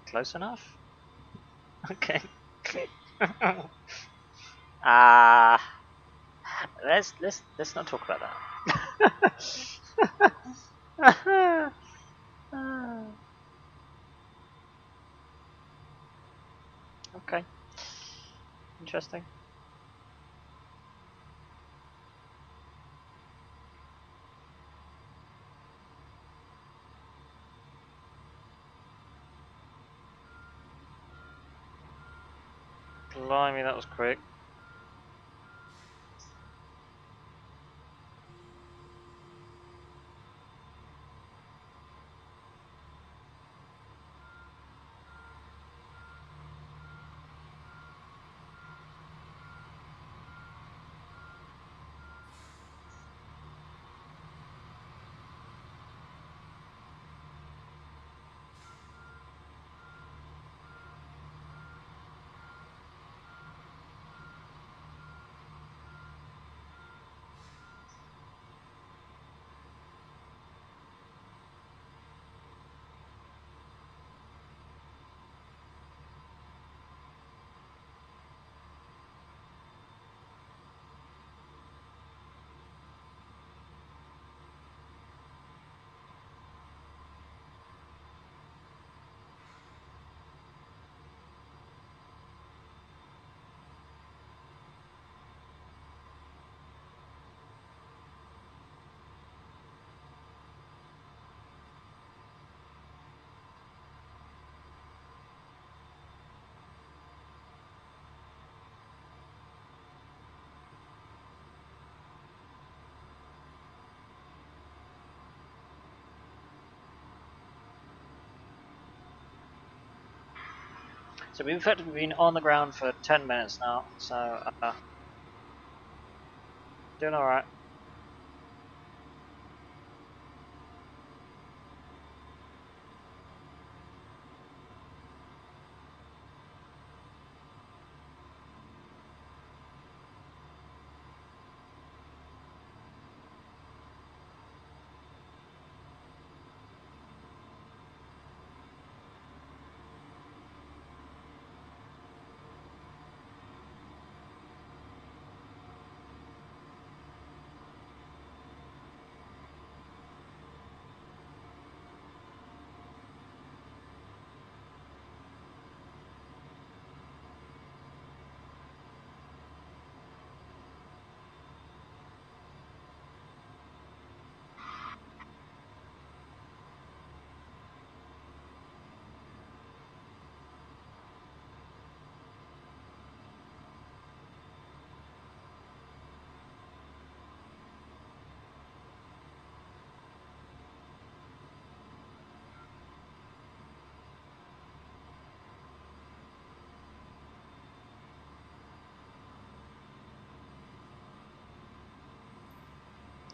Close enough? Okay. Let's not talk about that. Okay. Interesting. Blimey, that was quick. So we've effectively been on the ground for 10 minutes now, so doing alright.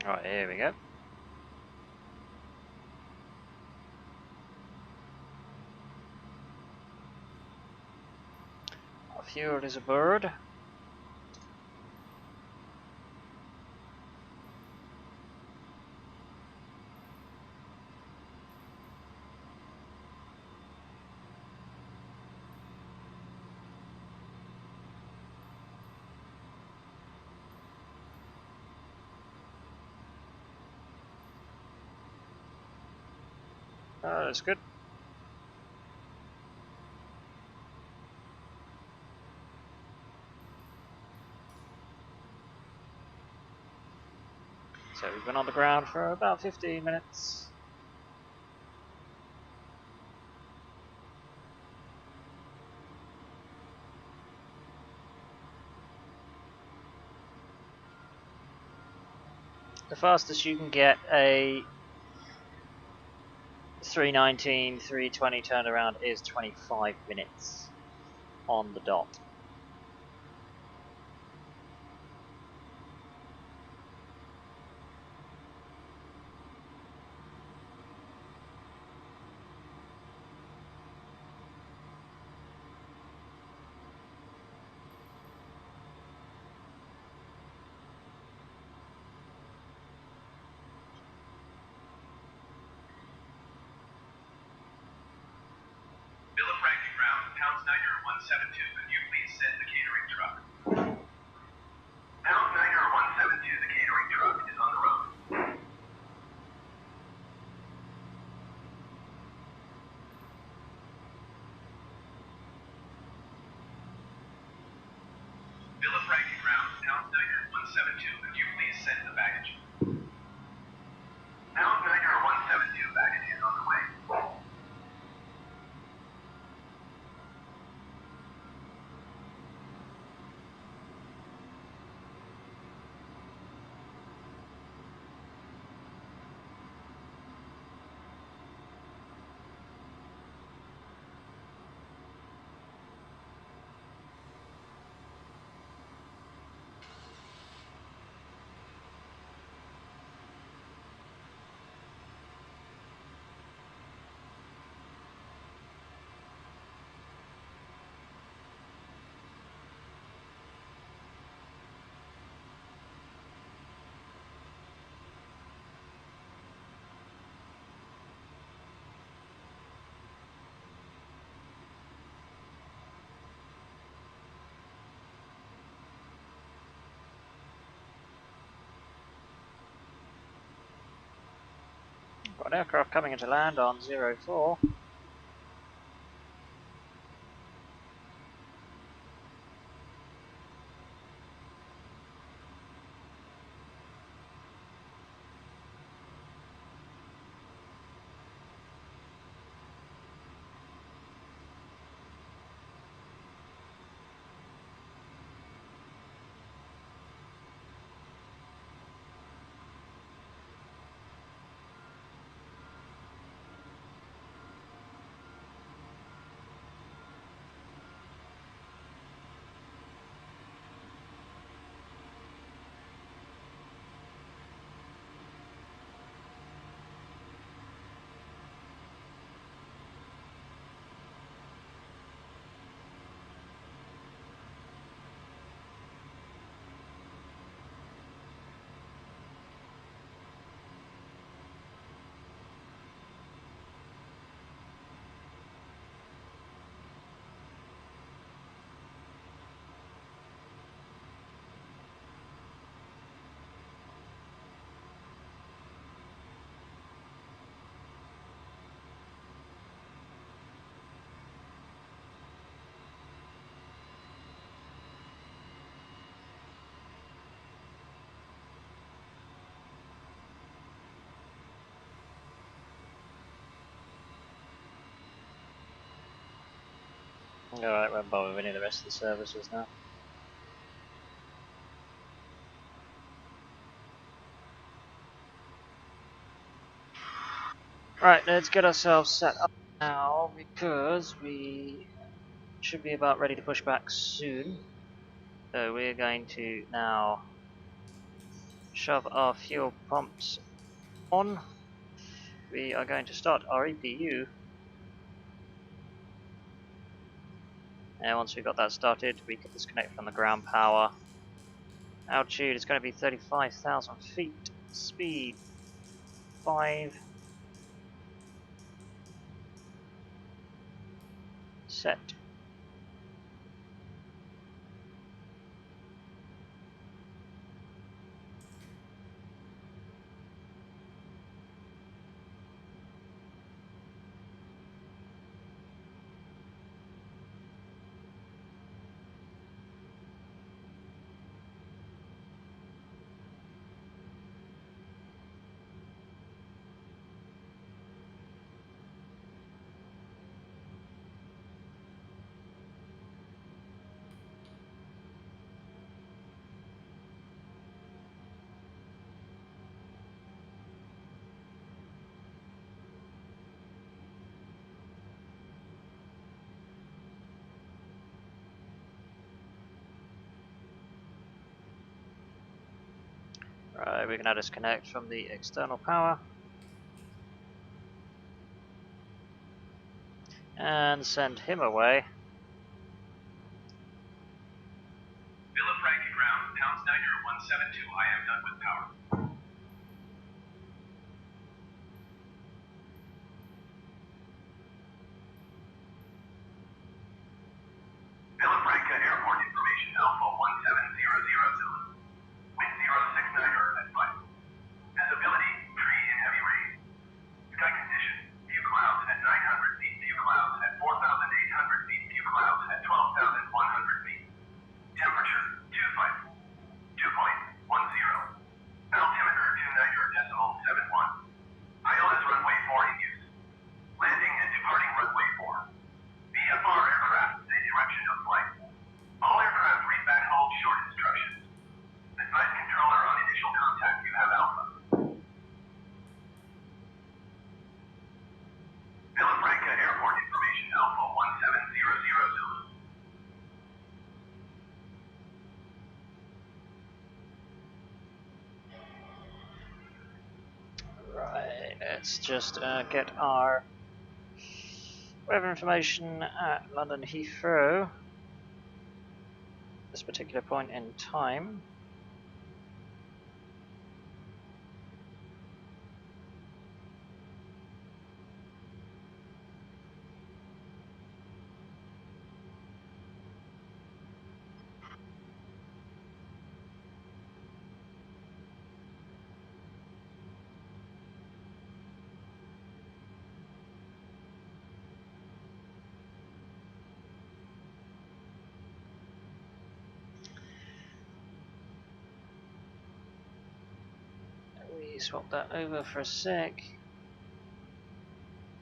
Right, here we go. Our fuel is a bird. That's good. So we've been on the ground for about 15 minutes. The fastest you can get a 319, 320 turnaround is 25 minutes on the dot. Bill of Ranking Ground, Pounds Niner 172, can you please send the catering truck? Pound Niner 172, the catering truck is on the road. Bill of Ranking Ground, Pound Niner 172, can you please send the baggage? Pound Niner 172, baggage is on the way. Got an aircraft coming into land on 04. Alright, won't bother with any of the rest of the services now. Right, let's get ourselves set up now because we should be about ready to push back soon. So we're going to now shove our fuel pumps on. We are going to start our EPU. And once we've got that started, we can disconnect from the ground power. Altitude is going to be 35,000 feet. Speed 5. Set. Right, we can now disconnect from the external power. And send him away. Villafranca ground, Pounds Niner 172, I am done with power. Villafranca Airport information, Alpha 1700 Zulu. Wind 069 at 5. Visibility, tree in heavy rain. Sky condition, few clouds at 900 feet, few clouds at 4,800 feet, few clouds at 12,100 feet. Temperature, 2.10. Altimeter, 29.71. ILS runway 4 in use. Landing and departing runway 4. VFR aircraft, the direction of flight. All aircraft read back hold short instructions. Advise controller on initial contact, you have Alpha. Villafranca Airport information, Alpha 1700 Zulu. Right, let's just get our weather information at London Heathrow. This particular point in time. We swap that over for a sec.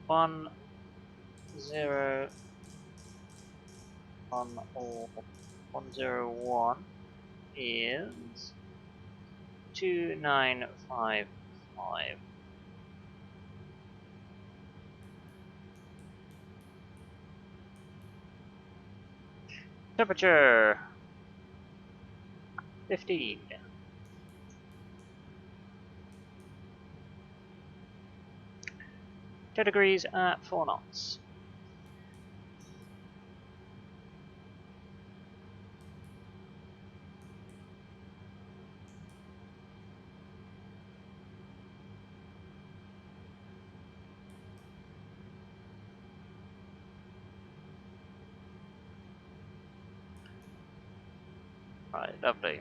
1 0 1 or 101 is 2955. Temperature 15. Degrees at 4 knots. Right, lovely.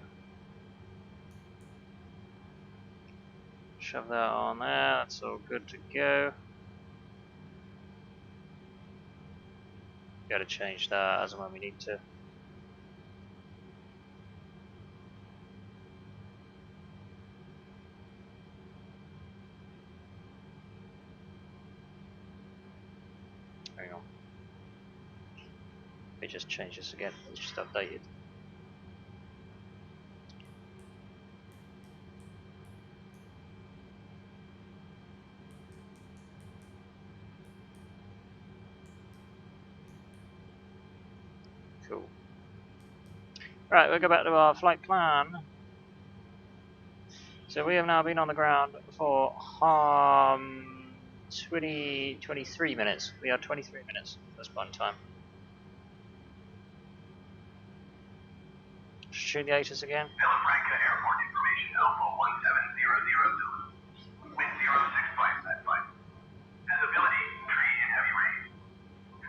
Shove that on there, that's all good to go. Got to change that as and when we need to. Hang on. Let me just change this again. It's just updated. Cool. Right, we'll go back to our flight plan. So we have now been on the ground for 23 minutes. We are 23 minutes at this point in time. Shoot the Aegis again. Villafranca Airport information Alpha 1700 wind 065 at 5. Visibility tree in heavy rain.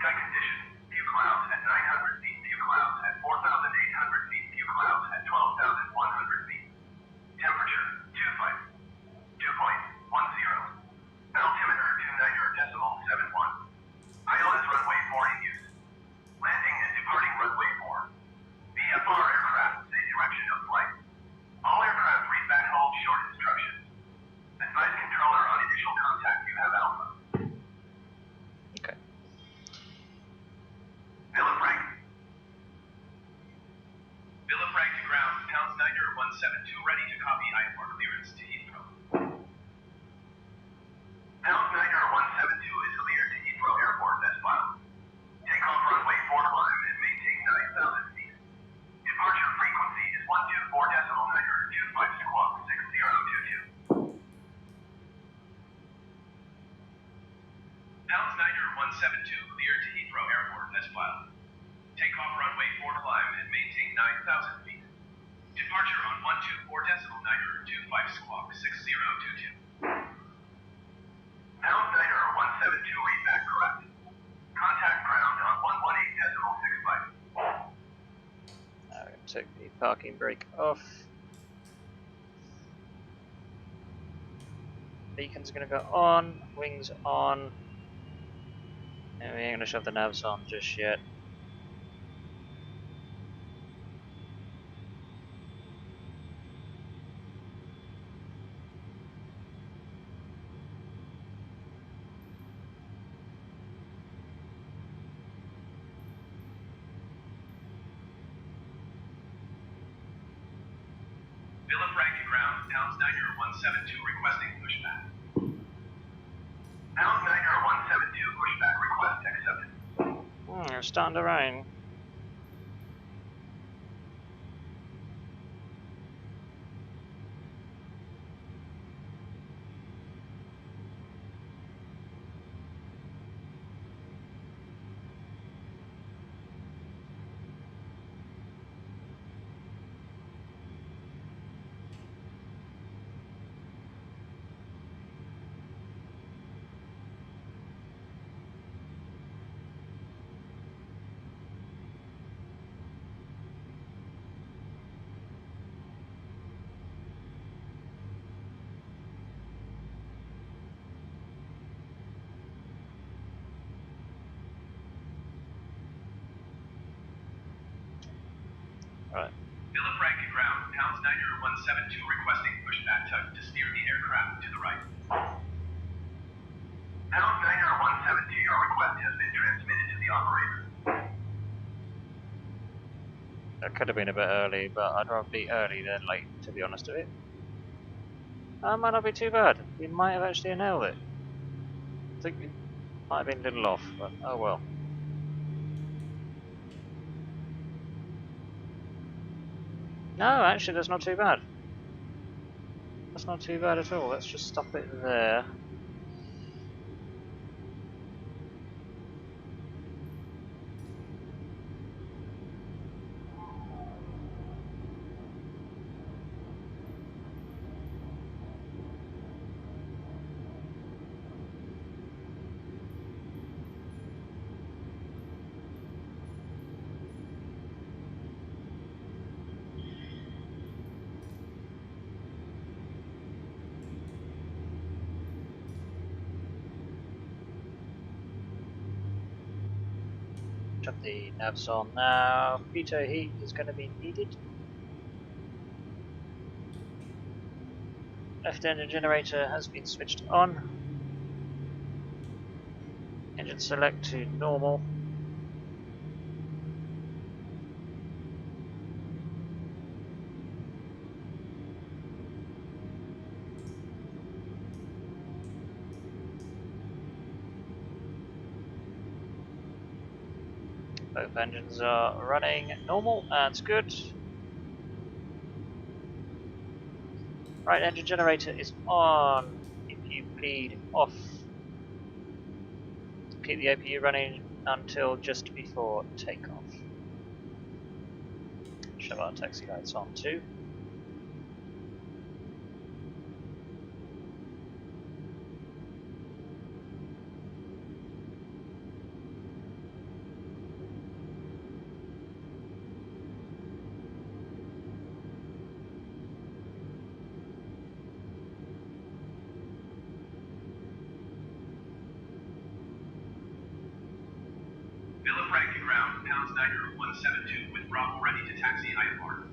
Sky condition few clouds at 900 feet, few clouds at 4,800 feet, few clouds at 12,100 feet. Temperature 25. Dew point 10. Altimeter 29.71. ILS runway 4 in use. Landing and departing runway 4. VFR aircraft say direction of flight. All aircraft read back hold short instructions. Advise controller on initial contact you have Alpha. Okay. Villafranca to ground, pound Snyder 172 ready to copy IFR clearance to Heathrow. Pound Snyder 172 is cleared to Heathrow Airport as filed. Take off runway 4 climb and maintain 9,000 feet. Departure frequency is 124.925 squawk 6022. Pound Snyder 172 cleared to Heathrow Airport as filed. Take off runway 4 climb and maintain 9,000 feet. Departure on 124.925 squawk 6022. Pound Snyder 172 read back correct. Contact ground on 118.65. Now we're going to take the parking brake off. Beacon's going to go on, wings on. And we ain't going to shove the navs on just yet. Villafranca ground, Pound Snyder 172 requesting pushback. Pound Snyder 172 pushback request accepted. It's starting to rain. Right. Villafranca ground, Pound Snyder 172 requesting pushback tug to steer the aircraft to the right. Pound Snyder 172, your request has been transmitted to the operator. That could have been a bit early, but I'd rather be early than late, to be honest with it. That might not be too bad. We might have actually nailed it. I think we might have been a little off, but oh well. No, actually that's not too bad. That's not too bad at all. Let's just stop it there. Chuck the navs on now. Pitot heat is going to be needed. Left engine generator has been switched on. Engine select to normal. Both engines are running normal, that's good. Right, engine generator is on. APU bleed off. Keep the APU running until just before takeoff. Show our taxi lights on too. Villa Frank to ground, Pounds Niner 172 with Bravo ready to taxi IFR.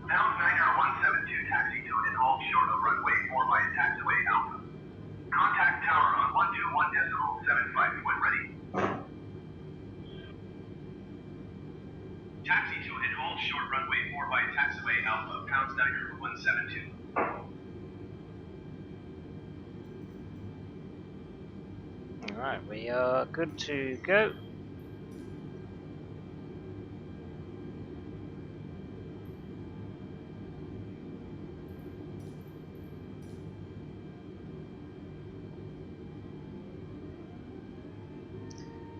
Pounds Niner 172 taxi to and hold short of runway 4 by taxiway Alpha. Contact tower on 121.75 when ready. Taxi to and hold short runway 4 by taxiway Alpha, Pounds Niner 172. Alright, we are good to go.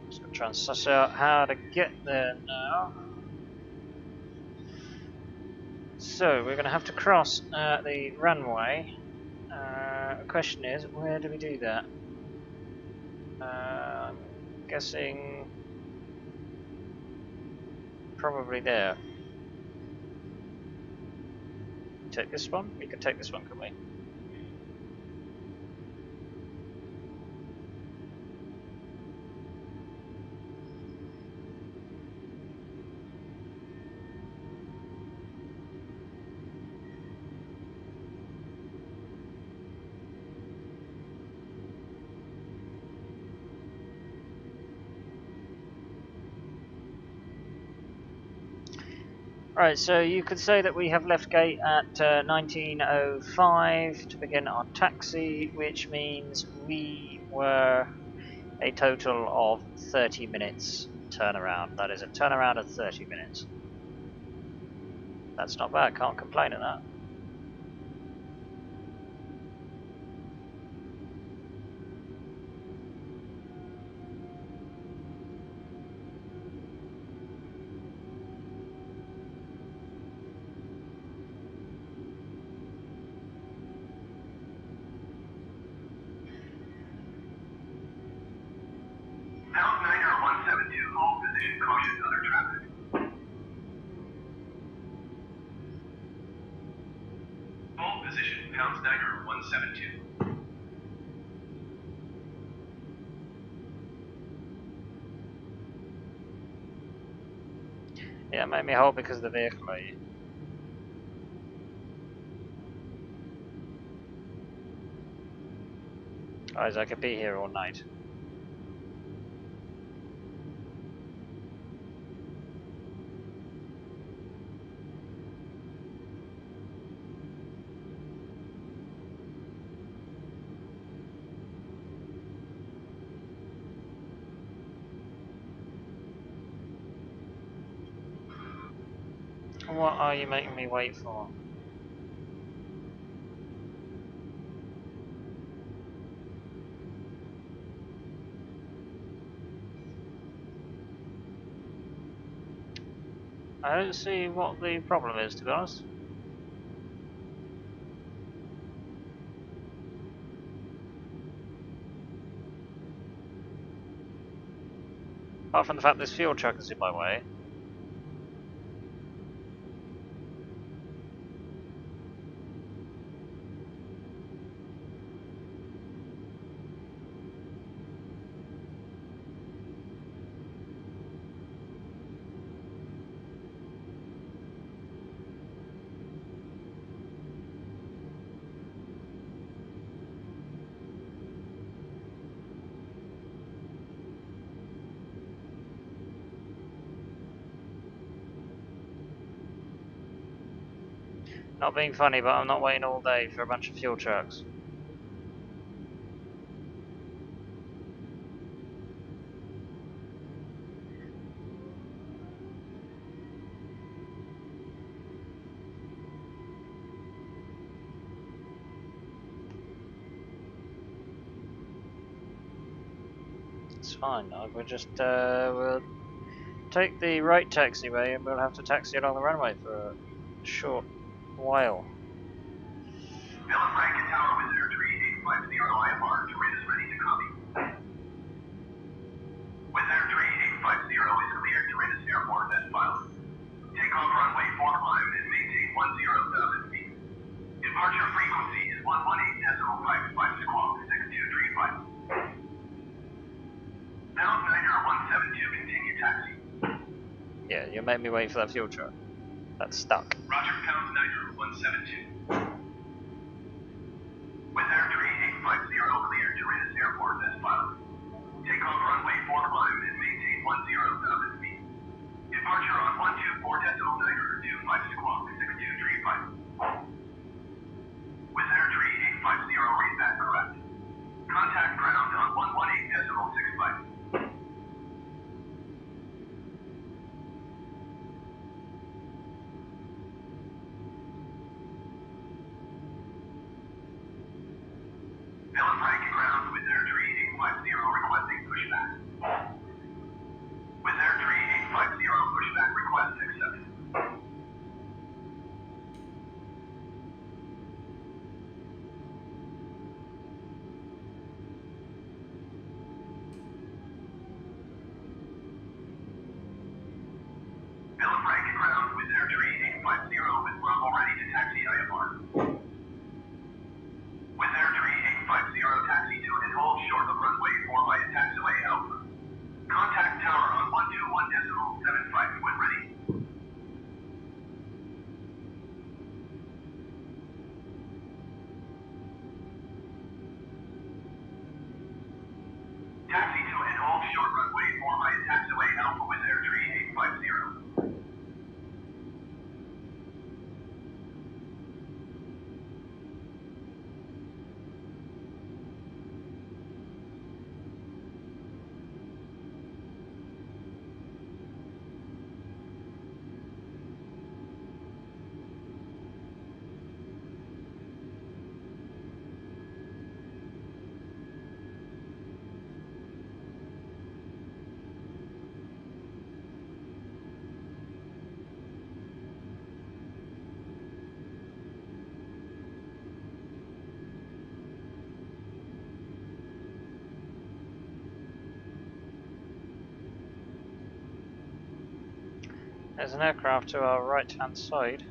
Just gonna try and suss out how to get there now. So we're gonna have to cross the runway. The question is, where do we do that? I'm guessing probably there. Take this one? We could take this one, couldn't we? Right, so you could say that we have left gate at 19:05 to begin our taxi, which means we were a total of 30 minutes turnaround. That is a turnaround of 30 minutes. That's not bad, can't complain at that. Pounds Niner 172, hold position, caution other traffic. Hold position, Pounds Niner 172. Yeah, it made me hold because of the vehicle, are you? Guys, I could be here all night. What are you making me wait for? I don't see what the problem is, to be honest. Apart from the fact this fuel truck is in my way. Not being funny, but I'm not waiting all day for a bunch of fuel trucks. It's fine. We'll just we'll take the right taxiway, and we'll have to taxi along the runway for a short while. Philip Rankin Tower with Air 3850 IFR, terrain is ready to copy. With Air 3850 is cleared, terrain is airport as filed. Take off runway 4 climb and maintain 10,000 feet. Departure frequency is 118.55 squawk 6235. Pound Niner 172, continue taxi. Yeah, you made me wait for that fuel truck. That's stuck. Roger, Pound Niner 172. With Air 3850 cleared, terrain is airport as filed. Take off runway 4 climb and maintain 10,000 feet. Departure on 124.925 squawk 6235. With Air 3850, read that correct. Contact ground on 118.65. Philip Rankin ground with Air 3850 requesting pushback. With Air 3850 pushback request accepted. Philip Rankin ground with Air 3850 with Bravo ready to taxi IFR. With Air 3850 taxi to and hold short of runway 4 by taxiway Alpha. Contact tower on 121.75 when ready. Taxi to and hold short runway 4 by taxiway Alpha with Air 3850. There's an aircraft to our right-hand side.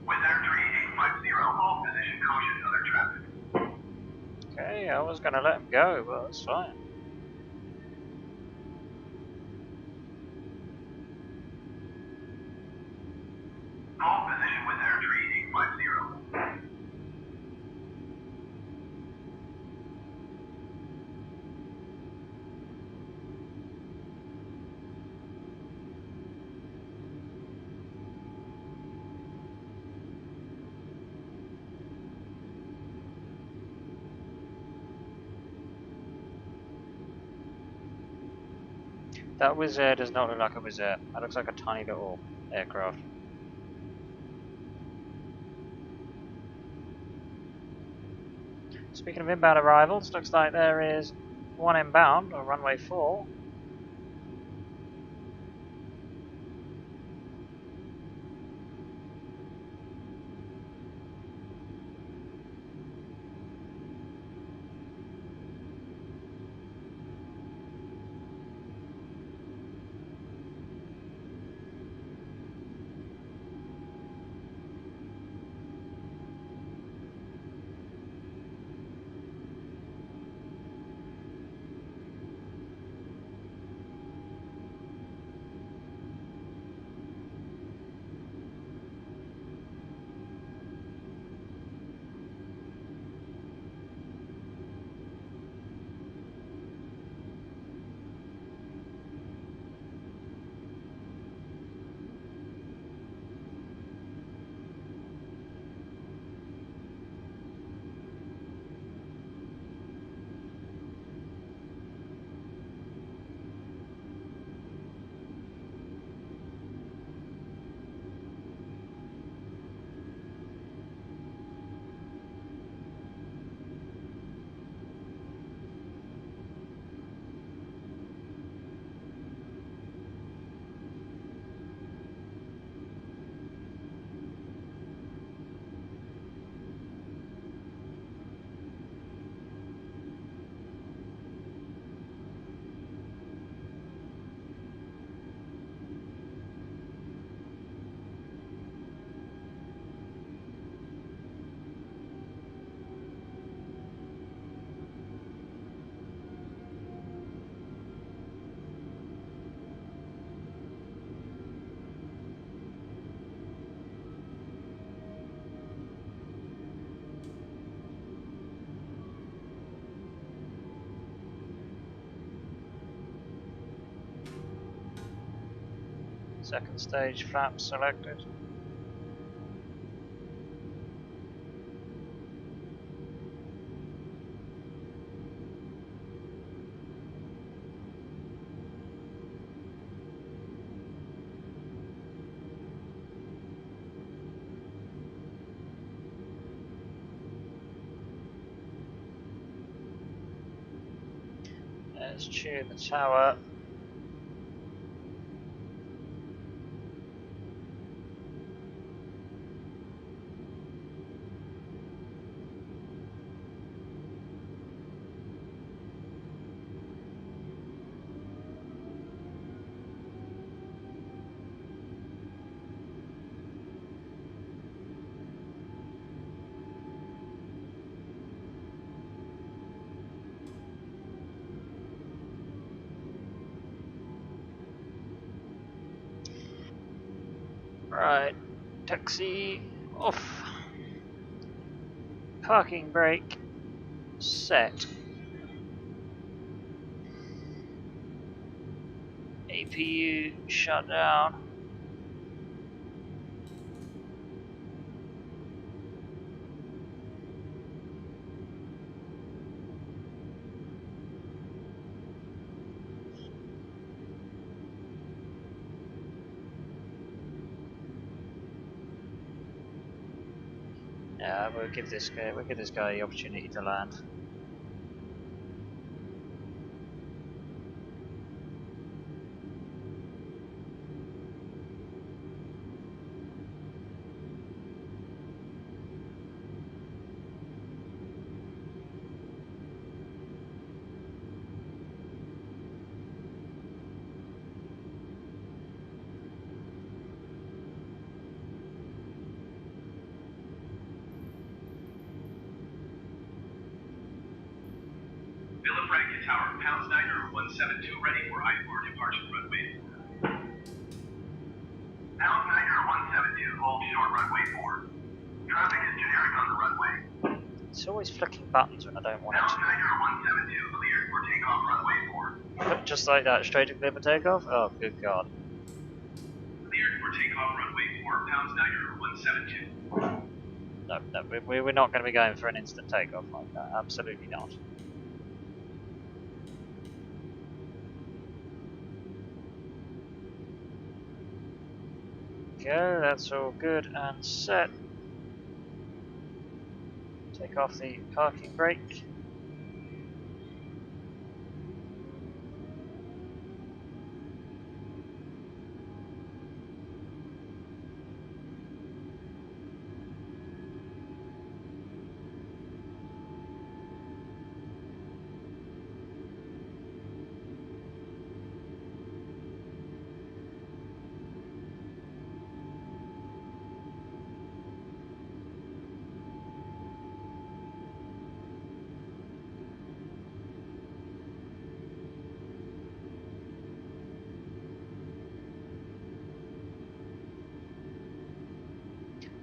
With Air 3850, hold position, caution other traffic. Okay, I was gonna let him go, but that's fine. Hold position with Air 3850. That Wizz Air does not look like a Wizz Air. That looks like a tiny little aircraft. Speaking of inbound arrivals, looks like there is one inbound on runway 4. Second stage flaps selected. Let's tune the tower. Right, taxi off. Parking brake set. APU shut down. Yeah, we'll give this guy the opportunity to land. Villafranca Tower, Pound Niner 172 ready for I-4 departure runway. Pound Niner 172, hold short runway 4. Traffic is generic on the runway. It's always flicking buttons when I don't want it Pound Niner 172 cleared for takeoff runway 4. to. Just like that, straight to clear for takeoff? Oh, good god. Cleared for takeoff runway 4, Pound Niner 172. No, we're not going to be going for an instant takeoff like that. Absolutely not. Okay, that's all good and set. Take off the parking brake.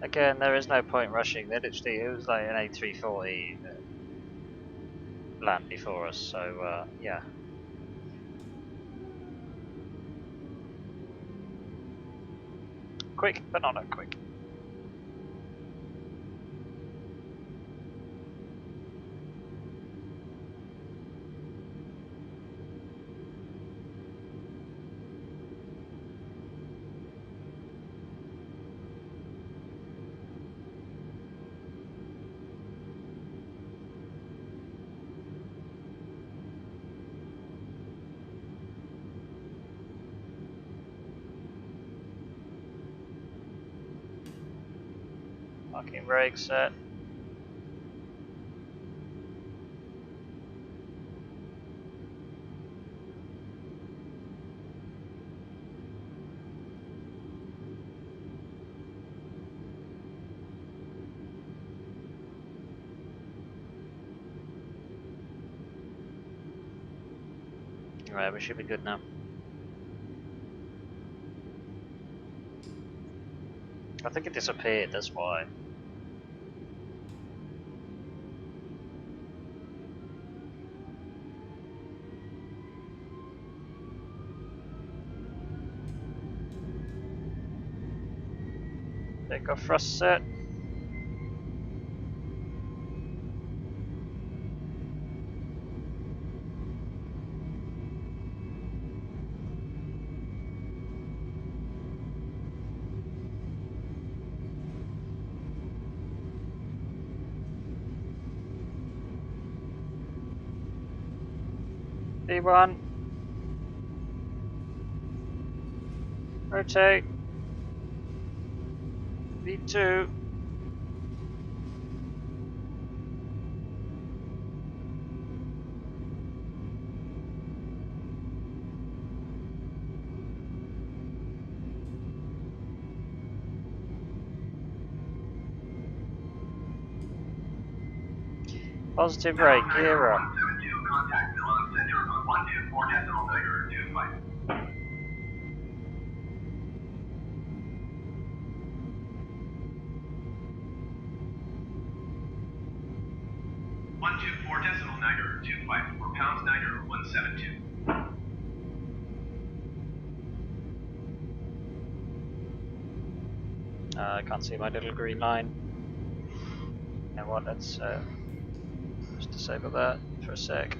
Again, there is no point rushing. It was like an A340 land before us, so yeah. Quick, but not that quick. Parking brake set. Right, we should be good now. I think it disappeared, that's why. Takeoff thrust set. V1. Rotate. V2. Positive brake, gear up. 172, contact Milan Center on 124.25. 124.925 pounds 172. I can't see my little green line. You know what, let's just disable that for a sec.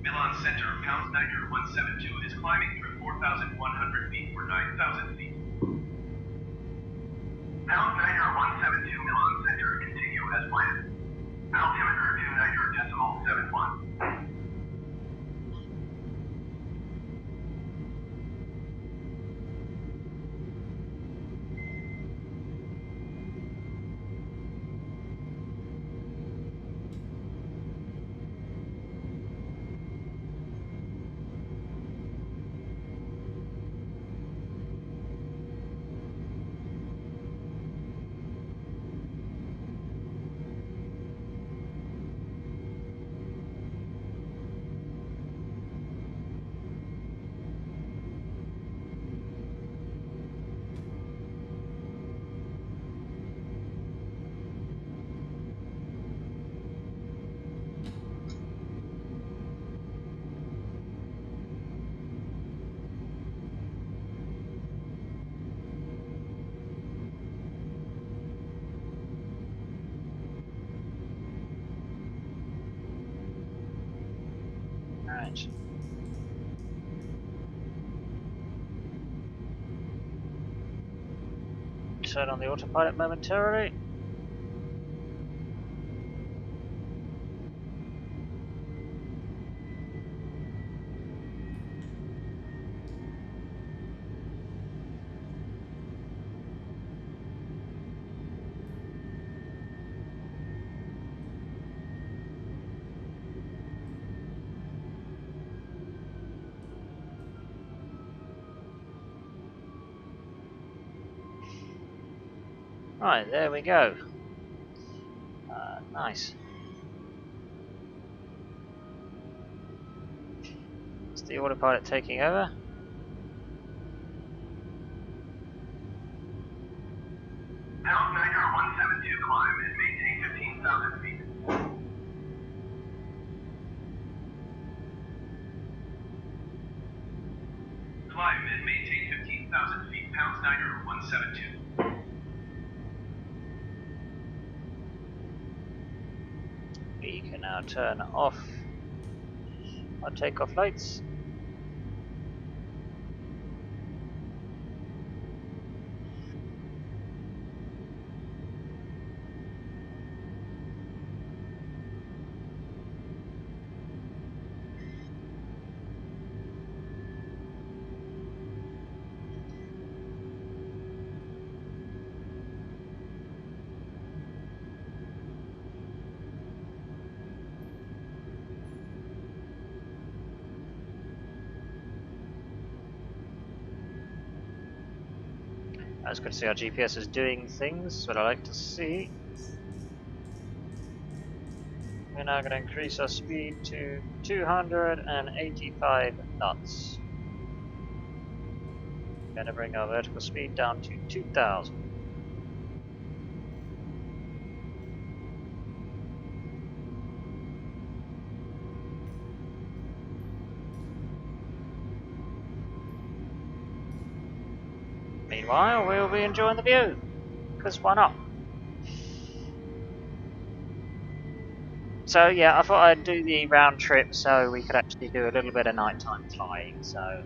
Milan Center, pounds 172 is climbing through 4,100 feet for 9,000 feet. Pound 172, Milan Center, continue as planned. Altimeter 2.71. Right. Turn on the autopilot momentarily. Right, there we go. Nice. It's the autopilot taking over. Pound 172, climb and maintain 15,000 feet. Climb and maintain 15,000 feet, pounds 172. We can now turn off our takeoff lights. It's good to see our GPS is doing things that I like to see. We're now going to increase our speed to 285 knots. Going to bring our vertical speed down to 2000. Meanwhile, we'll be enjoying the view, because why not? So yeah, I thought I'd do the round trip so we could actually do a little bit of nighttime flying, so...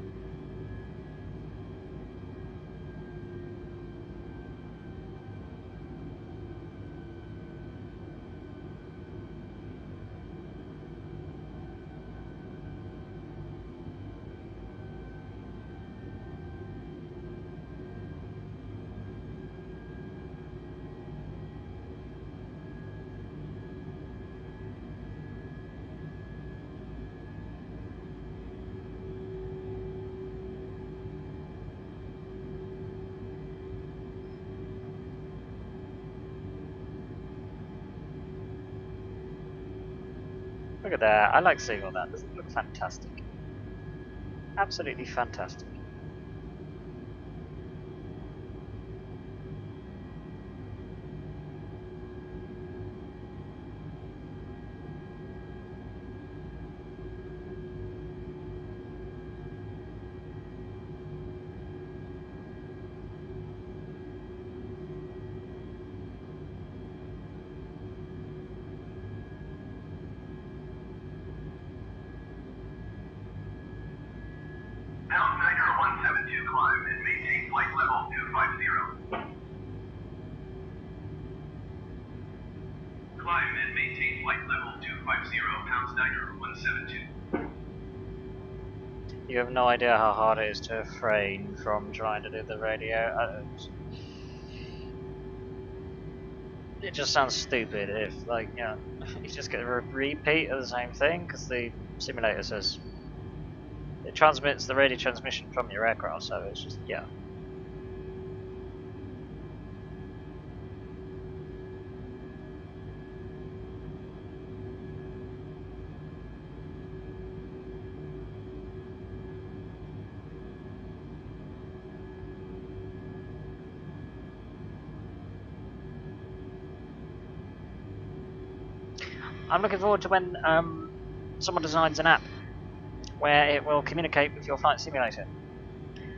Look at that, I like seeing all that, doesn't it look fantastic? Absolutely fantastic. Pound Niner 172 climb and maintain flight level 250. Climb and maintain flight level 250, Pound Niner 172. You have no idea how hard it is to refrain from trying to do the radio. It just sounds stupid if, like, you know, you just get a repeat of the same thing, because the simulator says it transmits the radio transmission from your aircraft, so it's just, yeah. I'm looking forward to when someone designs an app where it will communicate with your flight simulator.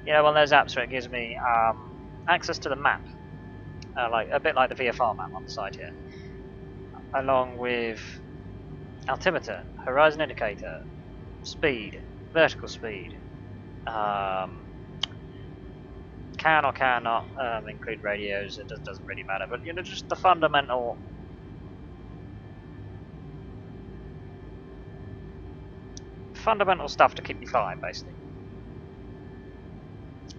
You know, one of those apps where it gives me access to the map, like a bit like the VFR map on the side here, along with altimeter, horizon indicator, speed, vertical speed, can or cannot include radios. It doesn't really matter, but you know, just the fundamental stuff to keep you flying, basically.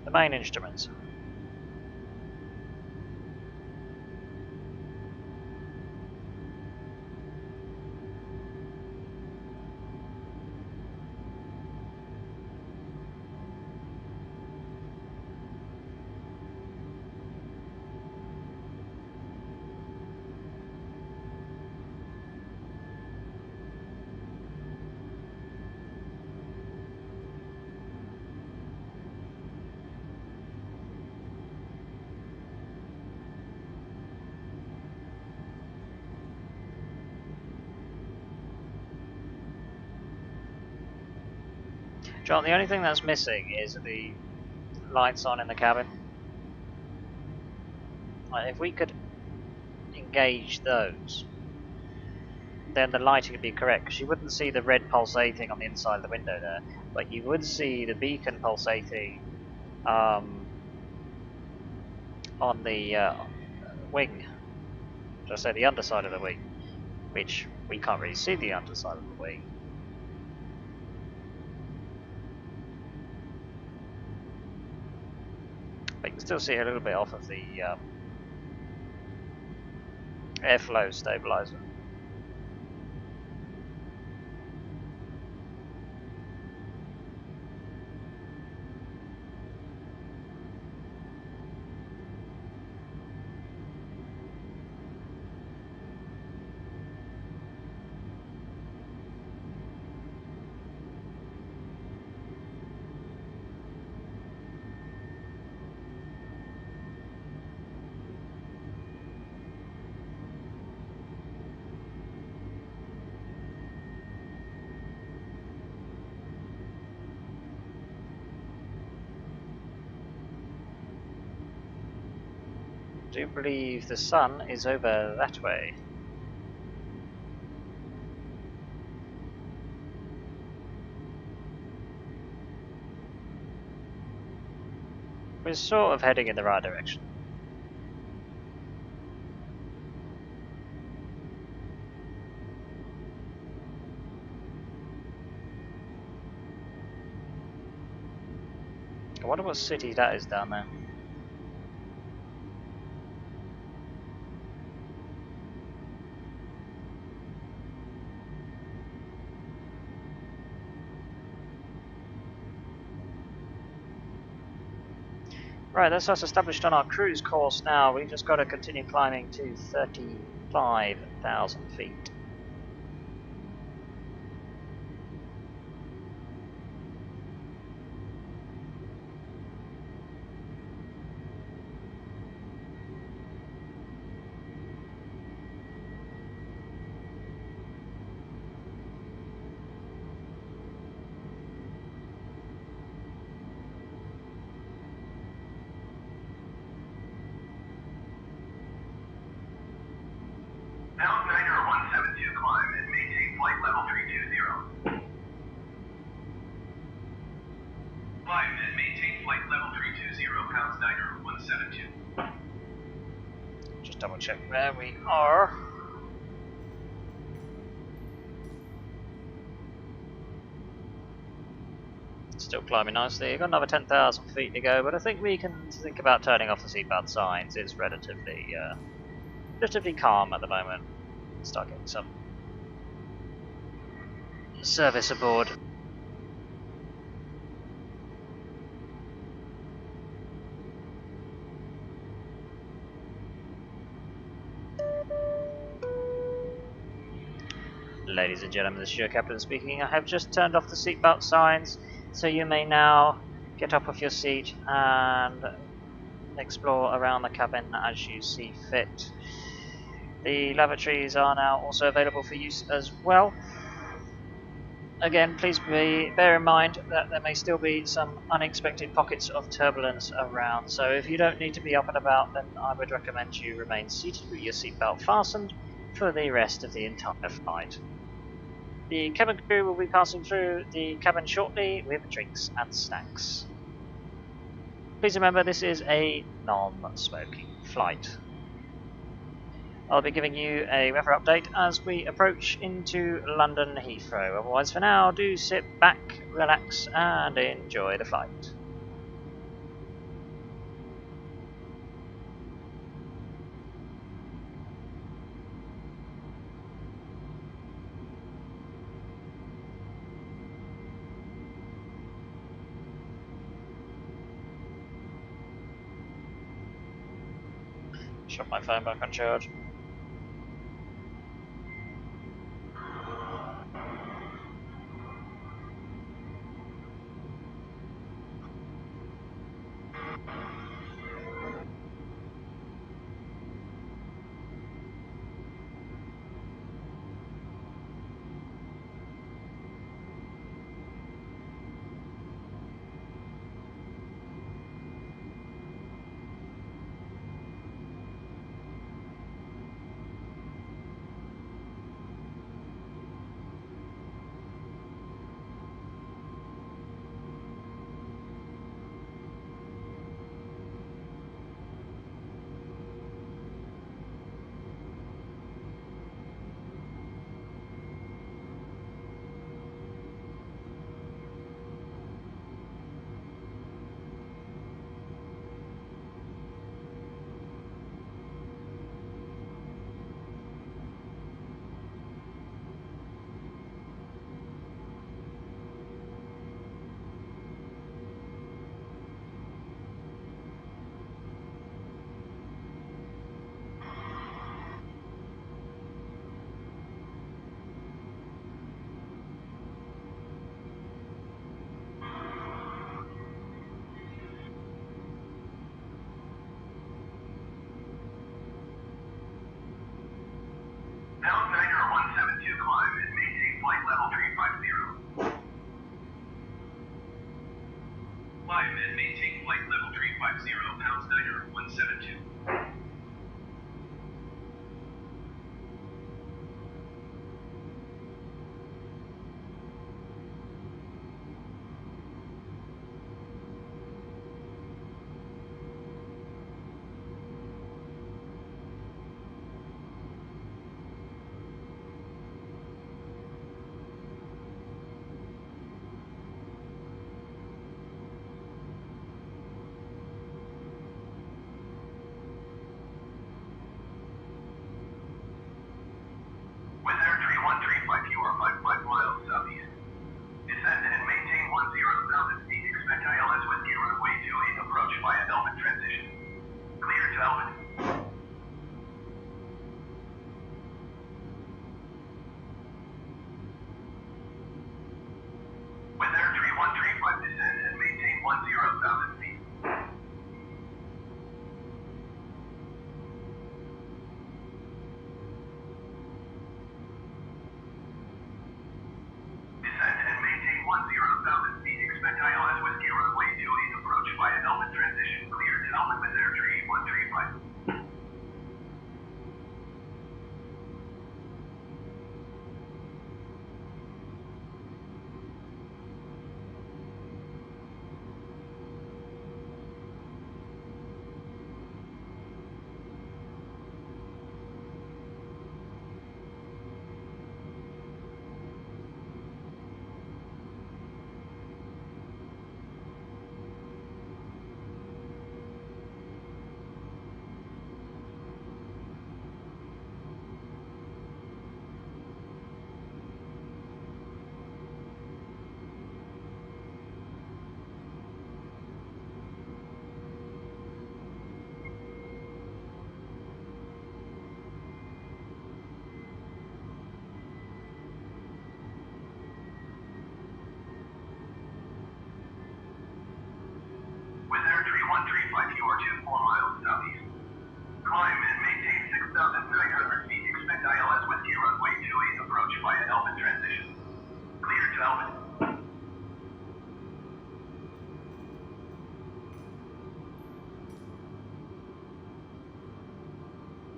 The main instruments. John, the only thing that's missing is the lights on in the cabin. Like, if we could engage those, then the lighting would be correct, because you wouldn't see the red pulsating on the inside of the window there, but you would see the beacon pulsating on the wing. Should I say the underside of the wing, which we can't really see the underside of the wing. But you can still see a little bit off of the airflow stabilizer. do believe the sun is over that way. We're sort of heading in the right direction. I wonder what city that is down there. Right, that's us established on our cruise course now. We've just got to continue climbing to 35,000 feet. Pound Niner 172 climb and maintain flight level 320. Climb and maintain flight level 320, Pound Niner 172. Just double check where we are. Still climbing nicely. Got another 10,000 feet to go, but I think we can think about turning off the seatbelt signs. It's relatively calm at the moment. Start getting some service aboard. Ladies and gentlemen, this is your captain speaking. I have just turned off the seatbelt signs, so you may now get up off your seat and explore around the cabin as you see fit. The lavatories are now also available for use as well. Again, please bear in mind that there may still be some unexpected pockets of turbulence around, so if you don't need to be up and about, then I would recommend you remain seated with your seatbelt fastened for the rest of the entire flight. The cabin crew will be passing through the cabin shortly with drinks and snacks. Please remember this is a non-smoking flight. I'll be giving you a weather update as we approach into London Heathrow. Otherwise, for now, do sit back, relax, and enjoy the flight. Shut my phone back on charge.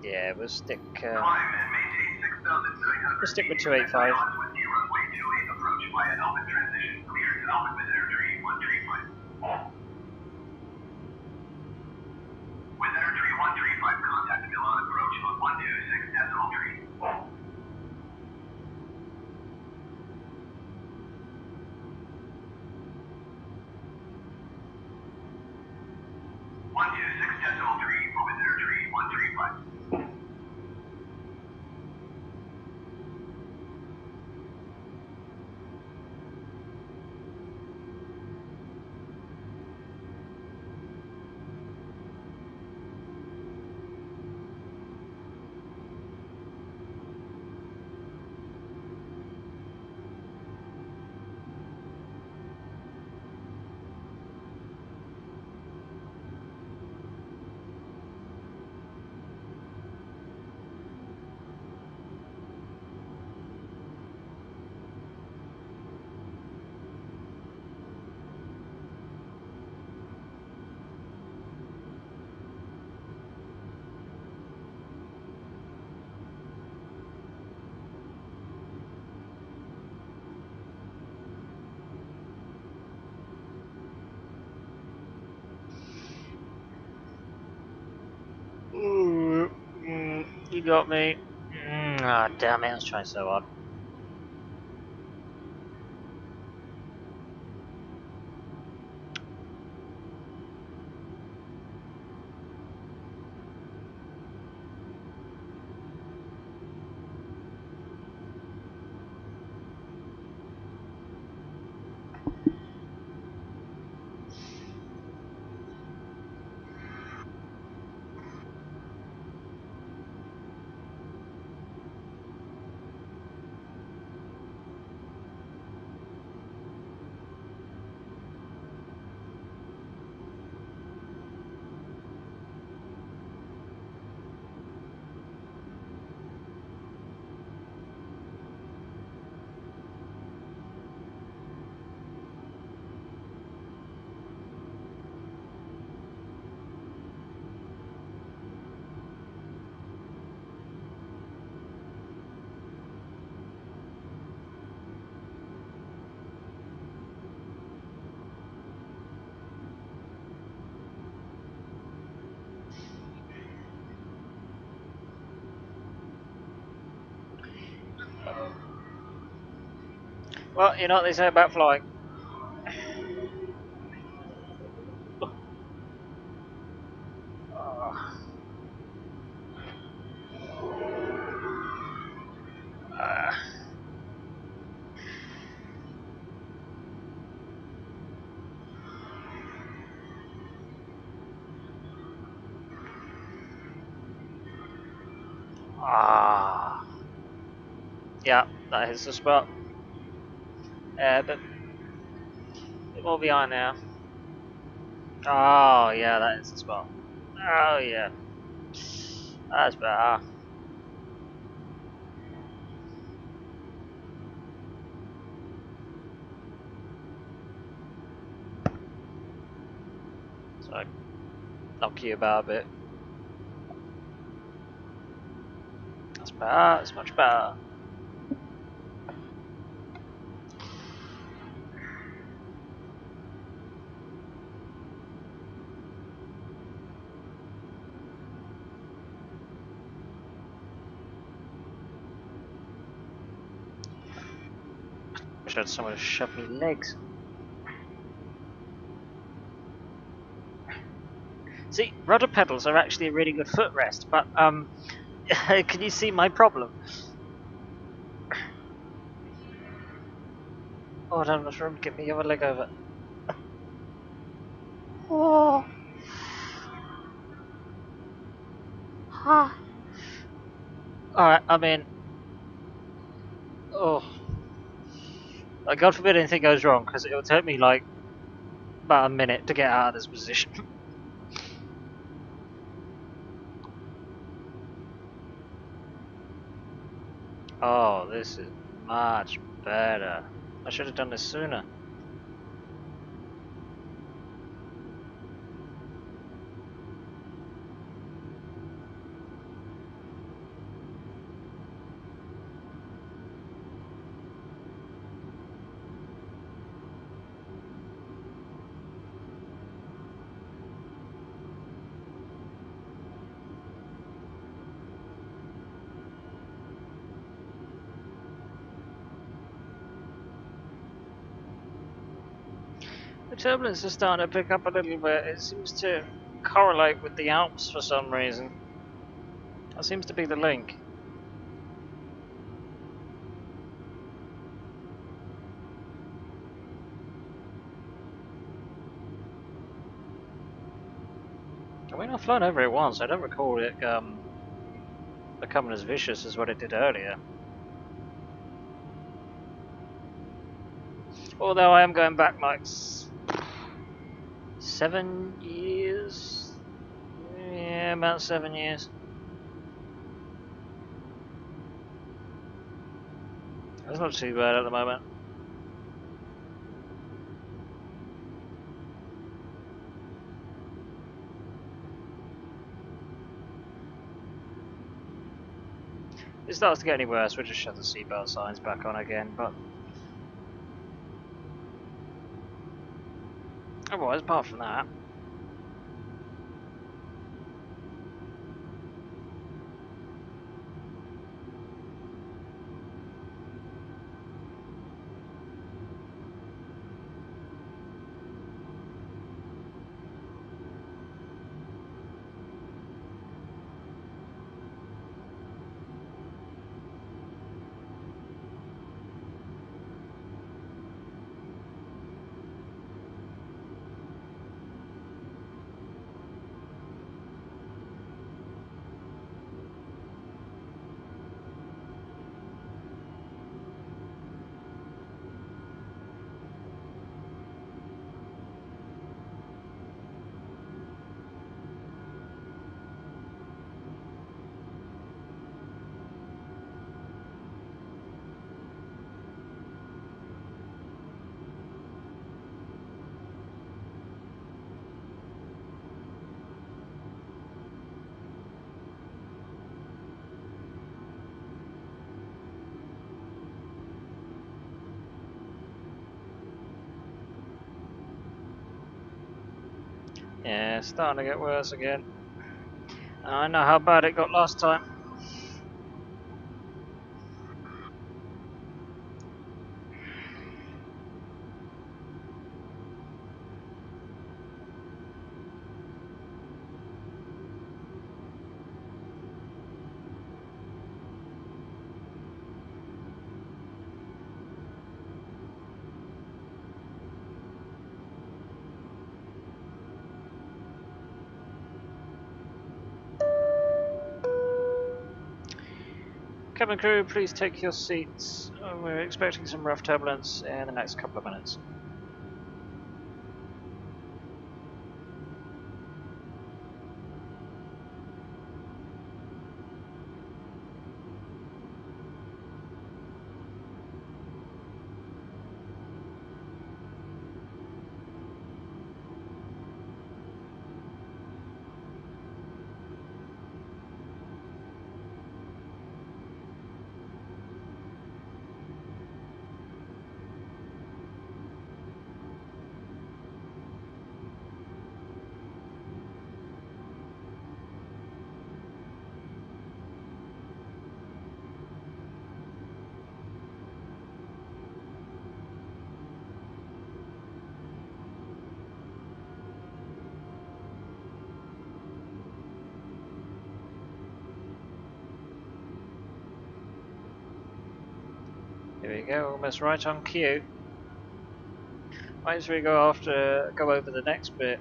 Yeah, we'll stick. Climb and maintain 6,700 We'll stick with feet. 285. With the runway 28 approach via Elvin transition. Clear to Elvin with Airtree 135. With Airtree 135, contact Milan approach on 126 decimal tree. 126 decimal tree with Airtree 135. You got me. Ah, damn it! I was trying so hard. Well, you know what they say about flying. Yeah, that hits the spot. But a bit more behind now. Oh, yeah, that is the spot. Oh, yeah. That's better. So, knock you about a bit. That's better. It's much better. Wish I had someone to shove me legs. See, rudder pedals are actually a really good footrest, but can you see my problem? Oh, I don't have enough room to get the other leg over. Oh. Alright, I mean... Oh. God forbid anything goes wrong, because it will take me like about a minute to get out of this position. Oh, this is much better. I should have done this sooner. turbulence is starting to pick up a little bit. It seems to correlate with the Alps for some reason. That seems to be the link. I mean, I've flown over it once. I don't recall it becoming as vicious as what it did earlier. Although I am going back like 7 years. Yeah, about 7 years. That's not too bad at the moment. If it starts to get any worse, we'll just shut the seatbelt signs back on again, but otherwise, apart from that, yeah, it's starting to get worse again. I know how bad it got last time. Cabin crew, please take your seats. We're expecting some rough turbulence in the next couple of minutes. Here we go, almost right on cue. Right as we go over the next bit.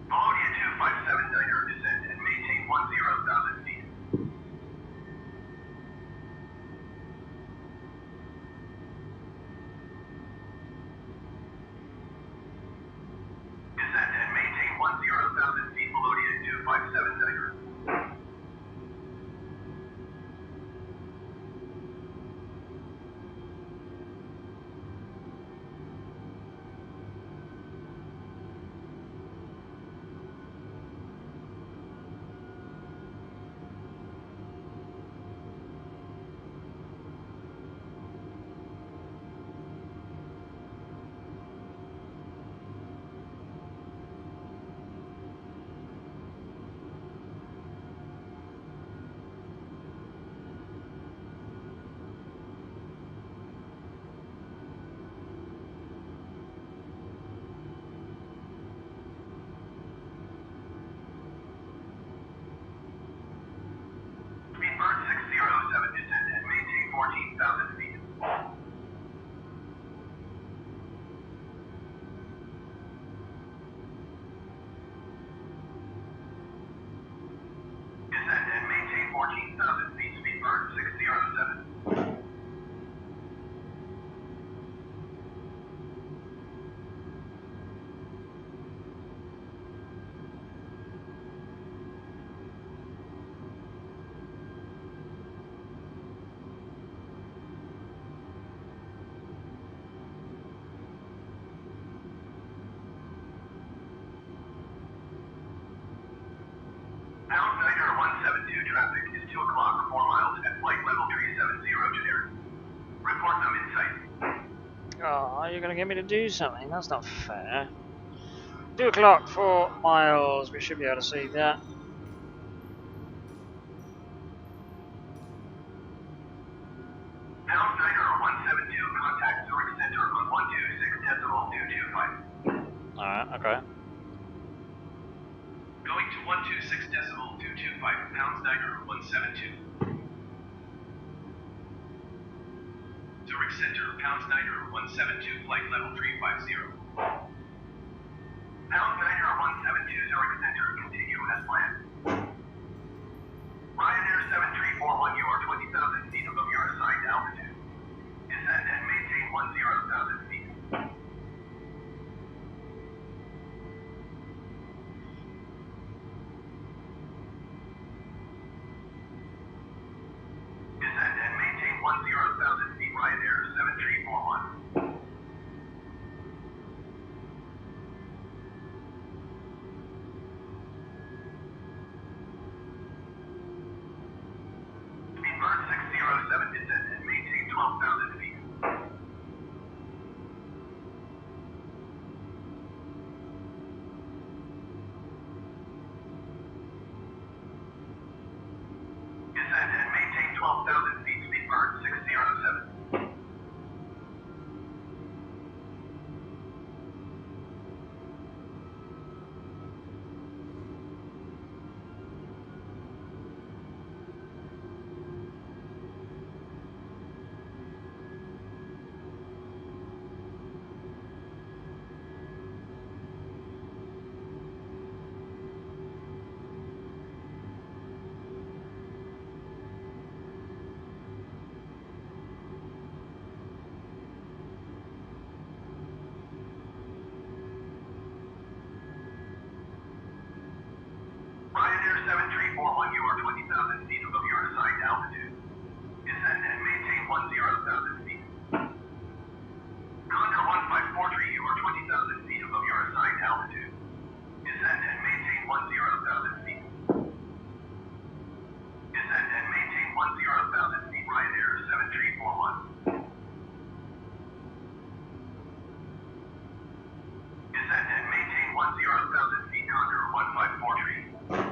Bologna 257 Diner, descend and maintain 10,000 feet. Descend and maintain 10,000 feet, Bologna 257 Diner. traffic is 2 o'clock, 4 miles at flight level 370 generic. Report them in sight. Oh, you're gonna get me to do something? That's not fair. 2 o'clock, 4 miles. We should be able to see that. Pound Niner 172, contact Zurich Center on 126.225. Alright, okay. Going to 126.225, Pound Niner 172. Zurich Center, Pound Niner 172, flight level 350. Pound Niner 172, Zurich Center, continue as planned. Ryanair 7341, you are 20,000 feet above your assigned altitude. Descend and maintain 10,000 feet. Descend and maintain 10,000 feet, Ryanair 7341. Speedbird 607, descend and maintain 12,000 feet. Descend and maintain 12,000 feet, Speedbird 607. Ryanair 7341, you are 20,000 feet above your assigned altitude. Descend and maintain 10,000 feet. Condor 1543, you are 20,000 feet above your assigned altitude. Descend and maintain 10,000 feet. Descend and maintain 10,000 feet, Ryanair 7341. Descend and maintain 10,000 feet, Condor 1543.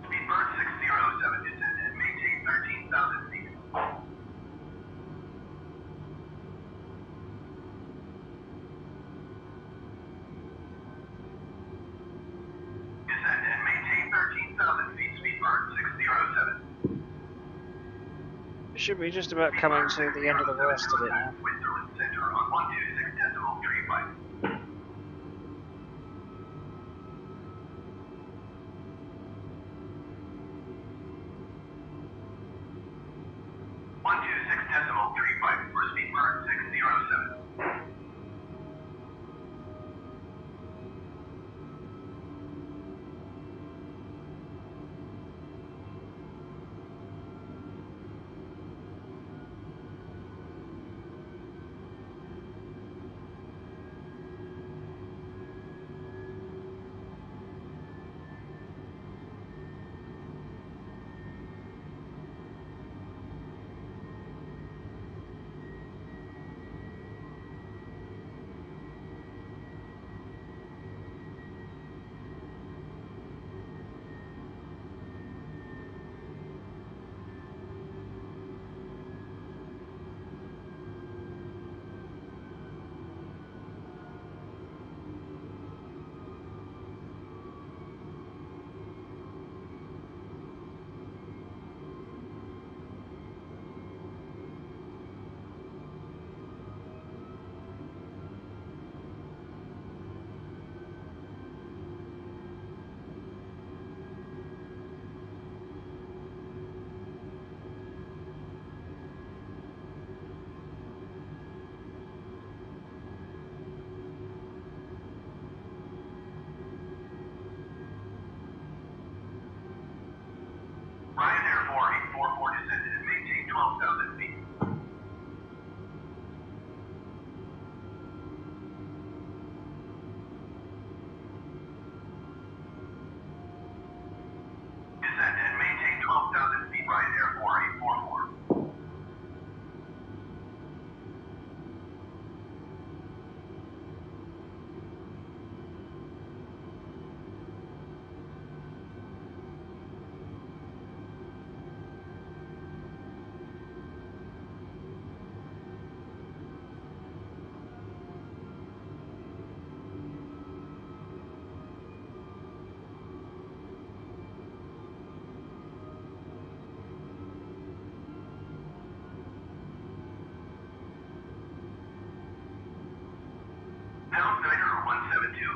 Speedbird 607, descend and maintain 13,000 feet. Descend and maintain 13,000 feet, Speedbird 607. Should be just about coming to the end of the worst of it now. Switzerland Center on 126.35. 126.35 for Speedbird 607.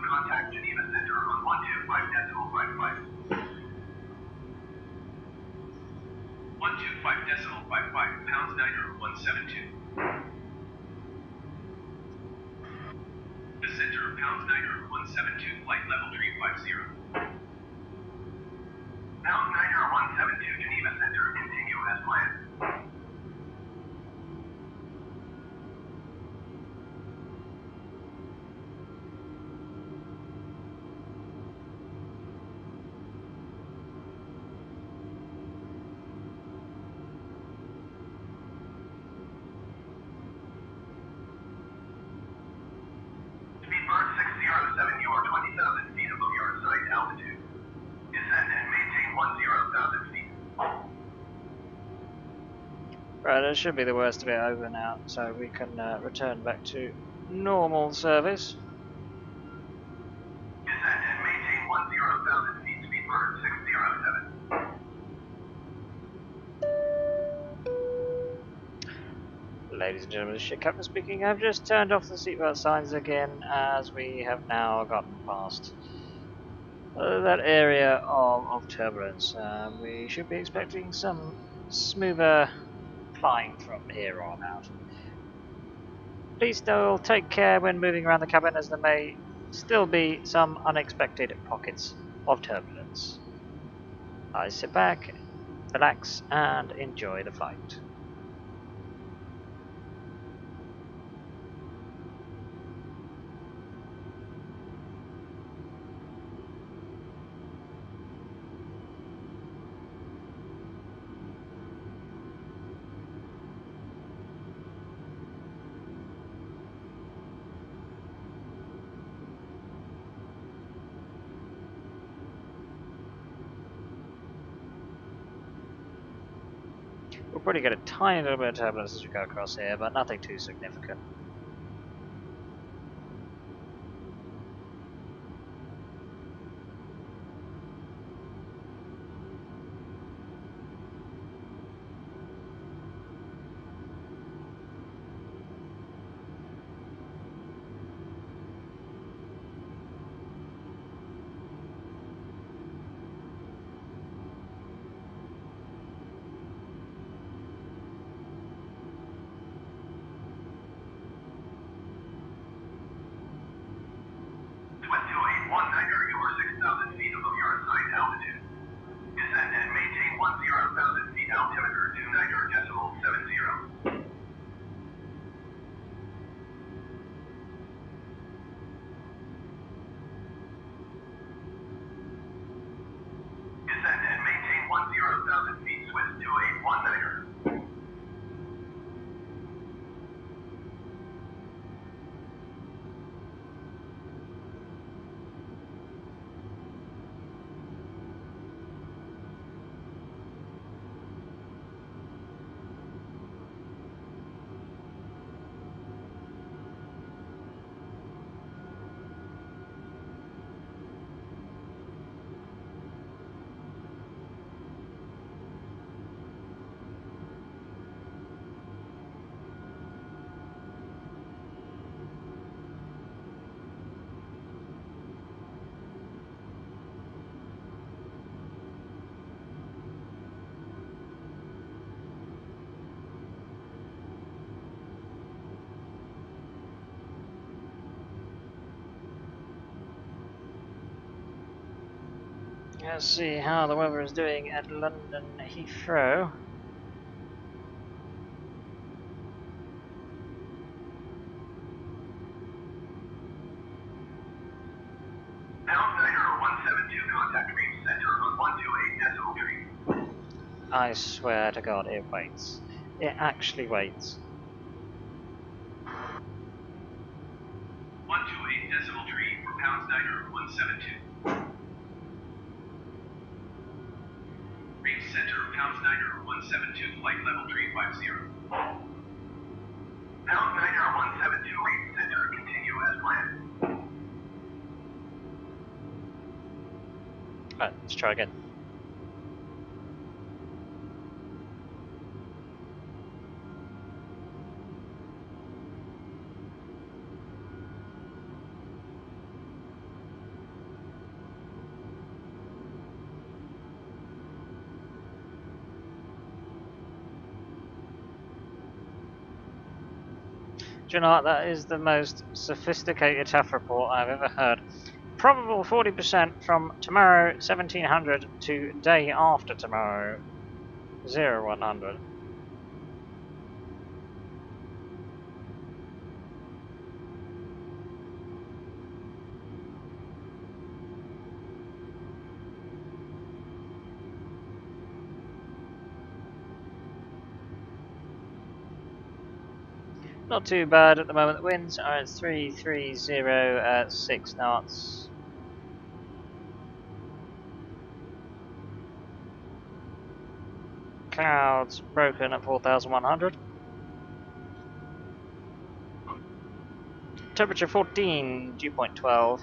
contact Geneva Center on 125.55. 125.55, pounds Niner 172. The center, pounds Niner 172, flight level 350. Pound Niner 172, Geneva Center, continue as planned. Speed bird 607, you are 20,000 feet above your assigned altitude. Descend and maintain 10,000 feet. Right, it should be the worst of it over now, so we can return back to normal service. Descend and maintain 10,000 feet. Speed bird 607. Ladies and gentlemen, this is Ship Captain speaking. I've just turned off the seatbelt signs again as we have now gotten past that area of turbulence. We should be expecting some smoother flying from here on out. Please still take care when moving around the cabin, as there may still be some unexpected pockets of turbulence. I sit back, relax, and enjoy the flight. We'll probably get a tiny little bit of turbulence as we go across here, but nothing too significant. Swift 281 Niner, you are 6,000 feet above your assigned altitude. Descend and maintain 10,000 feet. Altimeter 2 Niner decimal 70. Descend and maintain 10,000 feet. Swift 281 Niner. Let's see how the weather is doing at London Heathrow. Pound Niner 172, contact Reef Center on 128.3. I swear to God, it waits. It actually waits. 128.3 for pounds Niner 172. Reef Center, pounds Niner 172, flight level 350. Pound Niner 172, Reef Center, continue as planned. Alright, let's try again. Do you know what? That is the most sophisticated TAF report I've ever heard. Probable 40% from tomorrow 1700 to day after tomorrow 0100. Not too bad at the moment. The winds are at 330 at 6 knots. Clouds broken at 4100. Temperature 14, dew point 12.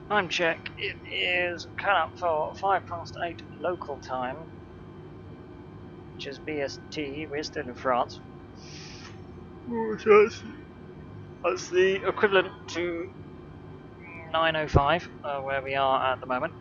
Time check, it is cut up for 8:05 local time, which is BST, we're still in France. So that's the equivalent to 9:05, where we are at the moment.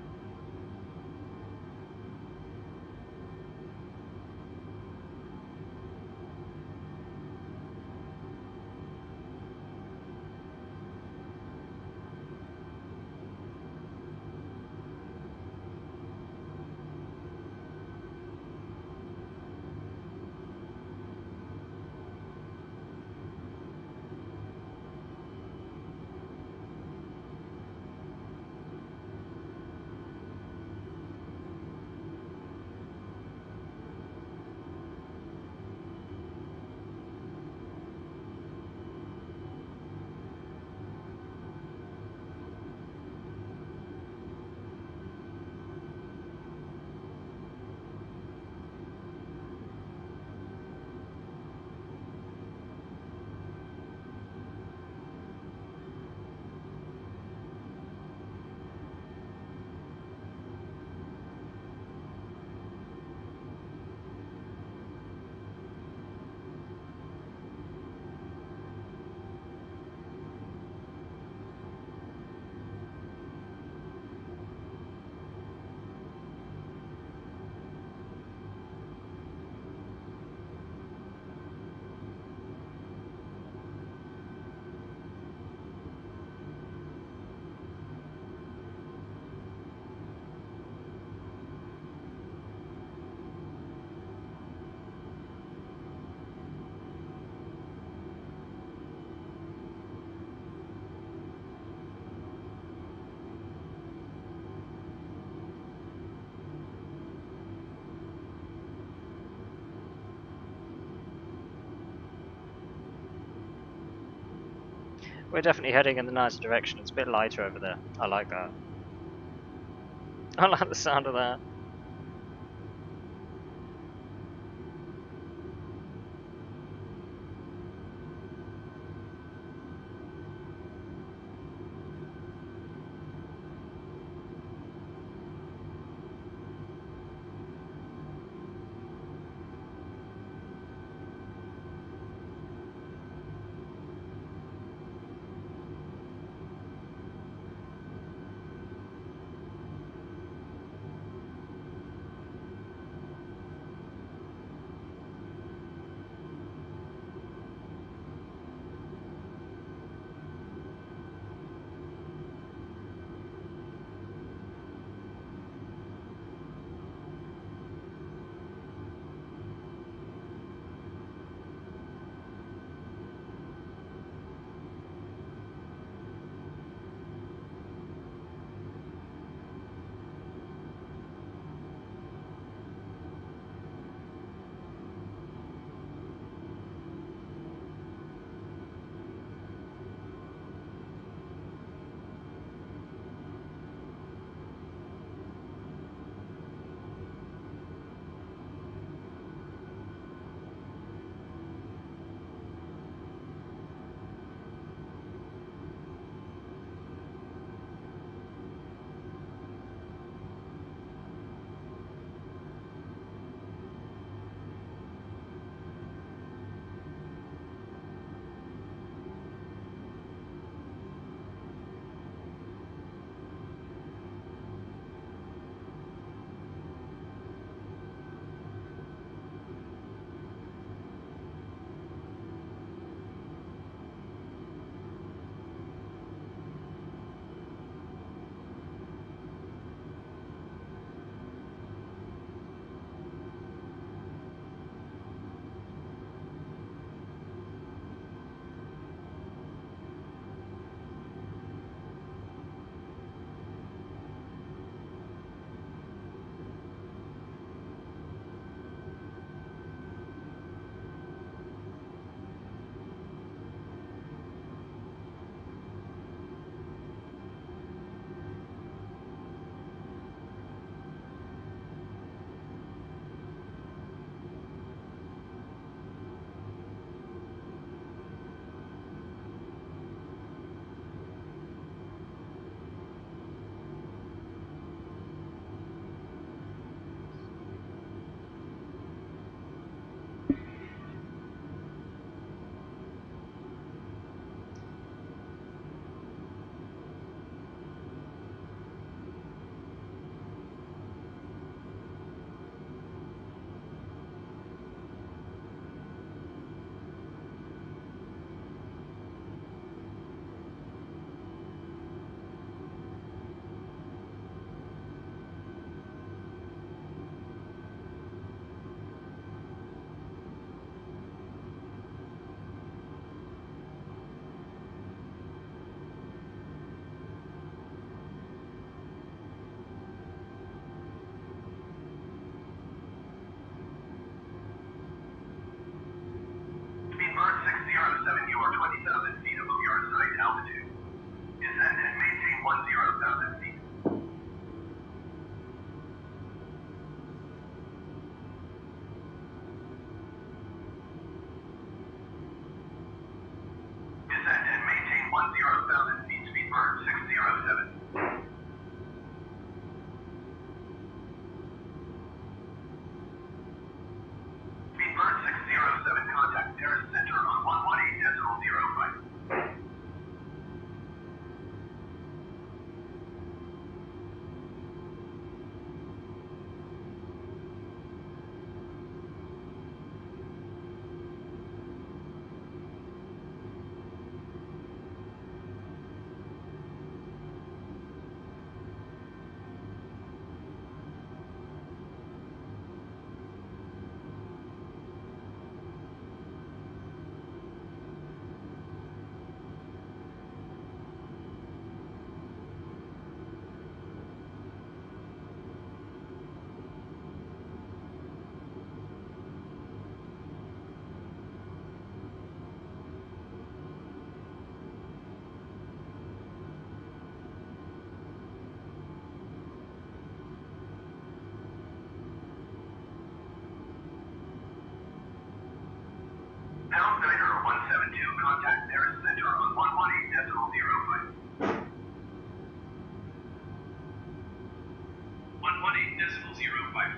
We're definitely heading in the nice direction. It's a bit lighter over there. I like that. I like the sound of that.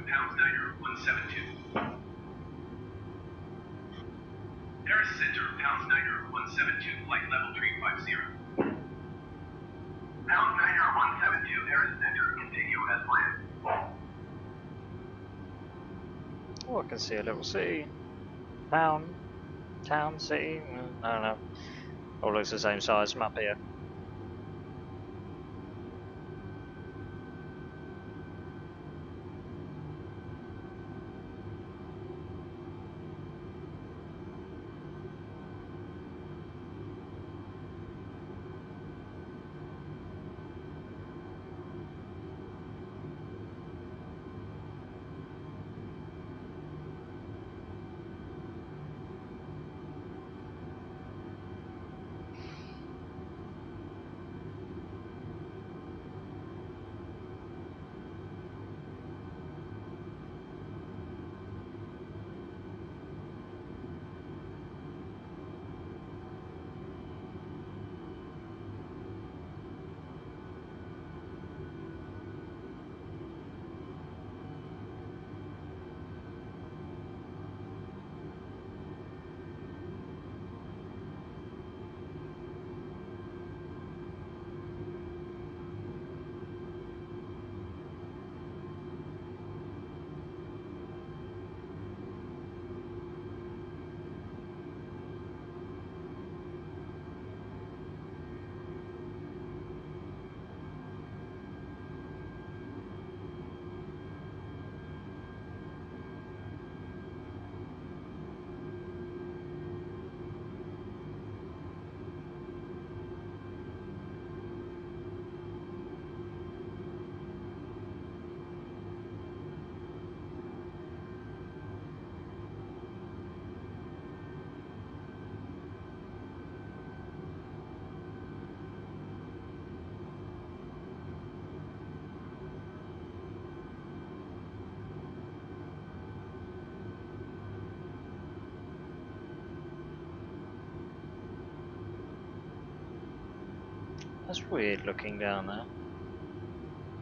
pounds niner 172. Paris Center, pounds niner 172, flight level 350. Pound niner 172, Paris Center, continue as planned. Oh, I can see a little city. Town, city, I don't know. All looks the same size map here. That's weird looking down there.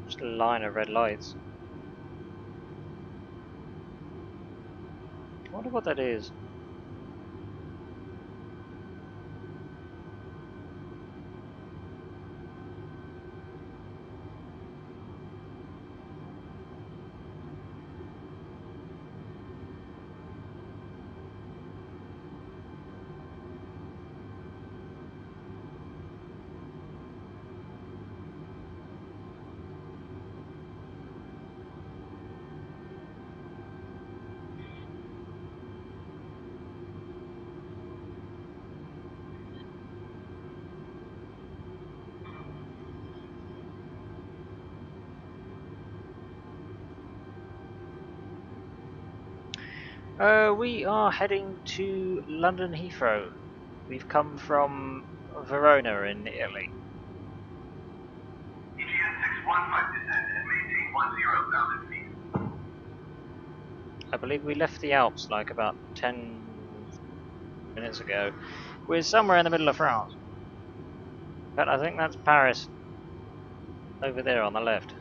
Just a line of red lights. I wonder what that is. We are heading to London Heathrow. We've come from Verona in Italy. EGN 615 descend and maintain 10,000 feet. I believe we left the Alps like about 10 minutes ago. We're somewhere in the middle of France. But I think that's Paris. Over there on the left.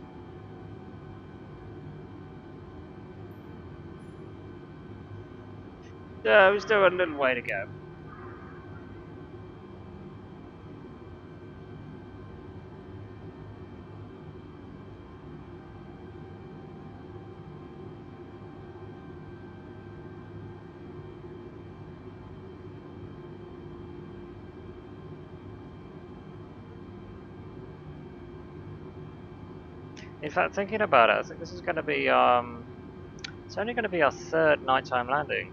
We've still got a little way to go. In fact, thinking about it, I think this is going to be, it's only going to be our third nighttime landing.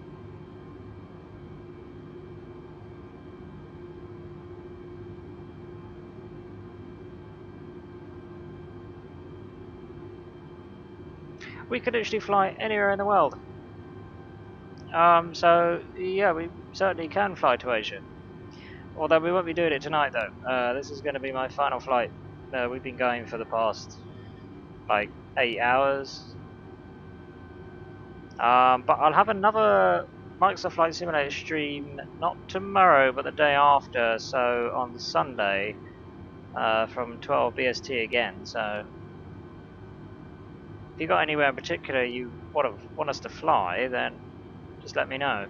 We could actually fly anywhere in the world. So, yeah, we certainly can fly to Asia. Although we won't be doing it tonight, though. This is going to be my final flight. We've been going for the past, like, 8 hours. But I'll have another Microsoft Flight Simulator stream, not tomorrow, but the day after, so on Sunday, from 12 BST again, so If you got anywhere in particular you want us to fly, then just let me know.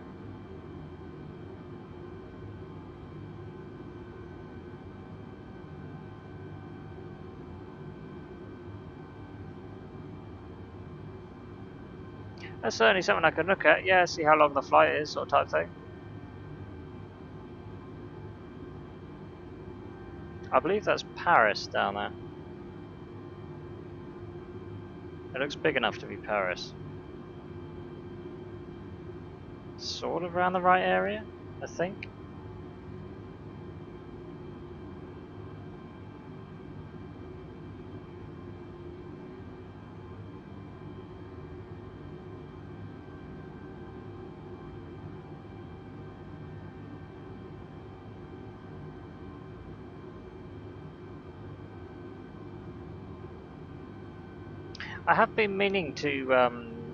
That's certainly something I could look at, yeah, see how long the flight is, sort of type thing. I believe that's Paris down there. It looks big enough to be Paris. Sort of around the right area, I think. I have been meaning to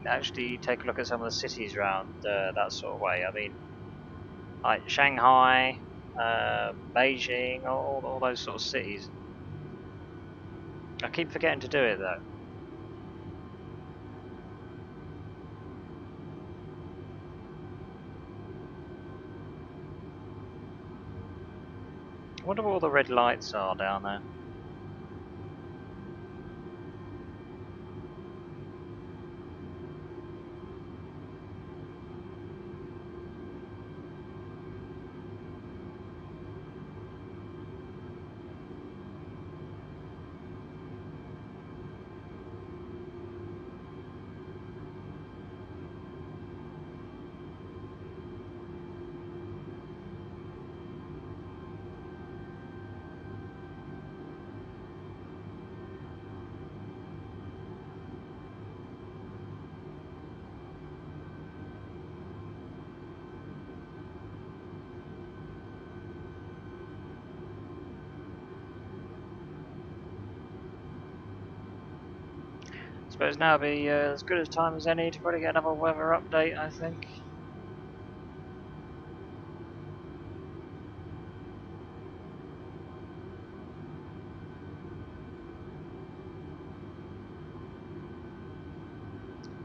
actually take a look at some of the cities around that sort of way. I mean, like Shanghai, Beijing, all those sort of cities. I keep forgetting to do it though. I wonder what all the red lights are down there. I suppose now would be as good a time as any to probably get another weather update, I think.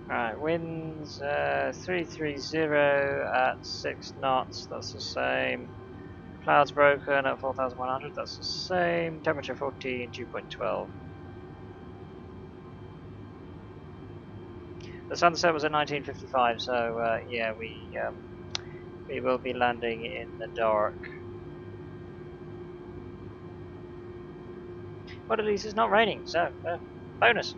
Right, winds 330 at 6 knots, that's the same. Clouds broken at 4,100, that's the same. Temperature 14, 2.12. The sunset was at 1955, so yeah, we will be landing in the dark. But at least it's not raining, so bonus.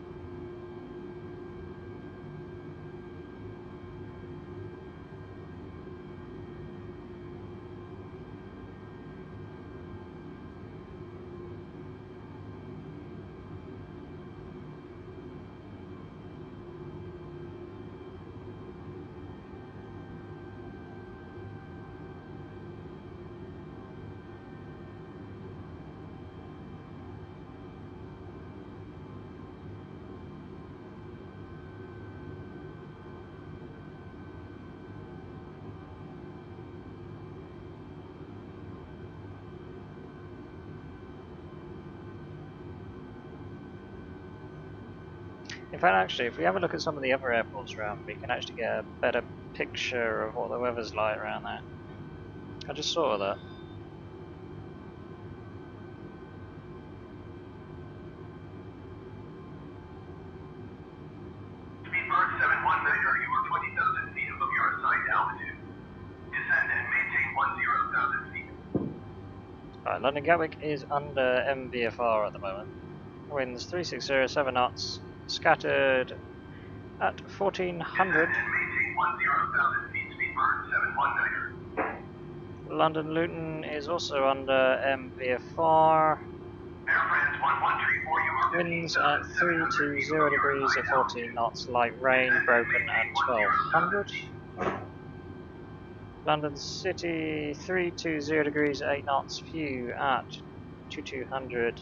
In fact, actually, if we have a look at some of the other airports around, we can actually get a better picture of what the weather's like around there. I just saw that. Speedbird 719, you are 20,000 feet above your assigned altitude. Descend and maintain 10,000 feet. Alright, London Gatwick is under MVFR at the moment. Winds 360, 7 knots, scattered at 1400. Descend and maintain 10,000 feet. Speedbird 719. London Luton is also under MVFR. Air France 1134, you are Winds at 320 degrees at 14 knots, light rain broken at 1200. London City 320 degrees at 8 knots, view at 2200.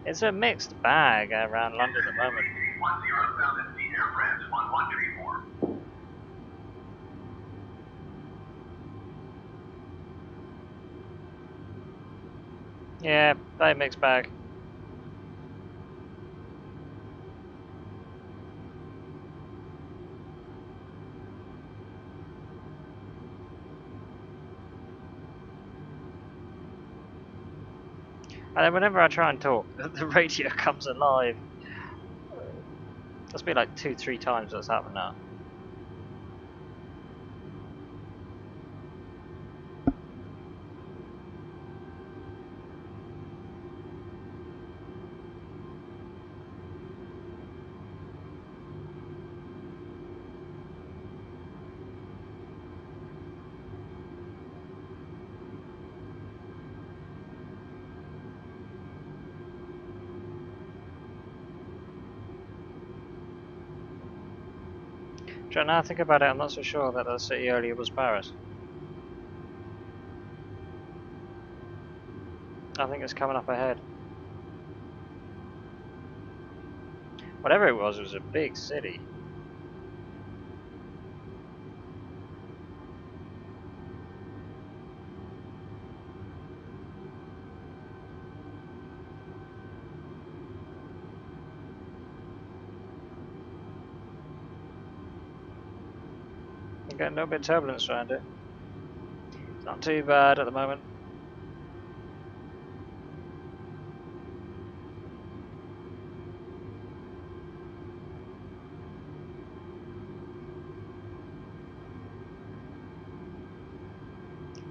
It's a mixed bag around London at the moment. 10,000 feet, Air France 1134. Yeah, very mixed bag. And then whenever I try and talk, the radio comes alive. That's been like 2-3 times that's happened now. Now I think about it, I'm not so sure that the city earlier was Paris. I think it's coming up ahead. Whatever it was a big city. I'm getting a little bit of turbulence around it. It's not too bad at the moment.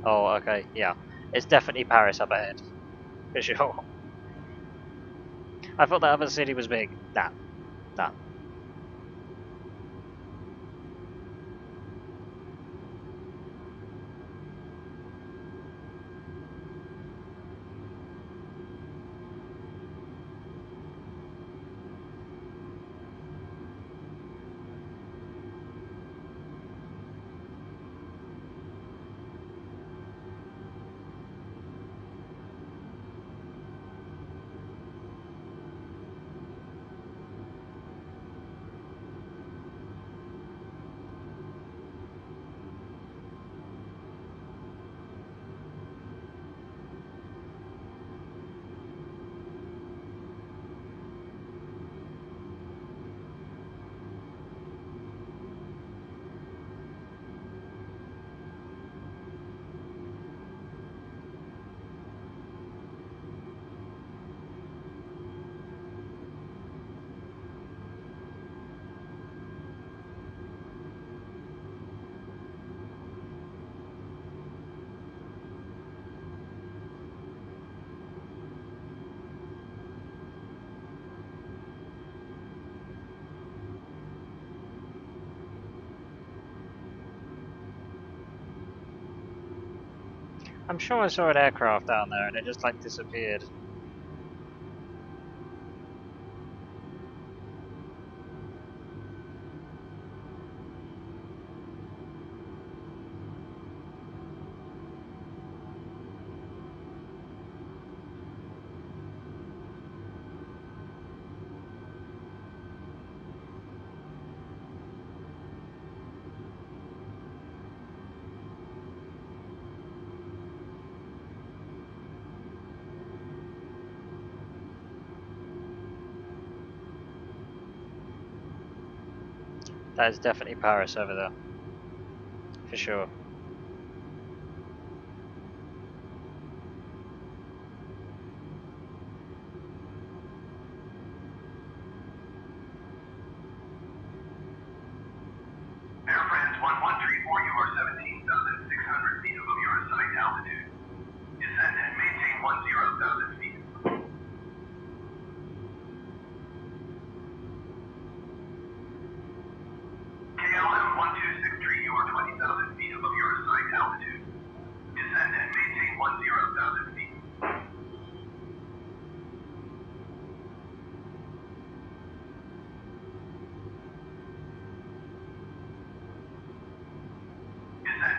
Oh, okay, yeah. It's definitely Paris up ahead. For sure. I thought that other city was big. Nah. Nah. I'm sure I saw an aircraft down there and it just like disappeared. That is definitely Paris over there. For sure. Air France 1134, you are 17,600 feet above your assigned altitude. Descend and maintain 10,000 feet. KLM 1263, you are 20,000 feet above your assigned altitude. Descend and maintain 10,000 feet. Descend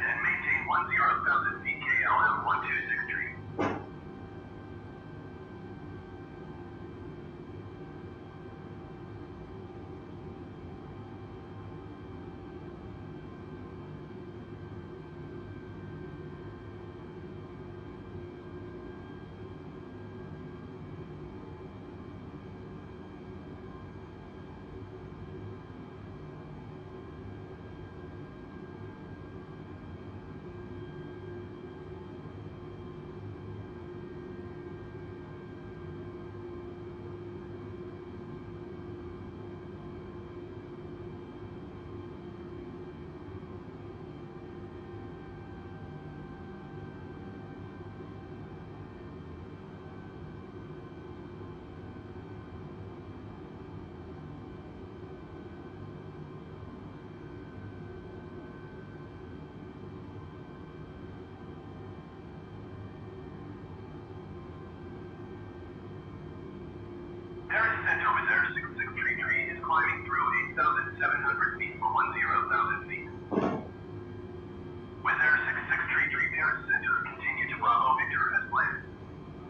climbing through 8,700 feet for 10,000 feet. With Air 6633 Paris Center, continue to Bravo Victor as planned.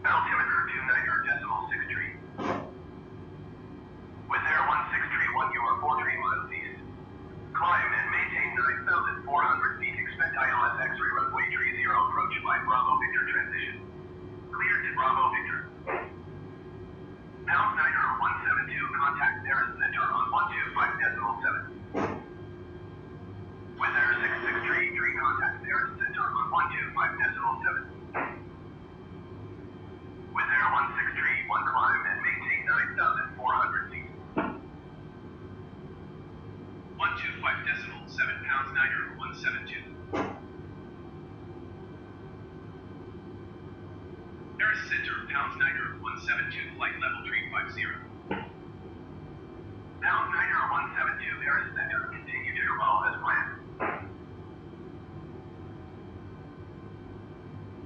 Altimeter 29.63. With Air 1631, you are 43 miles east. Climb and maintain 9,400 feet. Expect ILS X-ray runway 30 approach by Bravo Victor transition. Cleared to Bravo Victor. Pound Niner 172, contact Paris Center on 125.7. With Air 6633, contact Paris Center on 125.7. With Air 1631, climb and maintain 9,400 feet. 125.7, pounds Niner 172. Paris Center, pounds Niner 172, flight level 350. Pound Niner 172, Paris Center, continue to Raval as planned.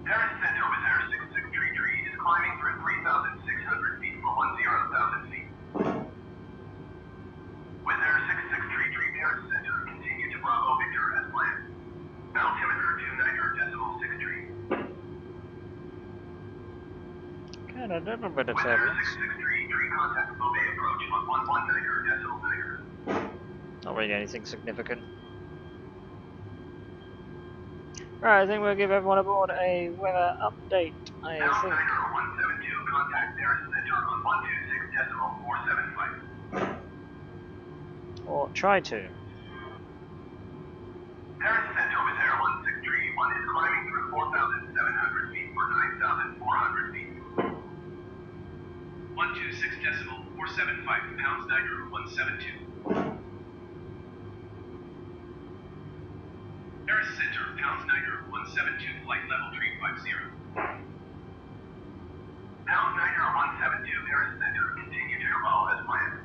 Paris Center with Air 6633 is climbing for 3,600 feet for 10,000 feet. With Air 6633 Paris Center, continue to Bravo Victor as planned. Altimeter 29.63. Got a little bit of With Air turbulence. 6633, contact Beauvais approach on 119.9. Not really anything significant. Right, I think we'll give everyone aboard a weather update. I Pound think. Niner 172, contact Paris Center on 126.475. Or try to. Paris Center with Air 1631 is climbing through 4,700 feet for 9,400 feet. 126.475, pounds Niner 172. Paris Center, pounds Niner 172, flight level 350. Pound Niner 172, Paris Center, continue to Raval as planned.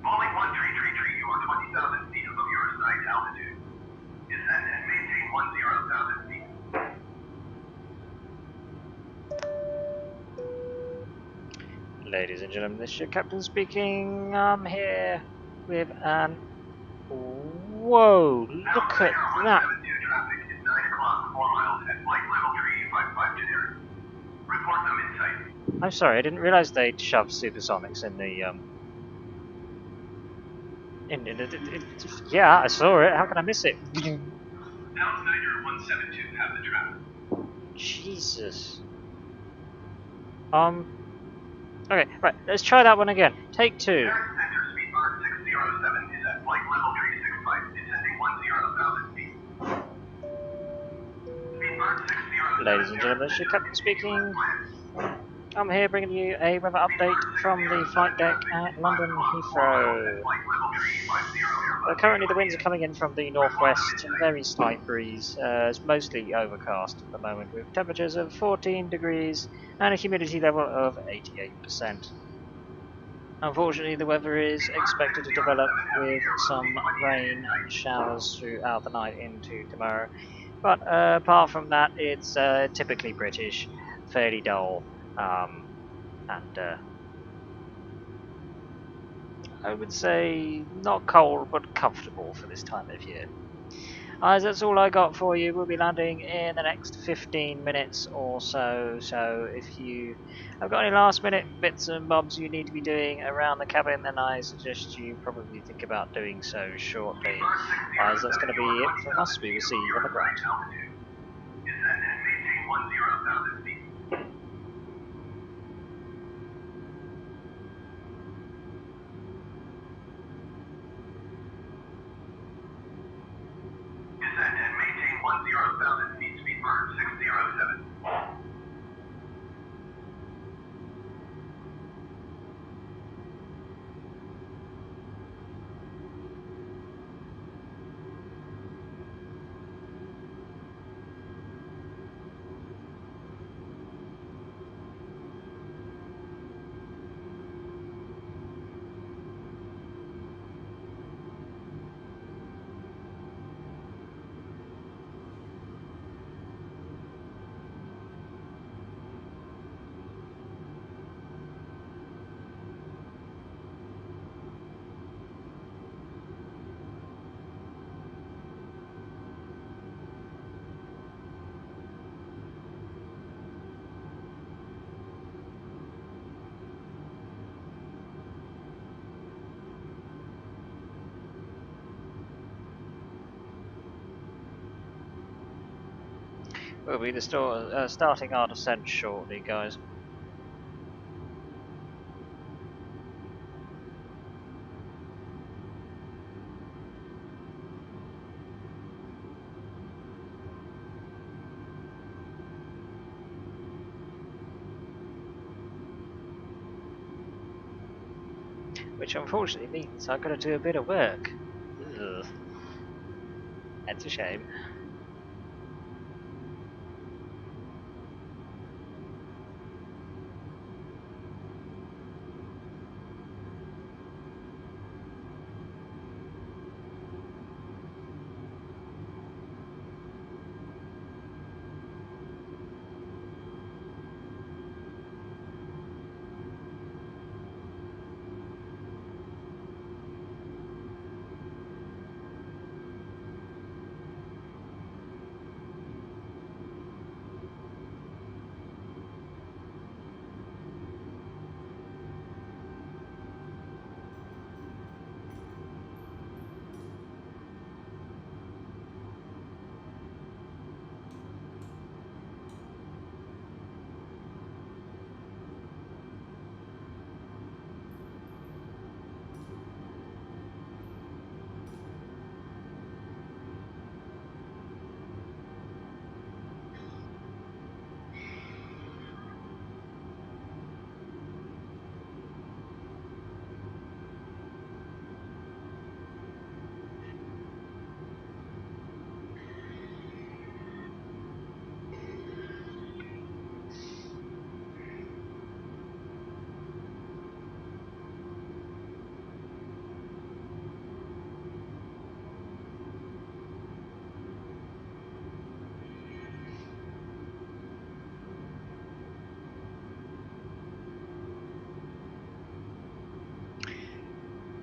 Boeing 1333, you are 20,000 feet above your assigned altitude. Descend and maintain 10,000 feet. Ladies and gentlemen, this is your captain speaking. I'm here with an. Whoa! Look at that! 172 traffic is 9 o'clock, 4 miles at flight level 355 generic. Report them in sight. I'm sorry, I didn't realise they'd shoved supersonics in the yeah, I saw it. How can I miss it? Pounds Niner 172 have the traffic. Jesus. Okay, right. Let's try that one again. Take two. Paris Center speed mark 607 is at flight level 365, descending 10,000 feet. Speed mark 607. Ladies and gentlemen, this is your captain speaking. I'm here bringing you a weather update from the flight deck at London Heathrow. Currently the winds are coming in from the northwest, very slight breeze. It's mostly overcast at the moment with temperatures of 14 degrees and a humidity level of 88%. Unfortunately the weather is expected to develop with some rain and showers throughout the night into tomorrow. But apart from that, it's typically British, fairly dull, and I would say not cold but comfortable for this time of year. That's all I got for you. We'll be landing in the next 15 minutes or so, so if you have got any last minute bits and bobs you need to be doing around the cabin, then I suggest you probably think about doing so shortly. That's going to be it from us. We will see you on the ground. Descend and maintain 10,000 feet. Descend and maintain 10,000 feet, speed mark 607. We'll be starting our descent shortly, guys. Which unfortunately means I've got to do a bit of work. Ugh. That's a shame.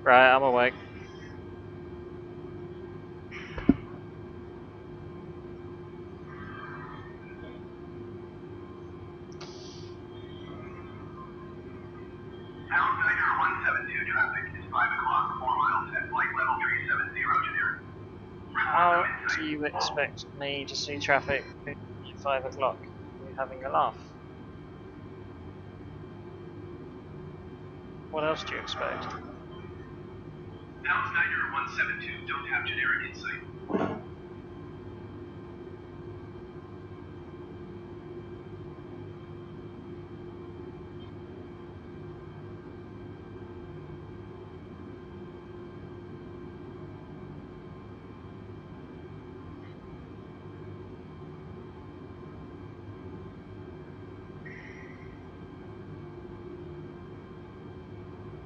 Right, I'm awake. Pound Niner 172 traffic is 5 o'clock, 4 miles at flight level 370 generic. How do you expect me to see traffic at 5 o'clock? You're having a laugh. What else do you expect? Pound Niner 172 don't have generic insight.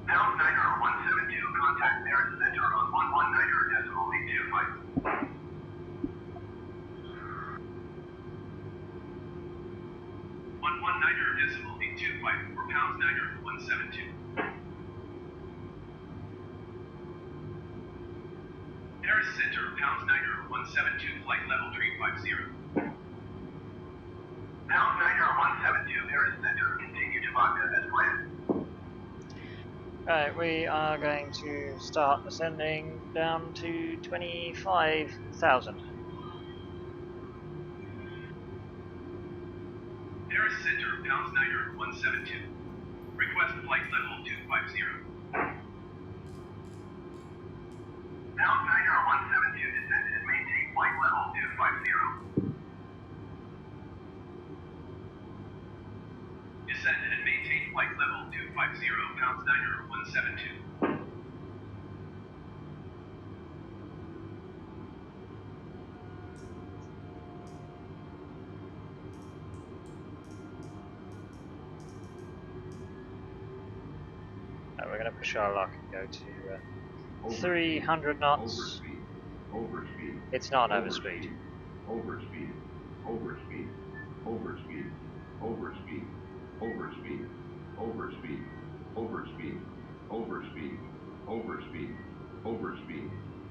Pound Niner 172, contact Paris Center on 119.825. 119.825 for Pound Niner 172. Paris Center, Pound Niner 172, flight level 350. Pound Niner 172, Paris Center, continue to Baghdad as planned. Right, we are going to start ascending down to 25,000. Paris Center, Pound Niner 172. Request flight level 250. Pound Niner 172, descend and maintain flight level 250. Descend and maintain flight level 250, Pound Niner 172. We're going to push our luck and go to 300 knots. Overspeed. It's not overspeed. Overspeed. Overspeed. Overspeed. Overspeed. Overspeed. Overspeed. Overspeed. Overspeed. Overspeed. Overspeed.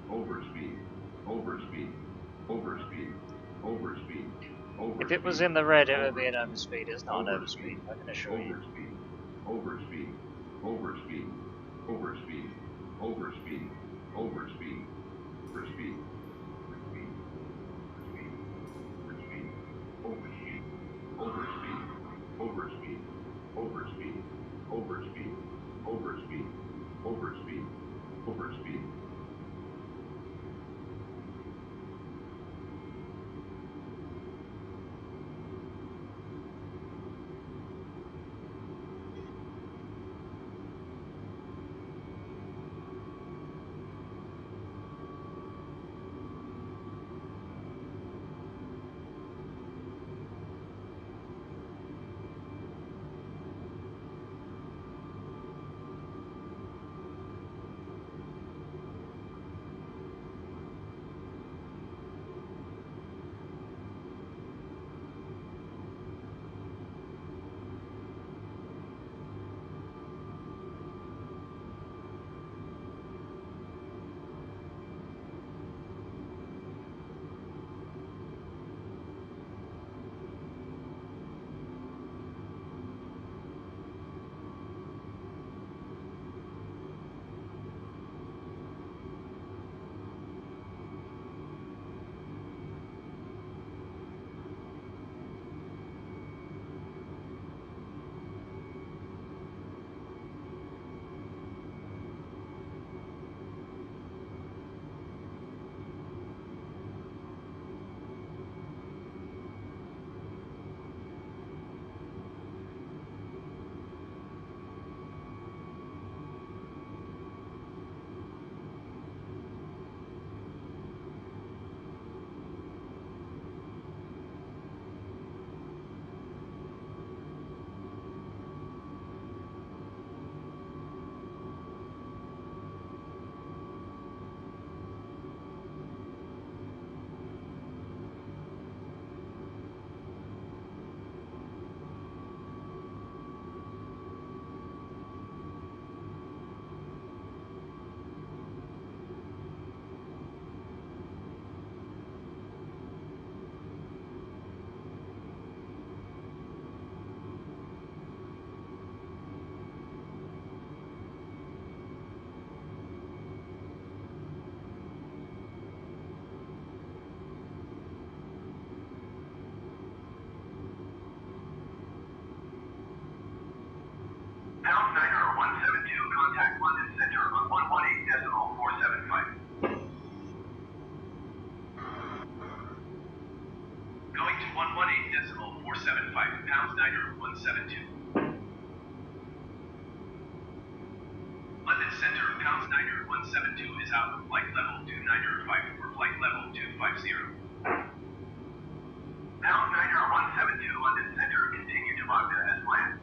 Overspeed. Overspeed. Overspeed. Overspeed. If it was in the red, it would be an overspeed. It's not an overspeed, I can assure you. Overspeed. Overspeed. Overspeed. Overspeed. Overspeed. Overspeed. Overspeed. Overspeed. Overspeed. pounds Niner 172. London Center, pounds Niner 172 is out of flight level 2 Niner 54, flight level 250. Pound Niner 172, London Center, continue to Magda as planned.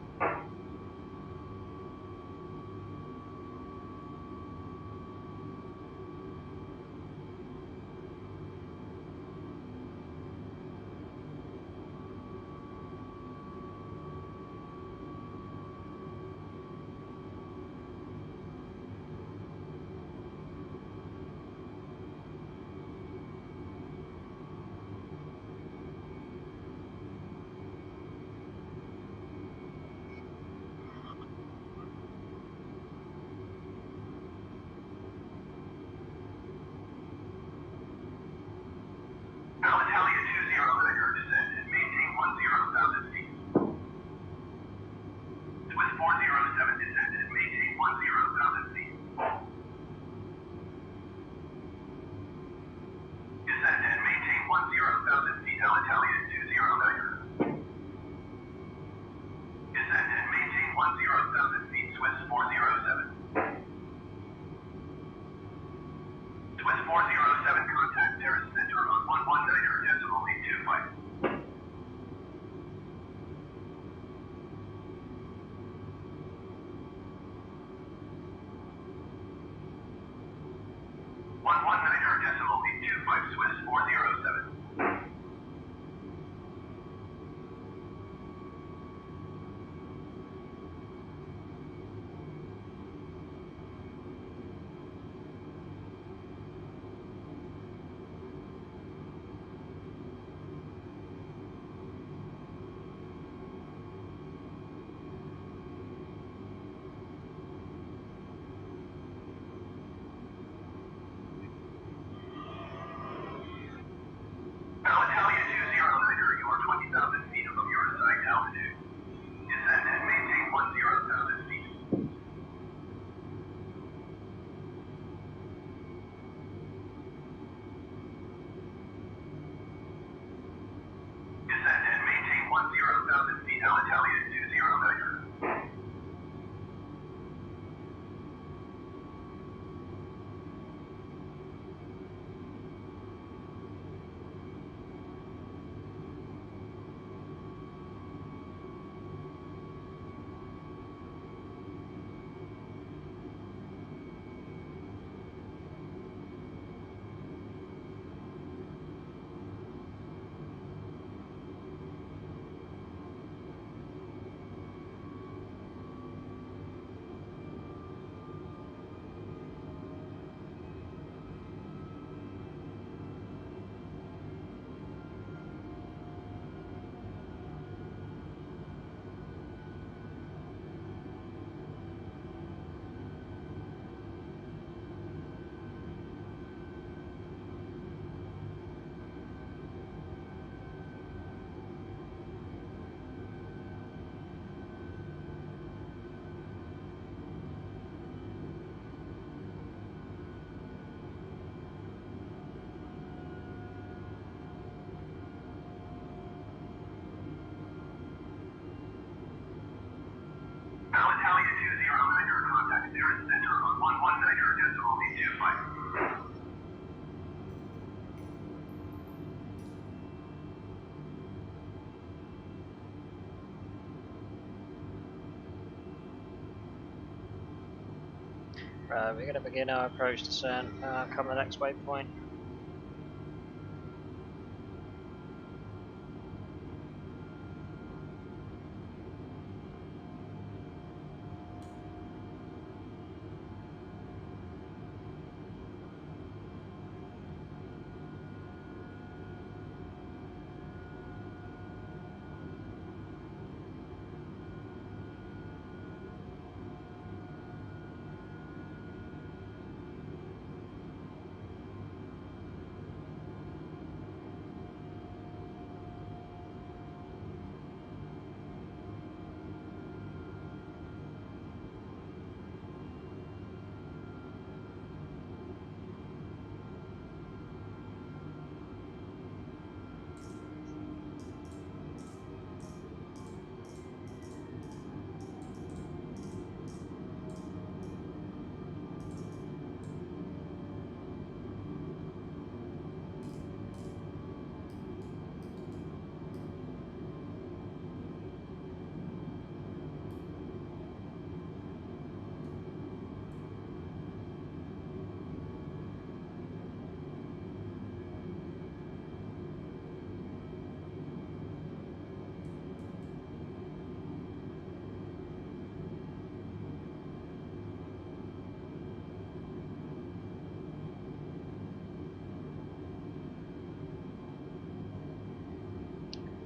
Alitalia 20 Niner, descend and maintain 10,000 feet. Swiss 407, descend and maintain 10,000 feet. Descend and maintain 10,000 feet, Alitalia 20 Niner. Descend and maintain 10,000 feet, Swiss 407. Swiss 407, contact Paris Center on 119.25. 119.25 Swiss 407. Alitalia 20 Niner, you are 20,000 feet above your assigned altitude. Descend and maintain 10,000 feet. Descend and maintain 10,000 feet, Alitalia 20 Niner. Alitalia 20 Niner, contact Paris Center on 119.25. Right, we're going to begin our approach descent. Come the next waypoint.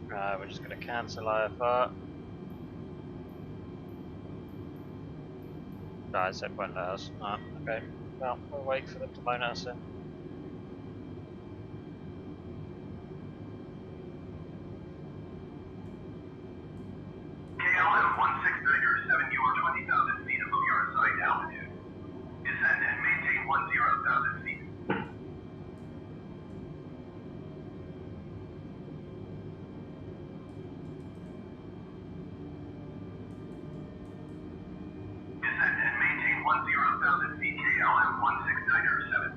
Right, we're just going to cancel IFR. Right, so it won't let us. Oh, okay. Well, we'll wait for them to loan us in. KLM 16907, you are 20,000 feet above your assigned altitude. Descend and maintain 10,000 feet. Descend and maintain 10,000 feet, KLM 16907.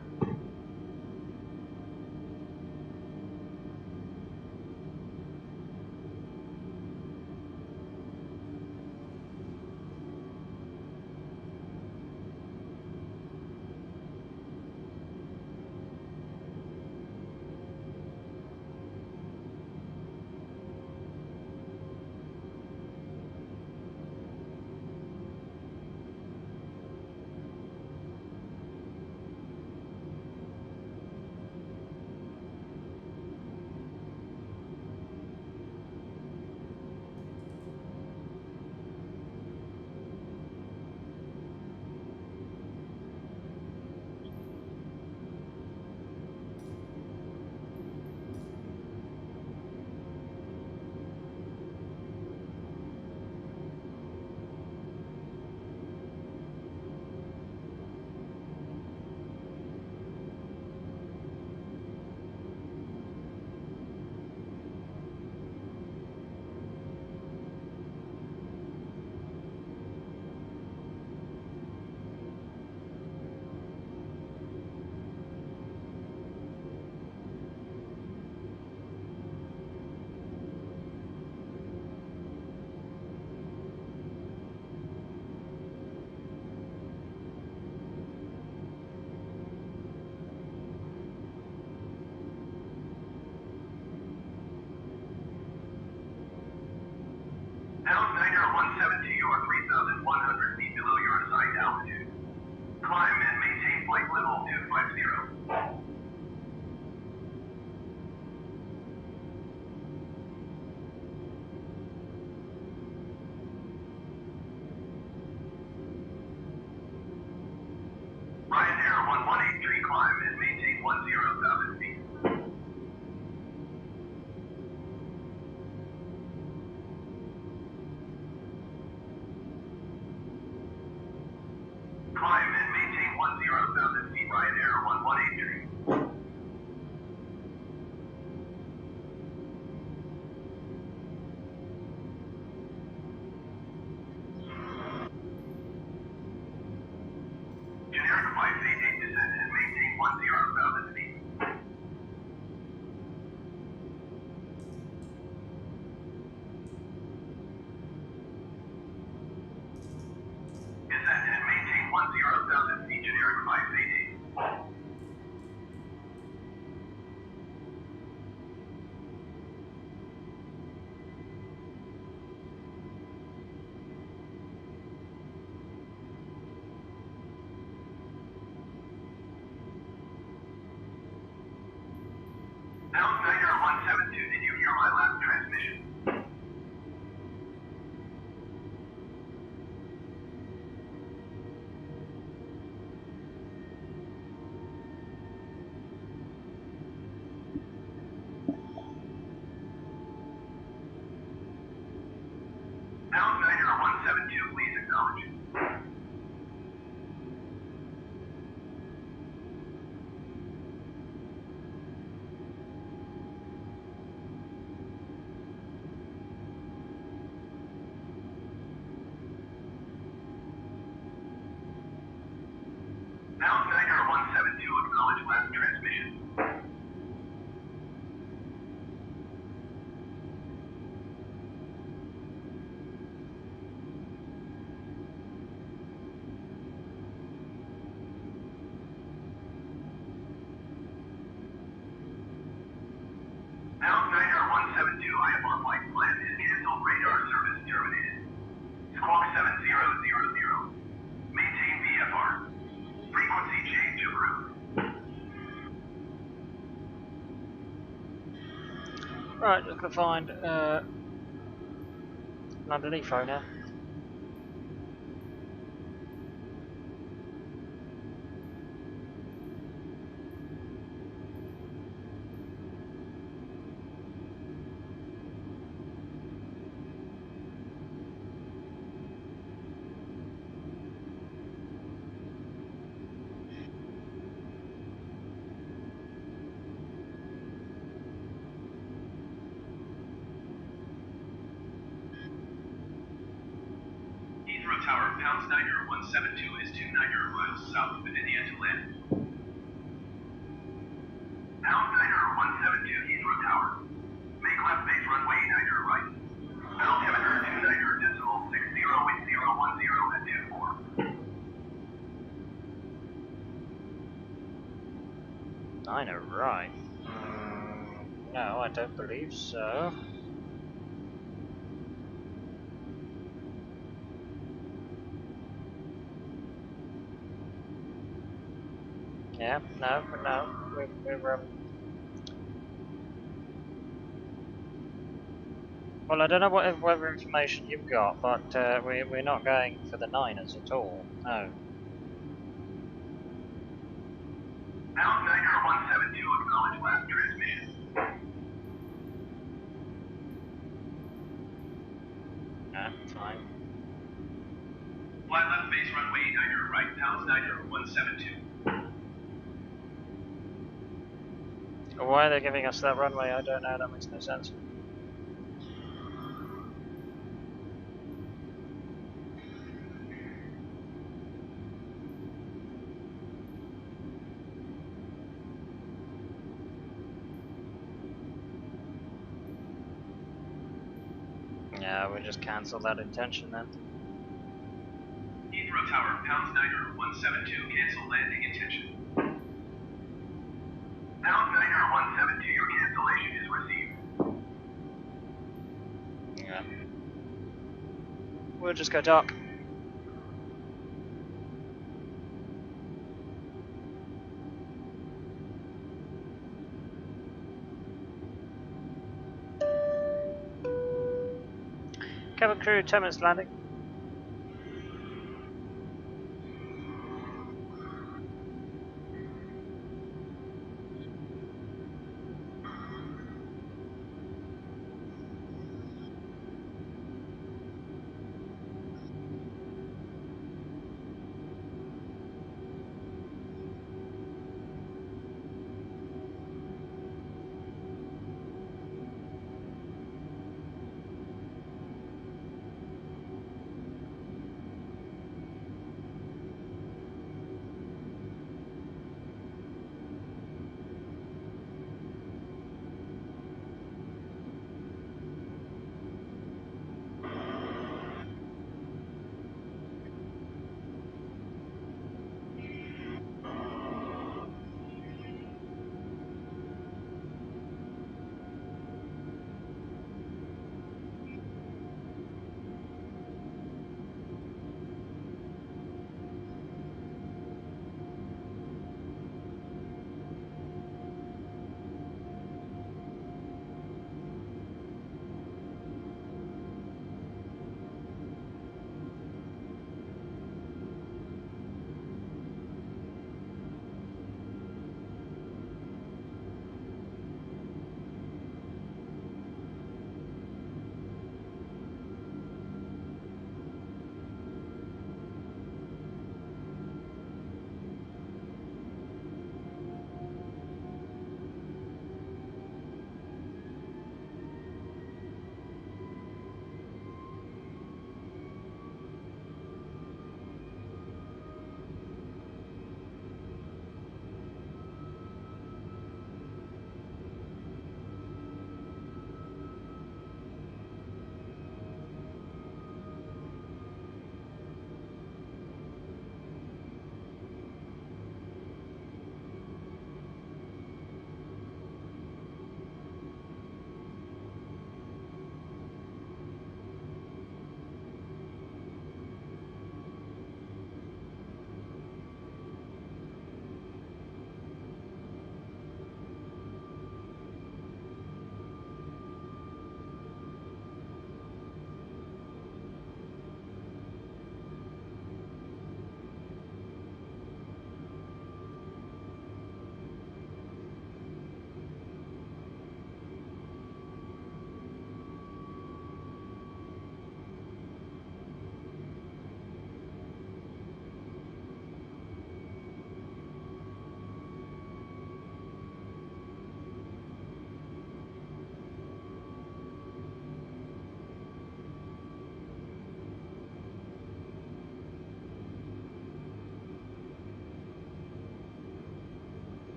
Down Niner 172, you are 3,100 feet below your assigned altitude. Climb and maintain flight level 250. Ryanair 1183, climb and maintain 10,000 feet. Climb and maintain 10,000 feet, Ryanair 1183. Generic 588, descend and maintain 10,000 feet. Descend and maintain 10,000 feet, generic 588. Down Niner 172, did you hear my last transmission? Down Niner 172, please acknowledge. Down Niner 172, acknowledge last transmission. Down Niner 172, IFR flight plan is canceled, radar service terminated. Squawk 7000. Maintain VFR. Frequency change. Right, just gonna find London Heathrow now. Heathrow Tower, pounds 90 172 is 290 miles south of India to land. Pound 90 172 Heathrow Tower. Make left base runway 90 right. Altimeter 290 decimal 608010 at 24. Niner, right. No, I don't believe so. Yeah, no, we're well, I don't know what weather information you've got, but we're not going for the Niners at all. No. Pound 90 172 acknowledge last transmission. No, fine. Fly left base runway 90 right, pounds 90 172. Why are they giving us that runway? I don't know. That makes no sense. Yeah, we'll just cancel that intention then. Heathrow Tower, pounds 90 172, cancel landing intention. Pound 90 172, your cancellation is received. Yeah. We'll just go dark. Cabin crew, 10 minutes landing.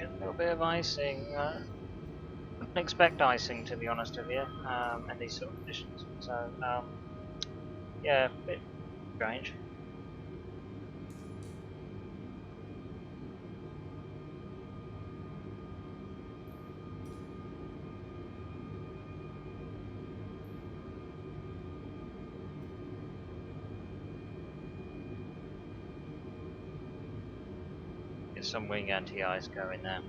a little bit of icing. Wouldn't expect icing, to be honest with you, in these sort of conditions. So, yeah, a bit strange. Get some wing anti-ice going there.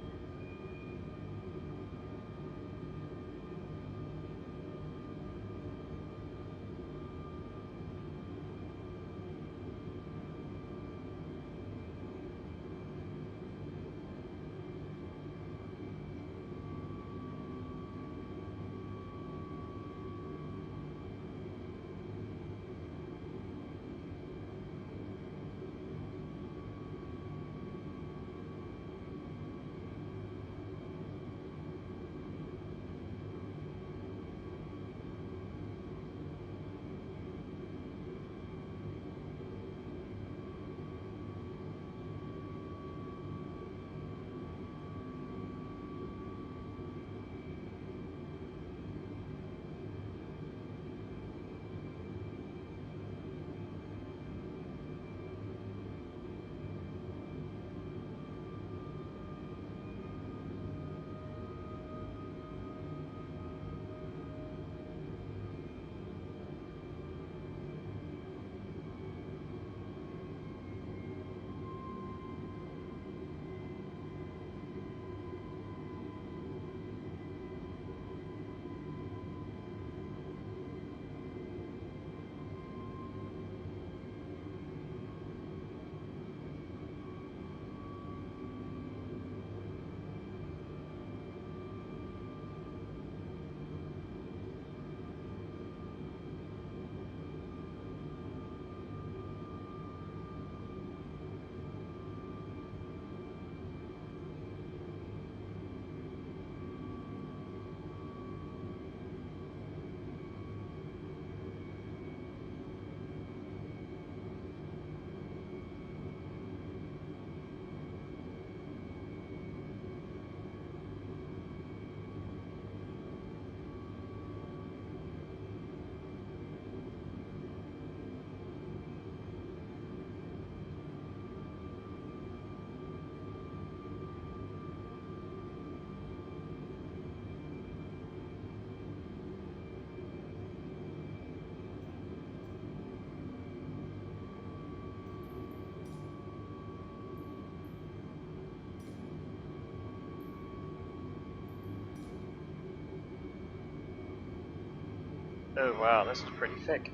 Oh wow, this is pretty thick.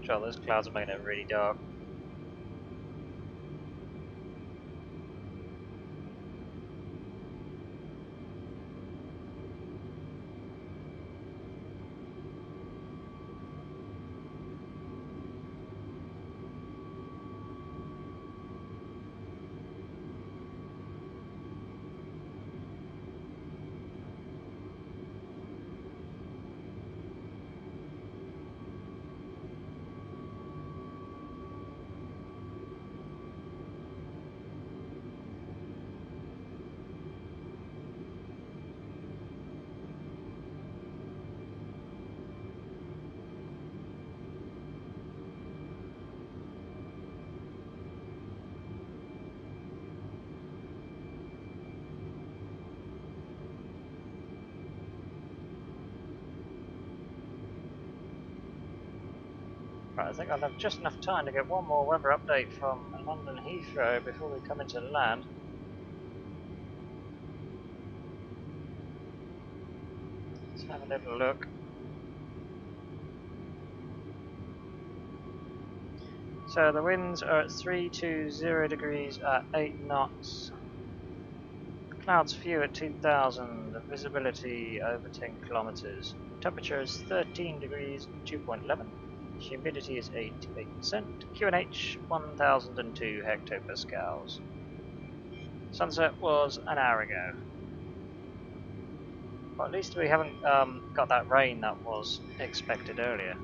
Sure, those clouds are making it really dark. Right, I think I'll have just enough time to get one more weather update from London Heathrow before we come into land. Let's have a little look. So the winds are at 320 degrees at 8 knots. Clouds few at 2000. Visibility over 10 kilometers. Temperature is 13 degrees, 2.11. Humidity is 88%. QNH 1002 hectopascals. Sunset was an hour ago. Well, at least we haven't got that rain that was expected earlier.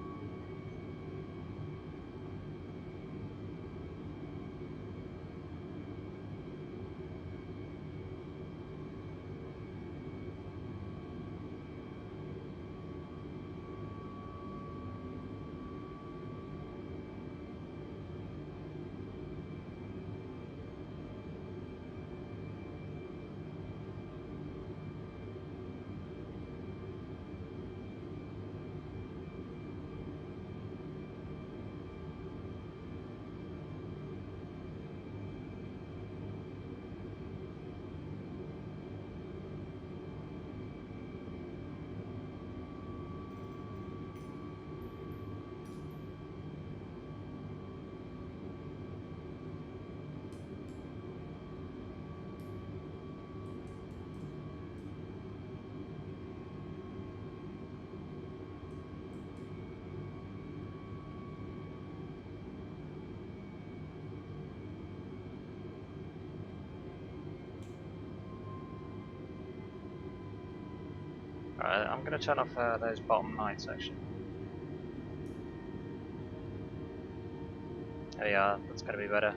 Alright, I'm going to turn off those bottom lights actually. There we are, that's going to be better.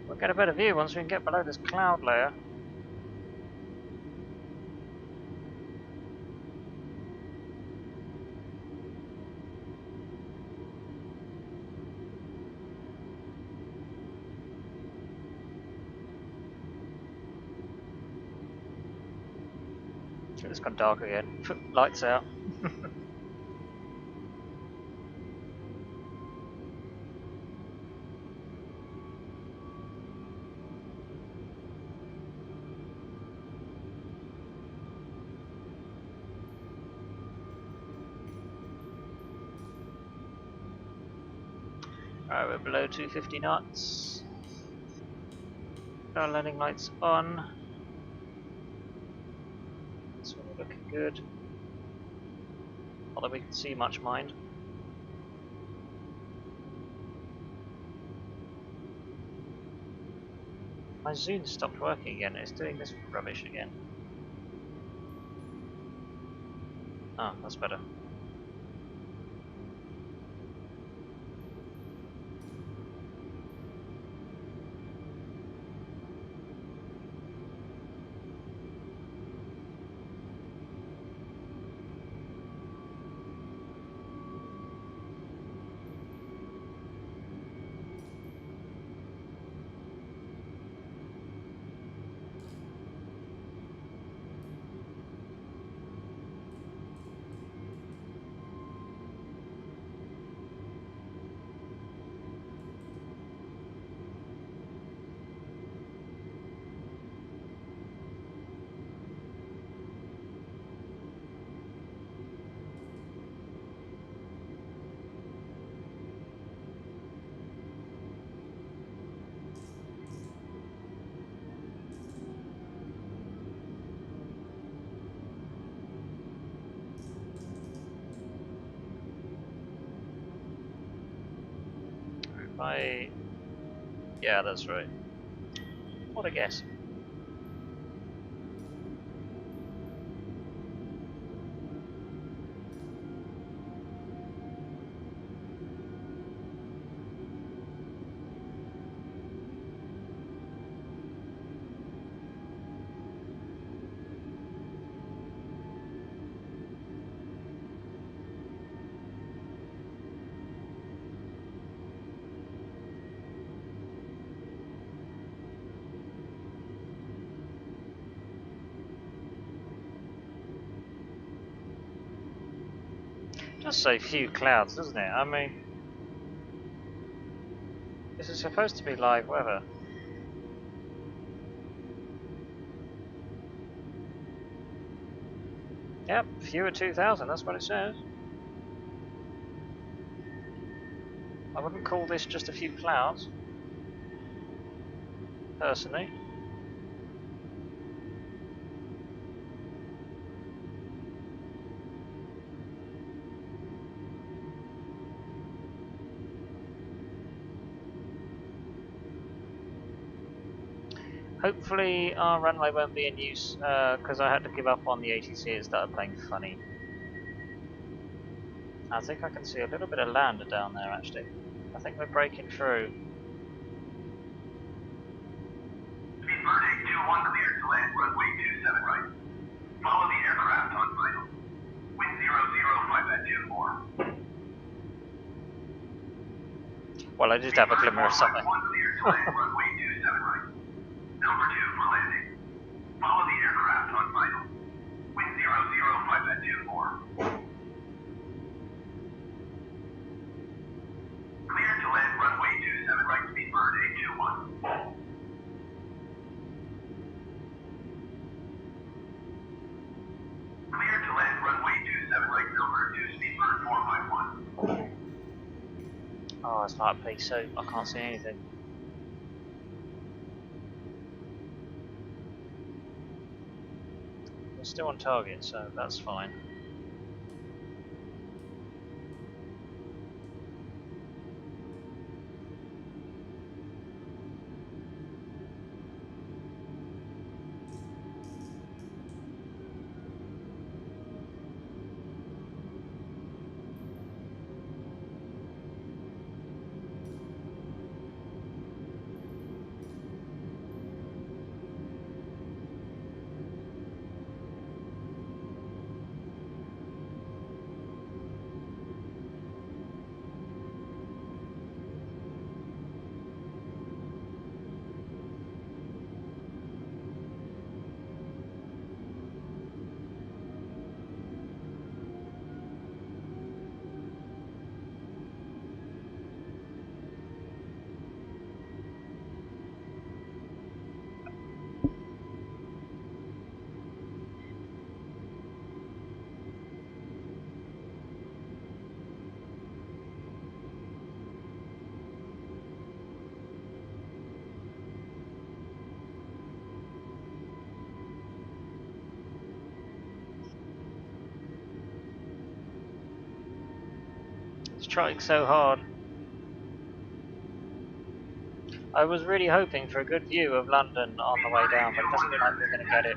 We'll get a better view once we can get below this cloud layer. It's gone dark again. Lights out. Alright, we're below 250 knots. Our landing lights on. This one looking good. Not that we can see much, mind. My Zune stopped working again. It's doing this rubbish again. Ah, that's better. Yeah, that's right. What a guess. Just so few clouds, doesn't it? I mean, this is supposed to be live weather. Yep, fewer 2,000, that's what it says. I wouldn't call this just a few clouds, personally. Hopefully our runway won't be in use, because I had to give up on the ATC and started playing funny. I think I can see a little bit of land down there actually. I think we're breaking through. Speedbird 821 cleared to land runway 27 right. Follow the aircraft on final. Wind 005 at 24. Well, I did have a glimmer of something. One cleared to land runway 27 right. Number 2 for landing. Follow the aircraft on final. Wind 005 at 24. Cleared to land runway 27 right, Speedbird 821. Cleared to land runway 27 right, number 2, Speedbird 451. Oh, it's like peace, so I can't see anything. We're still on target, so that's fine. trying so hard. I was really hoping for a good view of London on the way down, but it doesn't look like we're going to get it.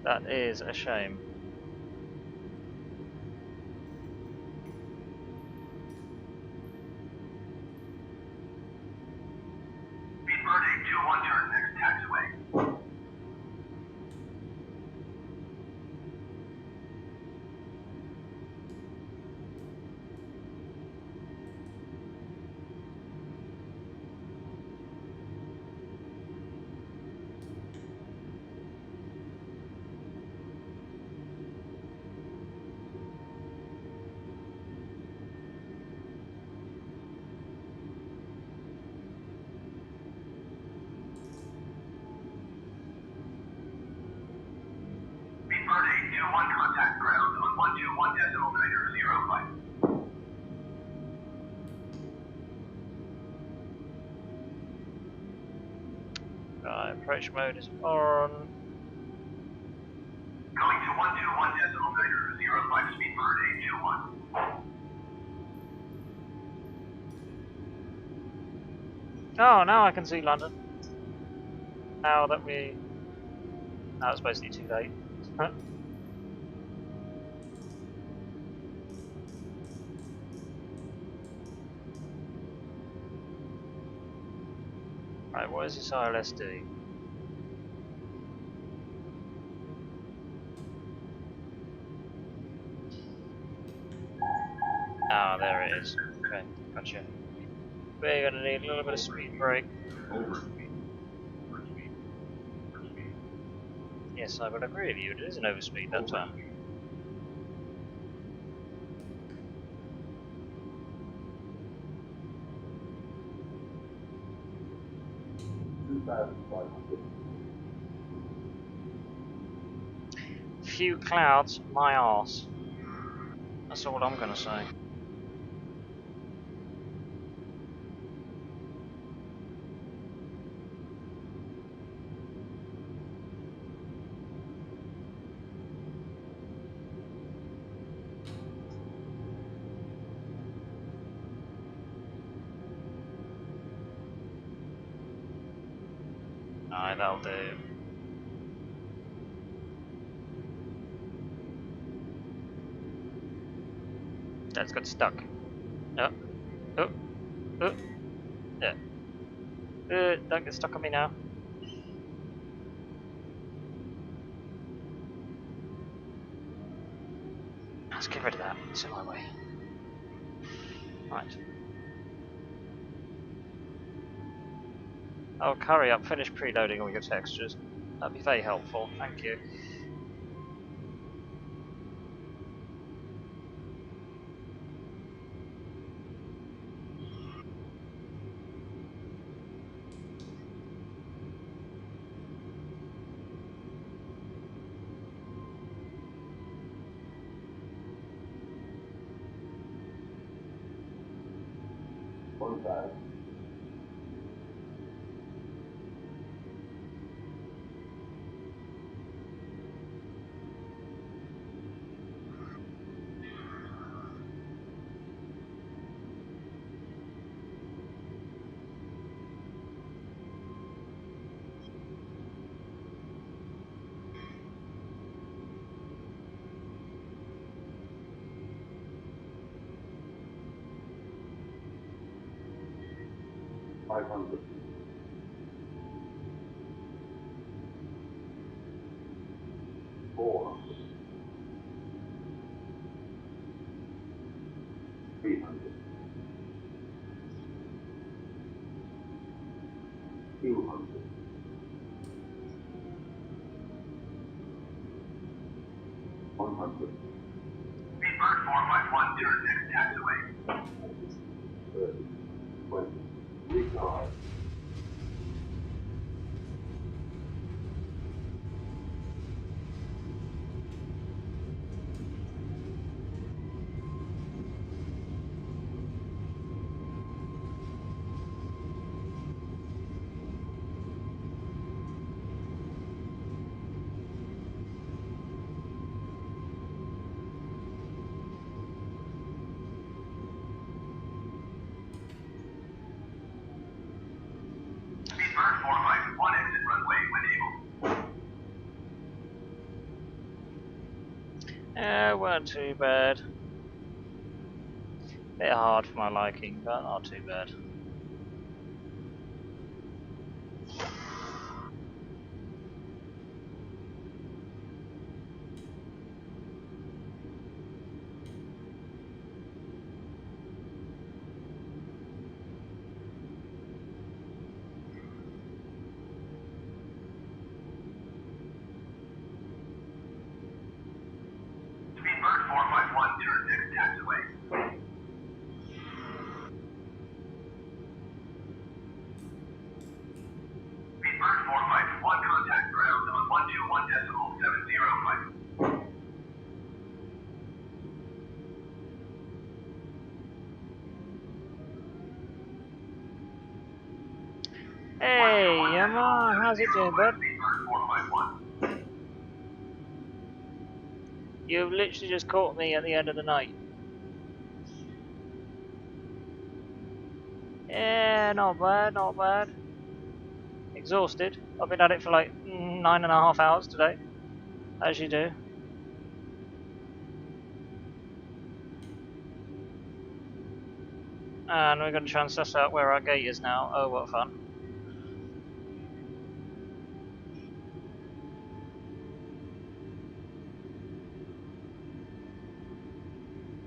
That is a shame. Speedbird 821, turn next taxiway. Speedbird 821, contact ground on 121.905. Right, approach mode is on. Going to 121.905, Speedbird 821. Oh, now I can see London. Now that we... Now it's basically too late. Right, what is this ILSD? Ah, there it is. Okay, gotcha. We're gonna need a little bit of speed brake. Overspeed. Overspeed. Overspeed. Yes, I will agree with you. It is an overspeed that time. Overspeed. 2,500. Few clouds, my arse. That's all I'm gonna say. Alright, that'll do. That's got stuck. Oh, oh, oh, yeah. Don't get stuck on me now. Let's get rid of that. It's in my way. Right. Oh, hurry up. Finish preloading all your textures. That'd be very helpful. Thank you. Four. 300. 200. 100. Speedbird 451, turn next taxiway. 30. 20. Retard. Weren't too bad. Bit hard for my liking, but not too bad. Speedbird 451, turn 6 taxiway. Speedbird 451, contact ground on 121.705. Hey, Yama, how's it doing, bud? Speedbird 451. You've literally just caught me at the end of the night. Yeah, not bad, not bad. Exhausted. I've been at it for like 9.5 hours today, as you do. And we're going to try and suss out where our gate is now. Oh, what fun.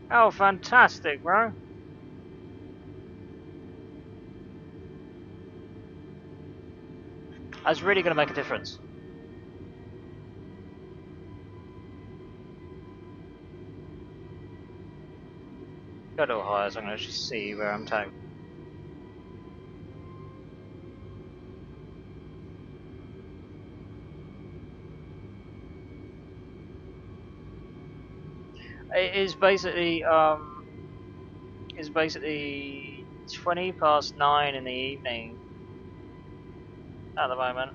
Oh, fantastic, bro. That's really going to make a difference. Go to higher, so I'm going to just see where I'm tagged. It is basically 20 past 9 in the evening at the moment.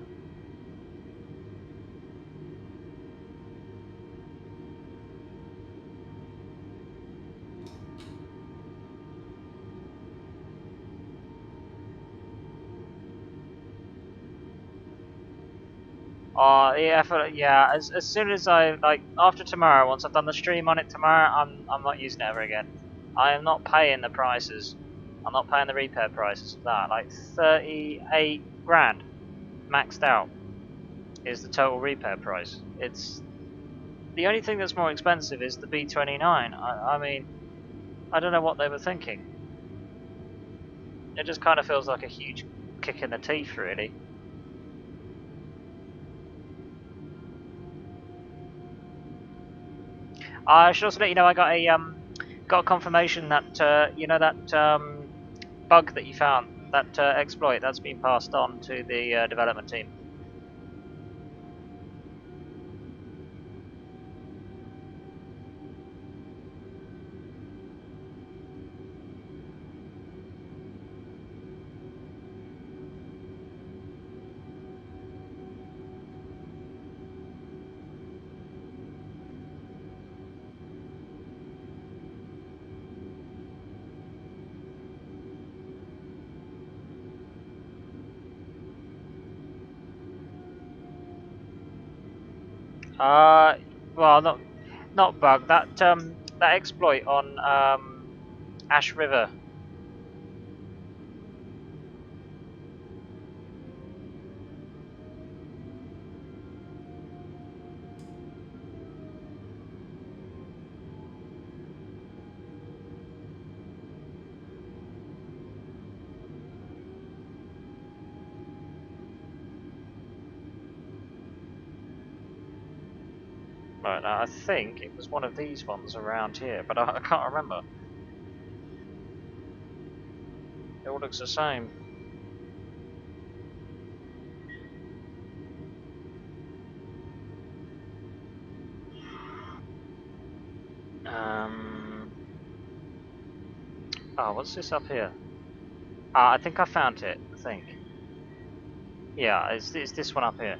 Yeah. As soon as after tomorrow, once I've done the stream on it tomorrow, I'm not using it ever again. I am not paying the prices. I'm not paying the repair prices of that. Like 38 grand, maxed out, is the total repair price. It's the only thing that's more expensive is the B29. I mean, I don't know what they were thinking. It just kind of feels like a huge kick in the teeth, really. I should also let you know I got a confirmation that you know that bug that you found, that exploit, that's been passed on to the development team. Uh, well, not bug. That exploit on Ash River. Right, now I think it was one of these ones around here, but I can't remember. It all looks the same. Oh, what's this up here? I think I found it. I think. Yeah, it's this one up here.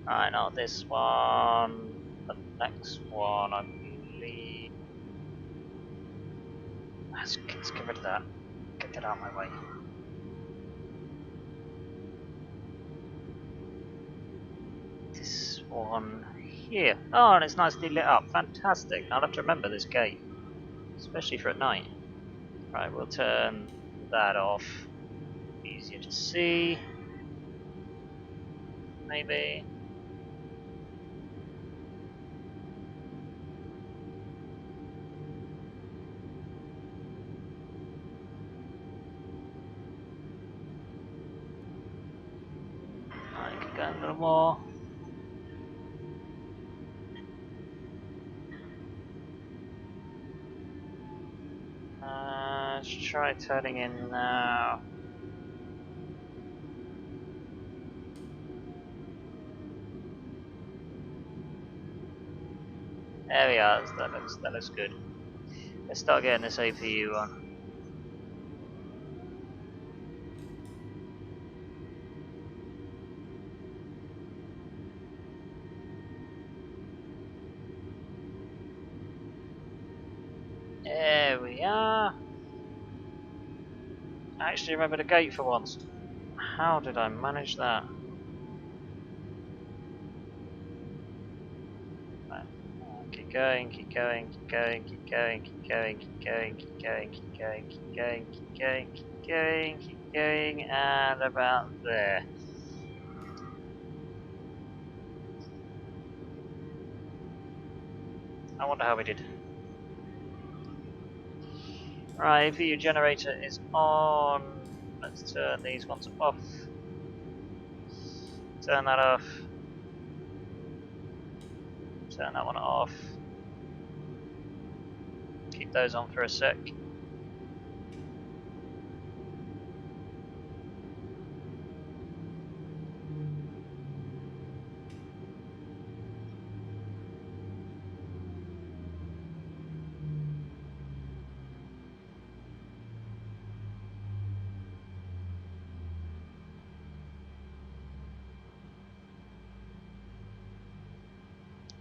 Alright, not this one. The next one, I believe. Let's get rid of that. Get that out of my way. This one here. Oh, and it's nicely lit up. Fantastic. I'll have to remember this gate, especially for at night. Right, we'll turn that off. Easier to see. Maybe. I could go a little more. Let's try turning in now. There we are. That looks good. Let's start getting this APU on. There we are. I actually remember the gate for once. How did I manage that? Right. Keep going, keep going, keep going, keep going, keep going, keep going, keep going, keep going, keep going, keep going, keep going, keep going, and about there. I wonder how we did. Right, APU generator is on. Let's turn these ones off. Turn that off. Turn that one off. Keep those on for a sec.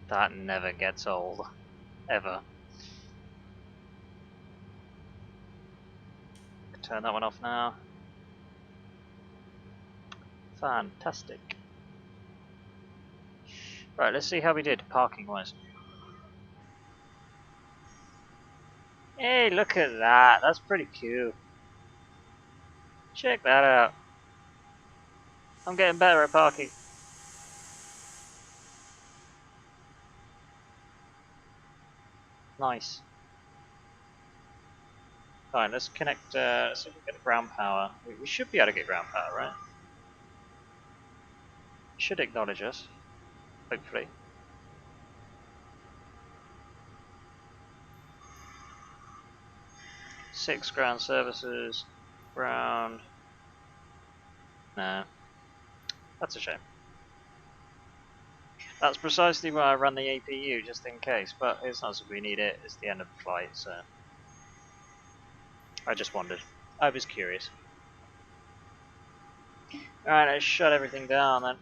That never gets old. Ever. Turn that one off now. Fantastic. Right, let's see how we did parking wise. Hey, look at that. That's pretty cute. Check that out. I'm getting better at parking. Nice. Fine, let's connect, let's see if we can get ground power. We should be able to get ground power, right? Should acknowledge us. Hopefully. Six ground services. Ground. No. That's a shame. That's precisely why I run the APU, just in case, but it's not as if we need it, it's the end of the flight, so... I just wondered. I was curious. Alright, let's shut everything down then.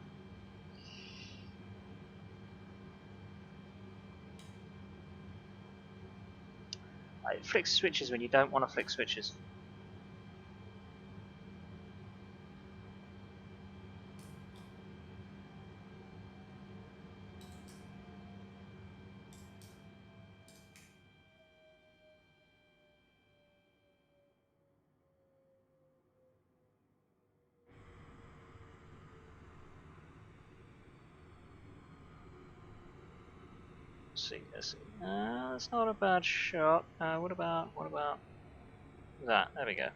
It flicks switches when you don't want to flick switches. Let's see. That's not a bad shot. What about that? There we go.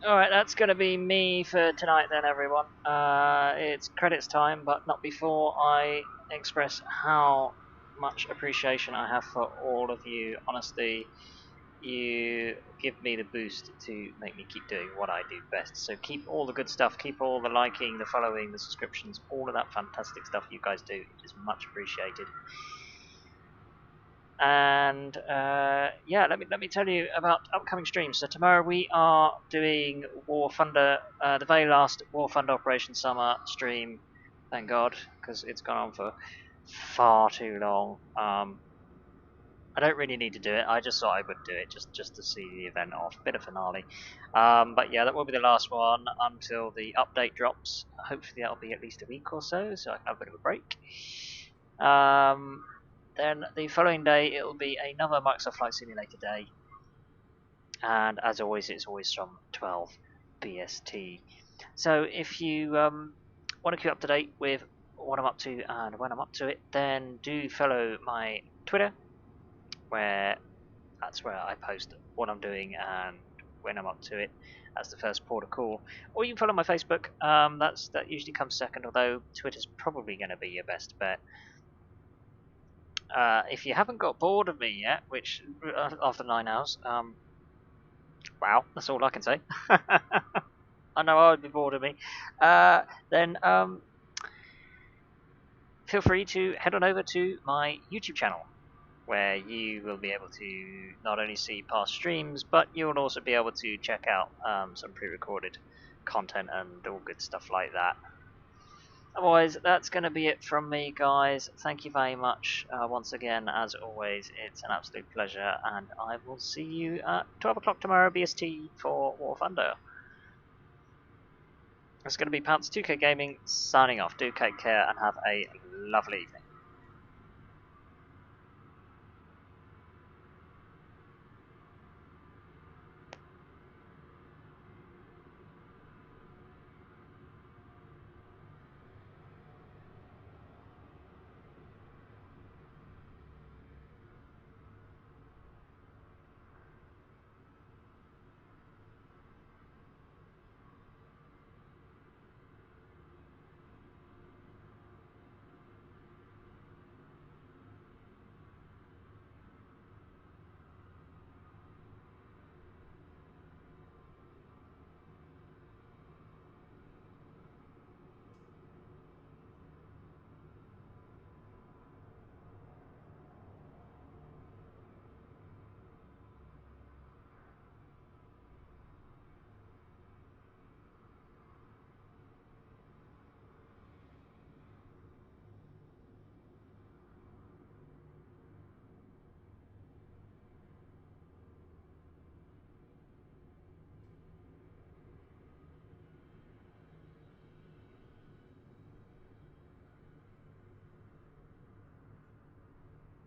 Alright, that's going to be me for tonight then, everyone. It's credits time, but not before I express how much appreciation I have for all of you. Honestly, you give me the boost to make me keep doing what I do best. So keep all the good stuff, keep all the liking, the following, the subscriptions, all of that fantastic stuff you guys do. It is much appreciated. And yeah, let me tell you about upcoming streams. So tomorrow we are doing War Thunder, the very last War Thunder Operation Summer stream. Thank God, because it's gone on for far too long. I don't really need to do it. I just thought I would do it just to see the event off. Bit of finale. But yeah, that will be the last one until the update drops. Hopefully that'll be at least a week or so I can have a bit of a break. Then the following day it'll be another Microsoft Flight Simulator day. And as always, it's always from 12 BST. So if you want to keep up to date with what I'm up to and when I'm up to it, then do follow my Twitter, where that's where I post what I'm doing and when I'm up to it. That's the first port of call. Or you can follow my Facebook. That usually comes second, although Twitter's probably going to be your best bet. If you haven't got bored of me yet, which after 9 hours, wow, that's all I can say. I know I would be bored of me. Then feel free to head on over to my YouTube channel, where you will be able to not only see past streams, but you'll also be able to check out some pre-recorded content and all good stuff like that. Otherwise, that's going to be it from me, guys. Thank you very much once again. As always, it's an absolute pleasure, and I will see you at 12 o'clock tomorrow BST for War Thunder. It's going to be Pants 2K Gaming signing off. Do take care and have a lovely evening.